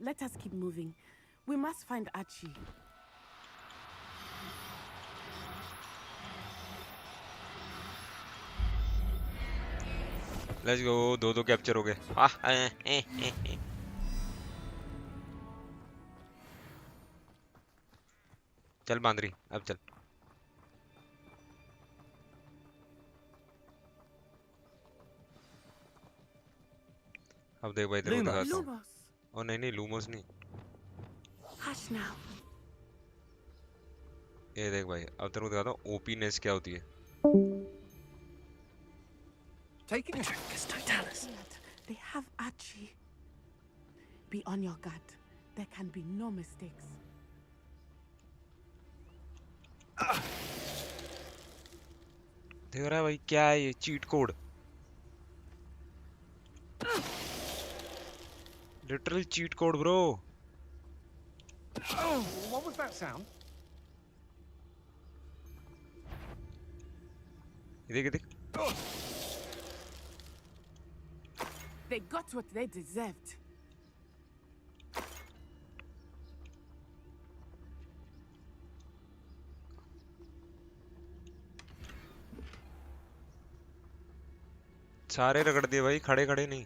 Let us keep moving. We must find Archie. Let's go, दो capture हो गए। चल बांदरी, अब चल। अब देख भाई, इधर को दिखाता हूँ। ओ नहीं नहीं, लूमोस नहीं। Hush now. ये देख भाई, अब तेरे को दिखाता हूँ ओपीनेस क्या होती है। Taking Totalis. They have Archie. Be on your guard. There can be no mistakes. देख रहा है भाई, क्या है ये cheat code? Literal cheat code bro. What was that sound? देख देख। They got what they deserved. सारे रगड़ दिए भाई, खड़े खड़े नहीं।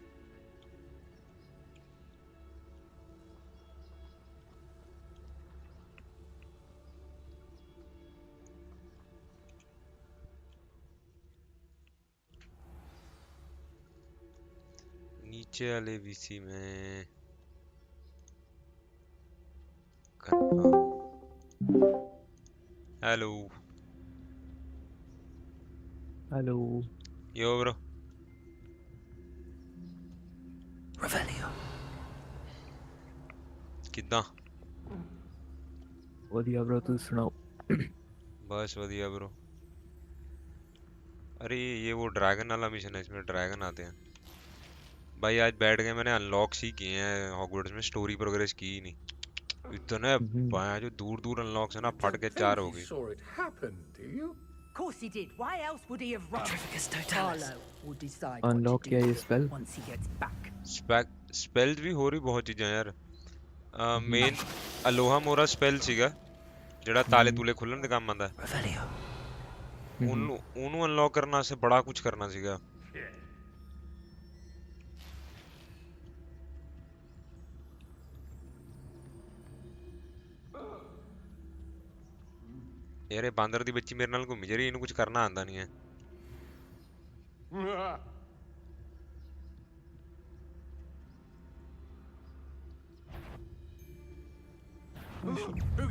नीचे वाले वीसी में कंफर्म। हेलो हेलो यो ब्रो। Revelio. कितना? बढ़िया ब्रो, तू सुनाओ। बस बढ़िया ब्रो। अरे ये वो ड्रैगन वाला मिशन है, इसमें ड्रैगन आते हैं भाई। आज बैठ गए, मैंने अनलॉक्स ही किए हैं हॉगवर्ट्स में, स्टोरी प्रोग्रेस की ही नहीं। इतने भाई जो दूर दूर अनलॉक्स है ना, फट के 4 हो गई। saw it happen, do you? Of course he did. Why else would he have run? Petrificus Totalis. Harlow will decide Unlock what to किया do ये with it spell? once he gets back. Spells भी हो रही बहुत चीजें यार। Main Aloha मोरा spell ਸੀਗਾ ਜਿਹੜਾ ਤਾਲੇ ਤੂਲੇ ਖੁੱਲਣ ਦੇ ਕੰਮ ਆਂਦਾ। ਉਹਨੂੰ ਅਨਲੌਕ ਕਰਨ ਵਾਸਤੇ ਬੜਾ ਕੁਝ ਕਰਨਾ ਸੀਗਾ। ਯਾਰ ਇਹ ਬਾਂਦਰ ਦੀ ਬੱਚੀ ਮੇਰੇ ਨਾਲ ਘੁੰਮੀ ਜਾ ਰਹੀ, ਇਹਨੂੰ ਕੁਝ ਕਰਨਾ ਆਂਦਾ ਨਹੀਂ ਹੈ। Who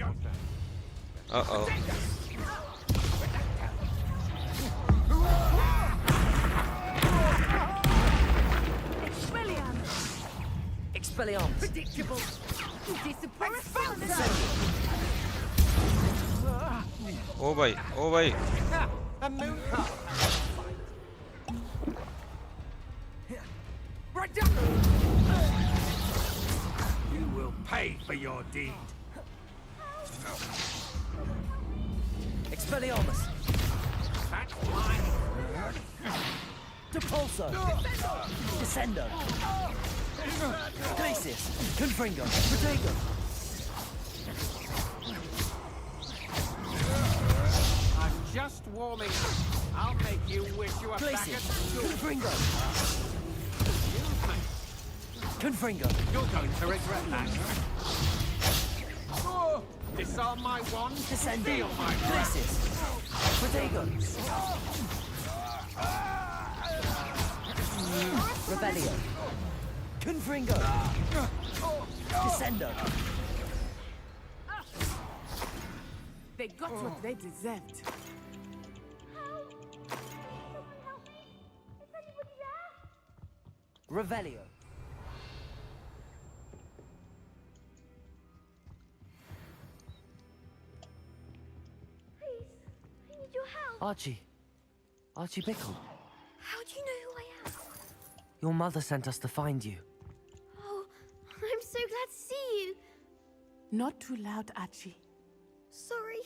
goes there? Uh-oh. Expelliarmus. Predictable. Disappointing. ओ भाई, ओ भाई। A moon Right down. your deed. Expelliarmus! That's mine. Depulso! Descendo! Glacius! Confringo! Protego! I'm just warming up. I'll make you wish you were back at Glacius! school. Confringo! Excuse me. Confringo! You're going to regret that. Oh, disarm my wand. Descendo! Feel my Glacius! Protego! Rebellio! Confringo! Descendo! They got what they deserved. Revelio! I need your help. Archie. Archie Bickle. How do you know who I am? Your mother sent us to find you. Oh, I'm so glad to see you. Not too loud, Archie. Sorry.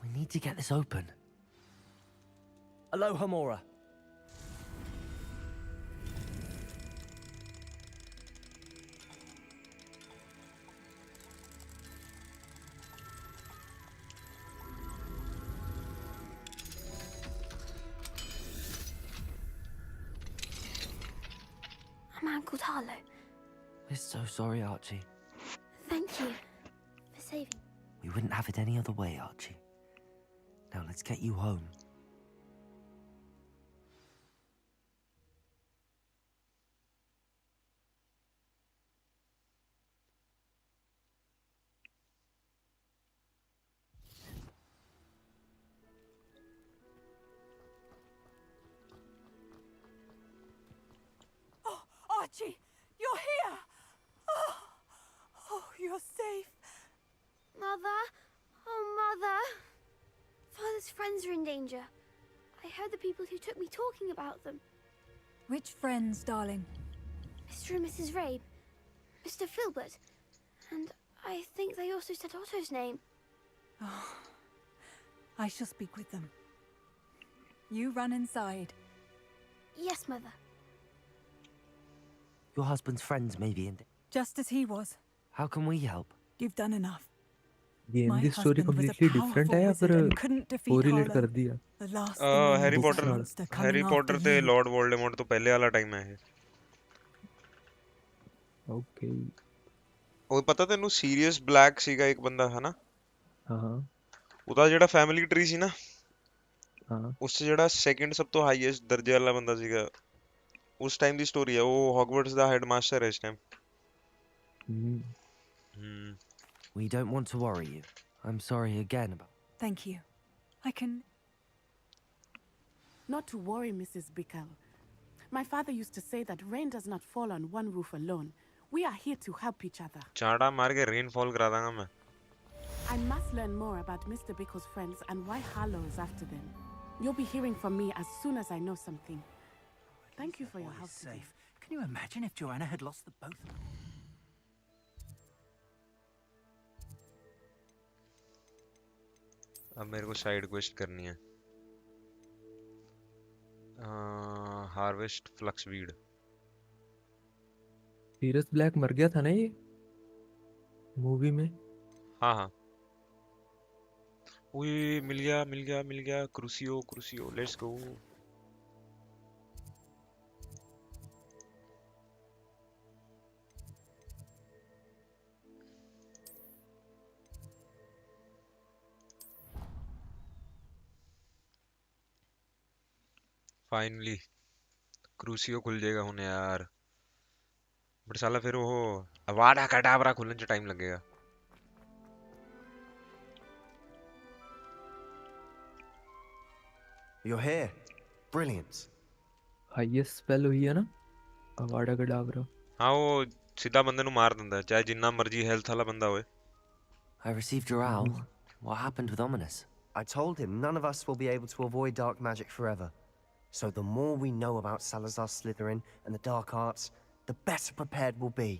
We need to get this open. Aloha Mora. A man called Harlow. We're so sorry, Archie. Thank you for saving. We wouldn't have it any other way, Archie. Now let's get you home. Oh, Archie, you're here! Oh, you're safe. Mother? Oh, Mother. Father's friends are in danger. I heard the people who took me talking about them. Which friends, darling? Mr. and Mrs. Rabe, Mr. Filbert, and I think they also said Otto's name. Oh, I shall speak with them. You run inside. Yes, Mother. Your husband's friends may be in. Just as he was. How can we help? You've done enough. Game My की story husband was a completely different powerful है या wizard फिर and couldn't defeat correlate Harlow. कर दिया The last thing I Harry need is a Potter monster coming Harry after Potter ते you. Lord Voldemort तो पहले वाला टाइम है ओके ਉਹ ਪਤਾ ਤੈਨੂੰ ਸੀਰੀਅਸ ਬਲੈਕ ਸੀਗਾ ਇੱਕ ਬੰਦਾ ਹੈ ਨਾ हाँ ਉਹਦਾ ਜਿਹੜਾ ਫੈਮਿਲੀ ਟਰੀ ਸੀ ਨਾ हाँ ਉਸ 'ਚ ਜਿਹੜਾ ਸੈਕਿੰਡ ਸਭ ਤੋਂ ਹਾਈਐਸਟ ਦਰਜੇ ਵਾਲਾ ਬੰਦਾ ਸੀਗਾ ਉਸ ਟਾਈਮ ਦੀ ਸਟੋਰੀ ਹੈ ਉਹ ਹੌਗਵਰਟਸ ਦਾ ਹੈਡਮਾਸਟਰ ਹੈ ਇਸ time We don't want to worry you. I'm sorry again about. Thank you. I can... Not to worry, Mrs. Bickle. My father used to say that rain does not fall on one roof alone. We are here to help each other. ਚਾੜਾ ਮਾਰ ਕੇ rainfall ਕਰਾ ਦਾਂਗਾ ਮੈਂ I must learn more about Mr. Bickle's friends and why Harlow is after them. You'll be hearing from me as soon as I know something. Thank you for your help today. Safe. Can you imagine if Joanna had lost the both of them? अब मेरे को side quest करनी है harvest flux weed Sirius Black मर गया था ना ये मूवी में हाँ हाँ ओए मिल गया क्रूसियो लेट्स गो फाइनली क्रूसियो खुल जाएगा हुन यार बट साला फिर वो अवाडा कडावरा खुलने में टाइम लगेगा You're here. Brilliant. Highest spell हुई है ना अवाडा कडावरा हाँ वो सीधा बंदे ਨੂੰ ਮਾਰ ਦਿੰਦਾ ਚਾਹੇ ਜਿੰਨਾ ਮਰਜ਼ੀ ਹੈਲਥ ਵਾਲਾ ਬੰਦਾ ਹੋਵੇ I received your owl. What happened with Ominous? I told him none of us will be able to avoid dark magic forever. So the more we know about Salazar Slytherin and the dark arts, the better prepared we'll be.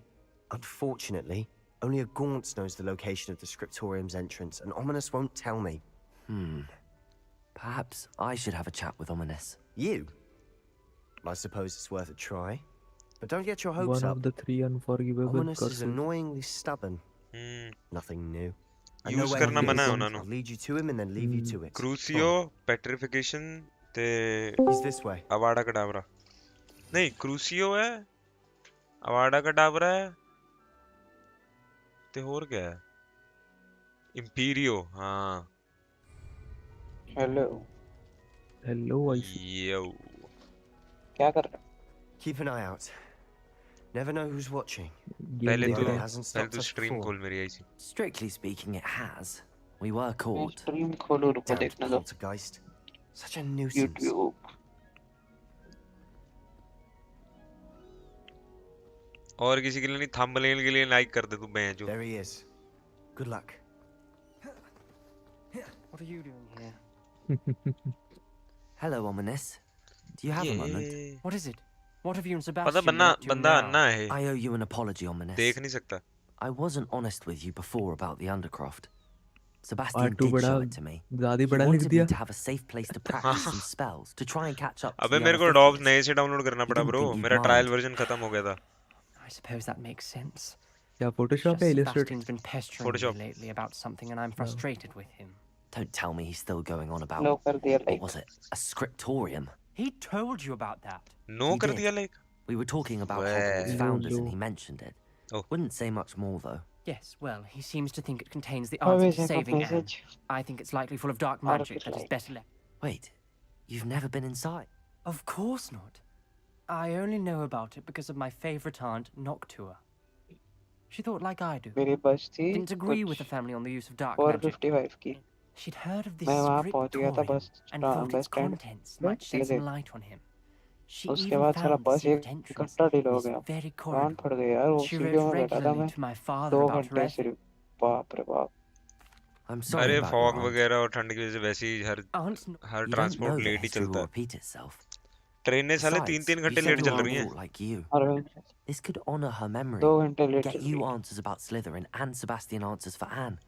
Unfortunately, Only a Gaunt knows the location of the scriptorium's entrance, and Ominous won't tell me. Perhaps I should have a chat with Ominous. You? I suppose it's worth a try. But don't get your hopes One up. of the three unforgivable Ominous is curses. annoyingly stubborn. Nothing new. I know use where करना he मना है is. ਉਹਨਾਂ I'll ਨੂੰ lead you to him and then leave you to it. Crucio petrification ते He's this way. Avaada कडावरा नहीं क्रूसियो है अवाडा कडावरा है ते और क्या है इंपीरियो हाँ हेलो Hello, I see. यो क्या कर रहा है? Keep an eye out. Never know who's watching. पहले The तो other hasn't stopped us stream before. खोल मेरी आई सी Strictly speaking, it has. We were caught. Stream खोलो रुको Damned देखने दो poltergeist. Such a nuisance. YouTube और किसी के लिए नहीं थंबनेल के लिए लाइक कर दे तू बेंचो There he is. Good luck. What are you doing here? Hello, Ominous. Do you have a moment? What is it? What have you and पता Sebastian बंदा been up to बंदा now? अन्ना है I owe you an apology, Ominous. देख नहीं सकता I wasn't honest with you before about the Undercroft. Sebastian R2 did बड़ा show it to me. ज़्यादा He बड़ा लिख wanted me दिया. to have a safe place to practice some spells to try and catch up to अबे the मेरे other को Dobbs 50s. नए से डाउनलोड करना He पड़ा didn't ब्रो think you'd मेरा ट्रायल mind. वर्जन खत्म हो गया था I suppose that makes sense. क्या Photoshop Just है Illustrator? Sebastian's been pestering Photoshop. me lately about something and I'm frustrated with him. Don't tell me he's still going on about, no कर दिया what like was it, a scriptorium? He told you about that. No He कर did. दिया like We were talking about Well. Hogwarts founders and No. he mentioned it. Oh. Wouldn't say much more though. Yes, well, he seems to think it contains the Oh, answer is to it a saving Anne. message? I think it's likely full of dark Or magic it's that is like- better left. Wait, you've never been inside? Of course not. I only know about it because of my favourite aunt, Noctua. She thought like I do. मेरी बस थी Didn't agree with the कुछ family on the use of dark magic. 455 की She'd heard of this मैं वहाँ पहुँच गया था scriptorium बस and thought बस its स्टैंड contents पे might shed चले some गए light on him. She उसके even बाद साला found the बस secret एक entrance घंटा डिले हो this गया very कान corridor. फट गए यार वो She सीढ़ियों wrote में बैठा था regularly मैं to my father 2 about her घंटे effort. सिर्फ बाप रे बाप I'm sorry अरे about your फॉग aunt. वगैरह और ठंड की वजह से वैसे ही हर Aunt You don't transport know that late ही history चलता will है repeat itself. ट्रेनें साले Besides, 3-3 you घंटे said लेट your चल aunt रही हैं thought like you. और This could honor her memory. 2 घंटे लेट Get चल you रही answers about Slytherin and Sebastian answers for Anne.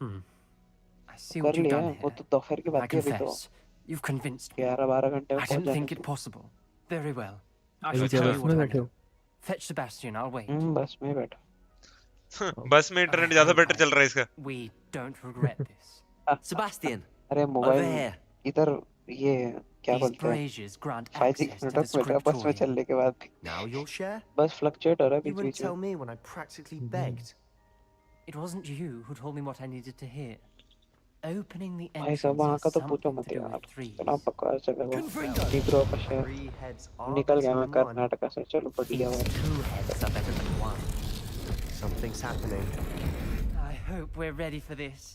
I see कर what you've लिया done वो here. तो दोपहर की I बात थी अभी तो confess, you've convinced me. 11-12 घंटे में I पहुंच didn't जाते think थे it possible. Very well. I अभी shall क्या tell बस you में what I बैठे know. हो? Fetch Sebastian, I'll wait. बस में बैठा बस में इंटरनेट ज्यादा बेटर चल रहा है इसका We don't regret this. Sebastian, अरे over मोबाइल here. इधर ये क्या These बोलते हैं braziers grant 5G access का to the नेटवर्क मिल रहा है बस में scriptorium. चलने के बाद भी Now you'll share? बस फ्लक्चुएट हो रहा है You बीच wouldn't बीच में tell me when I practically begged. It wasn't you who told me what I needed to hear. Opening the भाई साहब entrance वहाँ का has तो पूछो something मत to do यार with threes. इतना बकवास जगह वो डिग्रो का शहर 3 heads are निकल गया better मैं than one. कर्नाटका से चलो बढ़िया Even भाई 2 heads are better than 1. Something's happening. I hope we're ready for this.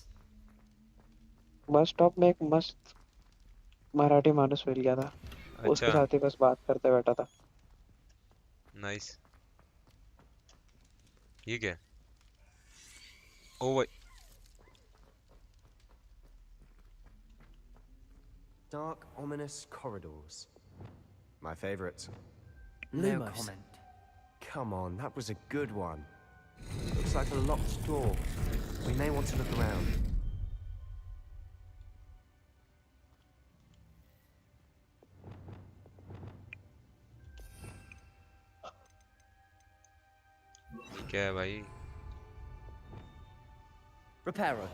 Bus stop में एक मस्त मराठी मानुस मिल गया था उसके अच्छा साथ ही बस बात करते बैठा था नाइस ये क्या है? ओ भाई Dark, ominous corridors. My favorite. No Lumos. comment. Come on, that was a good one. Looks like a locked door. We may want to look around. ये क्या है भाई Reparo.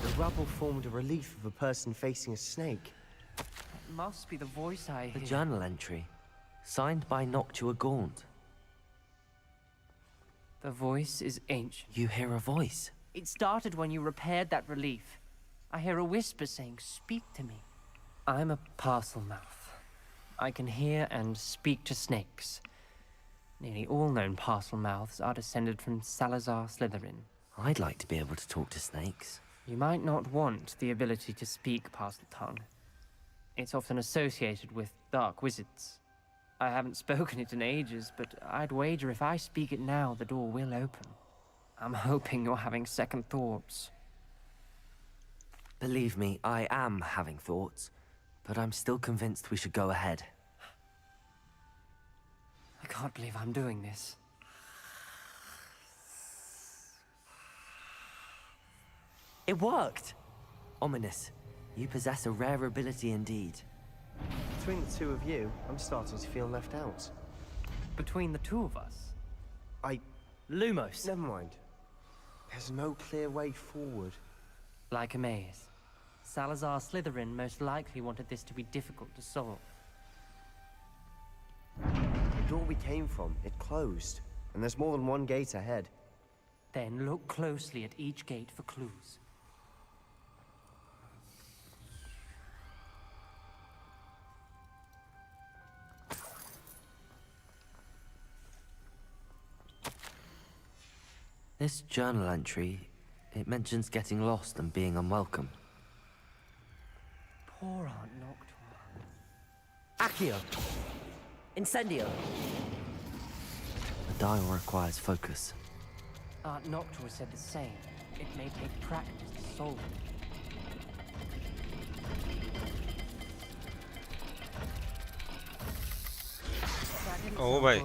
The rubble formed a relief of a person facing a snake. It must be the voice I A hear. journal entry. Signed by Noctua Gaunt. The voice is ancient. You hear a voice. It started when you repaired that relief. I hear a whisper saying, "Speak to me." I'm a parcel mouth. I can hear and speak to snakes. Nearly all known parcel mouths are descended from Salazar Slytherin. I'd like to be able to talk to snakes. You might not want the ability to speak parcel tongue. It's often associated with dark wizards. I haven't spoken it in ages, but I'd wager if I speak it now, the door will open. I'm hoping you're having second thoughts. Believe me, I am having thoughts, but I'm still convinced we should go ahead. I can't believe I'm doing this. It worked! Ominous, you possess a rare ability indeed. Between the two of you, I'm starting to feel left out. Between the two of us? Lumos! Never mind. There's no clear way forward. Like a maze. Salazar Slytherin most likely wanted this to be difficult to solve. The door we came from, it closed. And there's more than one gate ahead. Then look closely at each gate for clues. This journal entry, it mentions getting lost and being unwelcome. Poor Aunt Noctua. Accio! Incendio! The dial requires focus. Aunt Noctua said the same. It may take practice to solve it. Oh भाई.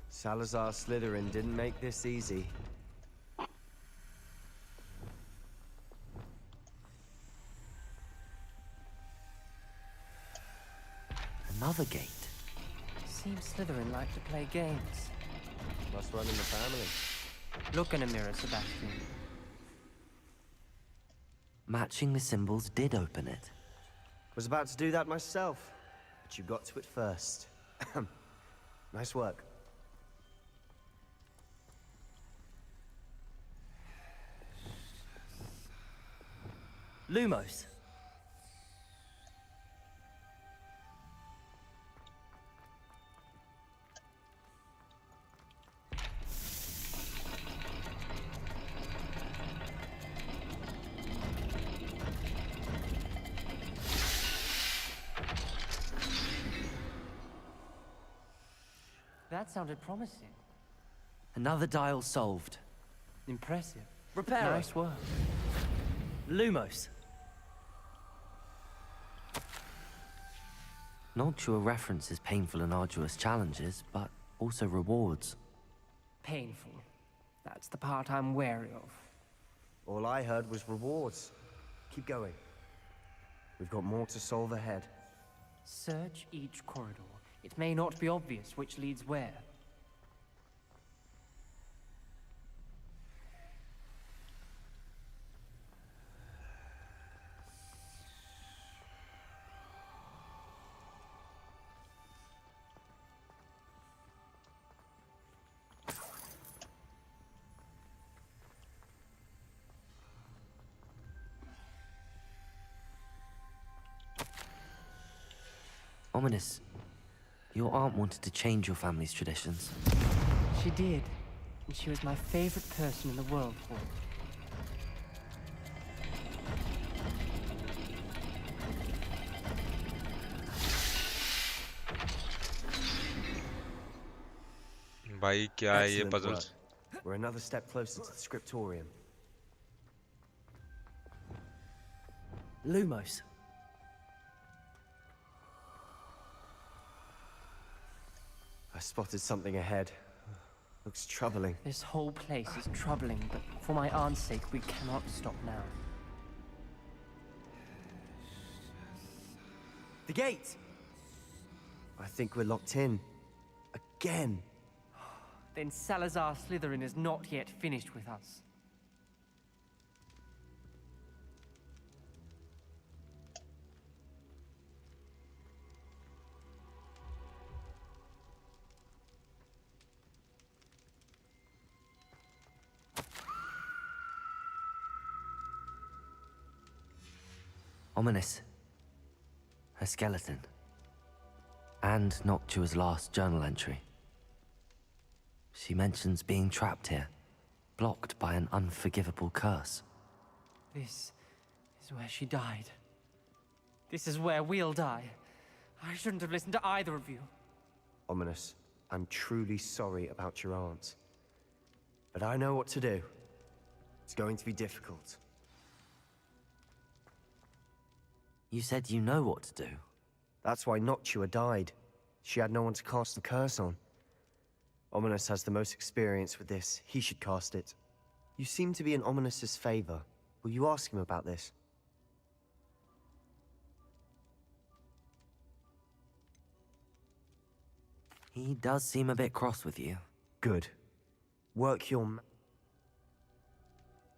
Salazar Slytherin didn't make this easy. Another gate. Seems Slytherin like to play games. Must run in the family. Look in a mirror, Sebastian. Matching the symbols did open it. Was about to do that myself, but you got to it first. Nice work. Lumos. That sounded promising. Another dial solved. Impressive. Repair. Nice work. Lumos. Noctua references painful and arduous challenges, but also rewards. Painful. That's the part I'm wary of. All I heard was rewards. Keep going. We've got more to solve ahead. Search each corridor. It may not be obvious which leads where. Ominous, your aunt wanted to change your family's traditions. She did. And she was my favorite person in the world for it. भाई क्या है ये Excellent puzzles? work. We're another step closer to the scriptorium. Lumos. I spotted something ahead. Looks troubling. This whole place is troubling, but for my aunt's sake, we cannot stop now. The gate! I think we're locked in. Again. Then Salazar Slytherin is not yet finished with us. Ominous. Her skeleton. And Noctua's last journal entry. She mentions being trapped here, blocked by an unforgivable curse. This is where she died. This is where we'll die. I shouldn't have listened to either of you. Ominous, I'm truly sorry about your aunt. But I know what to do. It's going to be difficult. You said you know what to do. That's why Noctua died. She had no one to cast the curse on. Ominous has the most experience with this. He should cast it. You seem to be in Ominous's favor. Will you ask him about this? He does seem a bit cross with you. Good. Work your...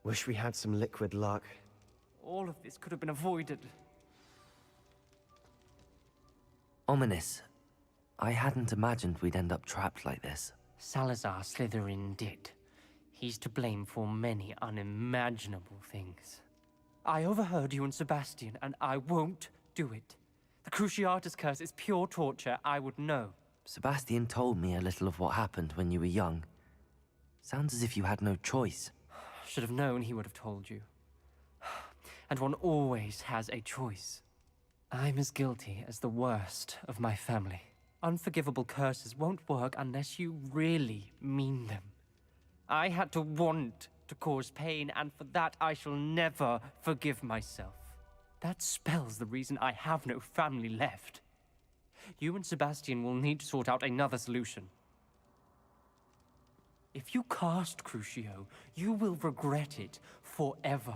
Wish we had some liquid luck. All of this could have been avoided. Ominous. I hadn't imagined we'd end up trapped like this. Salazar Slytherin did. He's to blame for many unimaginable things. I overheard you and Sebastian, and I won't do it. The Cruciatus curse is pure torture. I would know. Sebastian told me a little of what happened when you were young. Sounds as if you had no choice. Should have known he would have told you. And one always has a choice. I'm as guilty as the worst of my family. Unforgivable curses won't work unless you really mean them. I had to want to cause pain, and for that I shall never forgive myself. That spell's the reason I have no family left. You and Sebastian will need to sort out another solution. If you cast Crucio, you will regret it forever.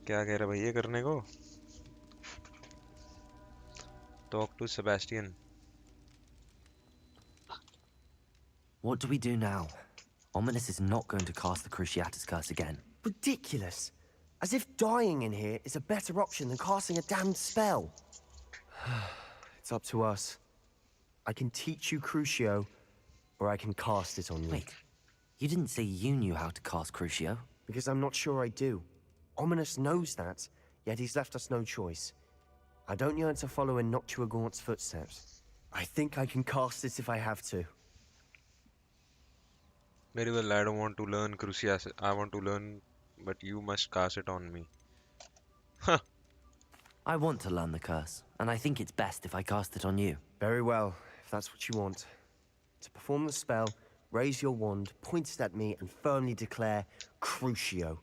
क्या कह रहा भाई ये करने को? Talk to Sebastian. What do we do now? Ominous is not going to cast the Cruciatus curse again. Ridiculous. As if dying in here is a better option than casting a damned spell. It's up to us. I can teach you Crucio, or I can cast it on you. Wait, you didn't say you knew how to cast Crucio? Because I'm not sure I do. Ominous knows that, yet he's left us no choice. I don't yearn to follow in Noctuagaunt's footsteps. I think I can cast it if I have to. Very well, I don't want to learn Crucius. I want to learn, but you must cast it on me. Huh. I want to learn the curse, and I think it's best if I cast it on you. Very well, if that's what you want. To perform the spell, raise your wand, point it at me, and firmly declare Crucio.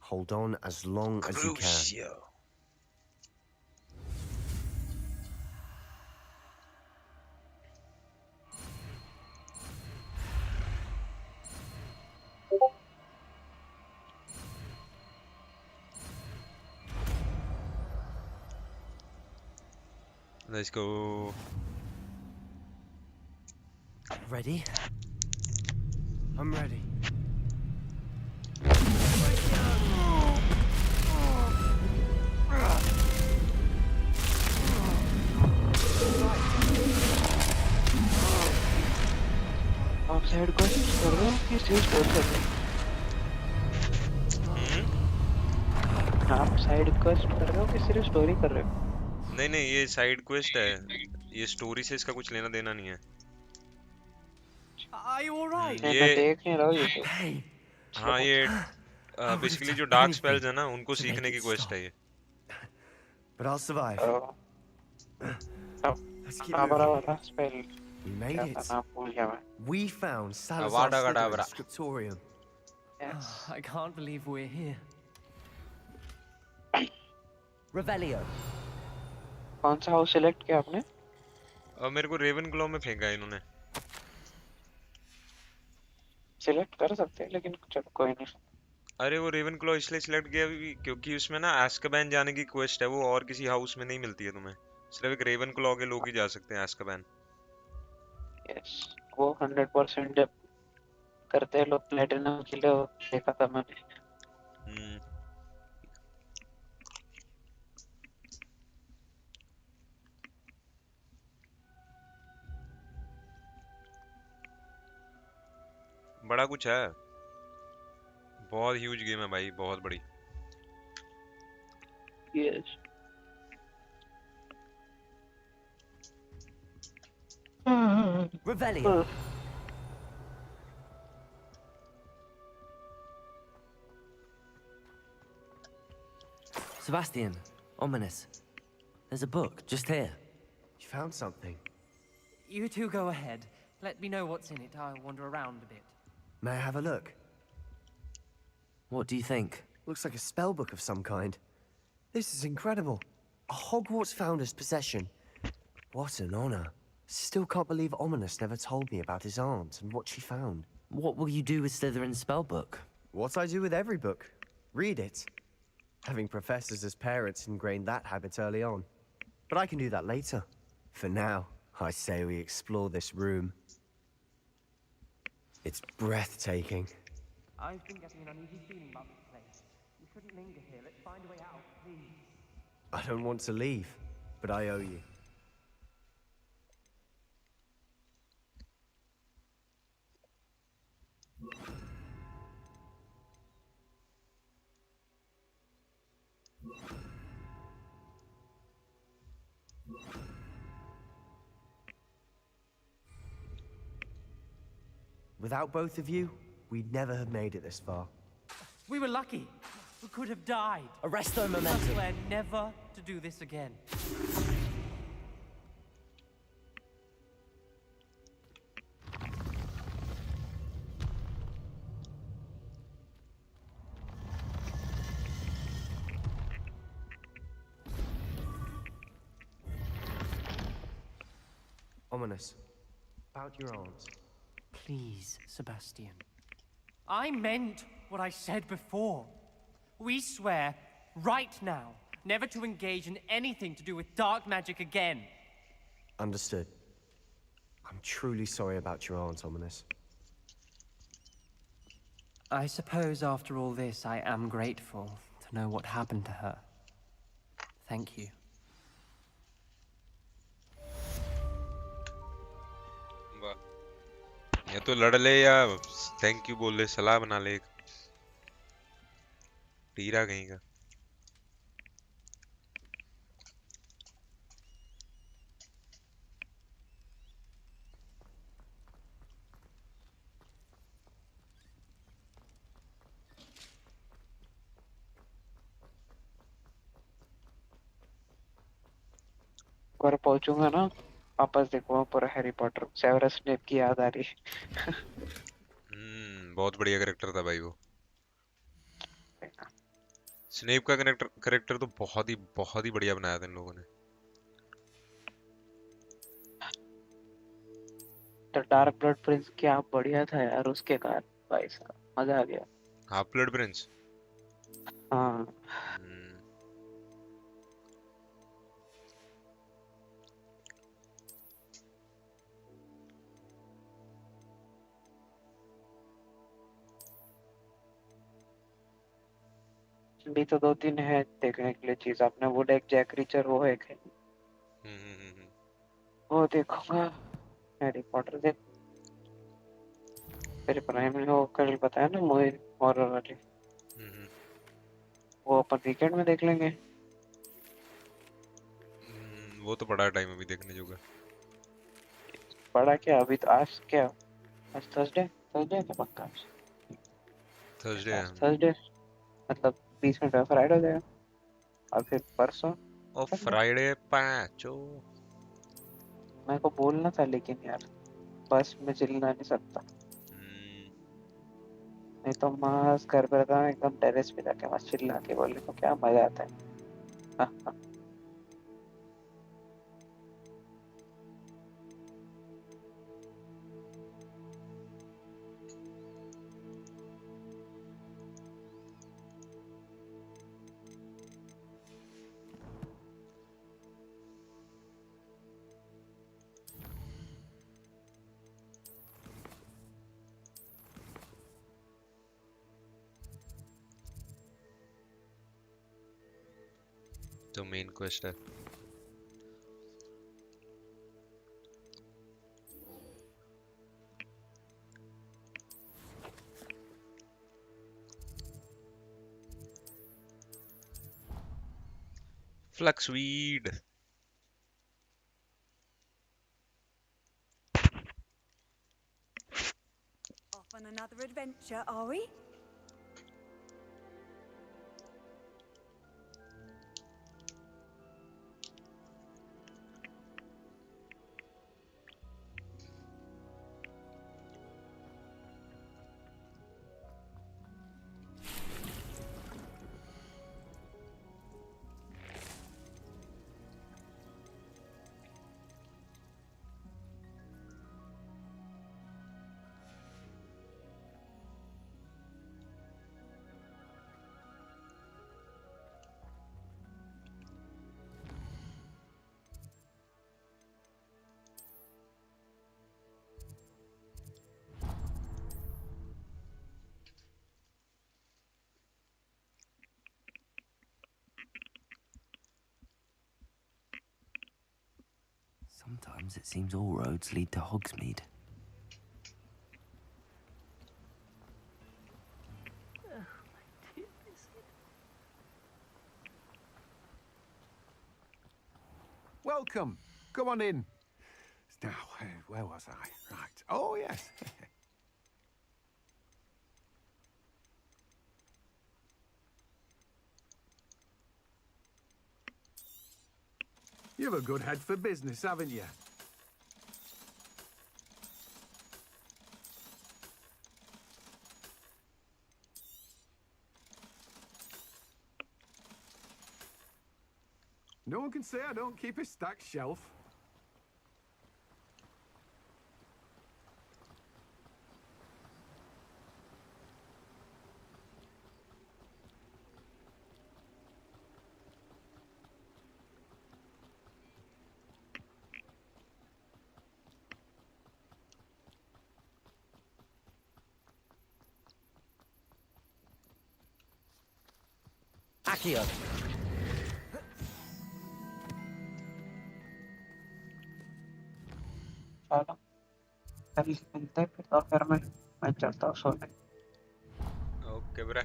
Hold on as long as you can. Let's go. Ready? I'm ready. आप side quest कर रहे हो कि सिर्फ store कर रहे हो? आप साइड क्वेस्ट कर रहे हो कि सिर्फ स्टोरी कर रहे हो? नहीं नहीं ये साइड क्वेस्ट है, ये स्टोरी से इसका कुछ लेना देना नहीं है। मैं देख नहीं रहा हूँ ये तो। हाँ ये बेसिकली जो डार्क स्पेल्स है ना उनको सीखने की क्वेस्ट है ये। But I'll survive. Let's keep moving. We made it. We found Salazar's Slytherin scriptorium. Yes. I can't believe we're here. Revelio. कौन सा हाउस सिलेक्ट किया आपने? मेरे को रेवनक्लॉ में फेंका है इन्होंने। सिलेक्ट कर सकते हैं लेकिन चलो कोई नहीं। अरे वो रेवनक्लॉ इसलिए सिलेक्ट किया क्योंकि उसमें ना एस्काबैन जाने की क्वेस्ट है, वो और किसी हाउस में नहीं मिलती है तुम्हें, सिर्फ एक रेवनक्लॉ के लोग ही जा सकते हैं एस्काबैन। यस वो 100% जब करते हैं लोग प्लेटिनम के लिए देखा था मैंने। बड़ा कुछ है, बहुत ह्यूज गेम है भाई, बहुत बड़ी। Yes. Revelio. Sebastian, ominous. There's a book just here. You found something. You two go ahead. Let me know what's in it. I'll wander around a bit. May I have a look? What do you think? Looks like a spell book of some kind. This is incredible. A Hogwarts founder's possession. What an honor. Still can't believe Ominous never told me about his aunt and what she found. What will you do with Slytherin's spellbook? What I do with every book. Read it. Having professors as parents ingrained that habit early on. But I can do that later. For now, I say we explore this room. It's breathtaking. I've been getting an uneasy feeling about this place. We shouldn't linger here. Let's find a way out, please. I don't want to leave, but I owe you. Without both of you, we'd never have made it this far. We were lucky. We could have died. Arresto I momentum. swear never to do this again. Ominous. About your aunt. Please, Sebastian. I meant what I said before. We swear, right now, never to engage in anything to do with dark magic again. Understood. I'm truly sorry about your aunt, Ominous. I suppose after all this, I am grateful to know what happened to her. Thank you. वाह, या तो लड़ ले या thank you बोल ले, सलाह बना ले एक। टीरा कहीं का। घर पहुंचूंगा ना, वापस देखूंगा पूरा हैरी पॉटर, सेवरस स्नेप की याद आ रही है। बहुत बढ़िया करेक्टर था भाई वो। स्नेप का करेक्टर तो बहुत ही बढ़िया बनाया था इन लोगों ने। तो डार्क ब्लड प्रिंस क्या बढ़िया था यार, उसके कारण भाई साहब मजा आ गया। Half blood Prince. हाँ भी तो दो तीन है देखने के लिए चीज। आपने वो एक जैक रीचर वो एक है, वो देखूंगा। हैरी पॉटर देख, मेरे प्राइम में वो कल बताया ना मूवी हॉरर वाली, वो अपन वीकेंड में देख लेंगे। वो तो बड़ा टाइम अभी देखने जोगा। बड़ा क्या अभी तो, आज क्या, आज थर्सडे, थर्सडे का पक्का थर्सडे है। थर्सडे मतलब 20 मिनट में फ्राइडे हो जाएगा और फिर परसों। और फ्राइडे पैचो मेरे को बोलना था लेकिन यार बस मैं चिल्ला नहीं सकता, नहीं तो मस्त घर पे रहता एकदम टेरेस पे जाके मस्त चिल्ला के बोलने को क्या मजा आता है। हाँ, हाँ। तो मेन क्वेस्ट है। Fluxweed. Off on another adventure, are we? Sometimes it seems all roads lead to Hogsmeade. Welcome. Come on in. Now, where was I? Right. Oh, yes. You've a good head for business, haven't you? No one can say I don't keep a stacked shelf. Accio. चलो कल मिलते हैं फिर, तो फिर मैं चलता हूँ सोने। Okay, bro.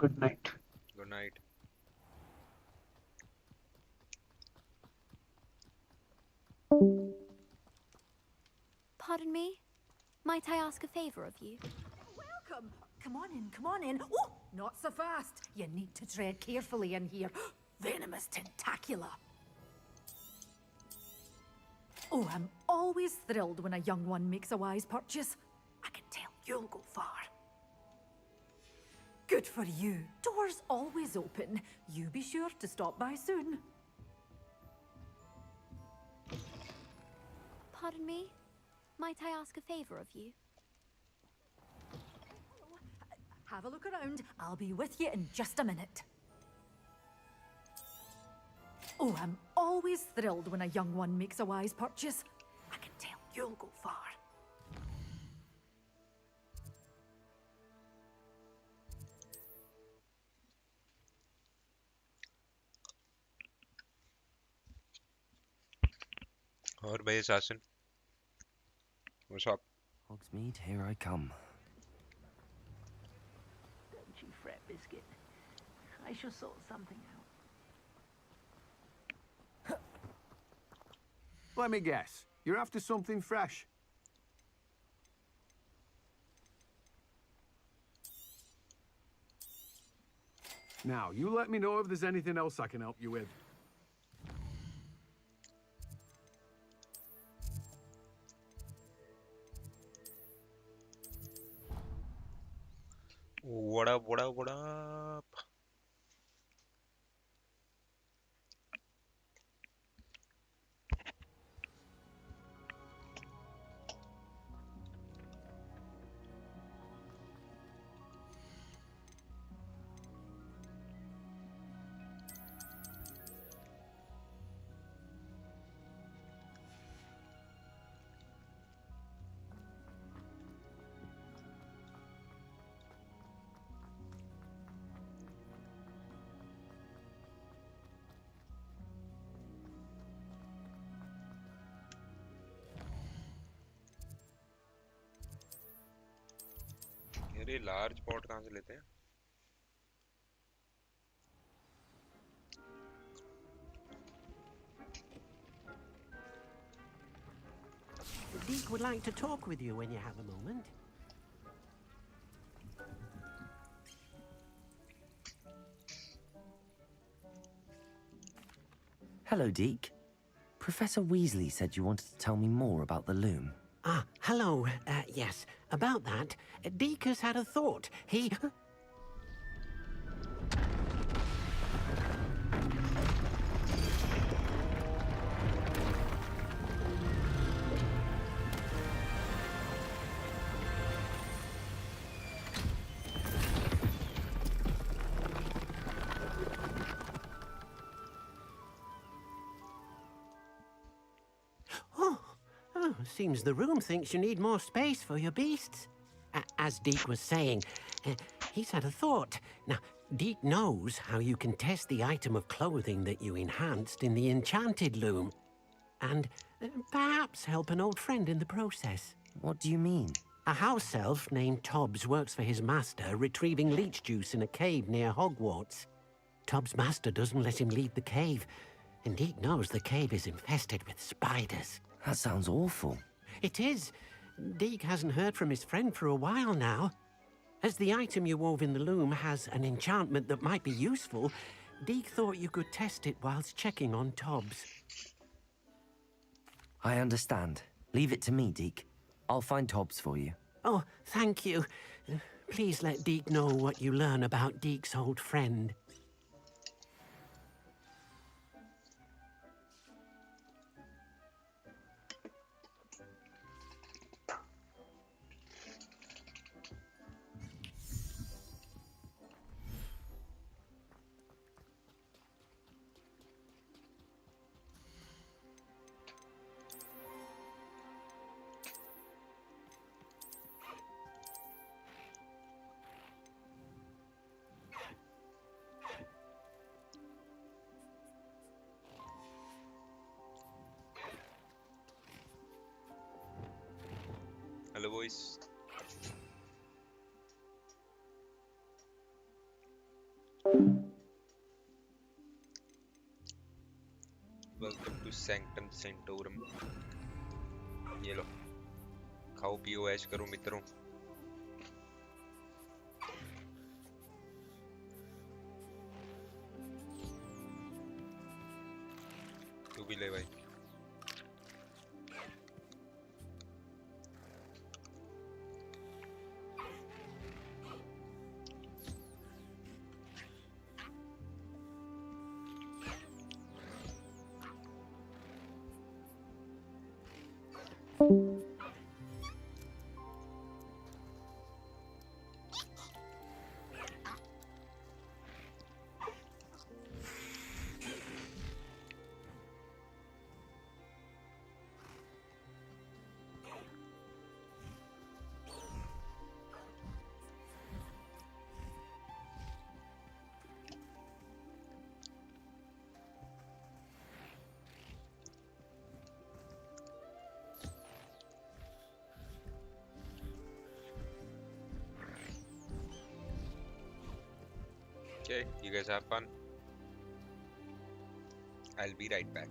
Good night. Good night. Pardon me? Might I ask a favor of you? Welcome. Come on in, come on in. Oh, not so fast. You need to tread carefully in here. Venomous tentacula. Oh, I'm always thrilled when a young one makes a wise purchase. I can tell you'll go far. Good for you. Doors always open. You be sure to stop by soon. Pardon me? Might I ask a favor of you? Have a look around. I'll be with you in just a minute. Oh, I'm always thrilled when a young one makes a wise purchase. I can tell you'll go far. और भाई assassin. What's up? Hogsmeade, here I come. Don't you fret, Biscuit. I shall sort something out. Let me guess. You're after something fresh. Now, you let me know if there's anything else I can help you with. What up, what up, what up? यार ये large pot कहाँ से लेते हैं? would like to talk with you when you have a moment. Hello, Deke. Professor Weasley said you wanted to tell me more about the loom. Ah, hello. Yes, about that. Deke has had a thought. He... Oh, seems the room thinks you need more space for your beasts. As Deke was saying, he's had a thought. Now, Deke knows how you can test the item of clothing that you enhanced in the enchanted loom. And perhaps help an old friend in the process. What do you mean? A house elf named Tobbs works for his master, retrieving leech juice in a cave near Hogwarts. Tobbs' master doesn't let him leave the cave, and Deke knows the cave is infested with spiders. That sounds awful. It is. Deke hasn't heard from his friend for a while now. As the item you wove in the loom has an enchantment that might be useful, Deke thought you could test it whilst checking on Tobbs. I understand. Leave it to me, Deke. I'll find Tobbs for you. Oh, thank you. Please let Deke know what you learn about Deke's old friend. Hello, boys. Welcome to Sanctum Sanctorum. ये लो, खाओ पियो ऐश करो मित्रों. तू भी ले भाई. Okay, you guys have fun. I'll be right back.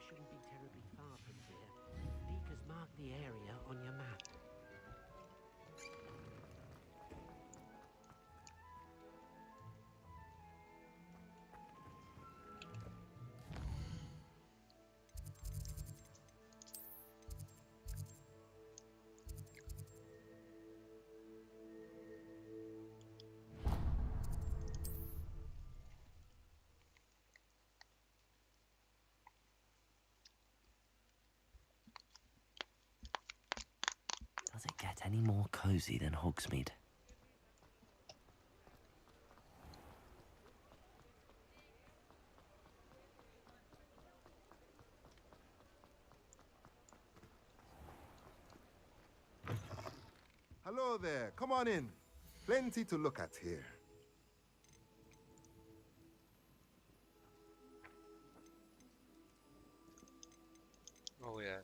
Shouldn't be terribly far from here. Deke has marked the area on your map. Does it get any more cozy than Hogsmeade? Hello there. Come on in. Plenty to look at here. Oh yeah.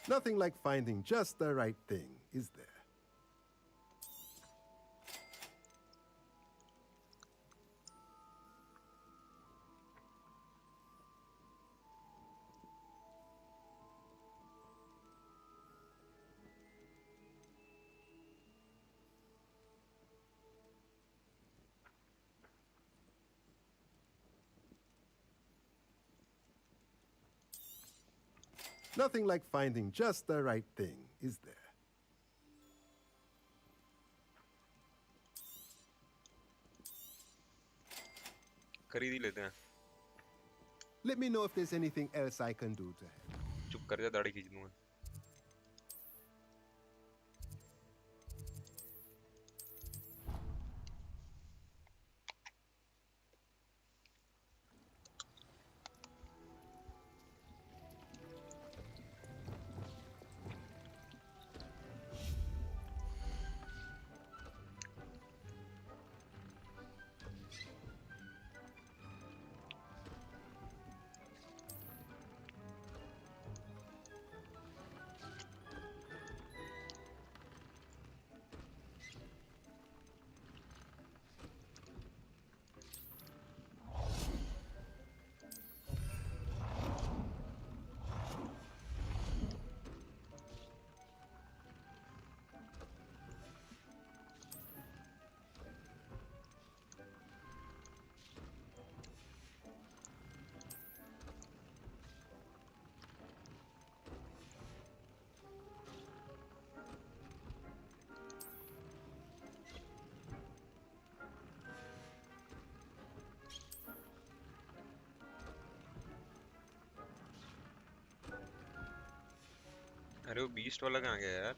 Nothing like finding just the right thing, is there? Nothing like finding just the right thing, is there? खरीद ही लेते हैं. Let me know if there's anything else I can do to help. चुप कर जा, दाढ़ी खींच दूंगा. अरे वो बीस्ट वाला कहाँ गया यार?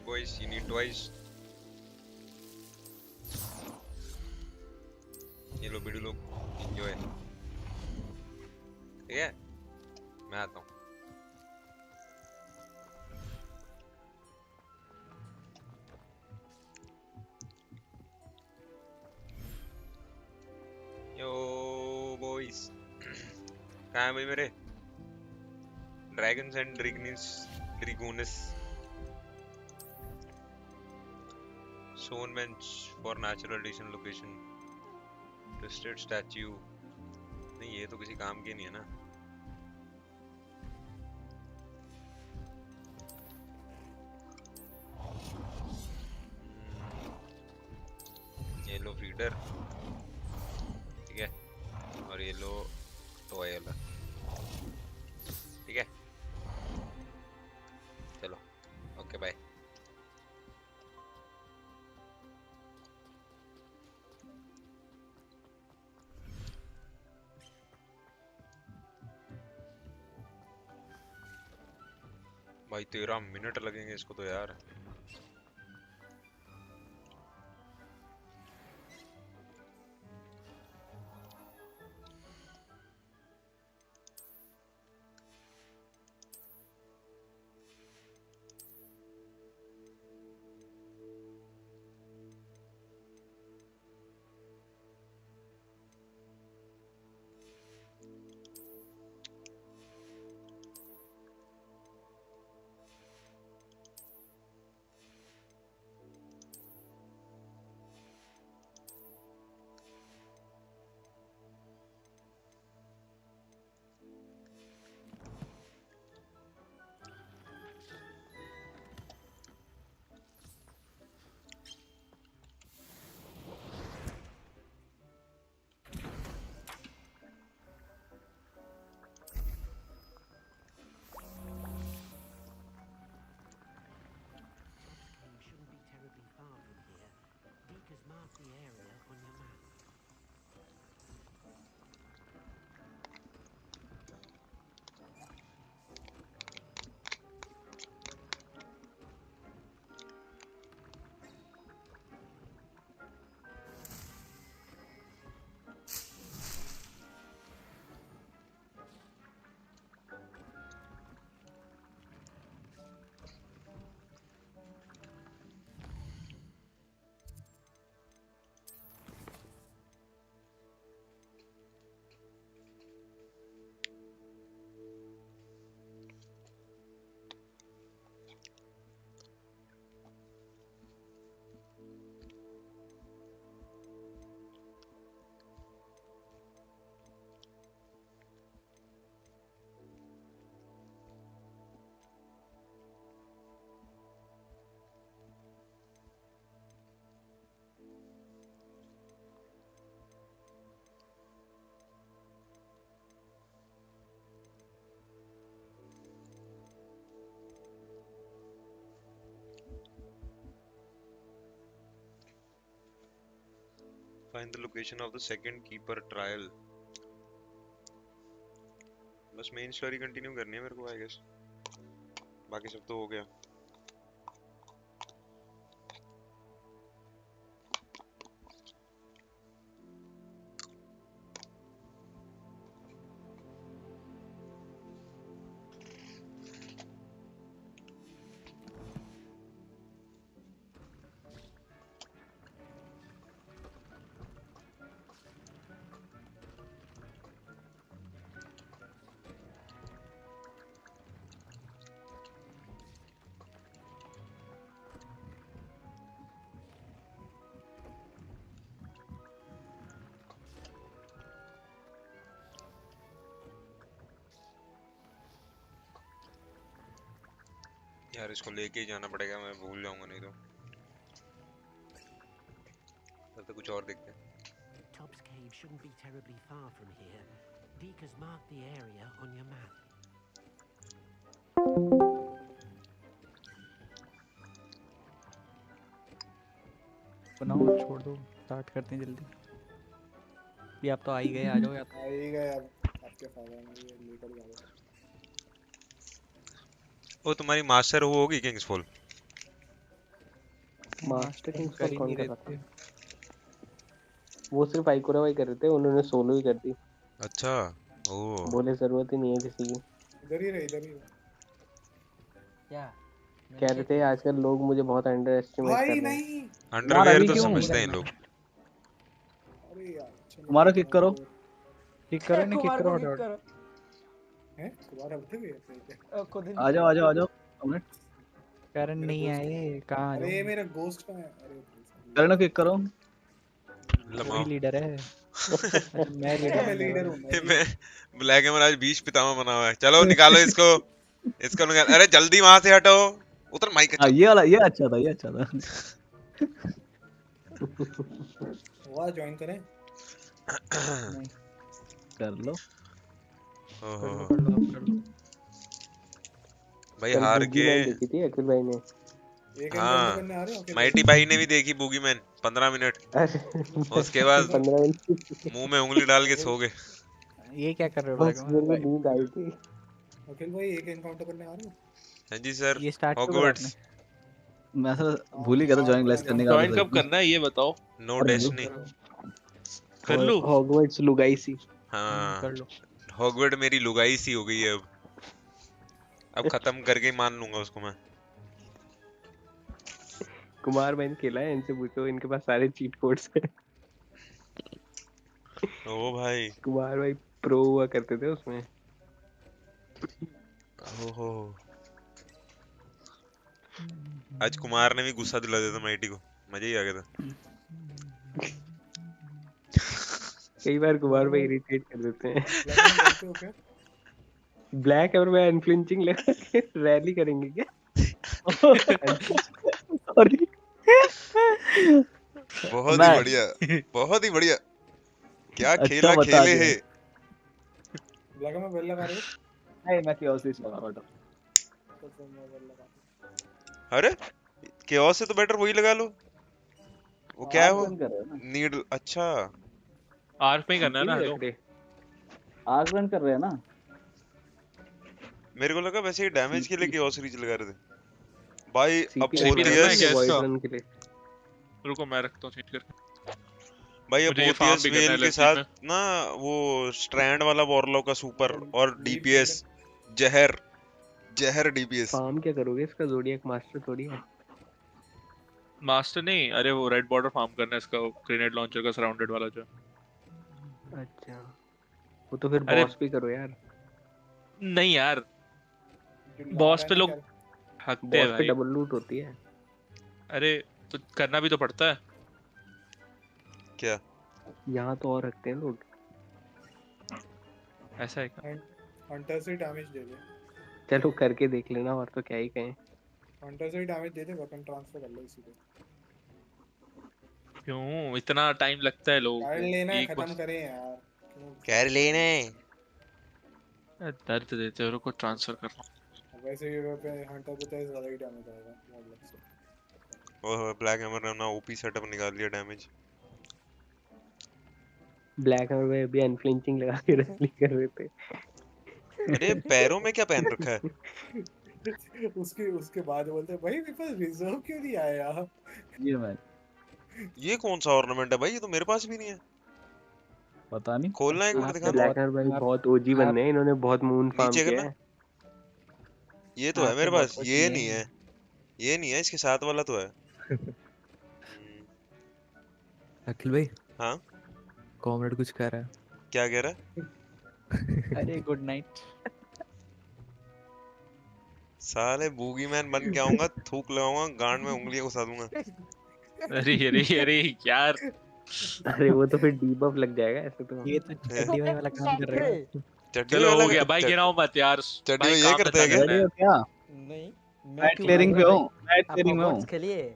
Boys, you need twice. ये लो वीडियो लोग enjoy. ठीक है? मैं आता हूँ. Yo boys, कहाँ हैं भाई मेरे? Dragons and Dragonis. Stone bench for natural addition location. Twisted statue. नहीं ये तो किसी काम की नहीं है ना. ये लो फीडर. ठीक है. और ये लो टॉय वाला. ठीक है. चलो. Okay bye. भाई 13 मिनट लगेंगे इसको तो यार. Find the location of the second keeper trial. बस मेन स्टोरी कंटिन्यू करनी है मेरे को, आई गेस। बाकी सब तो हो गया। यार इसको लेके ही जाना पड़ेगा, मैं भूल जाऊंगा नहीं तो। तब तक कुछ और देखते हैं। Tubbs Cave shouldn't be terribly far from here. Deke has marked the area on your map. बनाओ, छोड़ दो, स्टार्ट करते हैं जल्दी। ये आप तो आ ही गए, आ जाओ। आ ही गए, अब आपके फायदा में ये लेकर जाओ। वो तुम्हारी मास्टर वो होगी किंग्सफॉल? मास्टर किंग्स कर फॉल ही कौन नहीं कर रहा था? रहते। वो सिर्फ आइकोरा भाई कर रहे थे, उन्होंने सोलो ही कर दी। अच्छा, ओ बोले जरूरत ही नहीं है किसी की। इधर ही रहे, इधर ही रहे। क्या कह रहे थे आजकल लोग मुझे बहुत अंडर एस्टिमेट कर भाई रहे हैं। नहीं, अंडरवेयर तो क्यों? समझते हैं लोग। अरे यार चलो तुम्हारा किक करो। किक करो, नहीं किक कुमार करो, को हट किक हट। करो। हैं कुमार अब तक है? खुद ही आ जाओ आ जाओ आ जाओ, कमेंट। करण मेरा नहीं दोस्त आए, कहाँ आ अरे ये जाओ। मेरा गोस्ट का है। अरे करना किक करो। वही लीडर है। अच्छा, मैं लीडर मैं हूँ, लीडर मैं हूँ, मैं मैं लीडर। ब्लैक एमर आज बीच पितामह बना हुआ है। चलो निकालो इसको, इसको निकाल। अरे जल्दी वहां से हटो, उधर माइक हाँ ये वाला, ये अच्छा था, ये अच्छा था। हुआ ज्वाइन करें? नहीं, कर लो। कर लो, कर लो, अब कर लो। भाई कल हार बूगी के। मैन देखी थी अखिल भाई ने। एक एनकाउंटर हाँ, करने आ रहे हो अकेले? माइटी भाई ने भी देखी बूगी मैन 15 मिनट। उसके बाद 15 मिनट मुंह में उंगली डाल के सो गए। ये क्या कर रहे हो ब्लैक बस में मेरे को भाई? नींद आई थी। अखिल भाई एक एनकाउंटर करने आ रहे हो? हाँ जी सर। ये स्टार्ट क्यों करा आपने? हॉगवर्ट्स। मैं तो भूल ही गया था ज्वाइन ग्लास करने का। ज्वाइन कब करना है ये बताओ। नो कर लो। डेस्टिनी। कर लूं? हॉगवर्ट्स लुगाई सी। हाँ, कर लो। हॉगवर्ड मेरी लुगाई सी हो गई है अब खत्म करके ही मान लूंगा उसको मैं। कुमार भाई ने खेला है, इनसे पूछो, इनके पास सारे चीट कोड्स हैं। ओ भाई। कुमार भाई प्रो हुआ करते थे उसमें। ओहो, आज कुमार ने भी गुस्सा दिला दिया था माइटी को, मजा ही आ गया था। कई बार कुमार भाई इरिटेट कर देते हैं। ब्लैक में बोलते हो क्या? ब्लैक और मैं अनफ्लिंचिंग लगा के रैली करेंगे क्या? सॉरी। बहुत ही मैं बढ़िया, बहुत ही बढ़िया। क्या अच्छा खेला बता खेले दिया। है। ब्लैक में बेल लगा रहे हो? नहीं मैं क्यों स्विच लगा रहा हूँ। तो फिर मैं बेल लगा दूं। अरे केओस से तो बेटर वही लगा लो। वो क्या है वो? रन कर रहे हो ना? नीड, अच्छा आर्क में ही करना है ना। हेलो आर्क रन कर रहे हैं ना। मेरे को लगा वैसे ही डैमेज के लिए केओस रीच लगा रहे थे भाई। अब सीपी रखना है क्या पोथियस, इसका? रन के लिए। रुको मैं रखता हूँ चेंज करके। भाई अब मुझे ये फार्म पोथियस भी करना है वेल के एलएलसी साथ में। ना वो स्ट्रैंड वाला वॉरलॉक का सुपर और लीव डीपीएस जहर, जहर डीपीएस। फार्म क्या करोगे इसका? जोडियक मास्टर थोड़ी है। मास्टर नहीं, अरे वो रेड बॉर्डर फार्म करना है इसका, ग्रेनेड लॉन्चर का सराउंडेड वाला जो। अच्छा, वो तो फिर अरे बॉस भी करो यार। नहीं यार, जो ला बॉस रहा है पे ना लोग क्या? हकते हैं बॉस पे भाई। डबल लूट होती है। अरे तो करना भी तो पड़ता है। क्या यहाँ तो और रखते हैं लोग। ऐसा है क्या? हंटर से डैमेज दे दे। चलो करके देख लेना, और तो क्या ही कहें। हंटर से डैमेज दे दे, वेपन ट्रांसफर कर लो इसी पे। क्यों इतना टाइम लगता है लोगों कर को लेना है, एक खत्म बस। करें यार। क्यों? कर लेने। दर्द देते हो, रुको ट्रांसफर कर रहा हूँ। वैसे भी वेपन हंटर को तो ज्यादा ही डैमेज आएगा मॉडल से। ओह ब्लैक हैमर ने अपना ओपी सेटअप निकाल लिया डैमेज। ब्लैक और वे भी अनफ्लिंचिंग लगा के रेसलिंग कर रहे थे। अरे पैरों में क्या पहन रखा है? उसके उसके बाद बोलते हैं, भाई मेरे पास रिजर्व क्यों नहीं आया? ये मैन ये कौन सा ऑर्नामेंट है भाई? ये तो मेरे पास भी नहीं है। पता नहीं। खोलना एक मिनट, दिखाना। ब्लैक भाई बहुत ओजी बनने हैं, इन्होंने बहुत मून फार्म नीचे किया करना। है। ये तो है आपसे मेरे बहुत पास, कुछ ये नहीं नहीं है। है। ये नहीं है, इसके साथ वाला तो है। अखिल भाई, हाँ, कॉमरेड कुछ कह रहा है। क्या कह रहा है? अरे गुड नाइट। साले बूगी मैन बन के आऊंगा, थूक लगाऊंगा, गांड में उंगलियां घुसा दूंगा। अरे अरे अरे यार, अरे वो तो फिर डीबफ लग जाएगा ऐसे तो। ये तो चड्डी भाई वाला काम कर रहे हो। चड्डी चलो वाला हो गया भाई, गिराओ मत यार। चड्डी भाई में ये काम करते धंधा हैं क्या? करना रेडी है। हो क्या? नहीं, मैं नाइट क्यों क्लियरिंग पे करूंगा हूँ, भाई? नाइट आप क्लियरिंग में हूँ। हॉगवर्ट्स खेलिए।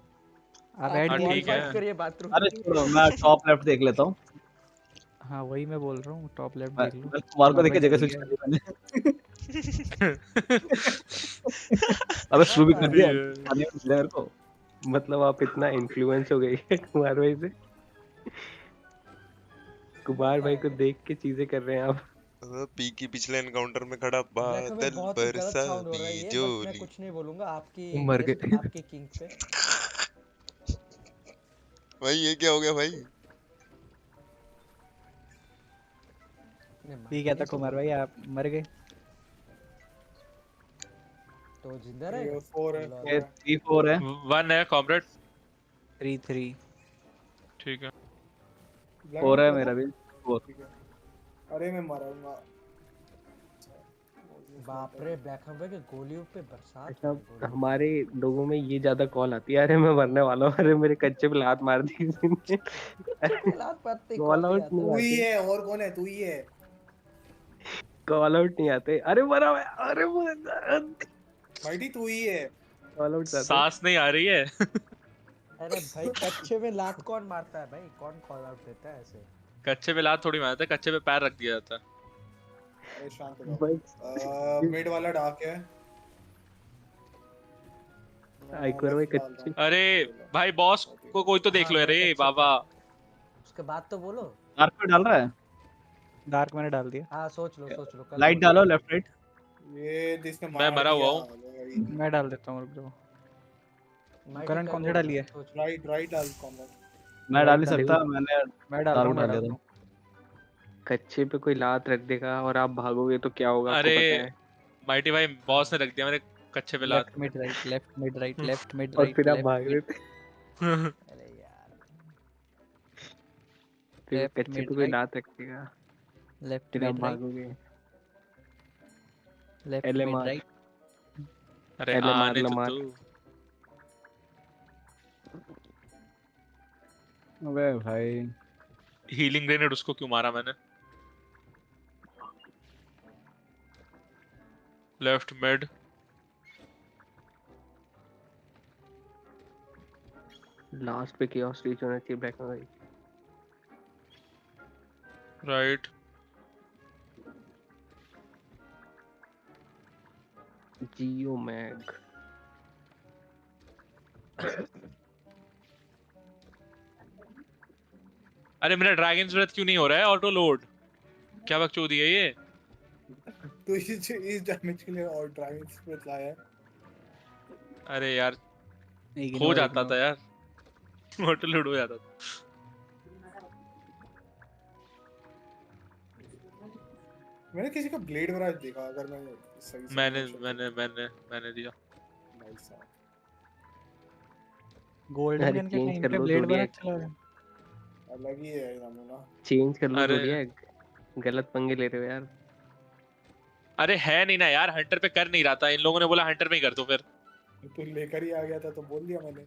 आप आप ऐड हाँ दिए ठीक है। बात करिए बाथरूम अरे की। छोड़ो, मैं टॉप लेफ्ट देख लेता हूँ। हाँ वही मैं बोल रहा हूँ, टॉप लेफ्ट मैं देख लो। मैं कुमार को देख के कॉमरेड जगह चल स्विच गया। कर दी मैंने। अबे शुरू भी कर अरे दिया, यार। खाने में मिला मेरे को। मतलब आप इतना इन्फ्लुएंस हो गई है कुमार भाई से। कुमार भाई को देख के चीजें कर रहे हैं आप। पी की पिछले एनकाउंटर में खड़ा ब्लैक में बादल बहुत ही गलत बरसा साउंड हो रहा है ये, बट मैं बिजोली। कुछ नहीं बोलूंगा आपकी मर लिस्ट, गए। आपकी किंग पे। भाई ये क्या हो गया भाई? नहीं, ठीक मारा है नहीं तो तो कुमार भाई बोलूंगा। आप मर गए। तो जिंदा 3 रहेगा। और 4 है लॉल। पूरा। 3-4 है। 1 है कॉमरेड। 3-3। ठीक है। ब्लैक 4 में है क्या था? मेरा भी। 4। ठीक है। अरे मैं मरूंगा। बाप रे, ब्लैक हम्बर के गोलियों पे बरसात हो अच्छा, रही, गोलियों पे। हमारे लोगों में ये ज्यादा कॉल आती है, अरे मैं मरने वाला हूँ, अरे मेरे कच्चे पे लात मार दी किसी ने। लात पत्ती कॉल कौन नहीं आउट आता? नहीं तू ही आते, है, और कौन है? तू ही है। कॉल आउट नहीं आते। अरे मरा मैं, अरे माइटी तू ही है। कॉल आउट आते। सांस नहीं आ रही है। अरे भाई, कच्चे में लात कौन मारता है भाई? कौन कॉल आउट देता है ऐसे? कच्चे पे लात थोड़ी मारते, कच्चे पे पैर रख दिया जाता है। अरे शांत हो जाओ। मिड वाला डार्क है। एक बार भाई कच्चे। अरे भाई बॉस को कोई तो देख हाँ लो। मैं अरे कच्चे पे बाबा, हूँ। उसके बाद तो बोलो। डार्क पे डाल रहा है। डार्क मैंने डाल दिया। हाँ सोच लो, कल लाइट बोलना। डालो लेफ्ट राइट। ये जिसने मैं मार मरा हुआ दिया। हूँ। मैं डाल देता हूँ, रुक जाओ। माइटी करंट कल कौन सा बोलना, डाली है? सोच लो। राइट राइट डाल कॉम्बैट। मैं डाल राइट ही डालो। सकता, मैंने मैं डाल रहा डार्क हूँ, मैं डाल डाल दिया रहा था। हूँ। कच्चे पे कोई लात रख देगा और आप भागोगे तो क्या होगा आपको अरे पता है। माइटी भाई, बॉस ने रख दिया मेरे कच्चे पे लात। Left mid right, left mid right, left mid और राइट, फिर आप लेफ्ट भाग रहे मिड, थे, अरे यार, फिर लेफ्ट कच्चे मिड पे कोई राइट, लात रखेगा, लेफ्ट फिर आप मिड राइट, भागोगे। Left mid LMR, right. अरे LMR आने तो लमार। तू। अबे भाई हीलिंग ग्रेनेड उसको क्यों मारा मैंने? Left mid. लास्ट पे chaos reach होना चाहिए ब्लैक में भाई। राइट। जियो मैग। अरे मेरा ड्रैगन्स ब्रेथ क्यों नहीं हो रहा है ऑटो लोड? क्या बकचोदी है ये? तो इस डैमेज के लिए और ड्राइविंग स्पिरिट लाया है। अरे यार, हो इग्नोर जाता था इग्नोर। यार। ऑटो लोड हो जाता था। मैंने किसी का ब्लेड वराज देखा, अगर मैं सही से मैंने mention मैंने मैंने मैंने दिया। करूं। भाई साहब, गोल्डन अरे गन के चेंज टाइम कर पे लो ब्लेड बड़ा जोडियक, अच्छा लगा। अलग ही है नमूना। चेंज कर लो अरे जोडियक, गलत पंगे ले रहे हो यार। अरे है नहीं ना यार, हंटर पे कर नहीं रहा था, इन लोगों ने बोला हंटर पे ही कर दो फिर। तू लेकर ही आ गया था तो बोल दिया मैंने।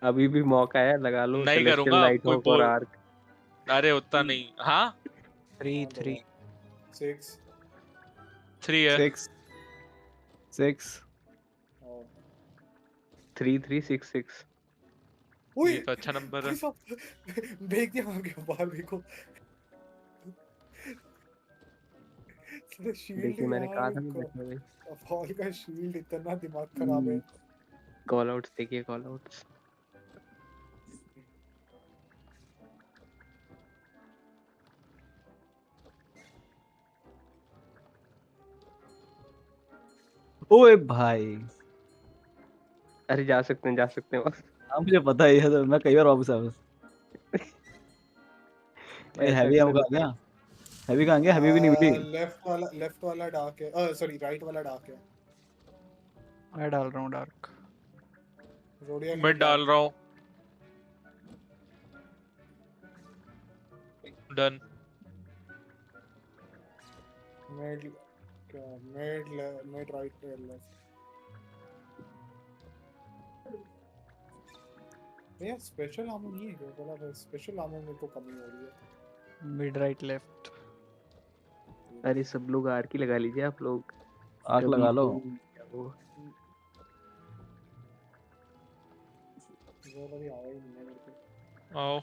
अभी भी मौका है, लगा लो नहीं सेलेस्टियल करूंगा नाइट कोई हॉक और बोल। आर्क। अरे उतना नहीं। हाँ 3-3। 6 3 है। 6 3366। ये तो अच्छा नंबर है। भाई साहब भेज दिया वहां के बाहर देखो। शील्ड देखिए मैंने कहा यार, था ना ब्लैक में भाई। फॉल का शील्ड इतना दिमाग खराब है। कॉल आउट्स देखिए, कॉल आउट्स। ओए भाई अरे जा सकते हैं बस। हाँ मुझे पता है ये तो मैं कई बार वापस आया बस। भाई ऐसा हैवी भी हम तो कहाँ नहीं गया? हैवी कहाँ गया? हैवी भी नहीं मिली। लेफ्ट वाला डार्क है, सॉरी राइट वाला डार्क है। मैं डाल रहा हूँ डार्क। ज़ोडियाक मैं ने डाल डार्क। रहा हूँ। डन। मिड क्या मिड राइट लेफ्ट। ये स्पेशल आर्मर नहीं है क्या? बोला स्पेशल आर्मर मेरे को कमी हो रही है। Mid right left. अरे सब लोग आर की लगा लीजिए आप लोग। आग कभी लगा लो। कोई वो वो कभी आया ही नहीं है मेरे को। आओ।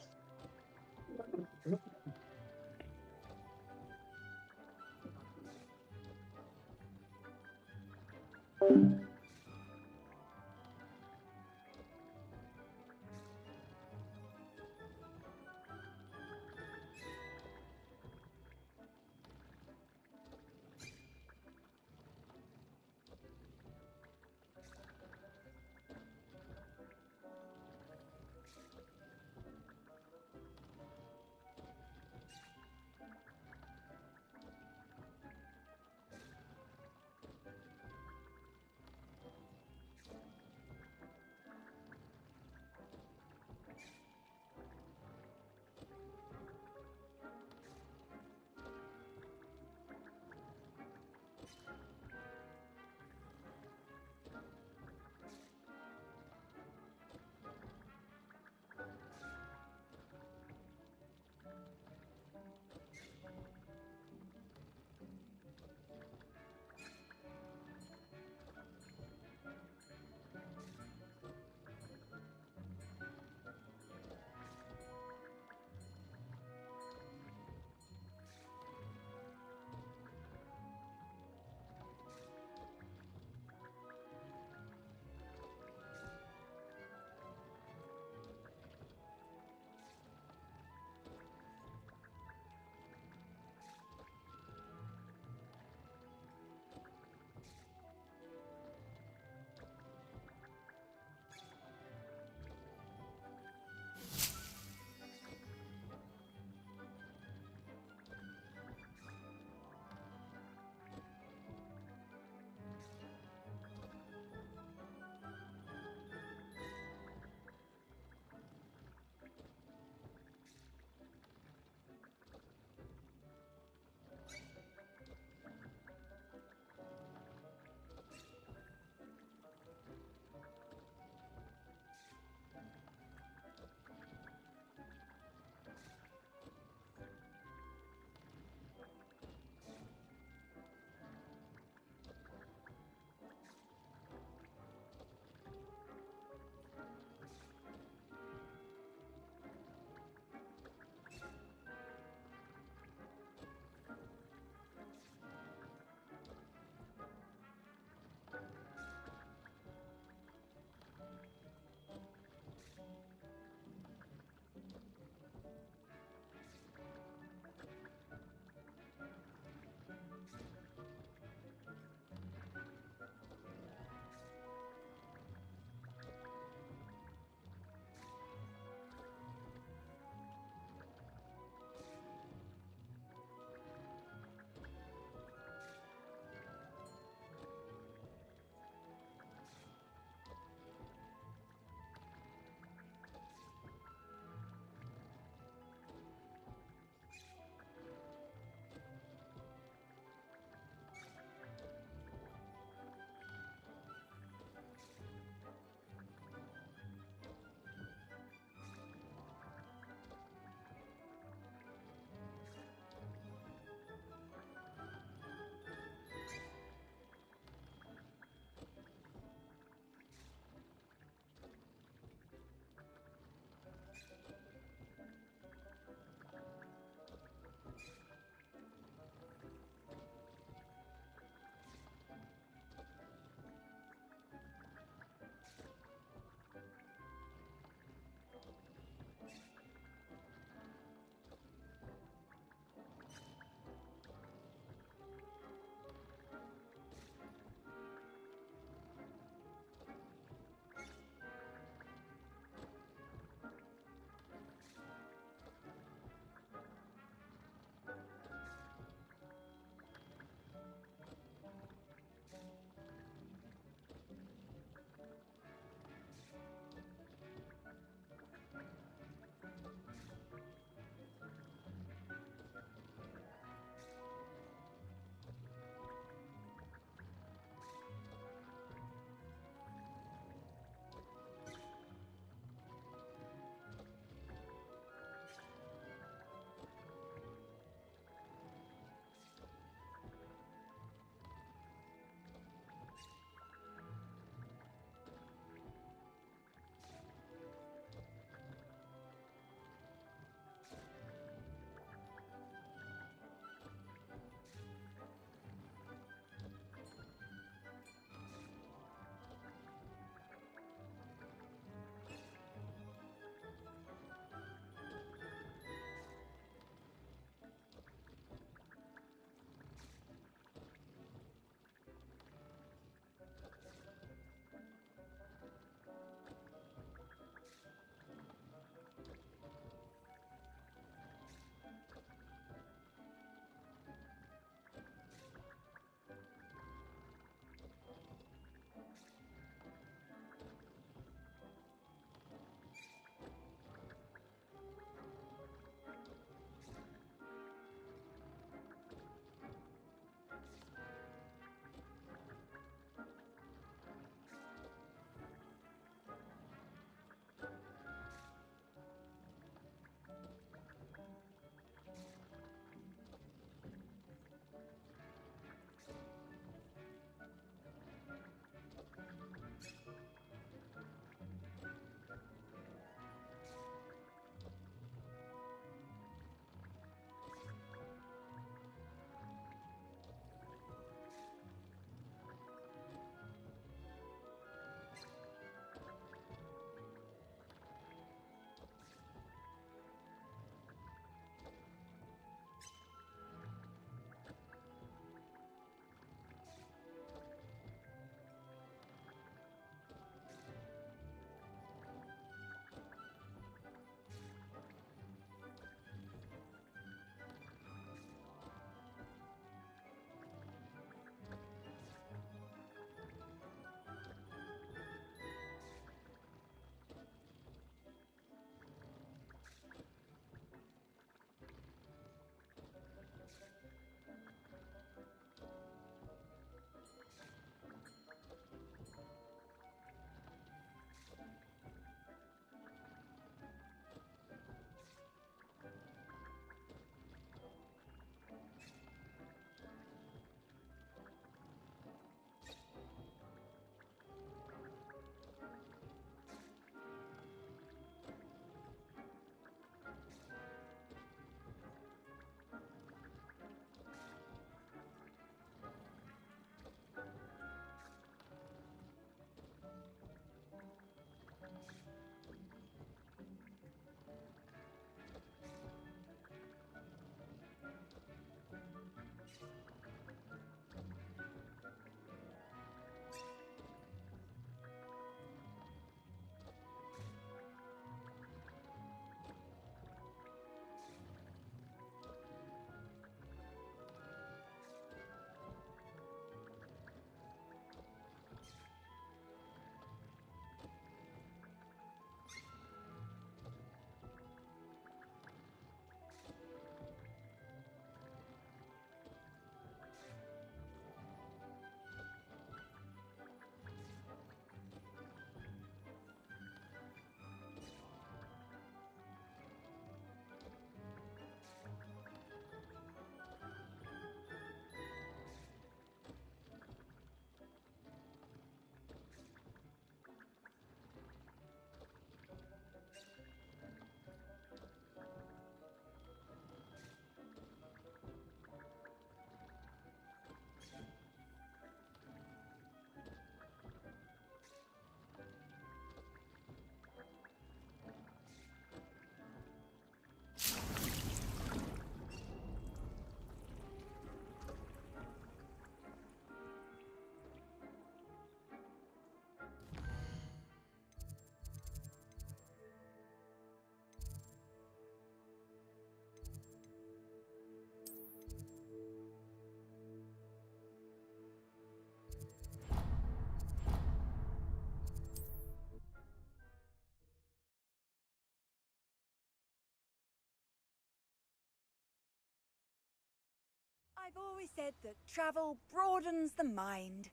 I've always said that travel broadens the mind.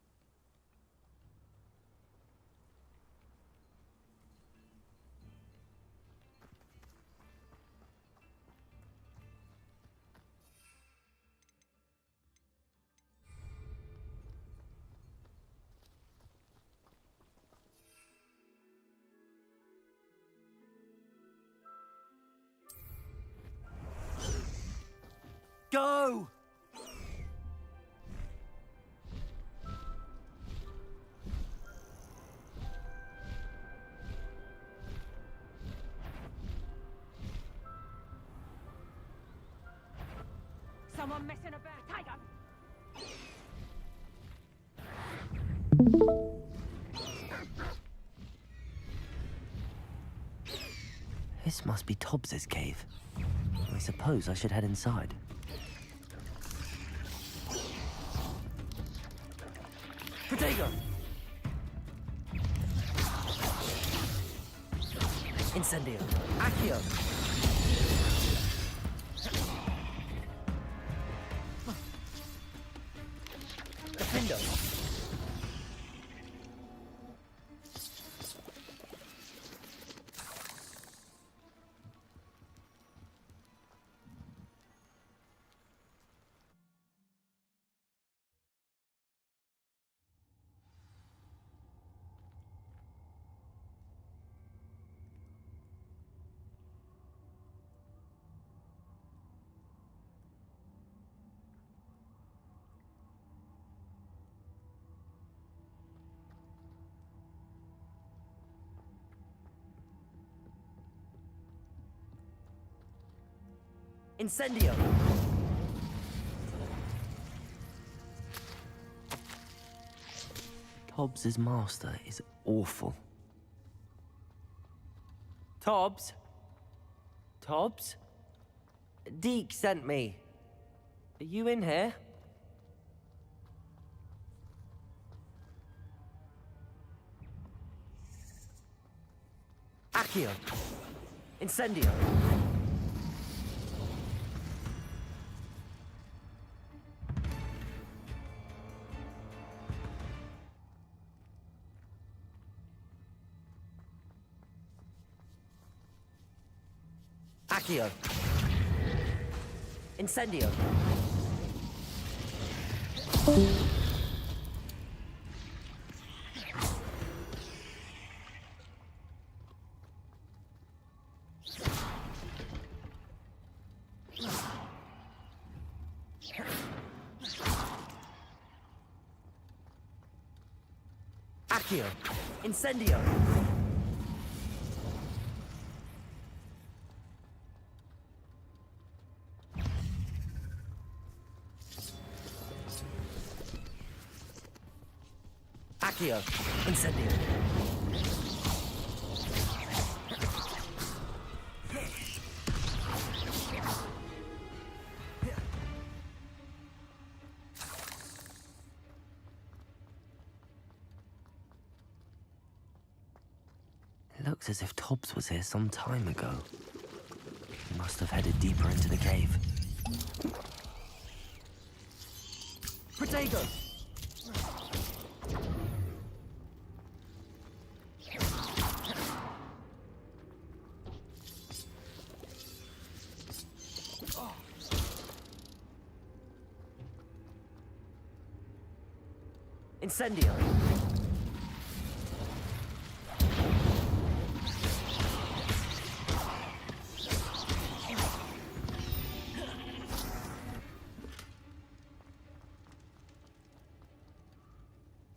Go! Someone messing about. Tiger! This must be Tobbs's cave. I suppose I should head inside. Protego! Incendio! Accio! Defendo! Incendio! Tobbs's master is awful. Tobbs? Tobbs? Deke sent me. Are you in here? Accio! Incendio! Accio! Incendio! Accio! Incendio! Accio! Incendio! It looks as if Tobbs was here some time ago. He must have headed deeper into the cave. Protego! Incendio!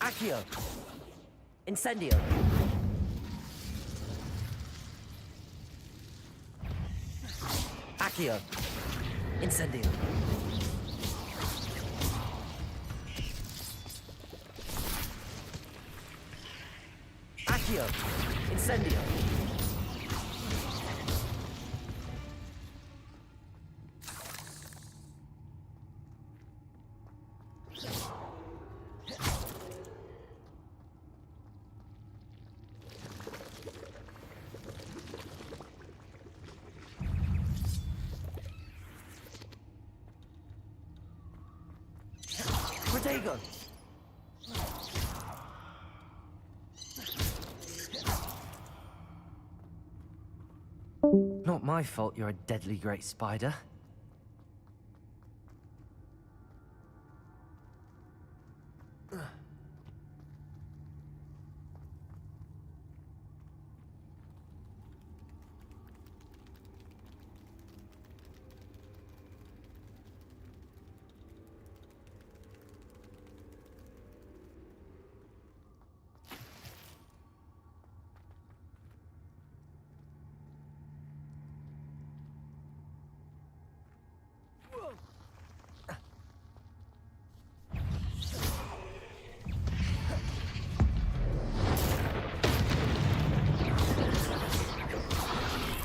Accio! Incendio! Accio! Incendio! Accio! Incendio! Stego! Not my fault you're a deadly great spider.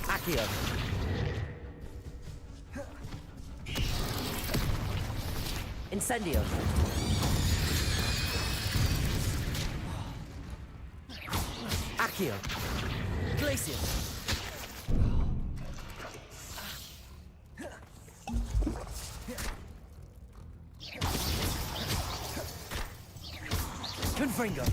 Accio. Incendio. Accio. Glacius. Confringo.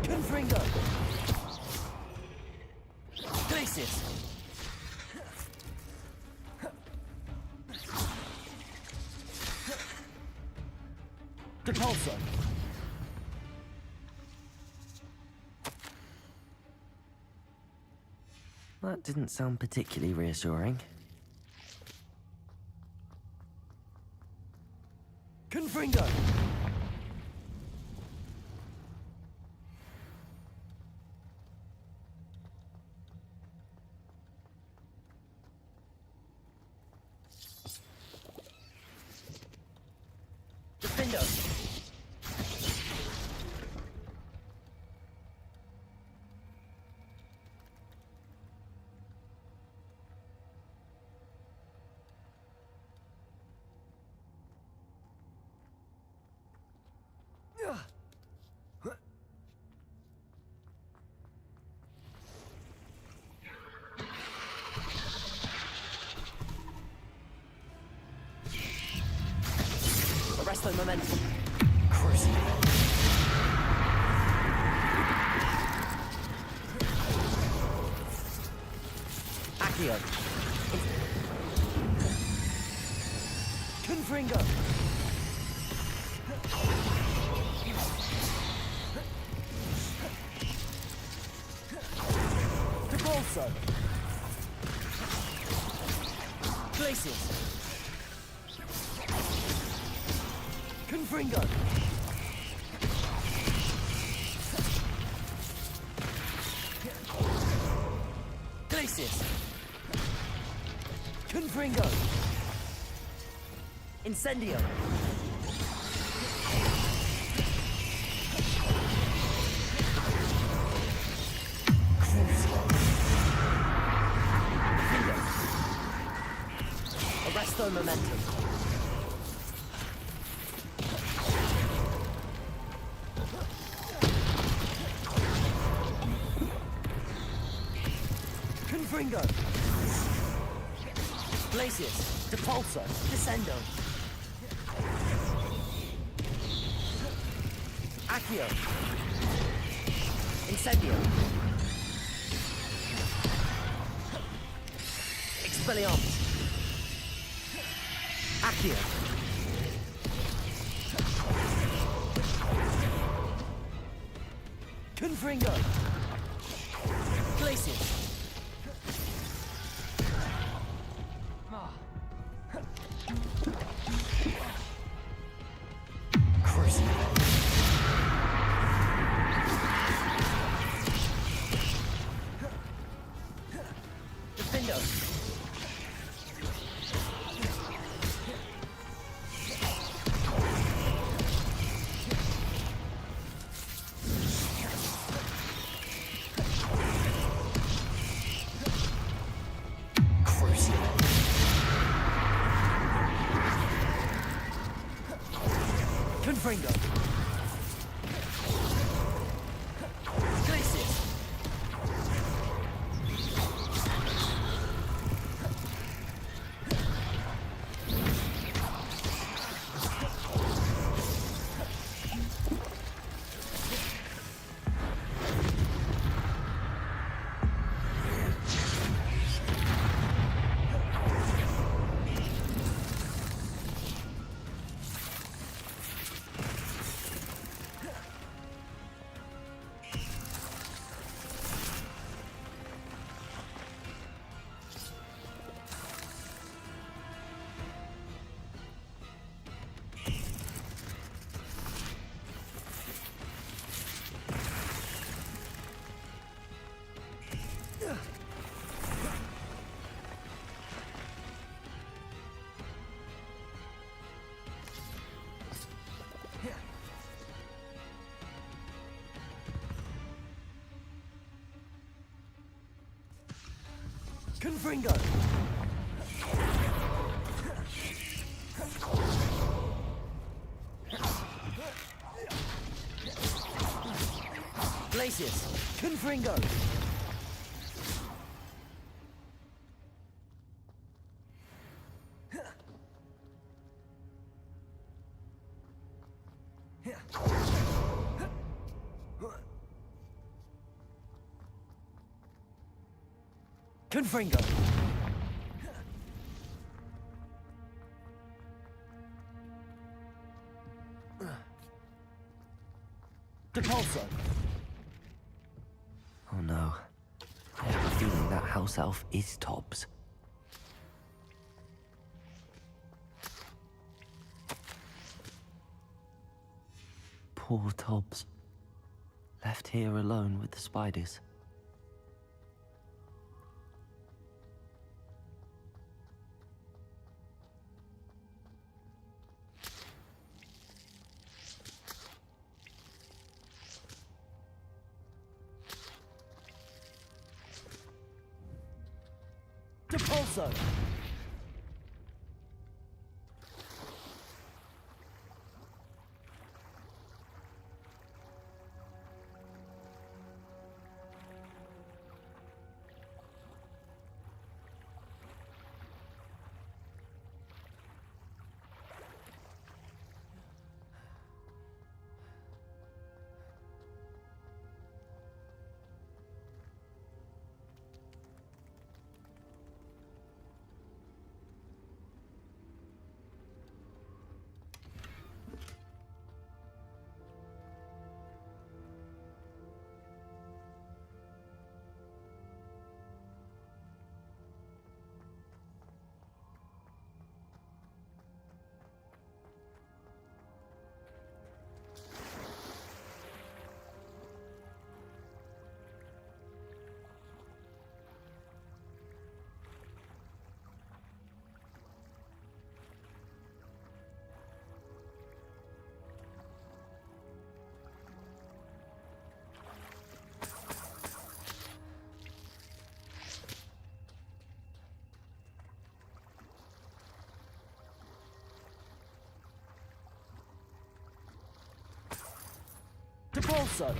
Confringo. Glacius. Depulso. That didn't sound particularly reassuring. Confringo. Defendo. Arresto momentum. Cruising. Accio. Confringo. Depulso. Glacius. Confringo. Glacius. Confringo. Incendio. Arresto momentum. Confringo. Glacius. Depulso. Descendo. Accio. Incendio. Expelliarmus. Accio. Confringo! Glacius! Defendo! Confringo! Glacius! Confringo! Glacius! Confringo! Confringo! Depulso! Oh no. I have a feeling that house elf is Tobbs. Poor Tobbs. Left here alone with the spiders. Depulso! Depulso!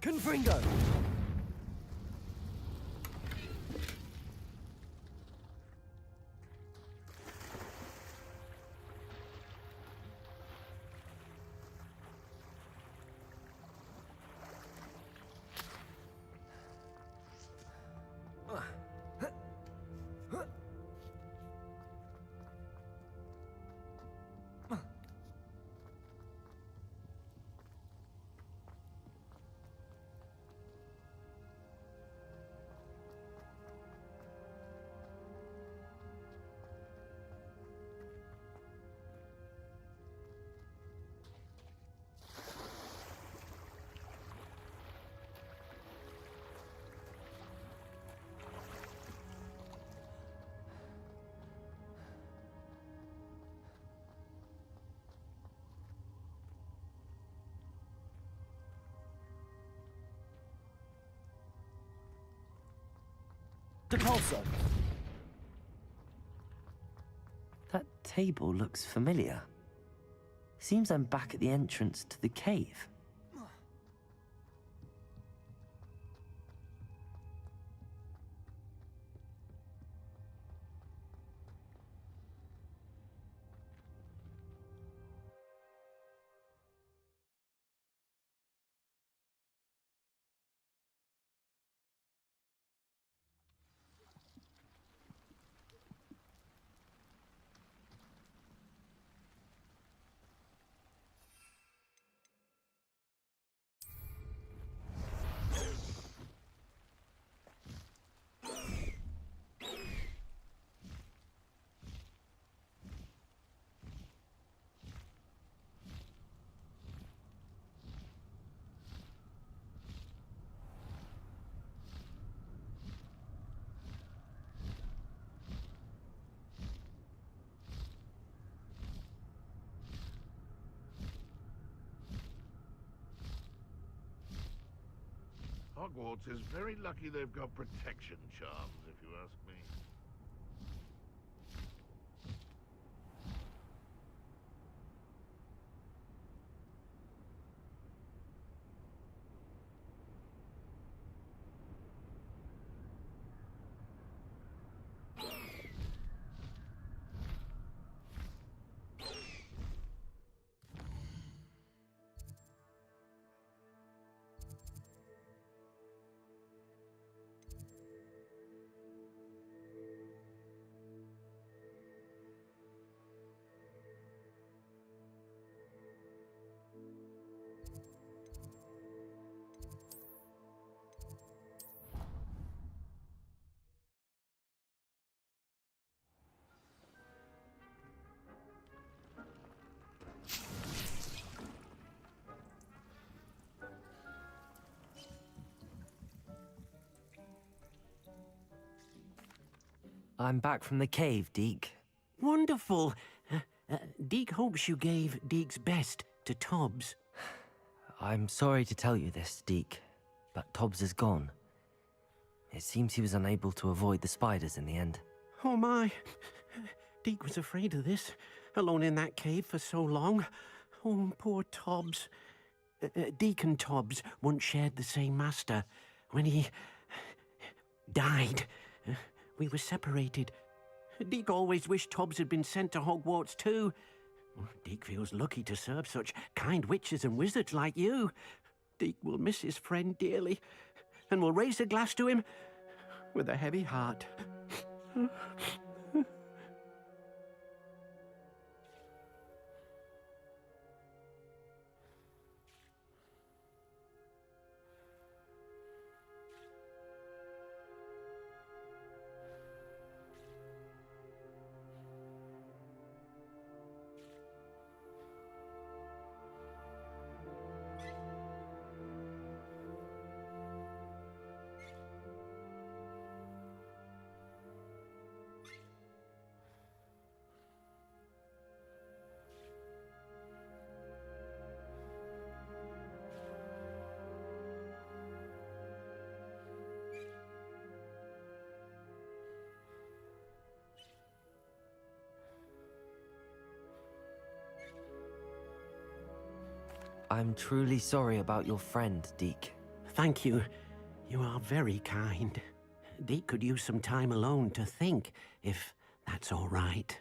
Confringo! Also. That table looks familiar. Seems I'm back at the entrance to the cave. Hogwarts is very lucky they've got protection charms, if you ask me. I'm back from the cave, Deke. Wonderful. Deke hopes you gave Deke's best to Tobbs. I'm sorry to tell you this, Deke, but Tobbs is gone. It seems he was unable to avoid the spiders in the end. Oh my. Deke was afraid of this, alone in that cave for so long. Oh, poor Tobbs. Deke and Tobbs once shared the same master. When he died, we were separated. Deke always wished Tobbs had been sent to Hogwarts too. Deke feels lucky to serve such kind witches and wizards like you. Deke will miss his friend dearly, and will raise a glass to him with a heavy heart. I'm truly sorry about your friend, Deke. Thank you. You are very kind. Deke could use some time alone to think, if that's all right.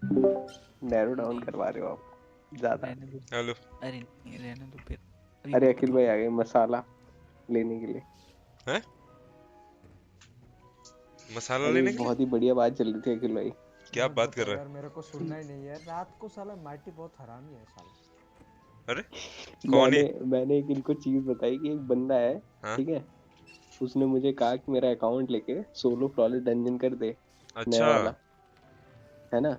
Narrow down करवा रहे हो आप ज्यादा। रहने दो। Hello. अरे नहीं, रहने दो फिर। अभी अरे मत अखिल बताओ। भाई आ गए मसाला लेने के लिए। हैं? मसाला अरे लेने के लिए? बहुत ही बढ़िया बात चल रही थी अखिल भाई। क्या मत बात कर बताओ रहा यार, मेरे को सुनना ही नहीं है। रात को साला मार्टी बहुत हरामी है साला। है? अरे कौन है? मैंने एक इनको चीज बताई कि एक बंदा है, हाँ? ठीक है, उसने मुझे कहा कि मेरा अकाउंट लेके सोलो फ्लॉलेस डंजन कर दे, नया अच्छा। वाला, है ना।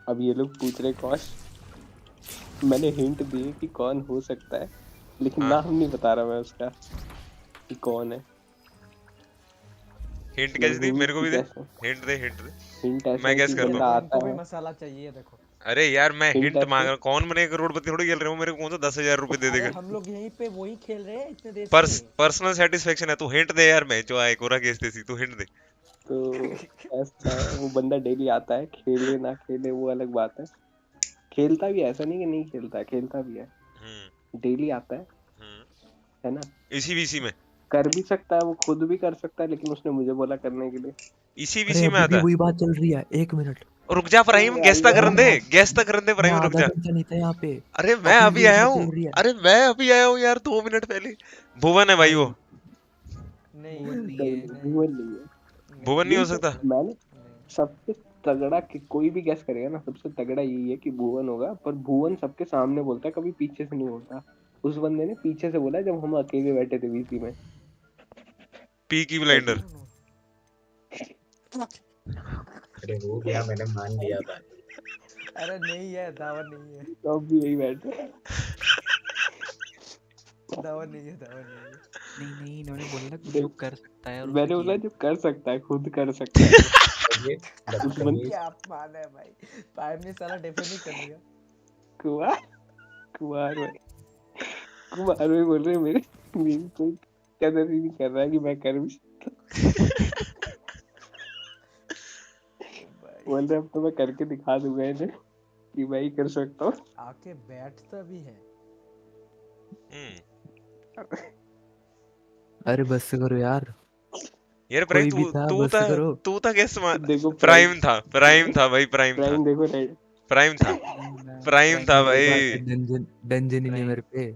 अब ये लोग पूछ रहे कौन। मैंने हिंट दी कि कौन हो सकता है, लेकिन हाँ। नाम नहीं बता रहा मैं उसका कि कौन है। हिंट मेरे कैसे को दी? भी मेरे को भी दे। कैसे हिंट दे, हिंट दे। हिंट ऐसा मैं है गैस कि करता बंदा हूँ। आता इनको भी है। मसाला चाहिए देखो। अरे यार मैं हिंट हिंट मांग ऐसे रहा हूँ। कौन बने करोड़पति थोड़ी खेल रहे हो, मेरे को कौन सा 10,000 रुपए दे अरे देगा। हम लोग यहीं पे वही खेल रहे हैं इतने देर से। पर्सनल सेटिस्फेक्शन है। तू हिंट दे यार, मैं जो आए कोरा केस देसी, तू हिंट दे। तो ऐसा है, वो बंदा डेली आता है, खेले ना खेले वो अलग बात है। खेलता भी है, ऐसा नहीं कि नहीं खेलता है, खेलता भी है। डेली आता है ना। इसी बीसी में? कर भी सकता है, वो खुद भी कर सकता है, लेकिन उसने मुझे बोला करने के लिए। इसी अरे बीसी में अभी भी आता है? वही बात चल रही है, 1 मिनट। रुक जा प्राइम, गैस तक अरे करने दे, मैं गैस तक करने दे मैं प्राइम, रुक आधा जा। घंटा नहीं था यहाँ पे। अरे मैं अभी अभी वही आया बात हूँ। चल रही है। अरे मैं अभी आया हूँ यार, 2 मिनट पहले। भुवन है भाई वो। नहीं भुवन नहीं है। भुवन नहीं हो यही तो सकता? मैंने सबसे तगड़ा कि कोई भी गैस करेगा ना, सबसे तगड़ा यही है कि भुवन होगा, पर भुवन सबके सामने बोलता है, कभी पीछे से नहीं बोलता। उस बंदे ने पीछे से बोला जब हम अकेले बैठे थे वीसी में। Peaky blinder. अरे हो गया, मैंने मान लिया था। अरे नहीं है, दावा नहीं है। तो अब भी यही बैठे। दावा नहीं है, दावा नहीं है। नहीं नहीं, इन्होंने बोला ना कि जो कर सकता है और उसने मैंने बोला किया। जो कर सकता है, खुद कर सकता है वो। उस बंदे क्या अपमान है भाई। पाइप ने साला डिफेंड ही कर लिया। कुमार कुमार भाई, कुमार भाई बोल रहे मेरे मेरी कोई कदर ही नहीं कर रहा है कि मैं कर भी बोल रहे अब तो मैं करके दिखा दूंगा इन्हें कि मैं ही कर सकता हूँ। आके बैठता भी है। अरे बस करो यार। यार प्राइम, कोई भी था, तू बस था, करो। तू था गैस मार। देखो प्राइम था, प्राइम था भाई, प्राइम था। प्राइम देखो रेड। प्राइम था, प्राइम था मेरे पास भाई। डंजन डंजन ही नहीं है मेरे पे।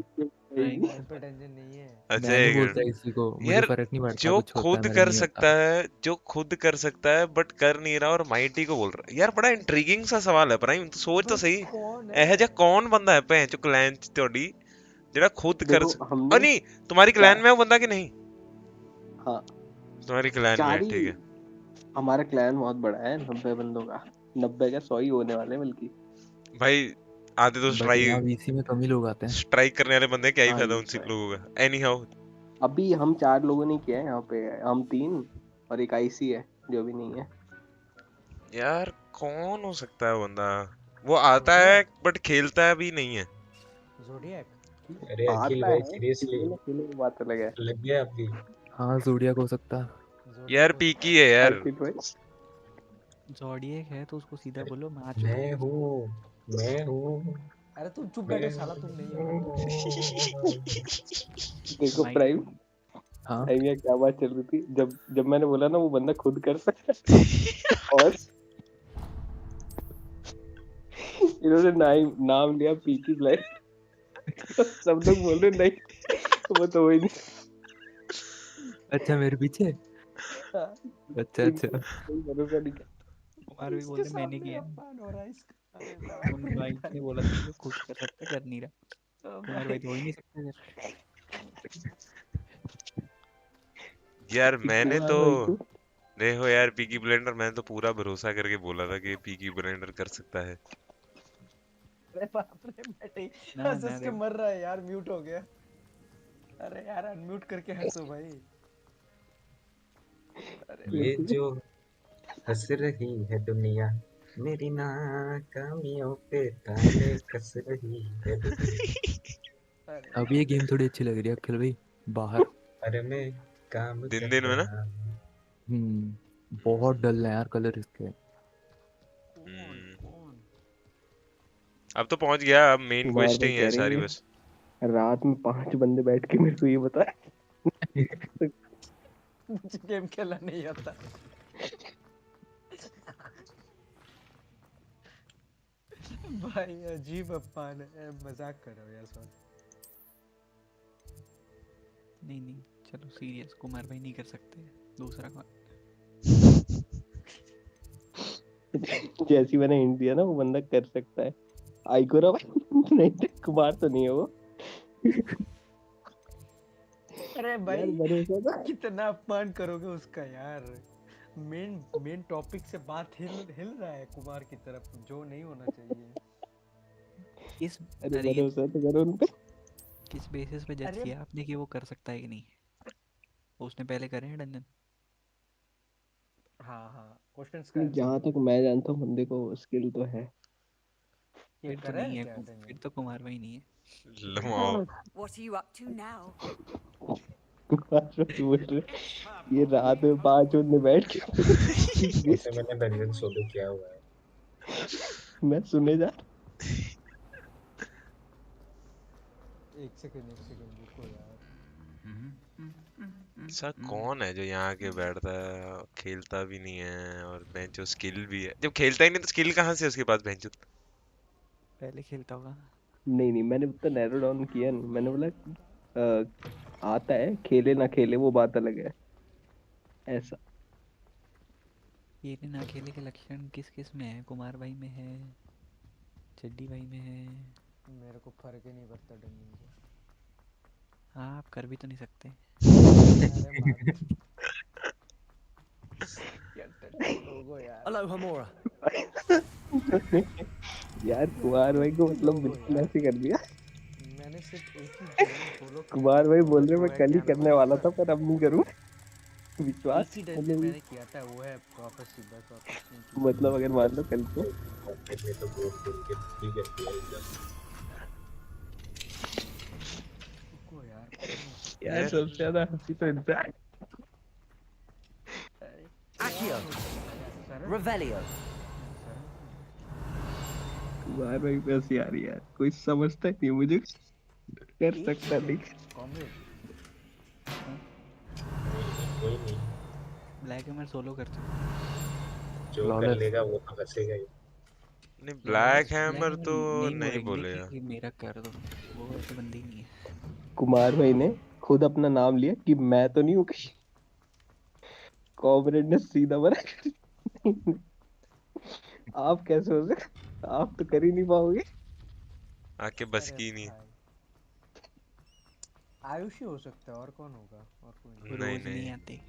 मेरे पे टेंशन नहीं है। अच्छा मैं नहीं एक बोलता मिनट। किसी को, मुझे यार फर्क नहीं पड़ता जो कुछ होता है खुद मेरा कर नहीं सकता होता। है, जो खुद कर सकता है बट कर नहीं रहा, और माइटी को बोल रहा है। यार बड़ा इंट्रीगिंग सा सवाल है प्राइम, तू सोच तो सही। कौन ਇਹ है? ਜਿਹਾ कौन बंदा है ਭੈਣ ਚੋ क्लैन ਚ ਤੁਹਾਡੀ ਜਿਹੜਾ खुद कर देखो और नहीं, तुम्हारी क्लैन में है वो बंदा कि नहीं? हाँ तुम्हारी क्लैन में है, चार ही। ठीक है। हमारा क्लैन बहुत बड़ा है, 90 बंदों का। 90 क्या 100 ही होने वाले हैं बल्कि। भाई आधे तो बट यहाँ स्ट्राइक वीसी में कम ही लोग आते हैं। स्ट्राइक करने वाले बंदे, क्या ही हाँ फायदा ये उनसे तो है। लोगों का। एनी हाउ, अभी हम 4 लोगों ने किया है यहाँ पे। हम 3 और एक आईसी है जो भी नहीं है। यार कौन हो सकता है बंदा? वो आता है बट खेलता भी नहीं है। ज़ोडिएक। अरे अखिल आता भाई है सीरियसली खेले ना खेले वो बात अलग है। लग गया आपकी। हाँ जोडियाक हो सकता है। यार पीकी है यार। अर्पित भाई जोडिएक है तो उसको सीधा बोलो मैं आ चुका मैं हूँ। हूँ, मैं हूँ, अरे तुम चुप मैं बैठो साला, तुम नहीं हो। देखो माइक प्राइम, हाँ प्राइम ये क्या बात चल रही थी, जब मैंने बोला ना वो बंदा खुद कर सकता है और इन्होंने नाम लिया पीकी ब्लाइंड। सब लोग बोल रहे नहीं वो तो वही नहीं। अच्छा मेरे पीछे। अच्छा अच्छा। कोई भरोसा नहीं कर। कुमार भी बोल इसके रहे मैंने सामने किया। अपमान हो रहा है इसका। अरे बाप उन रे माइक ने बोला था कि जो खुद कर सकता है, कर नहीं रहा। ओ कुमार भाई तो हो ही नहीं सकते फिर। यार मैंने कुमार तो भाई को देखो यार, पीकी ब्लेंडर मैंने तो पूरा भरोसा करके बोला था कि पीकी ब्लेंडर कर सकता है। अरे बाप रे बेटे, ना हंस ना हंस के देखो, मर रहा है यार, म्यूट हो गया। अरे यार अनम्यूट करके हंसो भाई। अरे ये देखो जो हंस रही है दुनिया, मेरी नाकामियों पे ताले कस रही है दुनिया। अरे अब ये गेम थोड़ी अच्छी लग रही है अखिल भाई। बाहर अरे मैं काम दिन कर दिन में ना। रहा हूँ। बहुत डल है यार कलर इसके। अब तो पहुंच गया, अब मेन कुमार क्वेस्ट भाई ही कह है रहे सारी हैं बस। रात में 5 बंदे बैठ के मेरे को ये बता मुझे गेम खेलना नहीं आता। भाई अजीब अपमान है, मजाक कर रहा हूँ यार सॉरी। नहीं नहीं चलो सीरियस, कुमार भाई नहीं कर सकते। दूसरा कौन? जैसी मैंने हिंट दिया ना वो बंदा कर सकता है। आइकोरा नहीं तो कुमार तो नहीं है वो। अरे यार भाई भरोसा था। कितना अपमान करोगे उसका यार। मेन टॉपिक से बात हिल रहा है कुमार की तरफ, जो नहीं होना चाहिए। किस अरे अरे भरोसा तो करो उन पे। किस बेसिस पे जज अरे किया आपने कि वो कर सकता है कि नहीं? उसने पहले करे हैं डंजन? हाँ हाँ, क्वेश्चंस का नहीं, आंसर जहाँ दो। तक मैं जानता हूँ बंदे को स्किल तो है। ये फिर तो करा नहीं है है क्या फिर डंजन? तो कुमार भाई नहीं है। लमाओ। What are you up to now? Kumar भाई बोल रहे ये रात में 5 बंदे बैठ के ऐसे मैंने डंजन सोलो किया हुआ है। मैं सुने जा। एक सेकंड रुको यार। ऐसा कौन है जो यहाँ के बैठता है, खेलता भी नहीं है और बेंचो स्किल भी है? जब खेलता ही नहीं तो स्किल कहाँ से उसके पास बेंचो? पहले खेलता होगा। नहीं मैंने उतना नैरो डाउन किया नहीं। मैंने बोला आता है, खेले ना खेले वो बात अलग है। ऐसा खेले ना खेले के लक्षण किस किस में है? कुमार भाई में है, चड्डी भाई में है। मेरे को फर्क ही नहीं पड़ता डंजन से। हाँ आप कर भी तो नहीं सकते। अरे मान क्या टट्टू लोग हो यार। Hello, Hamura. यार कुमार भाई को मतलब लोग हो बिल्कुल यार। ऐसे कर दिया। मैंने सिर्फ एक ही डंजन सोलो किया था, कुमार भाई वो बोल रहे मैं जो है कल ही क्या नाम करने है वाला उसका। था पर अब नहीं करूँगा। एक विश्वास ही डंजन मैंने किया था, वो है प्रॉपर सीधा प्रॉपर। मतलब अगर मान लो कल को में तो बोल बोल के ठीक है एकदम। रुको यार यार सबसे ज्यादा हंसी तो इनसे आई। Accio. Revelio. कुमार भाई पे हंसी आ रही है यार, कोई समझता ही नहीं मुझे। कर सकता नहीं। कॉमरेड कोई नहीं, ब्लैक एमर सोलो कर सकते। जो कर लेगा वो तो हंसेगा ही। नहीं, ब्लैक हैमर ब्लैक तो नहीं नहीं बोलेंगे बोलेगा। कि मेरा कर दो, वो ऐसे बंदे ही नहीं है। कुमार भाई ने खुद अपना नाम लिया कि मैं तो नहीं हूँ कहीं। कॉमरेड ने सीधा मना। आप कैसे हो सकते, आप तो कर ही नहीं पाओगे। आके बस अरे की नहीं। भाई आयुष ही हो सकता है, और कौन होगा? और कोई नहीं। नहीं रोज नहीं नहीं आते,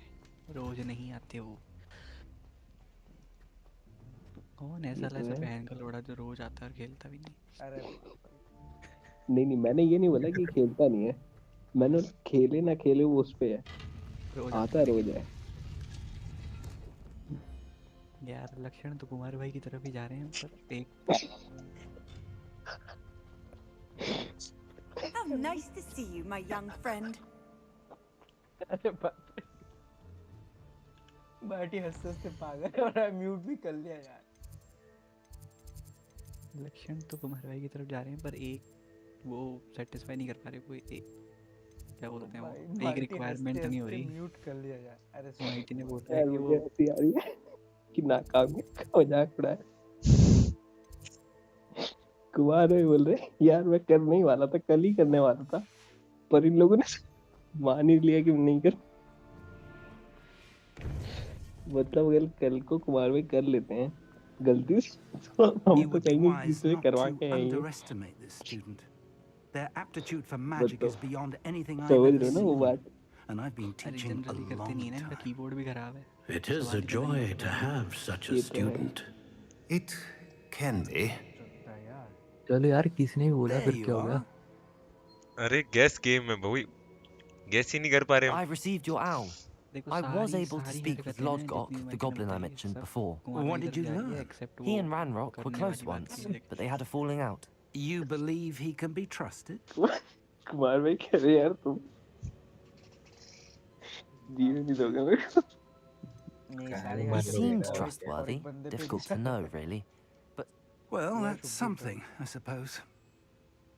रोज नहीं आते वो। कौन है ये साला तो ऐसा है। बहन का लोड़ा जो रोज आता है और खेलता भी नहीं? अरे नहीं मैंने ये नहीं बोला कि खेलता नहीं है। मैंने बोला खेले ना खेले वो उस पे है। रोज आता आता रोज है। यार लक्षण तो कुमार भाई की तरफ ही जा रहे हैं, पर एक How nice to see you, my young friend. अरे बाप रे, बाटी हंसते हंसते पागल और म्यूट भी कर लिया यार। लक्षण तो कुमार भाई की तरफ जा रहे हैं, पर एक वो सेटिस्फाई नहीं कर पा रहे। कोई एक क्या बोलते हैं वो, एक बाटी रिक्वायरमेंट नहीं हो रही। म्यूट कर लिया यार। अरे माइटी ने बोल रहा है यार कि मुझे वो हंसी आ रही है कि नाकामी का मजाक उड़ाया। कुमार भाई बोल रहे यार मैं करने ही वाला था, कल ही करने वाला था, पर इन लोगों ने मान ही लिया कि नहीं कर। मतलब अगर कल को कुमार भाई कर लेते हैं गलती से तो हम You तो would be कहेंगे wise किसी से not करवा to के आए हैं। underestimate this student. Their aptitude for magic मतलब is beyond anything I've समझ ever रहे हो ना वो seen, बात। and I've been अरे teaching a जनरली करते long नहीं है ना, इनका time. कीबोर्ड भी खराब है। It is सवाल a ही पैदा नहीं joy होते to बंदे। have such a ये तो है। student. It can be. चलो यार किसने भी बोला, There फिर you क्या हो गया? are. अरे गैस गेम में भाई गैस ही नहीं कर पा रहे हम। I received your owl. देखो I was सारी able to सारी speak with हरकतें ना जितनी Lodgok, the मैंने goblin I बताई mentioned सब before. कुमार What भाई did की you तरफ जा रही है, learn? except He वो and Ranrock were करने close वाली बात once, की है। but they had a falling out. You believe he can be trusted? Kumar भाई कह रहे यार तुम जीने नहीं दोगे मेरे को। नहीं कहानी सारी He मान हरकतें लोगे seemed ना और और एक क्या? trustworthy. बंदे पे Difficult to विश्वास know, कर रहा है। really. But Well, Yeah, that's should be something, I suppose.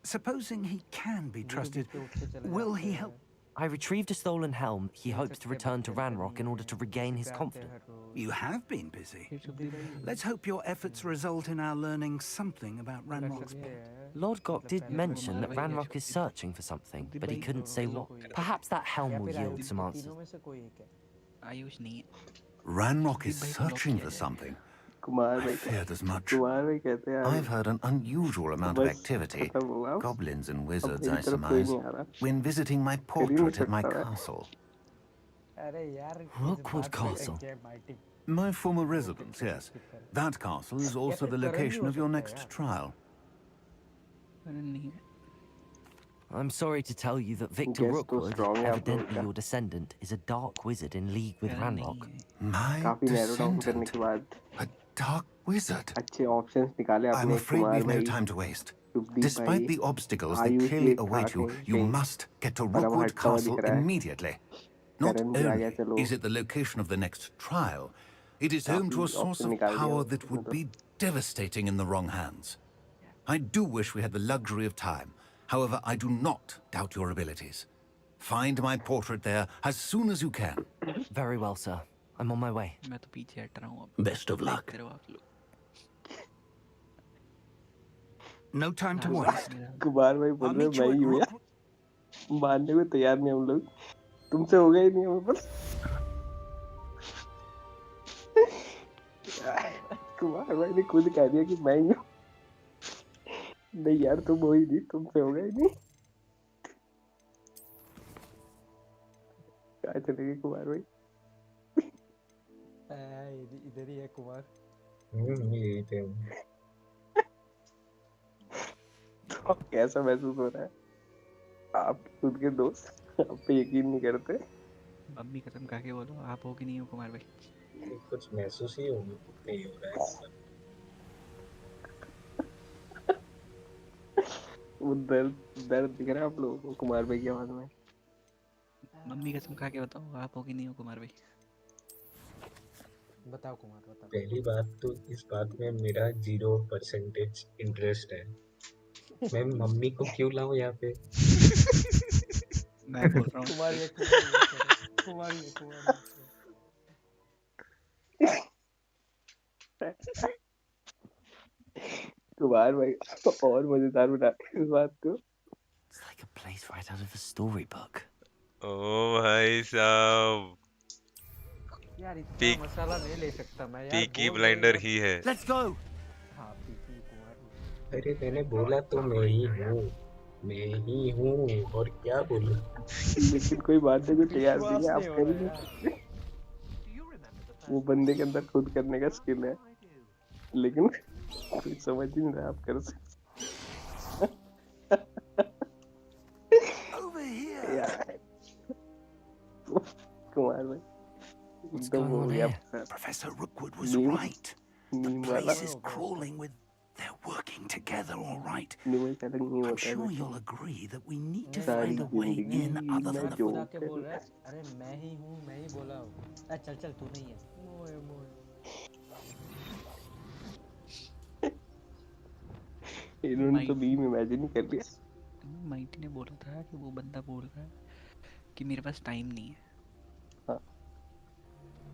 Supposing he can be धीरे trusted, धीरे उठ के चले will जाते he हैं। help? I retrieved a stolen helm he hopes to return to Ranrock in order to regain his confidence. You have been busy. Let's hope your efforts result in our learning something about Ranrock's plot. Lord Gok did mention that Ranrock is searching for something, but he couldn't say what. Perhaps that helm will yield some answers. Ayush नहीं है Ranrock is searching for something. Kumar I भाई feared as much. Kumar भाई कहते हैं I've heard an unusual amount of बस activity, खत्म हुआ goblins and अब wizards, मेरी I तरफ कोई surmise, नहीं आ रहा when visiting my कर ही नहीं portrait at my सकता मैं castle. अरे यार इस Rookwood बात पे Castle. क्या माइटिंग My former residence, yes. That castle is also the location of your next trial. अरे नहीं है I'm sorry to tell you that Victor Guess तो Rookwood, strong है आप लोगों evidently का your descendant, is a dark wizard in league with Ranrock. My काफी narrow down करने descendant, के बाद a dark wizard. अच्छे ऑप्शंस निकाले I'm आपने afraid कुमार we've no भाई time to waste. Shubhdeep Despite भाई the obstacles that Ayush clearly भी था await you, कहीं you कहीं must get to पर अब Rookwood हटता हुआ दिख Castle रहा है immediately. Not करण भी आ गया only चलो is it the location of the next trial, it is home to काफी a source ऑप्शन of निकाल दिया power that उसने would तो be devastating in the wrong hands. I do wish we had the luxury of time. However, I do not doubt your abilities. Find my portrait there as soon as you can. Very well, sir. I'm on my way. मैं तो पीछे हट रहा हूँ अब Best of luck. देखते रहो आप लोग No time to waste. Kumar भाई बोल रहे मैं ही हूँ यार मानने को तैयार नहीं हम लोग तुमसे हो गया ही नहीं हमें पर कुमार भाई ने खुद कह दिया कि मैं ही हूँ नहीं यार तुम हो ही नहीं तुमसे हो गया ही नहीं कहाँ चले गए कुमार भाई इधर ही है कुमार यही थे तो कैसा महसूस हो रहा है आप खुद के दोस्त आप पे यकीन नहीं करते मम्मी कसम खा के बोलो आप हो कि नहीं हो कुमार भाई कुछ महसूस ही नहीं हो रहा है वो दर्द दर्द दिख रहा है आप लोगों को कुमार भाई की आवाज में मम्मी कसम खा के बताओ आप हो कि नहीं हो कुमार भाई बताओ कुमार बताओ पहली बात तो इस बात में मेरा 0% इंटरेस्ट है मैं मम्मी को क्यों लाऊं यहाँ पे मैं बोल रहा हूँ कुमार कुमार भाई और मजेदार बना इस बात को It's like a place right out of a storybook. ओ भाई साहब यार इतना मसाला नहीं ले सकता मैं यार पीकी ब्लाइंडर ही है Let's go. हाँ पीकी कुमार अरे मैंने बोला तो मैं ही हूँ और क्या बोलूं लेकिन कोई बात नहीं तैयार नहीं है आप कर नहीं सकते वो बंदे के अंदर खुद करने का स्किल है लेकिन कोई समझ ही नहीं रहा आप कर सकते यार कुमार भाई एकदम हो गया Professor Rookwood was right. The place is crawling with. They're working together, all right. I'm sure you'll agree that we need to find a way in other than the खुदा के बोल रहा है अरे मैं ही हूँ मैं ही बोला हूँ चल चल तू नहीं है मोए मोए इन्होंने तो बीम इमेजिन कर लिया माइटी ने बोला था कि वो बंदा बोल रहा है कि मेरे पास टाइम नहीं है हाँ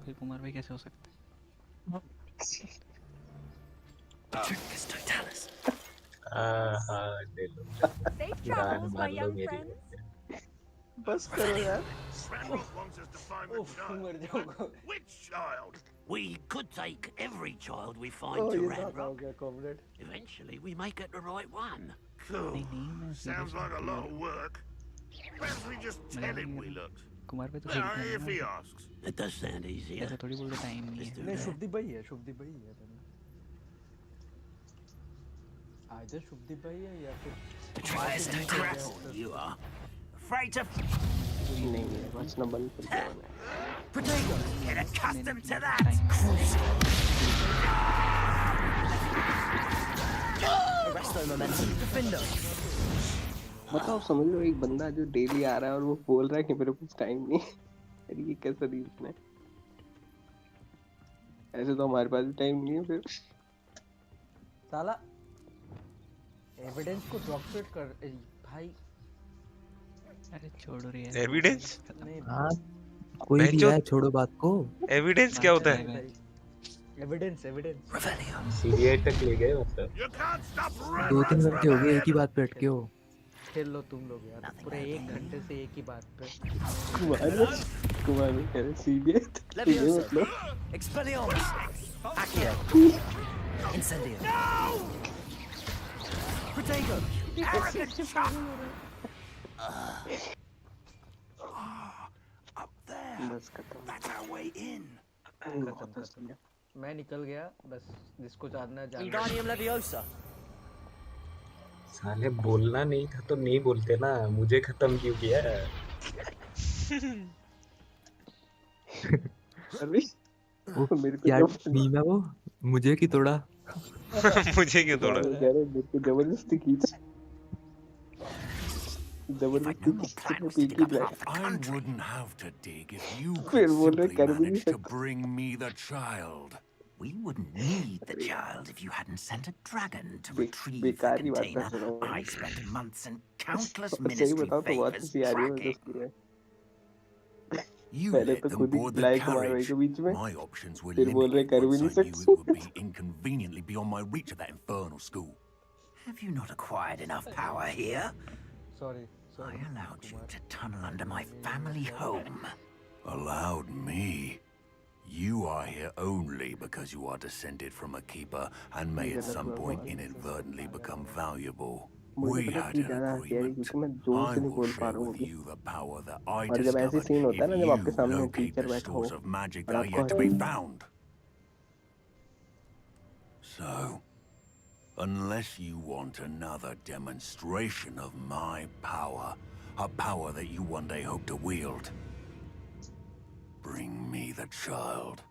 फिर कुमार भाई कैसे हो सकते हैं The trick is to tell us. ले लो जान मान लो मेरी बस करो यार Ranrock wants us to find the child. Which child? We could take every child we find to Ranrock. comrade. Eventually, we may get the right one. Cool. Sounds like a lot of work. Perhaps we just tell him we looked. Kumar भाई तो Well, खेलते हैं if he asks. It does sound easier. ऐसा थोड़ी बोलते time नहीं है नहीं शुभदीप भाई है इधर शुभदीप भाई है या फिर You are afraid to. नहीं है बस ना बंद कर दो Protego, get accustomed to that. Arresto momentum. Defender. मतलब समझ लो एक बंदा जो डेली आ रहा है और वो बोल रहा है कि मेरे पास टाइम नहीं अरे ये कैसा रीजन है ऐसे तो हमारे पास भी टाइम नहीं है फिर साला एविडेंस को डॉक्टरेट कर भाई अरे छोड़ो रे यार। एविडेंस? हाँ कोई भी है, छोड़ो बात को। एविडेंस क्या होता है? एविडेंस एविडेंस सीबीआई तक ले गए मतलब। 2-3 घंटे हो गए एक ही बात पे अटके हो। खेल लो तुम लोग यार, पूरे 1 घंटे से एक ही बात पे। कुमार ने कह रहे सीबीआई मतलब Expelliarmus! Accio! Incendio! Protego! Arrogant chump! Up there. बस खत्म। That's our way in. खत्म। मैं निकल गया, बस जिसको जानना है जानना। Wingardium Leviosa! साले बोलना नहीं था तो नहीं बोलते ना, मुझे खत्म क्यों किया? अरे वो मेरे को क्या मीम है वो? मुझे की तोड़ा? मुझे क्यों तोड़ा? कह रहे मेरे को जबरदस्ती खींच जबरदस्ती I wouldn't have to dig if you फिर could बोल रहे simply कर भी नहीं manage to सकते। bring me the child. We wouldn't need the child if you hadn't sent a dragon to retrieve the बेकार ही बात कर container. रहा हूँ। I spent months and countless सही ministry बताओ तो बहुत favors हंसी आ रही है मुझे tracking. उसकी है। You पहले let तो them खुद ही board the लाए कुमार भाई carriage. के बीच में, My options were फिर बोल रहे limited कर भी once नहीं I knew it सकते। would be inconveniently beyond my reach at that infernal school. Have you not acquired enough power here? Sorry. I allowed you to tunnel under my family home. Allowed me? You are here only because you are descended from a keeper and may at some point inadvertently become valuable. मुझे We पता had की an ज्यादा हंसी आ रही agreement. क्योंकि मैं जोर I से नहीं will बोल पा share रहा हूँ with अभी। you the power that I और जब ऐसे discovered सीन होता है if ना जब आपके you सामने locate टीचर the बैठा हो stores of magic और that are आपको yet to be found. So, unless you want another demonstration of my power, a power that you one day hope to wield, bring me the child.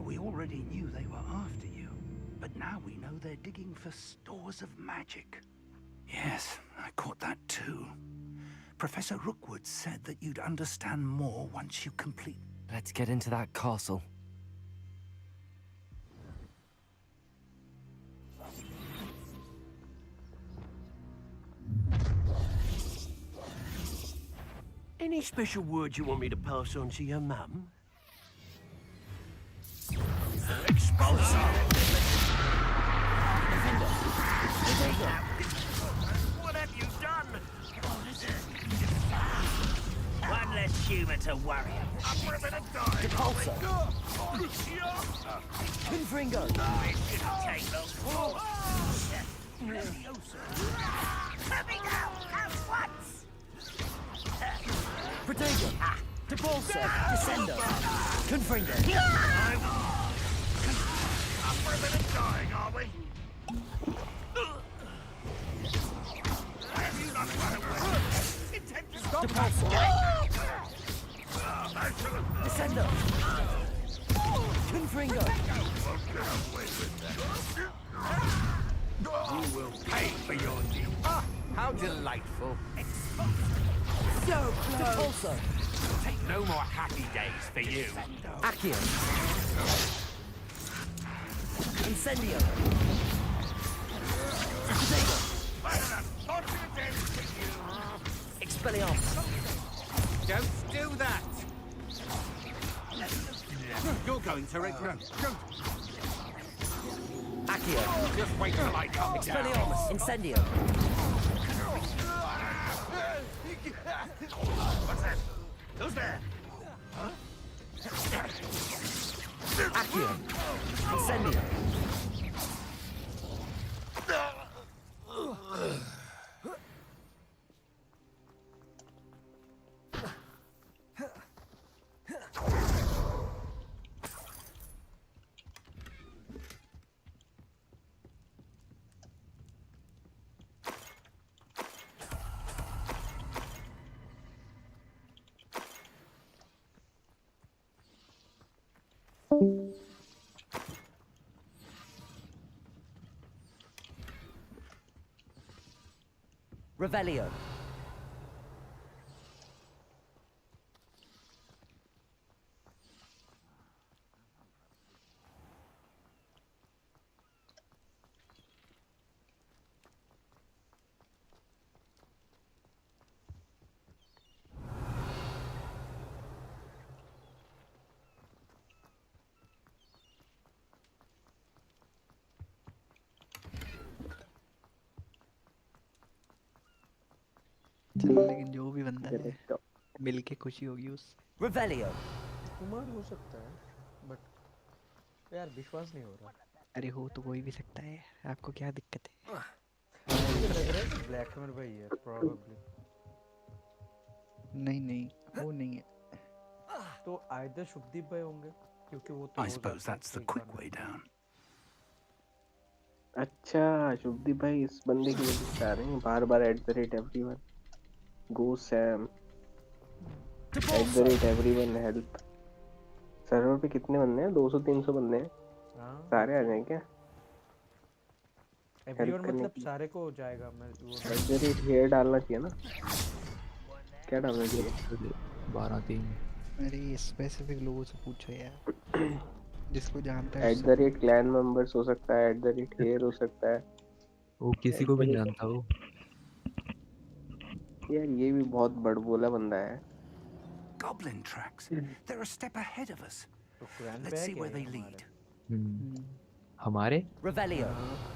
We already knew they were after you, but now we know they're digging for stores of magic. Yes, I caught that too. Professor Rookwood said that you'd understand more once you complete. Let's get into that castle. Any special words you want me to pass on to your mum? Expulsor! What have you done? One less human to worry about. I'm a bit of time. Depulso! Confringo! It shouldn't take long. Coming out at once! Protego! Depulso! Descendo! Confringo! Up for a bit of dying, are we? Have you not run away? Intend to stop Depulso! Descendo! Confringo! You will pay for your deed. Ah, how delightful. So close! Depulso! Take no more happy days for you. Accio! Incendio! Expelliarmus! Don't do that. You're going to regret. Accio! Just wait till I come down. Expelliarmus! Incendio! What's that? Who's there? Accio! Incendio! Revelio. चलो लेकिन जो भी बंदा है मिल के खुशी होगी उस Revelio. कुमार हो सकता है बट यार विश्वास नहीं हो रहा। अरे हो तो कोई भी सकता है, आपको क्या दिक्कत है? मुझे लग रहा है कि ब्लैकमैन भाई है प्रोबेबली। नहीं नहीं वो नहीं है। तो आइदर शुभदीप भाई होंगे क्योंकि वो तो I हो suppose जाता है that's the एक बार quick में। way down. अच्छा शुभदीप भाई इस बंदे की वजह से आ रहे हैं बार बार @everyone गो सैम @everyone हेल्प। सर्वर पे कितने बंदे हैं? 200-300 बंदे हैं। हाँ सारे आ जाएं क्या हेल्प एवरीवन करने मतलब के लिए? सारे को हो जाएगा। मैं वो हेयर डालना चाहिए ना, क्या डालना चाहिए? 12-3 अरे स्पेसिफिक लोगों से पूछो यार, जिसको जानता है उससे पूछो। @clan members हो सकता है, @hair हो सकता है। वो किसी को भी नहीं जानता वो। यार ये भी बहुत बड़बोला बंदा है। Goblin tracks. They're a step ahead of us. तो क्लैन Let's पे है see क्या where ये they हमारे? lead. हमारे Revelio.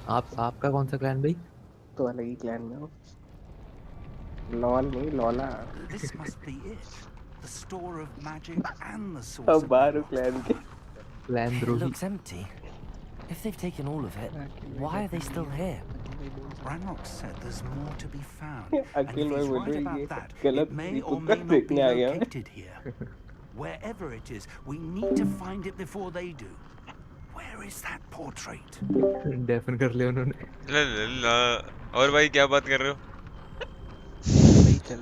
आपका कौन सा क्लैन भाई? तो अलग ही क्लैन में हो। लॉल नहीं लॉला। This must be it. The store of magic and the source अब of बाहर हो Ranrock. क्लैन के। Clan It द्रोही। looks empty. If they've taken all of it, why are they still here? Ranrock said there's more to be found. And अकेल if भाई he's बोल right रहे about ये that, गलत it may नहीं or कुत्ता may not be देखने आ गया मैं। located here. Wherever it is, we need to find it before they do. Where is that portrait? डेफन कर लिया उन्होंने। ला ला ला। और भाई क्या बात कर रहे हो? सही चल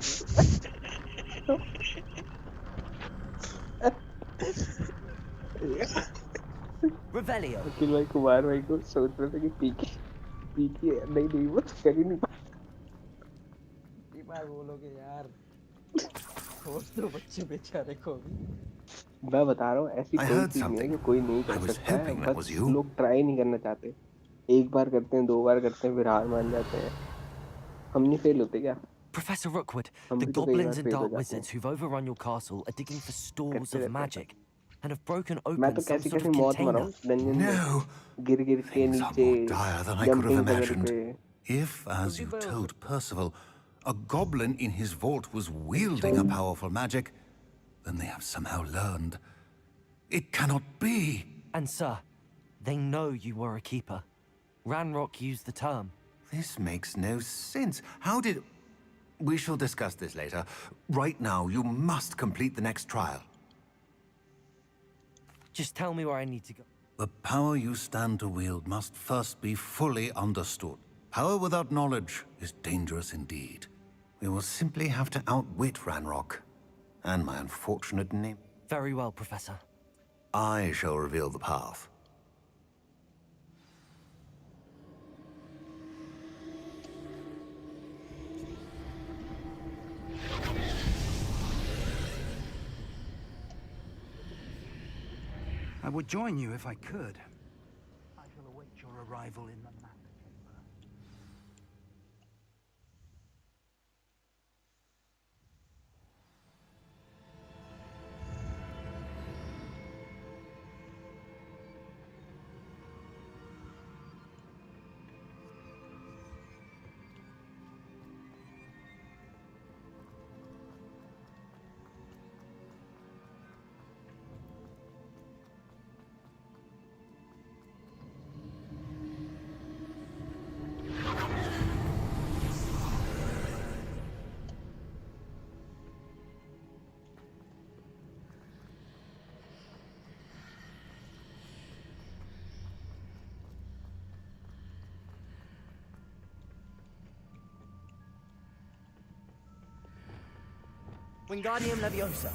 Revelio. अखिल भाई कुमार भाई को सोच रहे थे कि पीके नहीं नहीं वो तो कर ही नहीं पाया। ये बार बोलोगे यार छोड़ दो बच्चे बेचारे को भी। मैं बता रहा हूँ ऐसी I कोई heard चीज नहीं है something. जो कोई नहीं I कर was सकता है, hoping that बस was you. लोग ट्राई नहीं करना चाहते। एक बार करते हैं, 2 बार करते हैं, फिर हार मान जाते हैं। हम नहीं फेल होते क्या? Professor Rookwood, हम the भी तो कई बार goblins and फेल हो dark जाते हैं, wizards who've overrun your castle are digging for stores करते of रहते हैं ऐसा। magic and have broken मैं open तो some कैसी sort कैसी of मौत मरा container. हूँ डंजन में, No, गिर गिर के things are नीचे, more dire than I could have jumping पकड़ imagined. के। If, as you told Percival, a goblin in his vault was wielding a powerful magic, then they have somehow learned. It cannot be. And sir, they know you were a keeper. Ranrock used the term. This makes no sense. How did... We shall discuss this later. Right now, you must complete the next trial. Just tell me where I need to go. The power you stand to wield must first be fully understood. Power without knowledge is dangerous indeed. We will simply have to outwit Ranrock. And my unfortunate name. Very well, Professor. I shall reveal the path. I would join you if I could. I shall await your arrival in the map chamber. Wingardium Leviosa.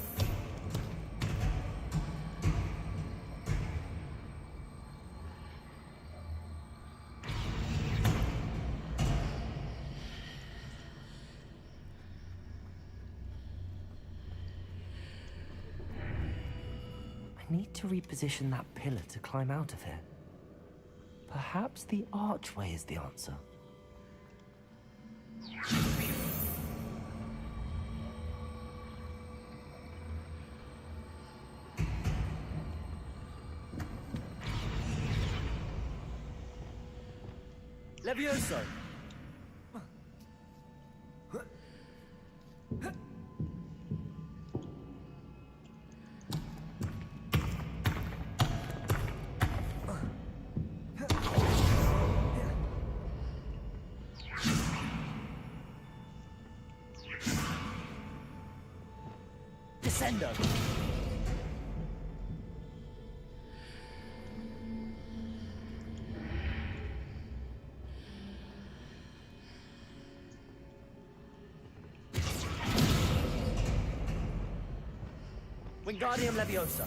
I need to reposition that pillar to climb out of here. Perhaps the archway is the answer. Levioso! Sendo. Wingardium Leviosa.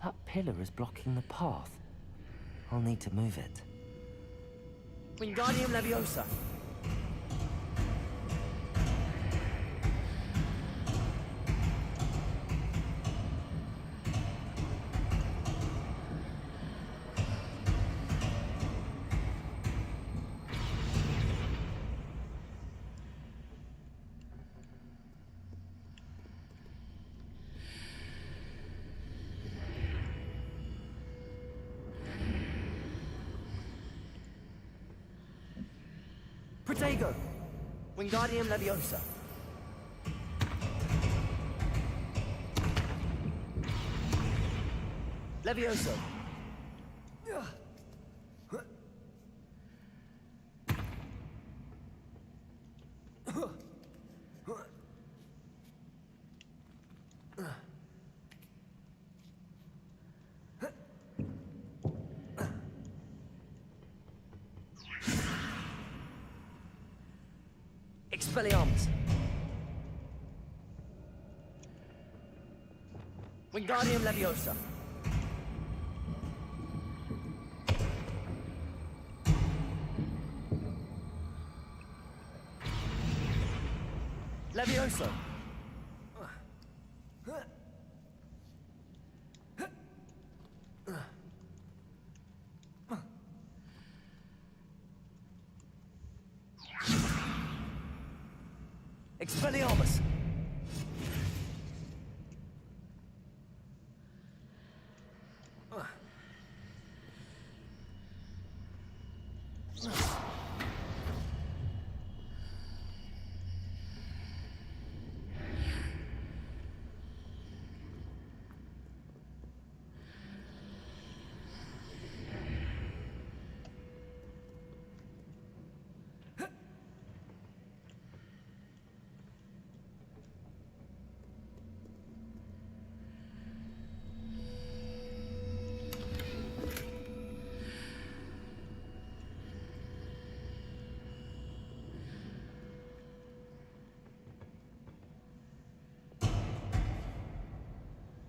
That pillar is blocking the path. I'll need to move it. Wingardium Leviosa. Protego. Wingardium Leviosa. Levioso. Expelliarmus. Wingardium Leviosa. Levioso. Expelliarmus.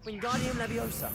Wingardium Leviosa.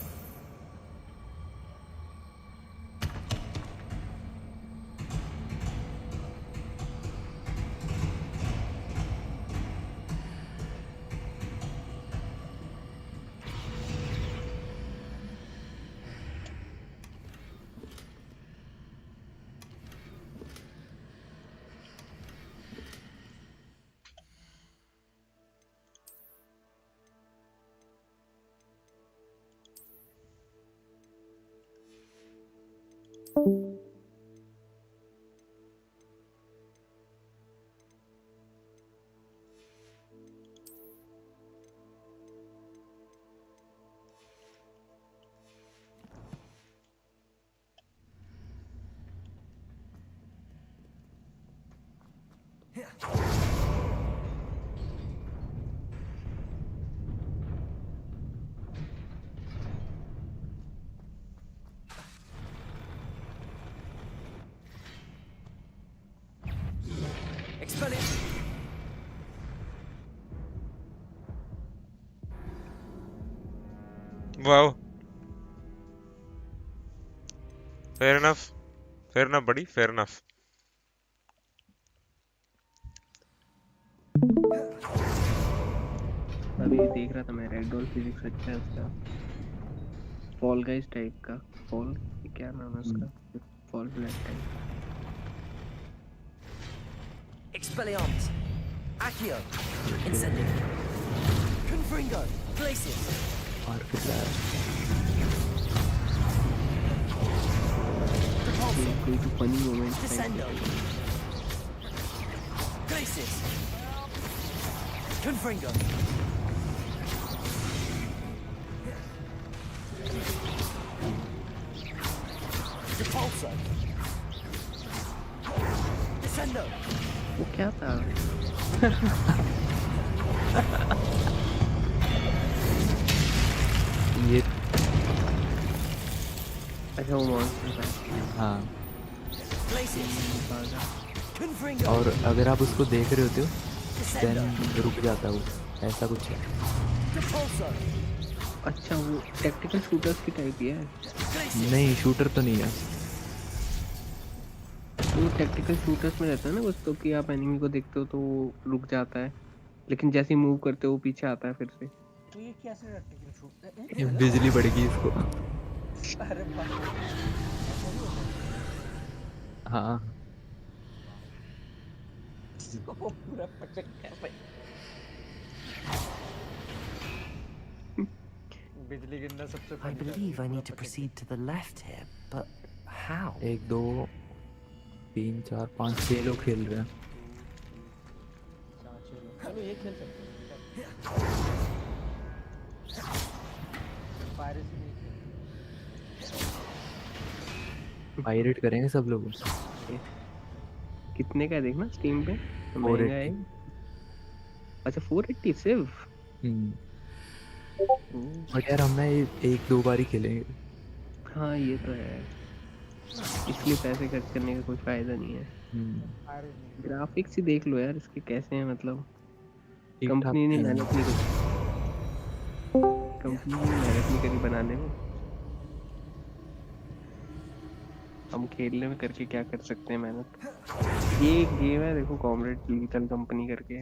Wow, fair enough, fair enough बड़ी, fair enough. अभी देख रहा था मैं, ragdoll physics अच्छा है उसका, fall guys type का, फॉल क्या नाम है उसका, fall flat type. Expelliarmus. Accio. Incendio. Confringo. Glacius. और फिर कोई तो funny moment Descendo. Glacius. Confringo. Repulso. Descendo. वो क्या था? ये अच्छा वो मॉन्स्टर था। हाँ, Glacius. Confringo. और अगर आप उसको देख रहे होते हो देन रुक जाता है वो, ऐसा कुछ है। Repulso. अच्छा वो टैक्टिकल शूटर्स की टाइप ही है। नहीं, शूटर तो नहीं है। वो टैक्टिकल शूटर्स में रहता है ना कुछ तो, कि आप एनिमी को देखते हो तो वो रुक जाता है, लेकिन जैसे ही मूव करते हो वो पीछे आता है फिर से। तो ये कैसे टैक्टिकल शूट? ये बिजली पड़ेगी इसको। अरे बाप रे, ऐसा भी होता है? हाँ, वो पूरा पचक गया भाई। बिजली गिरना सबसे I funny था, believe I पूरा need to पचक proceed to the left here, but how? 1 2 3 4 5 6 लोग खेल रहे हैं। गया। चलो ये खेल सकते हैं। पायरेसी नहीं खेल। पायरेट करेंगे सब लोग। कितने का है देखना स्टीम पे, तो महंगा है। अच्छा 480 सिर्फ। बट यार हम ना 1-2 बार ही खेलेंगे। हाँ ये तो है, इसलिए पैसे खर्च करने का कोई फायदा नहीं है। ग्राफिक्स ही देख लो यार इसके कैसे हैं, मतलब कंपनी ने मेहनत नहीं करी, कंपनी ने मेहनत नहीं करी बनाने में, हम खेलने में करके क्या कर सकते हैं मेहनत। ये एक गेम है देखो, कॉमरेड लीथल कंपनी करके।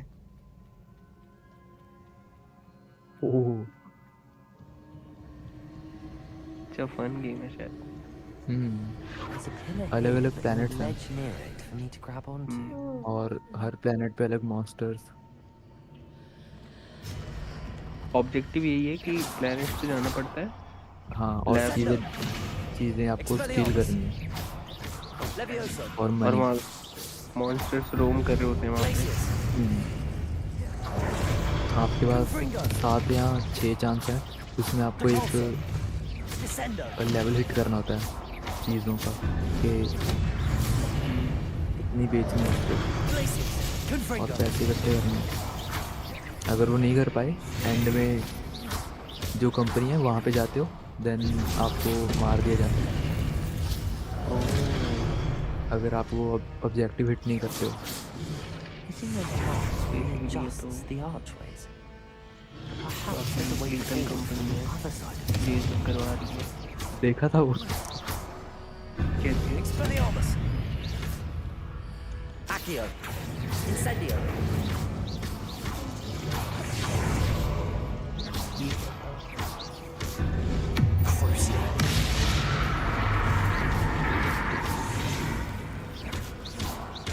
ओह अच्छा फन गेम है शायद। अलग अलग प्लैनेट्स हैं for me to grab onto. और हर प्लैनेट पे अलग मॉन्स्टर्स। ऑब्जेक्टिव यही है कि प्लैनेट पे जाना पड़ता है। हाँ, और चीजें आपको स्टील करनी है और मनी। मॉन्स्टर्स रोम कर रहे होते हैं वहाँ पे। आपके पास 7 या 6 चांस है, उसमें आपको एक लेवल हिट करना होता है चीज़ों का कि इतनी बेचनी है उसको और पैसे इकट्ठे करने हैं। अगर वो नहीं कर पाए एंड में जो कंपनी है वहाँ पे जाते हो, देन आपको मार दिया जाता है अगर आप वो ऑब्जेक्टिव हिट नहीं करते हो। The archways. करवा रही है। देखा था वो Expelliarmus. Accio. Incendio. Crucio.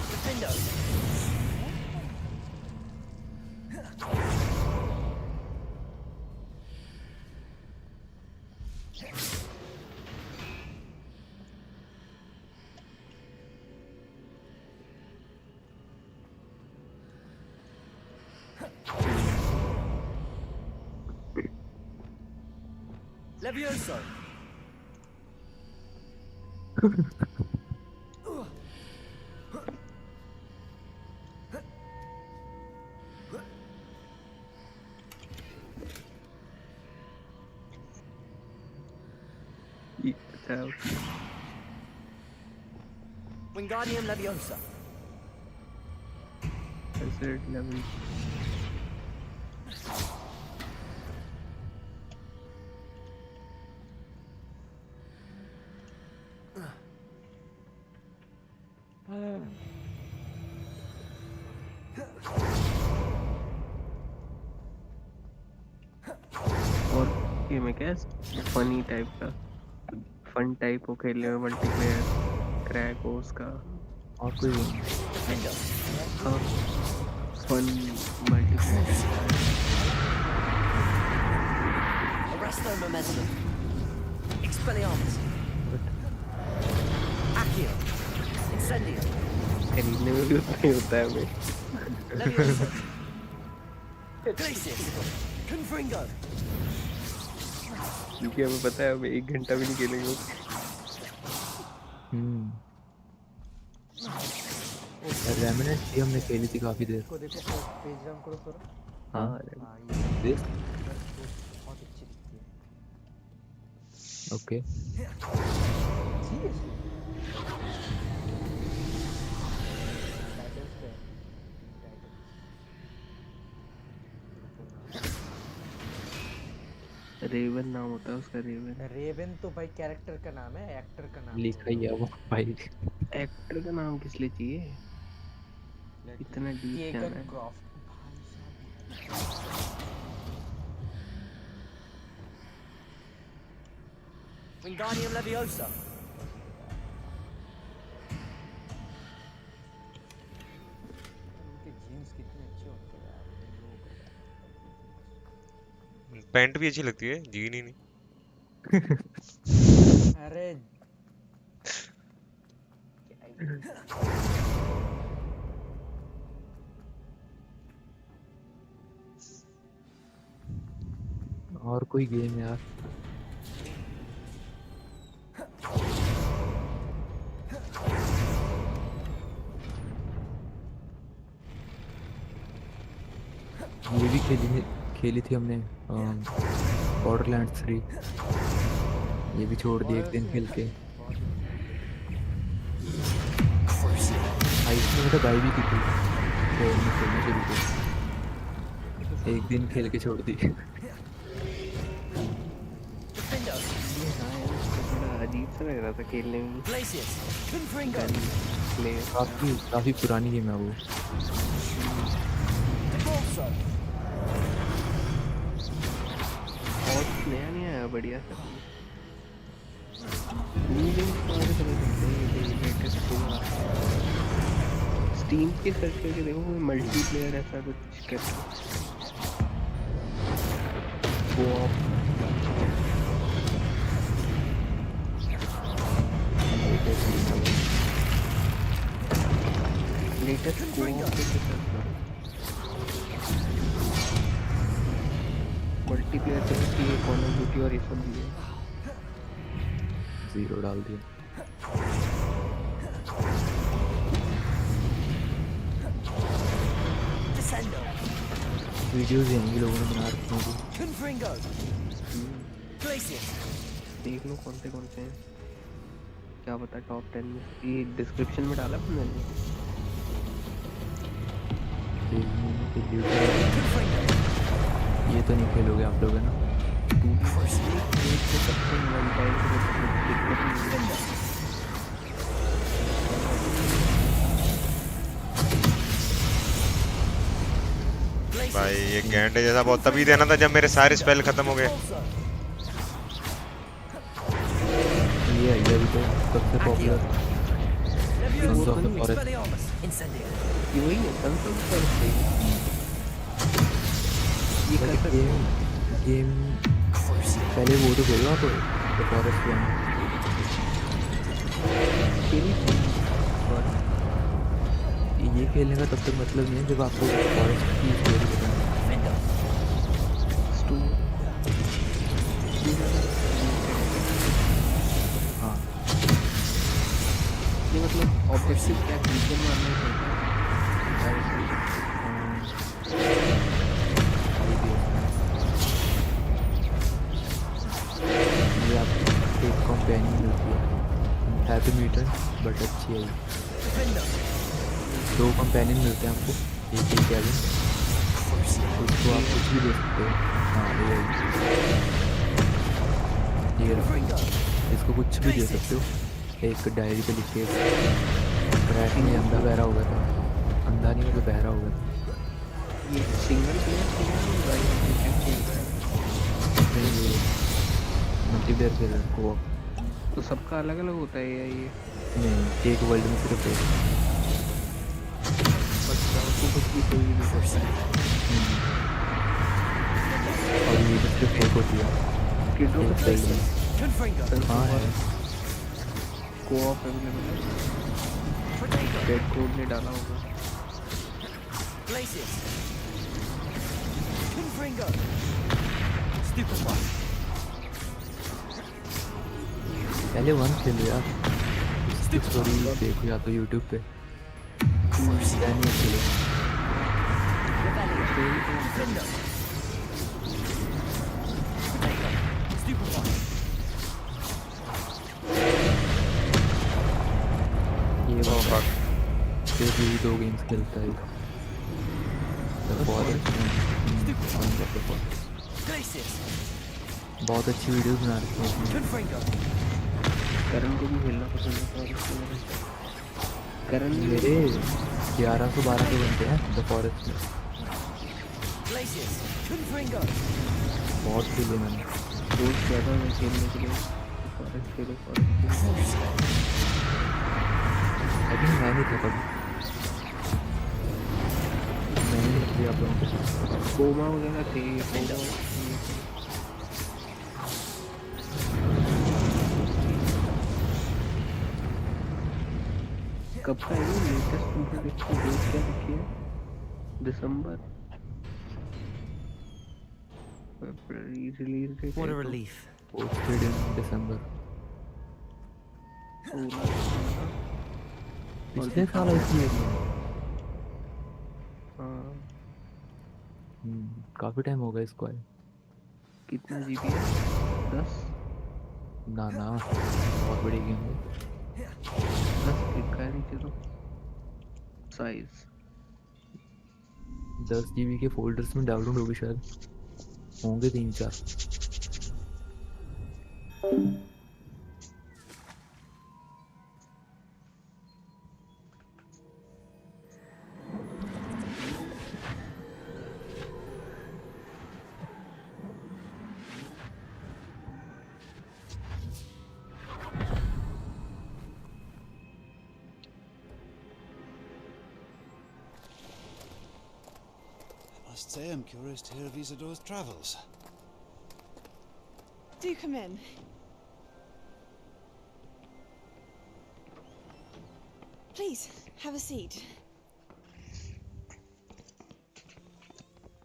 Defendo. Levioso. Wingardium Leviosa. Hazard level. और गेम है क्या फनी टाइप का, फन टाइप हो खेलने में, मल्टीप्लेयर क्रैक हो उसका, और कोई हाँ fun multiplayer Arresto momentum. Expelliarmus. Accio. Incendio. खरीदने में भी उतना ही होता है हमें। Leviosa. Glacius. Confringo. क्योंकि हमें पता है हमें 1 घंटा भी नहीं खेलेंगे। रेमिनेंट भी हमने खेली थी काफी देर। इसको देखो, पेज डाउन करो थोड़ा। हाँ ये देख बहुत अच्छी दिखती है। Okay Seriously? रेवन नाम होता है उसका, रेवन। रेवन तो भाई कैरेक्टर का नाम है, एक्टर का नाम लिखा ही है वो भाई। एक्टर का नाम किस लिए चाहिए? इतना डीप जाना केगन है। क्रॉफ्ट भाई साहब। Wingardium Leviosa. उनके जीन्स कितने अच्छे होते हैं यार, पैंट भी अच्छी लगती है, जीन ही नहीं। अरे और कोई गेम यार? ये भी खेली थी हमने, बॉर्डरलैंड्स 3। ये भी छोड़ दी एक दिन खेल के। इसमें मतलब बाई भी की थी तो हमने खेलना शुरू किया, एक दिन खेल के छोड़ दी। अजीब सा लग रहा था खेलने में। काफी पुरानी गेम है वो। और नया नहीं आया बढ़िया सा। स्टीम पे सर्च करके देखो, कोई मल्टीप्लेयर ऐसा कुछ करके लेटेस्ट मल्टीप्लेयर तो ये कॉल ऑफ ड्यूटी और ये सब भी है। 0 डाल दिया। वीडियोस यहीं लोगों ने बना रखी हैं। देख लो कौन से हैं, क्या पता टॉप 10 में। ये डिस्क्रिप्शन में डाला मैंने। ये तो नहीं खेलोगे आप लोग है ना? भाई ये गैंडे जैसा बहुत तभी देना था जब मेरे सारे स्पेल खत्म हो गए। ये भी तो सबसे popular sons of the forest. ये वही है सन्स ऑफ द फॉरेस्ट। ये कैसा गेम पहले वो तो खेलो आप द फॉरेस्ट 1। ये खेलने का तब तक मतलब नहीं है जब आपको फॉरेस्ट की स्टोरी पता है। हाँ ये मतलब ऑब्जेक्टिव क्या क्रिएचर मारना है ये आपको एक कंपेनियन मिलती है तो म्यूटेंट बट अच्छी है। 2 कंपेनियन मिलते हैं आपको, एक कैबिन, उसको आप कुछ भी दे सकते हो। हाँ ये इसको कुछ भी दे सकते हो। एक डायरी पे लिख के, क्रैक में अंधा बहरा हो गया था, अंधा नहीं मतलब बहरा हो गया था। ये सिंगल प्लेयर मल्टीप्लेयर खेल रहे को। तो सबका अलग अलग होता है या ये? नहीं, एक वर्ल्ड में सिर्फ एक। अच्छा, उसको कुछ भी कोई नहीं कर सकता है। और ये भी सिर्फ एक होती है, किडो एक का वर्ल्ड में। हाँ है। कोऑप अवेलेबल है। रेड कोड ने डाला होगा। पहले वन खेलो यार, उसकी स्टोरी देखो या तो यूट्यूब पे, then ये खेलो। ये वाला सिर्फ यही 2 गेम्स खेलता है। The Forest and The Forest। बहुत अच्छी वीडियोस बना रखी है उसने। करण को भी खेलना पसंद है फॉरेस्ट वगैरह। करण मेरे 1112 के बनते हैं द फॉरेस्ट में। बहुत खेले मैंने। रोज ज़्यादा मैं खेलने के लिए forest Khelo, forest Khelo. I think मैं नहीं था कभी, मैंने नहीं किया आप लोगों के साथ। कोमा वगैरह थे, कब का है ये लेटेस्ट तुमसे देखो, डेट क्या लिखी है? दिसंबर, फरवरी रिलीज डेट What है a तो relief. पोस्टेड इन दिसंबर। पिछले साल आई थी। हाँ, काफी टाइम हो गया इसको आए। कितना जीबी है? 10? ना ना, बहुत बड़ी गेम है। 10 गिग का नहीं, चलो साइज 10 GB के फोल्डर्स में डाउनलोड होगी शायद, होंगे 3-4। I must say I'm curious to hear of Isadore's travels. Do come in. Please, have a seat.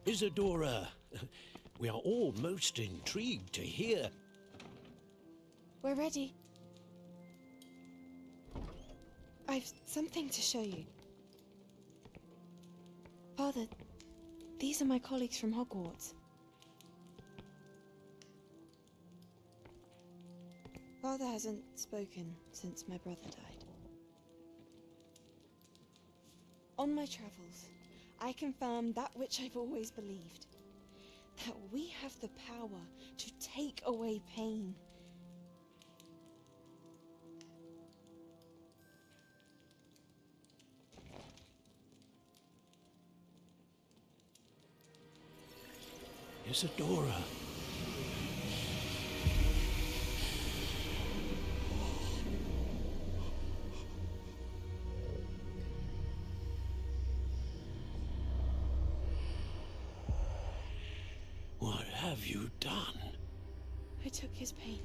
Isadora, we are all most intrigued to hear. We're ready. I've something to show you. Father, these are my colleagues from Hogwarts. Father hasn't spoken since my brother died. On my travels, I confirmed that which I've always believed. That we have the power to take away pain. Isadora. What have you done? I took his pain.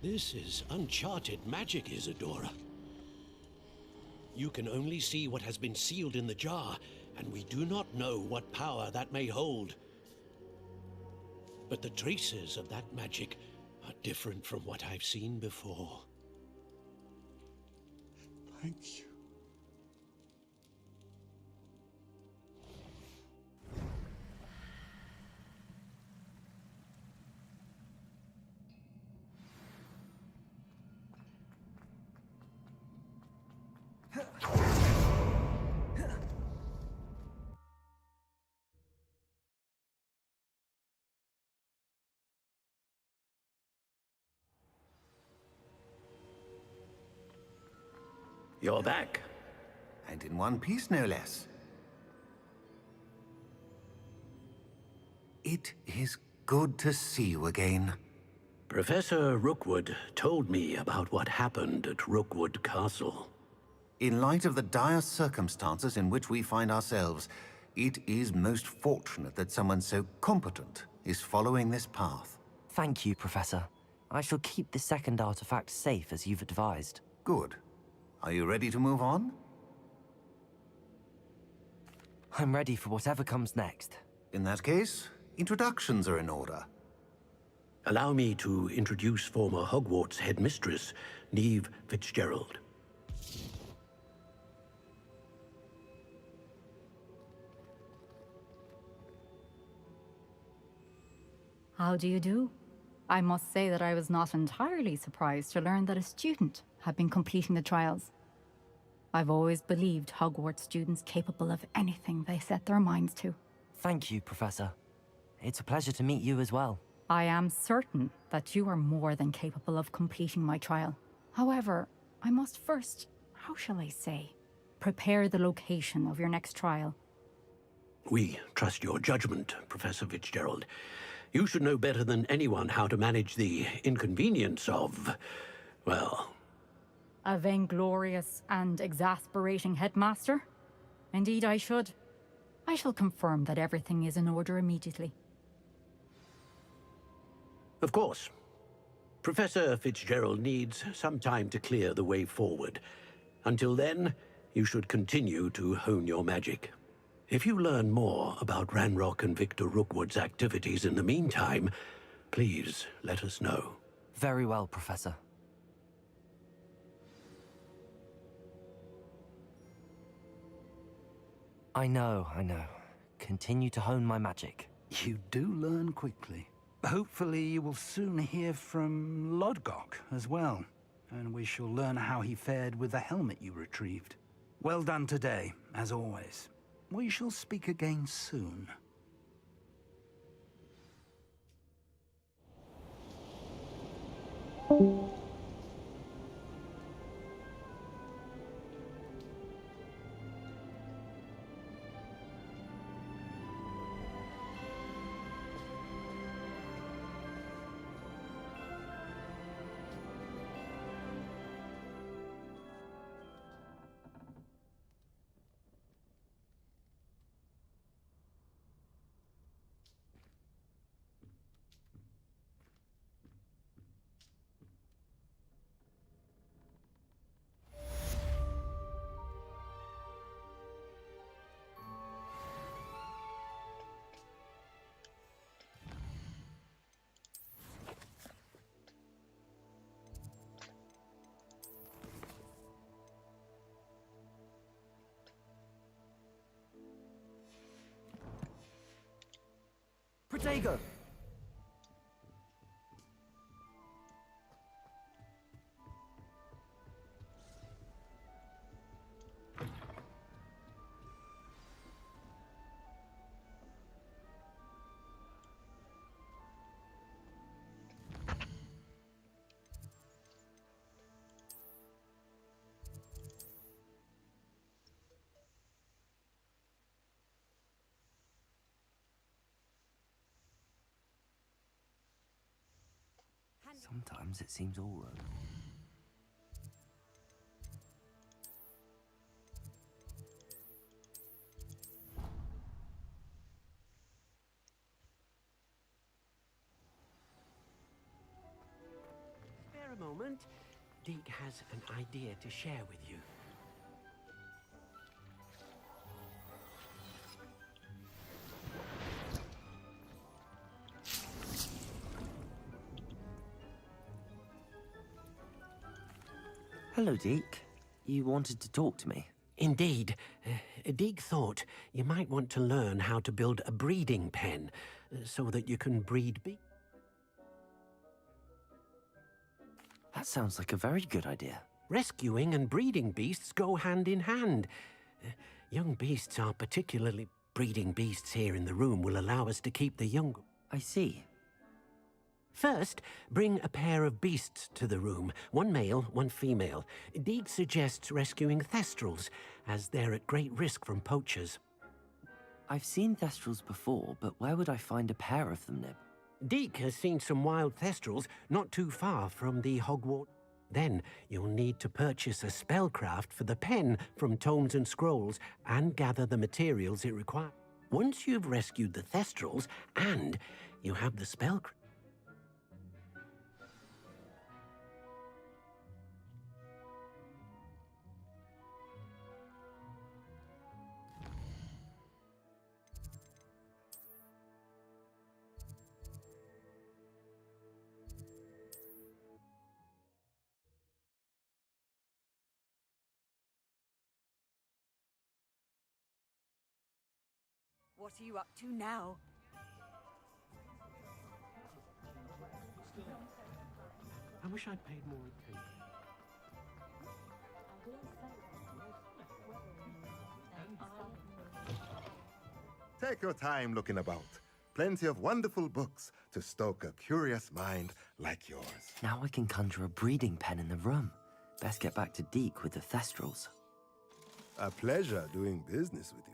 This is uncharted magic, Isadora. You can only see what has been sealed in the jar, and we do not know what power that may hold. But the traces of that magic are different from what I've seen before. Thank you. You're back. And in one piece, no less. It is good to see you again. Professor Rookwood told me about what happened at Rookwood Castle. In light of the dire circumstances in which we find ourselves, it is most fortunate that someone so competent is following this path. Thank you, Professor. I shall keep the second artifact safe as you've advised. Good. Are you ready to move on? I'm ready for whatever comes next. In that case, introductions are in order. Allow me to introduce former Hogwarts headmistress, Neve Fitzgerald. How do you do? I must say that I was not entirely surprised to learn that a student had been completing the trials. I've always believed Hogwarts students capable of anything they set their minds to. Thank you, Professor. It's a pleasure to meet you as well. I am certain that you are more than capable of completing my trial. However, I must first, how shall I say, prepare the location of your next trial. We trust your judgment, Professor Fitzgerald. You should know better than anyone how to manage the inconvenience of, well... A vainglorious and exasperating headmaster? Indeed I should. I shall confirm that everything is in order immediately. Of course. Professor Fitzgerald needs some time to clear the way forward. Until then, you should continue to hone your magic. If you learn more about Ranrock and Victor Rookwood's activities in the meantime, please let us know. Very well, Professor. I know. Continue to hone my magic. You do learn quickly. Hopefully you will soon hear from Lodgok as well, and we shall learn how he fared with the helmet you retrieved. Well done today, as always. We shall speak again soon. Protego! Sometimes it seems all wrong. Spare a moment. Deke has an idea to share with you. Hello, Deke. You wanted to talk to me? Indeed. Deke thought you might want to learn how to build a breeding pen so that you can breed bees. That sounds like a very good idea. Rescuing and breeding beasts go hand in hand. Young beasts are particularly... Breeding beasts here in the room will allow us to keep the young... I see. First, bring a pair of beasts to the room. One male, one female. Deed suggests rescuing thestrals, as they're at great risk from poachers. I've seen thestrals before, but where would I find a pair of them, Nib? Deke has seen some wild thestrals not too far from the Hogwarts. Then you'll need to purchase a spellcraft for the pen from Tomes and Scrolls and gather the materials it requires. Once you've rescued the thestrals and you have the spellcraft... What are you up to now? I wish I'd paid more attention. Take your time looking about. Plenty of wonderful books to stoke a curious mind like yours. Now I can conjure a breeding pen in the room. Best get back to Deke with the thestrals. A pleasure doing business with you.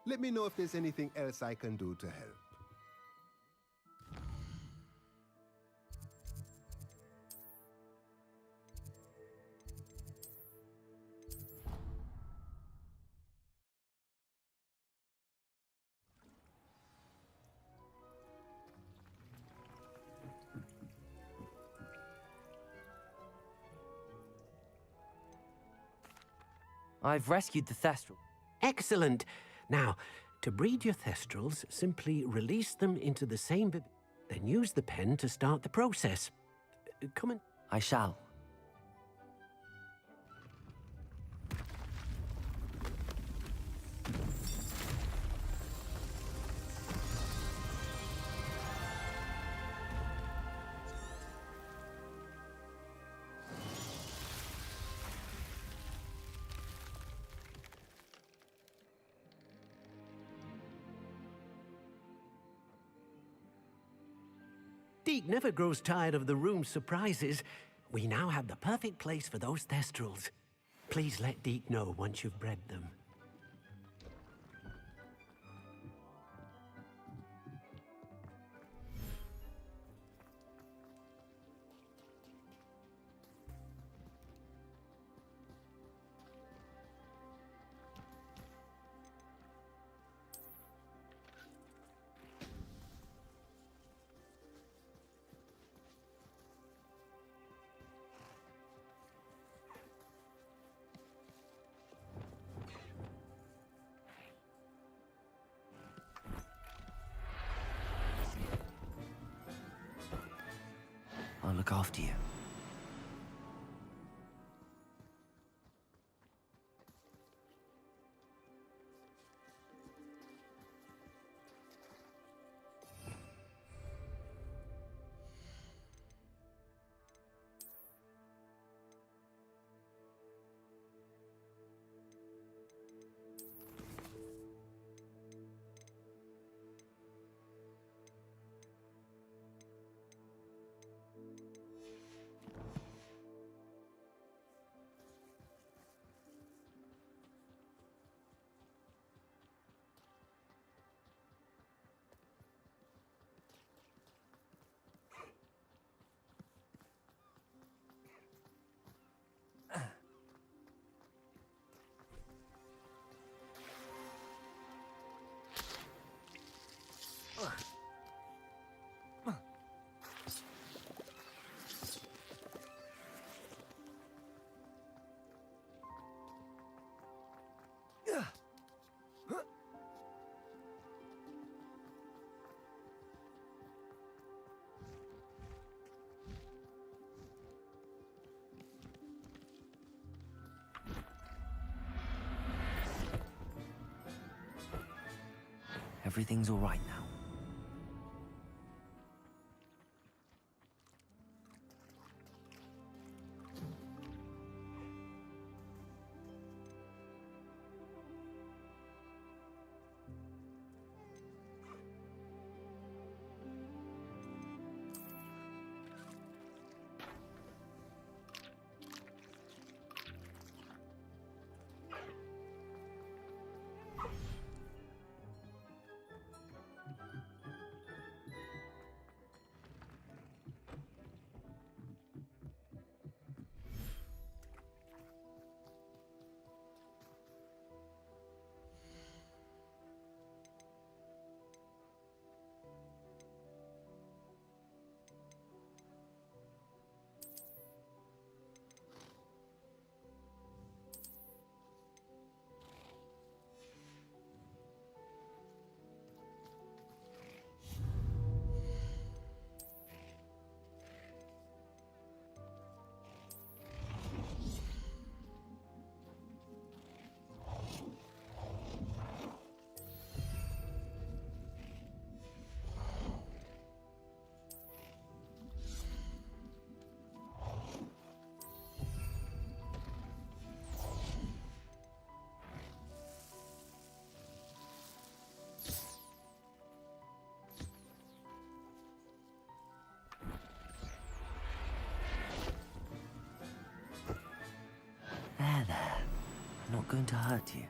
Let me know if there's anything else I can do to help. I've rescued the thestral. Excellent! Now, to breed your thestrals, simply release them into the same... Then use the pen to start the process. Come on. I shall. Deke never grows tired of the room's surprises. We now have the perfect place for those thestrals. Please let Deke know once you've bred them. I'll look after you. Everything's all right now. There. I'm not going to hurt you.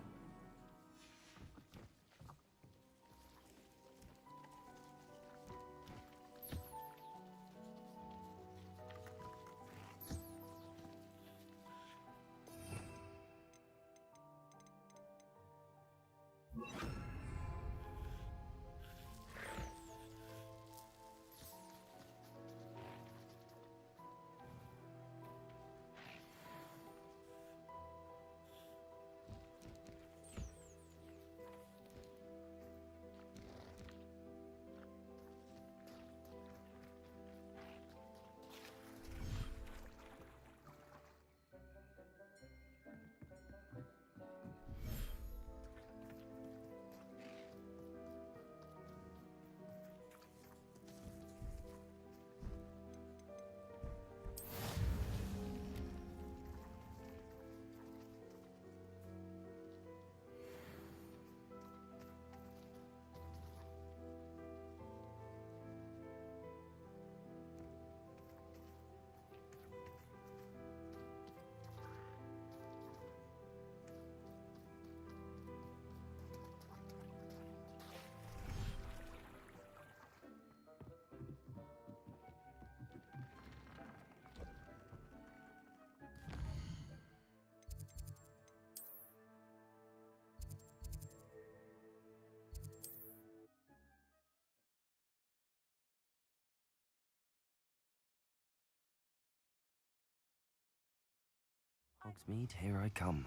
Hogsmeade, here I come.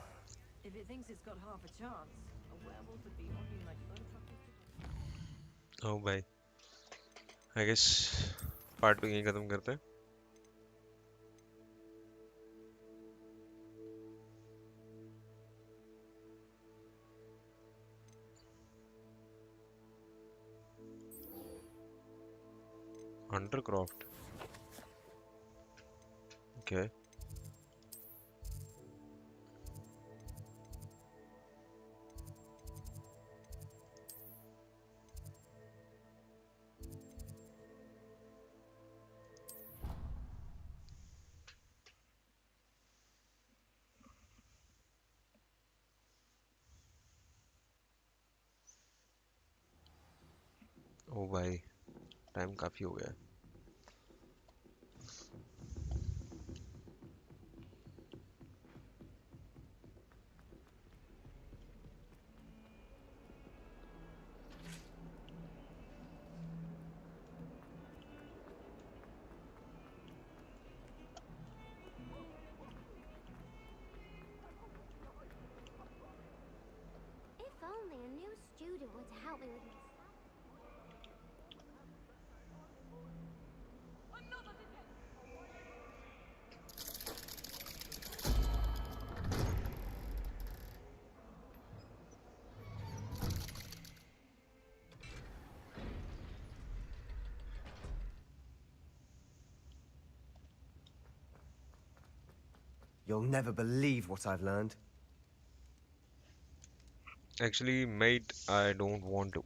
If it thinks it's got half a chance, a werewolf would be on you like Oh भाई, I guess part को यहीं खत्म करते हैं. Undercroft. Okay. ओ भाई, time काफी हो गया है. If only a new student were to help me with my You'll never believe what I've learned. Actually, mate, I don't want to.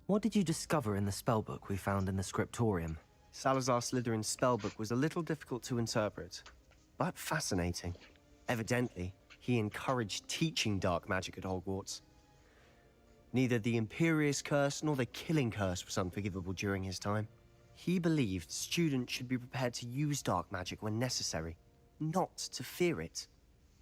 What did you discover in the spellbook we found in the scriptorium? Salazar Slytherin's spellbook was a little difficult to interpret, but fascinating. Evidently, he encouraged teaching dark magic at Hogwarts. Neither the Imperious Curse nor the Killing Curse was unforgivable during his time. He believed students should be prepared to use dark magic when necessary, not to fear it.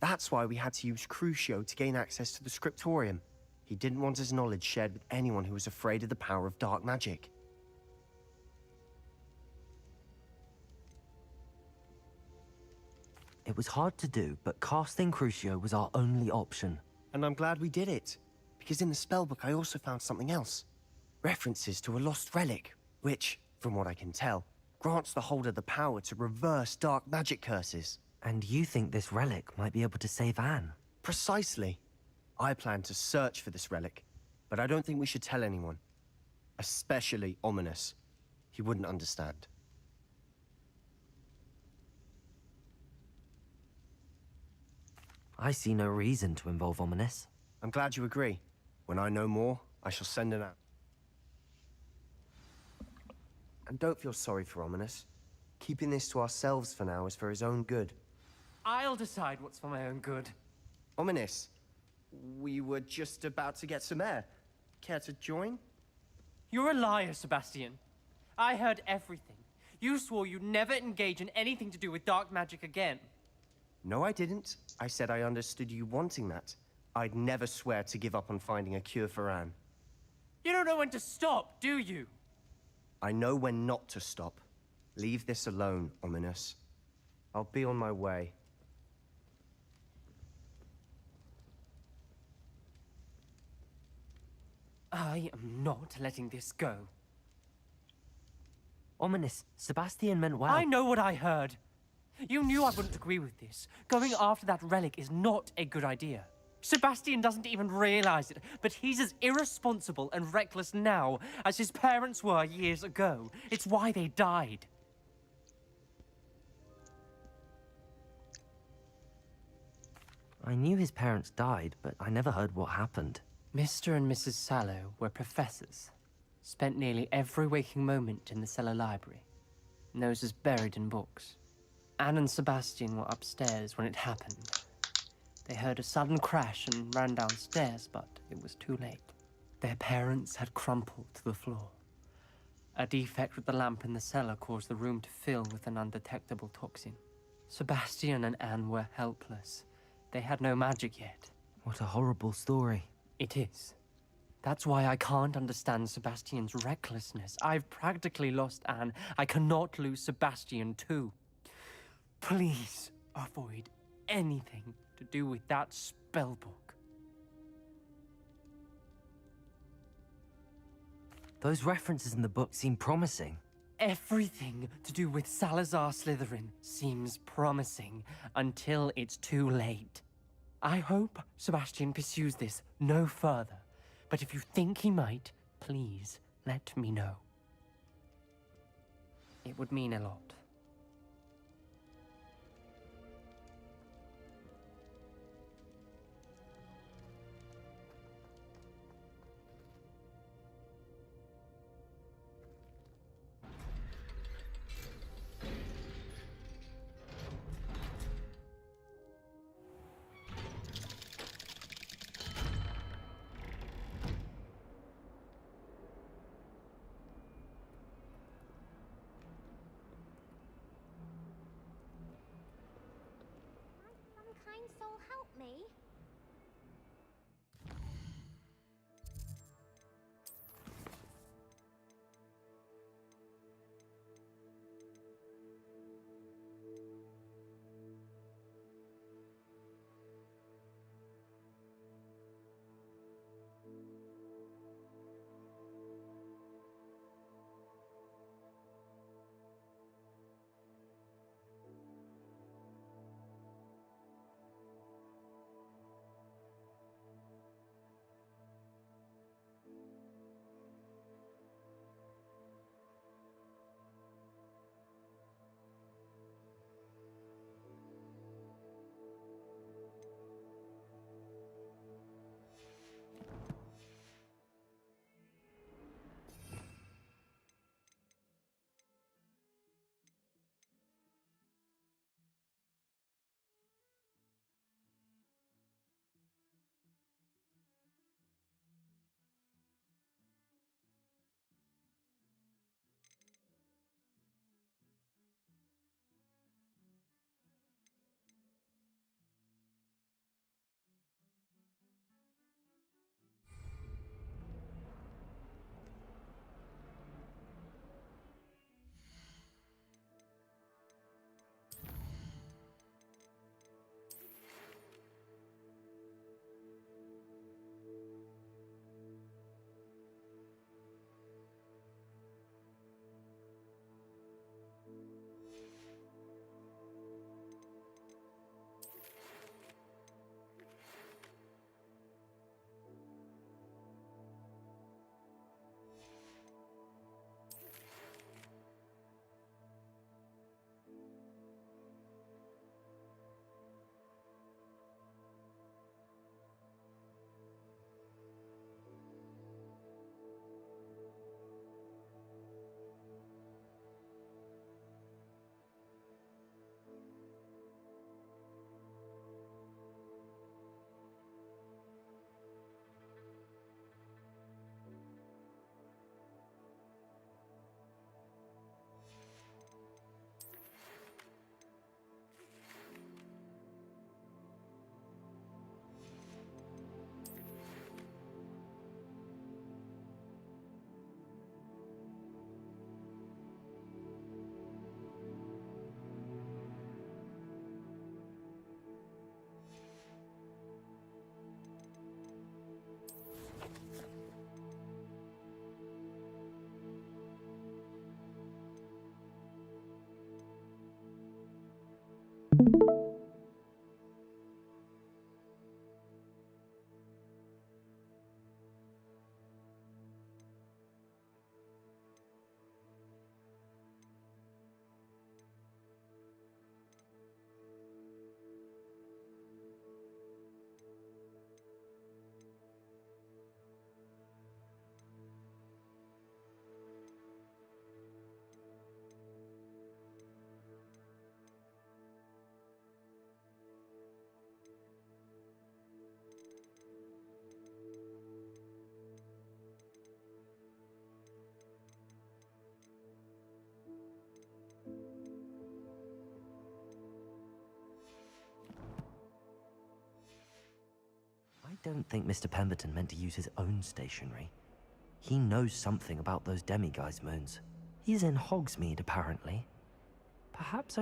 That's why we had to use Crucio to gain access to the scriptorium. He didn't want his knowledge shared with anyone who was afraid of the power of dark magic. It was hard to do, but casting Crucio was our only option. And I'm glad we did it, because in the spellbook I also found something else. References to a lost relic, which, from what I can tell, grants the holder the power to reverse dark magic curses. And you think this relic might be able to save Anne? Precisely. I plan to search for this relic, but I don't think we should tell anyone. Especially Ominous. He wouldn't understand. I see no reason to involve Ominous. I'm glad you agree. When I know more, I shall send it out. And don't feel sorry for Ominous. Keeping this to ourselves for now is for his own good. I'll decide what's for my own good. Ominous, we were just about to get some air. Care to join? You're a liar, Sebastian. I heard everything. You swore you'd never engage in anything to do with dark magic again. No, I didn't. I said I understood you wanting that. I'd never swear to give up on finding a cure for Anne. You don't know when to stop, do you? I know when not to stop. Leave this alone, Ominous. I'll be on my way. I am not letting this go. Ominous, Sebastian meant well. I know what I heard. You knew I wouldn't agree with this. Going after that relic is not a good idea. Sebastian doesn't even realize it, but he's as irresponsible and reckless now as his parents were years ago. It's why they died. I knew his parents died, but I never heard what happened. Mr. and Mrs. Sallow were professors. Spent nearly every waking moment in the cellar library. Noses buried in books. Anne and Sebastian were upstairs when it happened. They heard a sudden crash and ran downstairs, but it was too late. Their parents had crumpled to the floor. A defect with the lamp in the cellar caused the room to fill with an undetectable toxin. Sebastian and Anne were helpless. They had no magic yet. What a horrible story. It is. That's why I can't understand Sebastian's recklessness. I've practically lost Anne. I cannot lose Sebastian too. Please avoid anything to do with that spellbook. Those references in the book seem promising. Everything to do with Salazar Slytherin seems promising until it's too late. I hope Sebastian pursues this no further, but if you think he might, please let me know. It would mean a lot. Some kind soul help me? I don't think Mr. Pemberton meant to use his own stationery. He knows something about those demiguise moons. He's in Hogsmeade, apparently. Perhaps I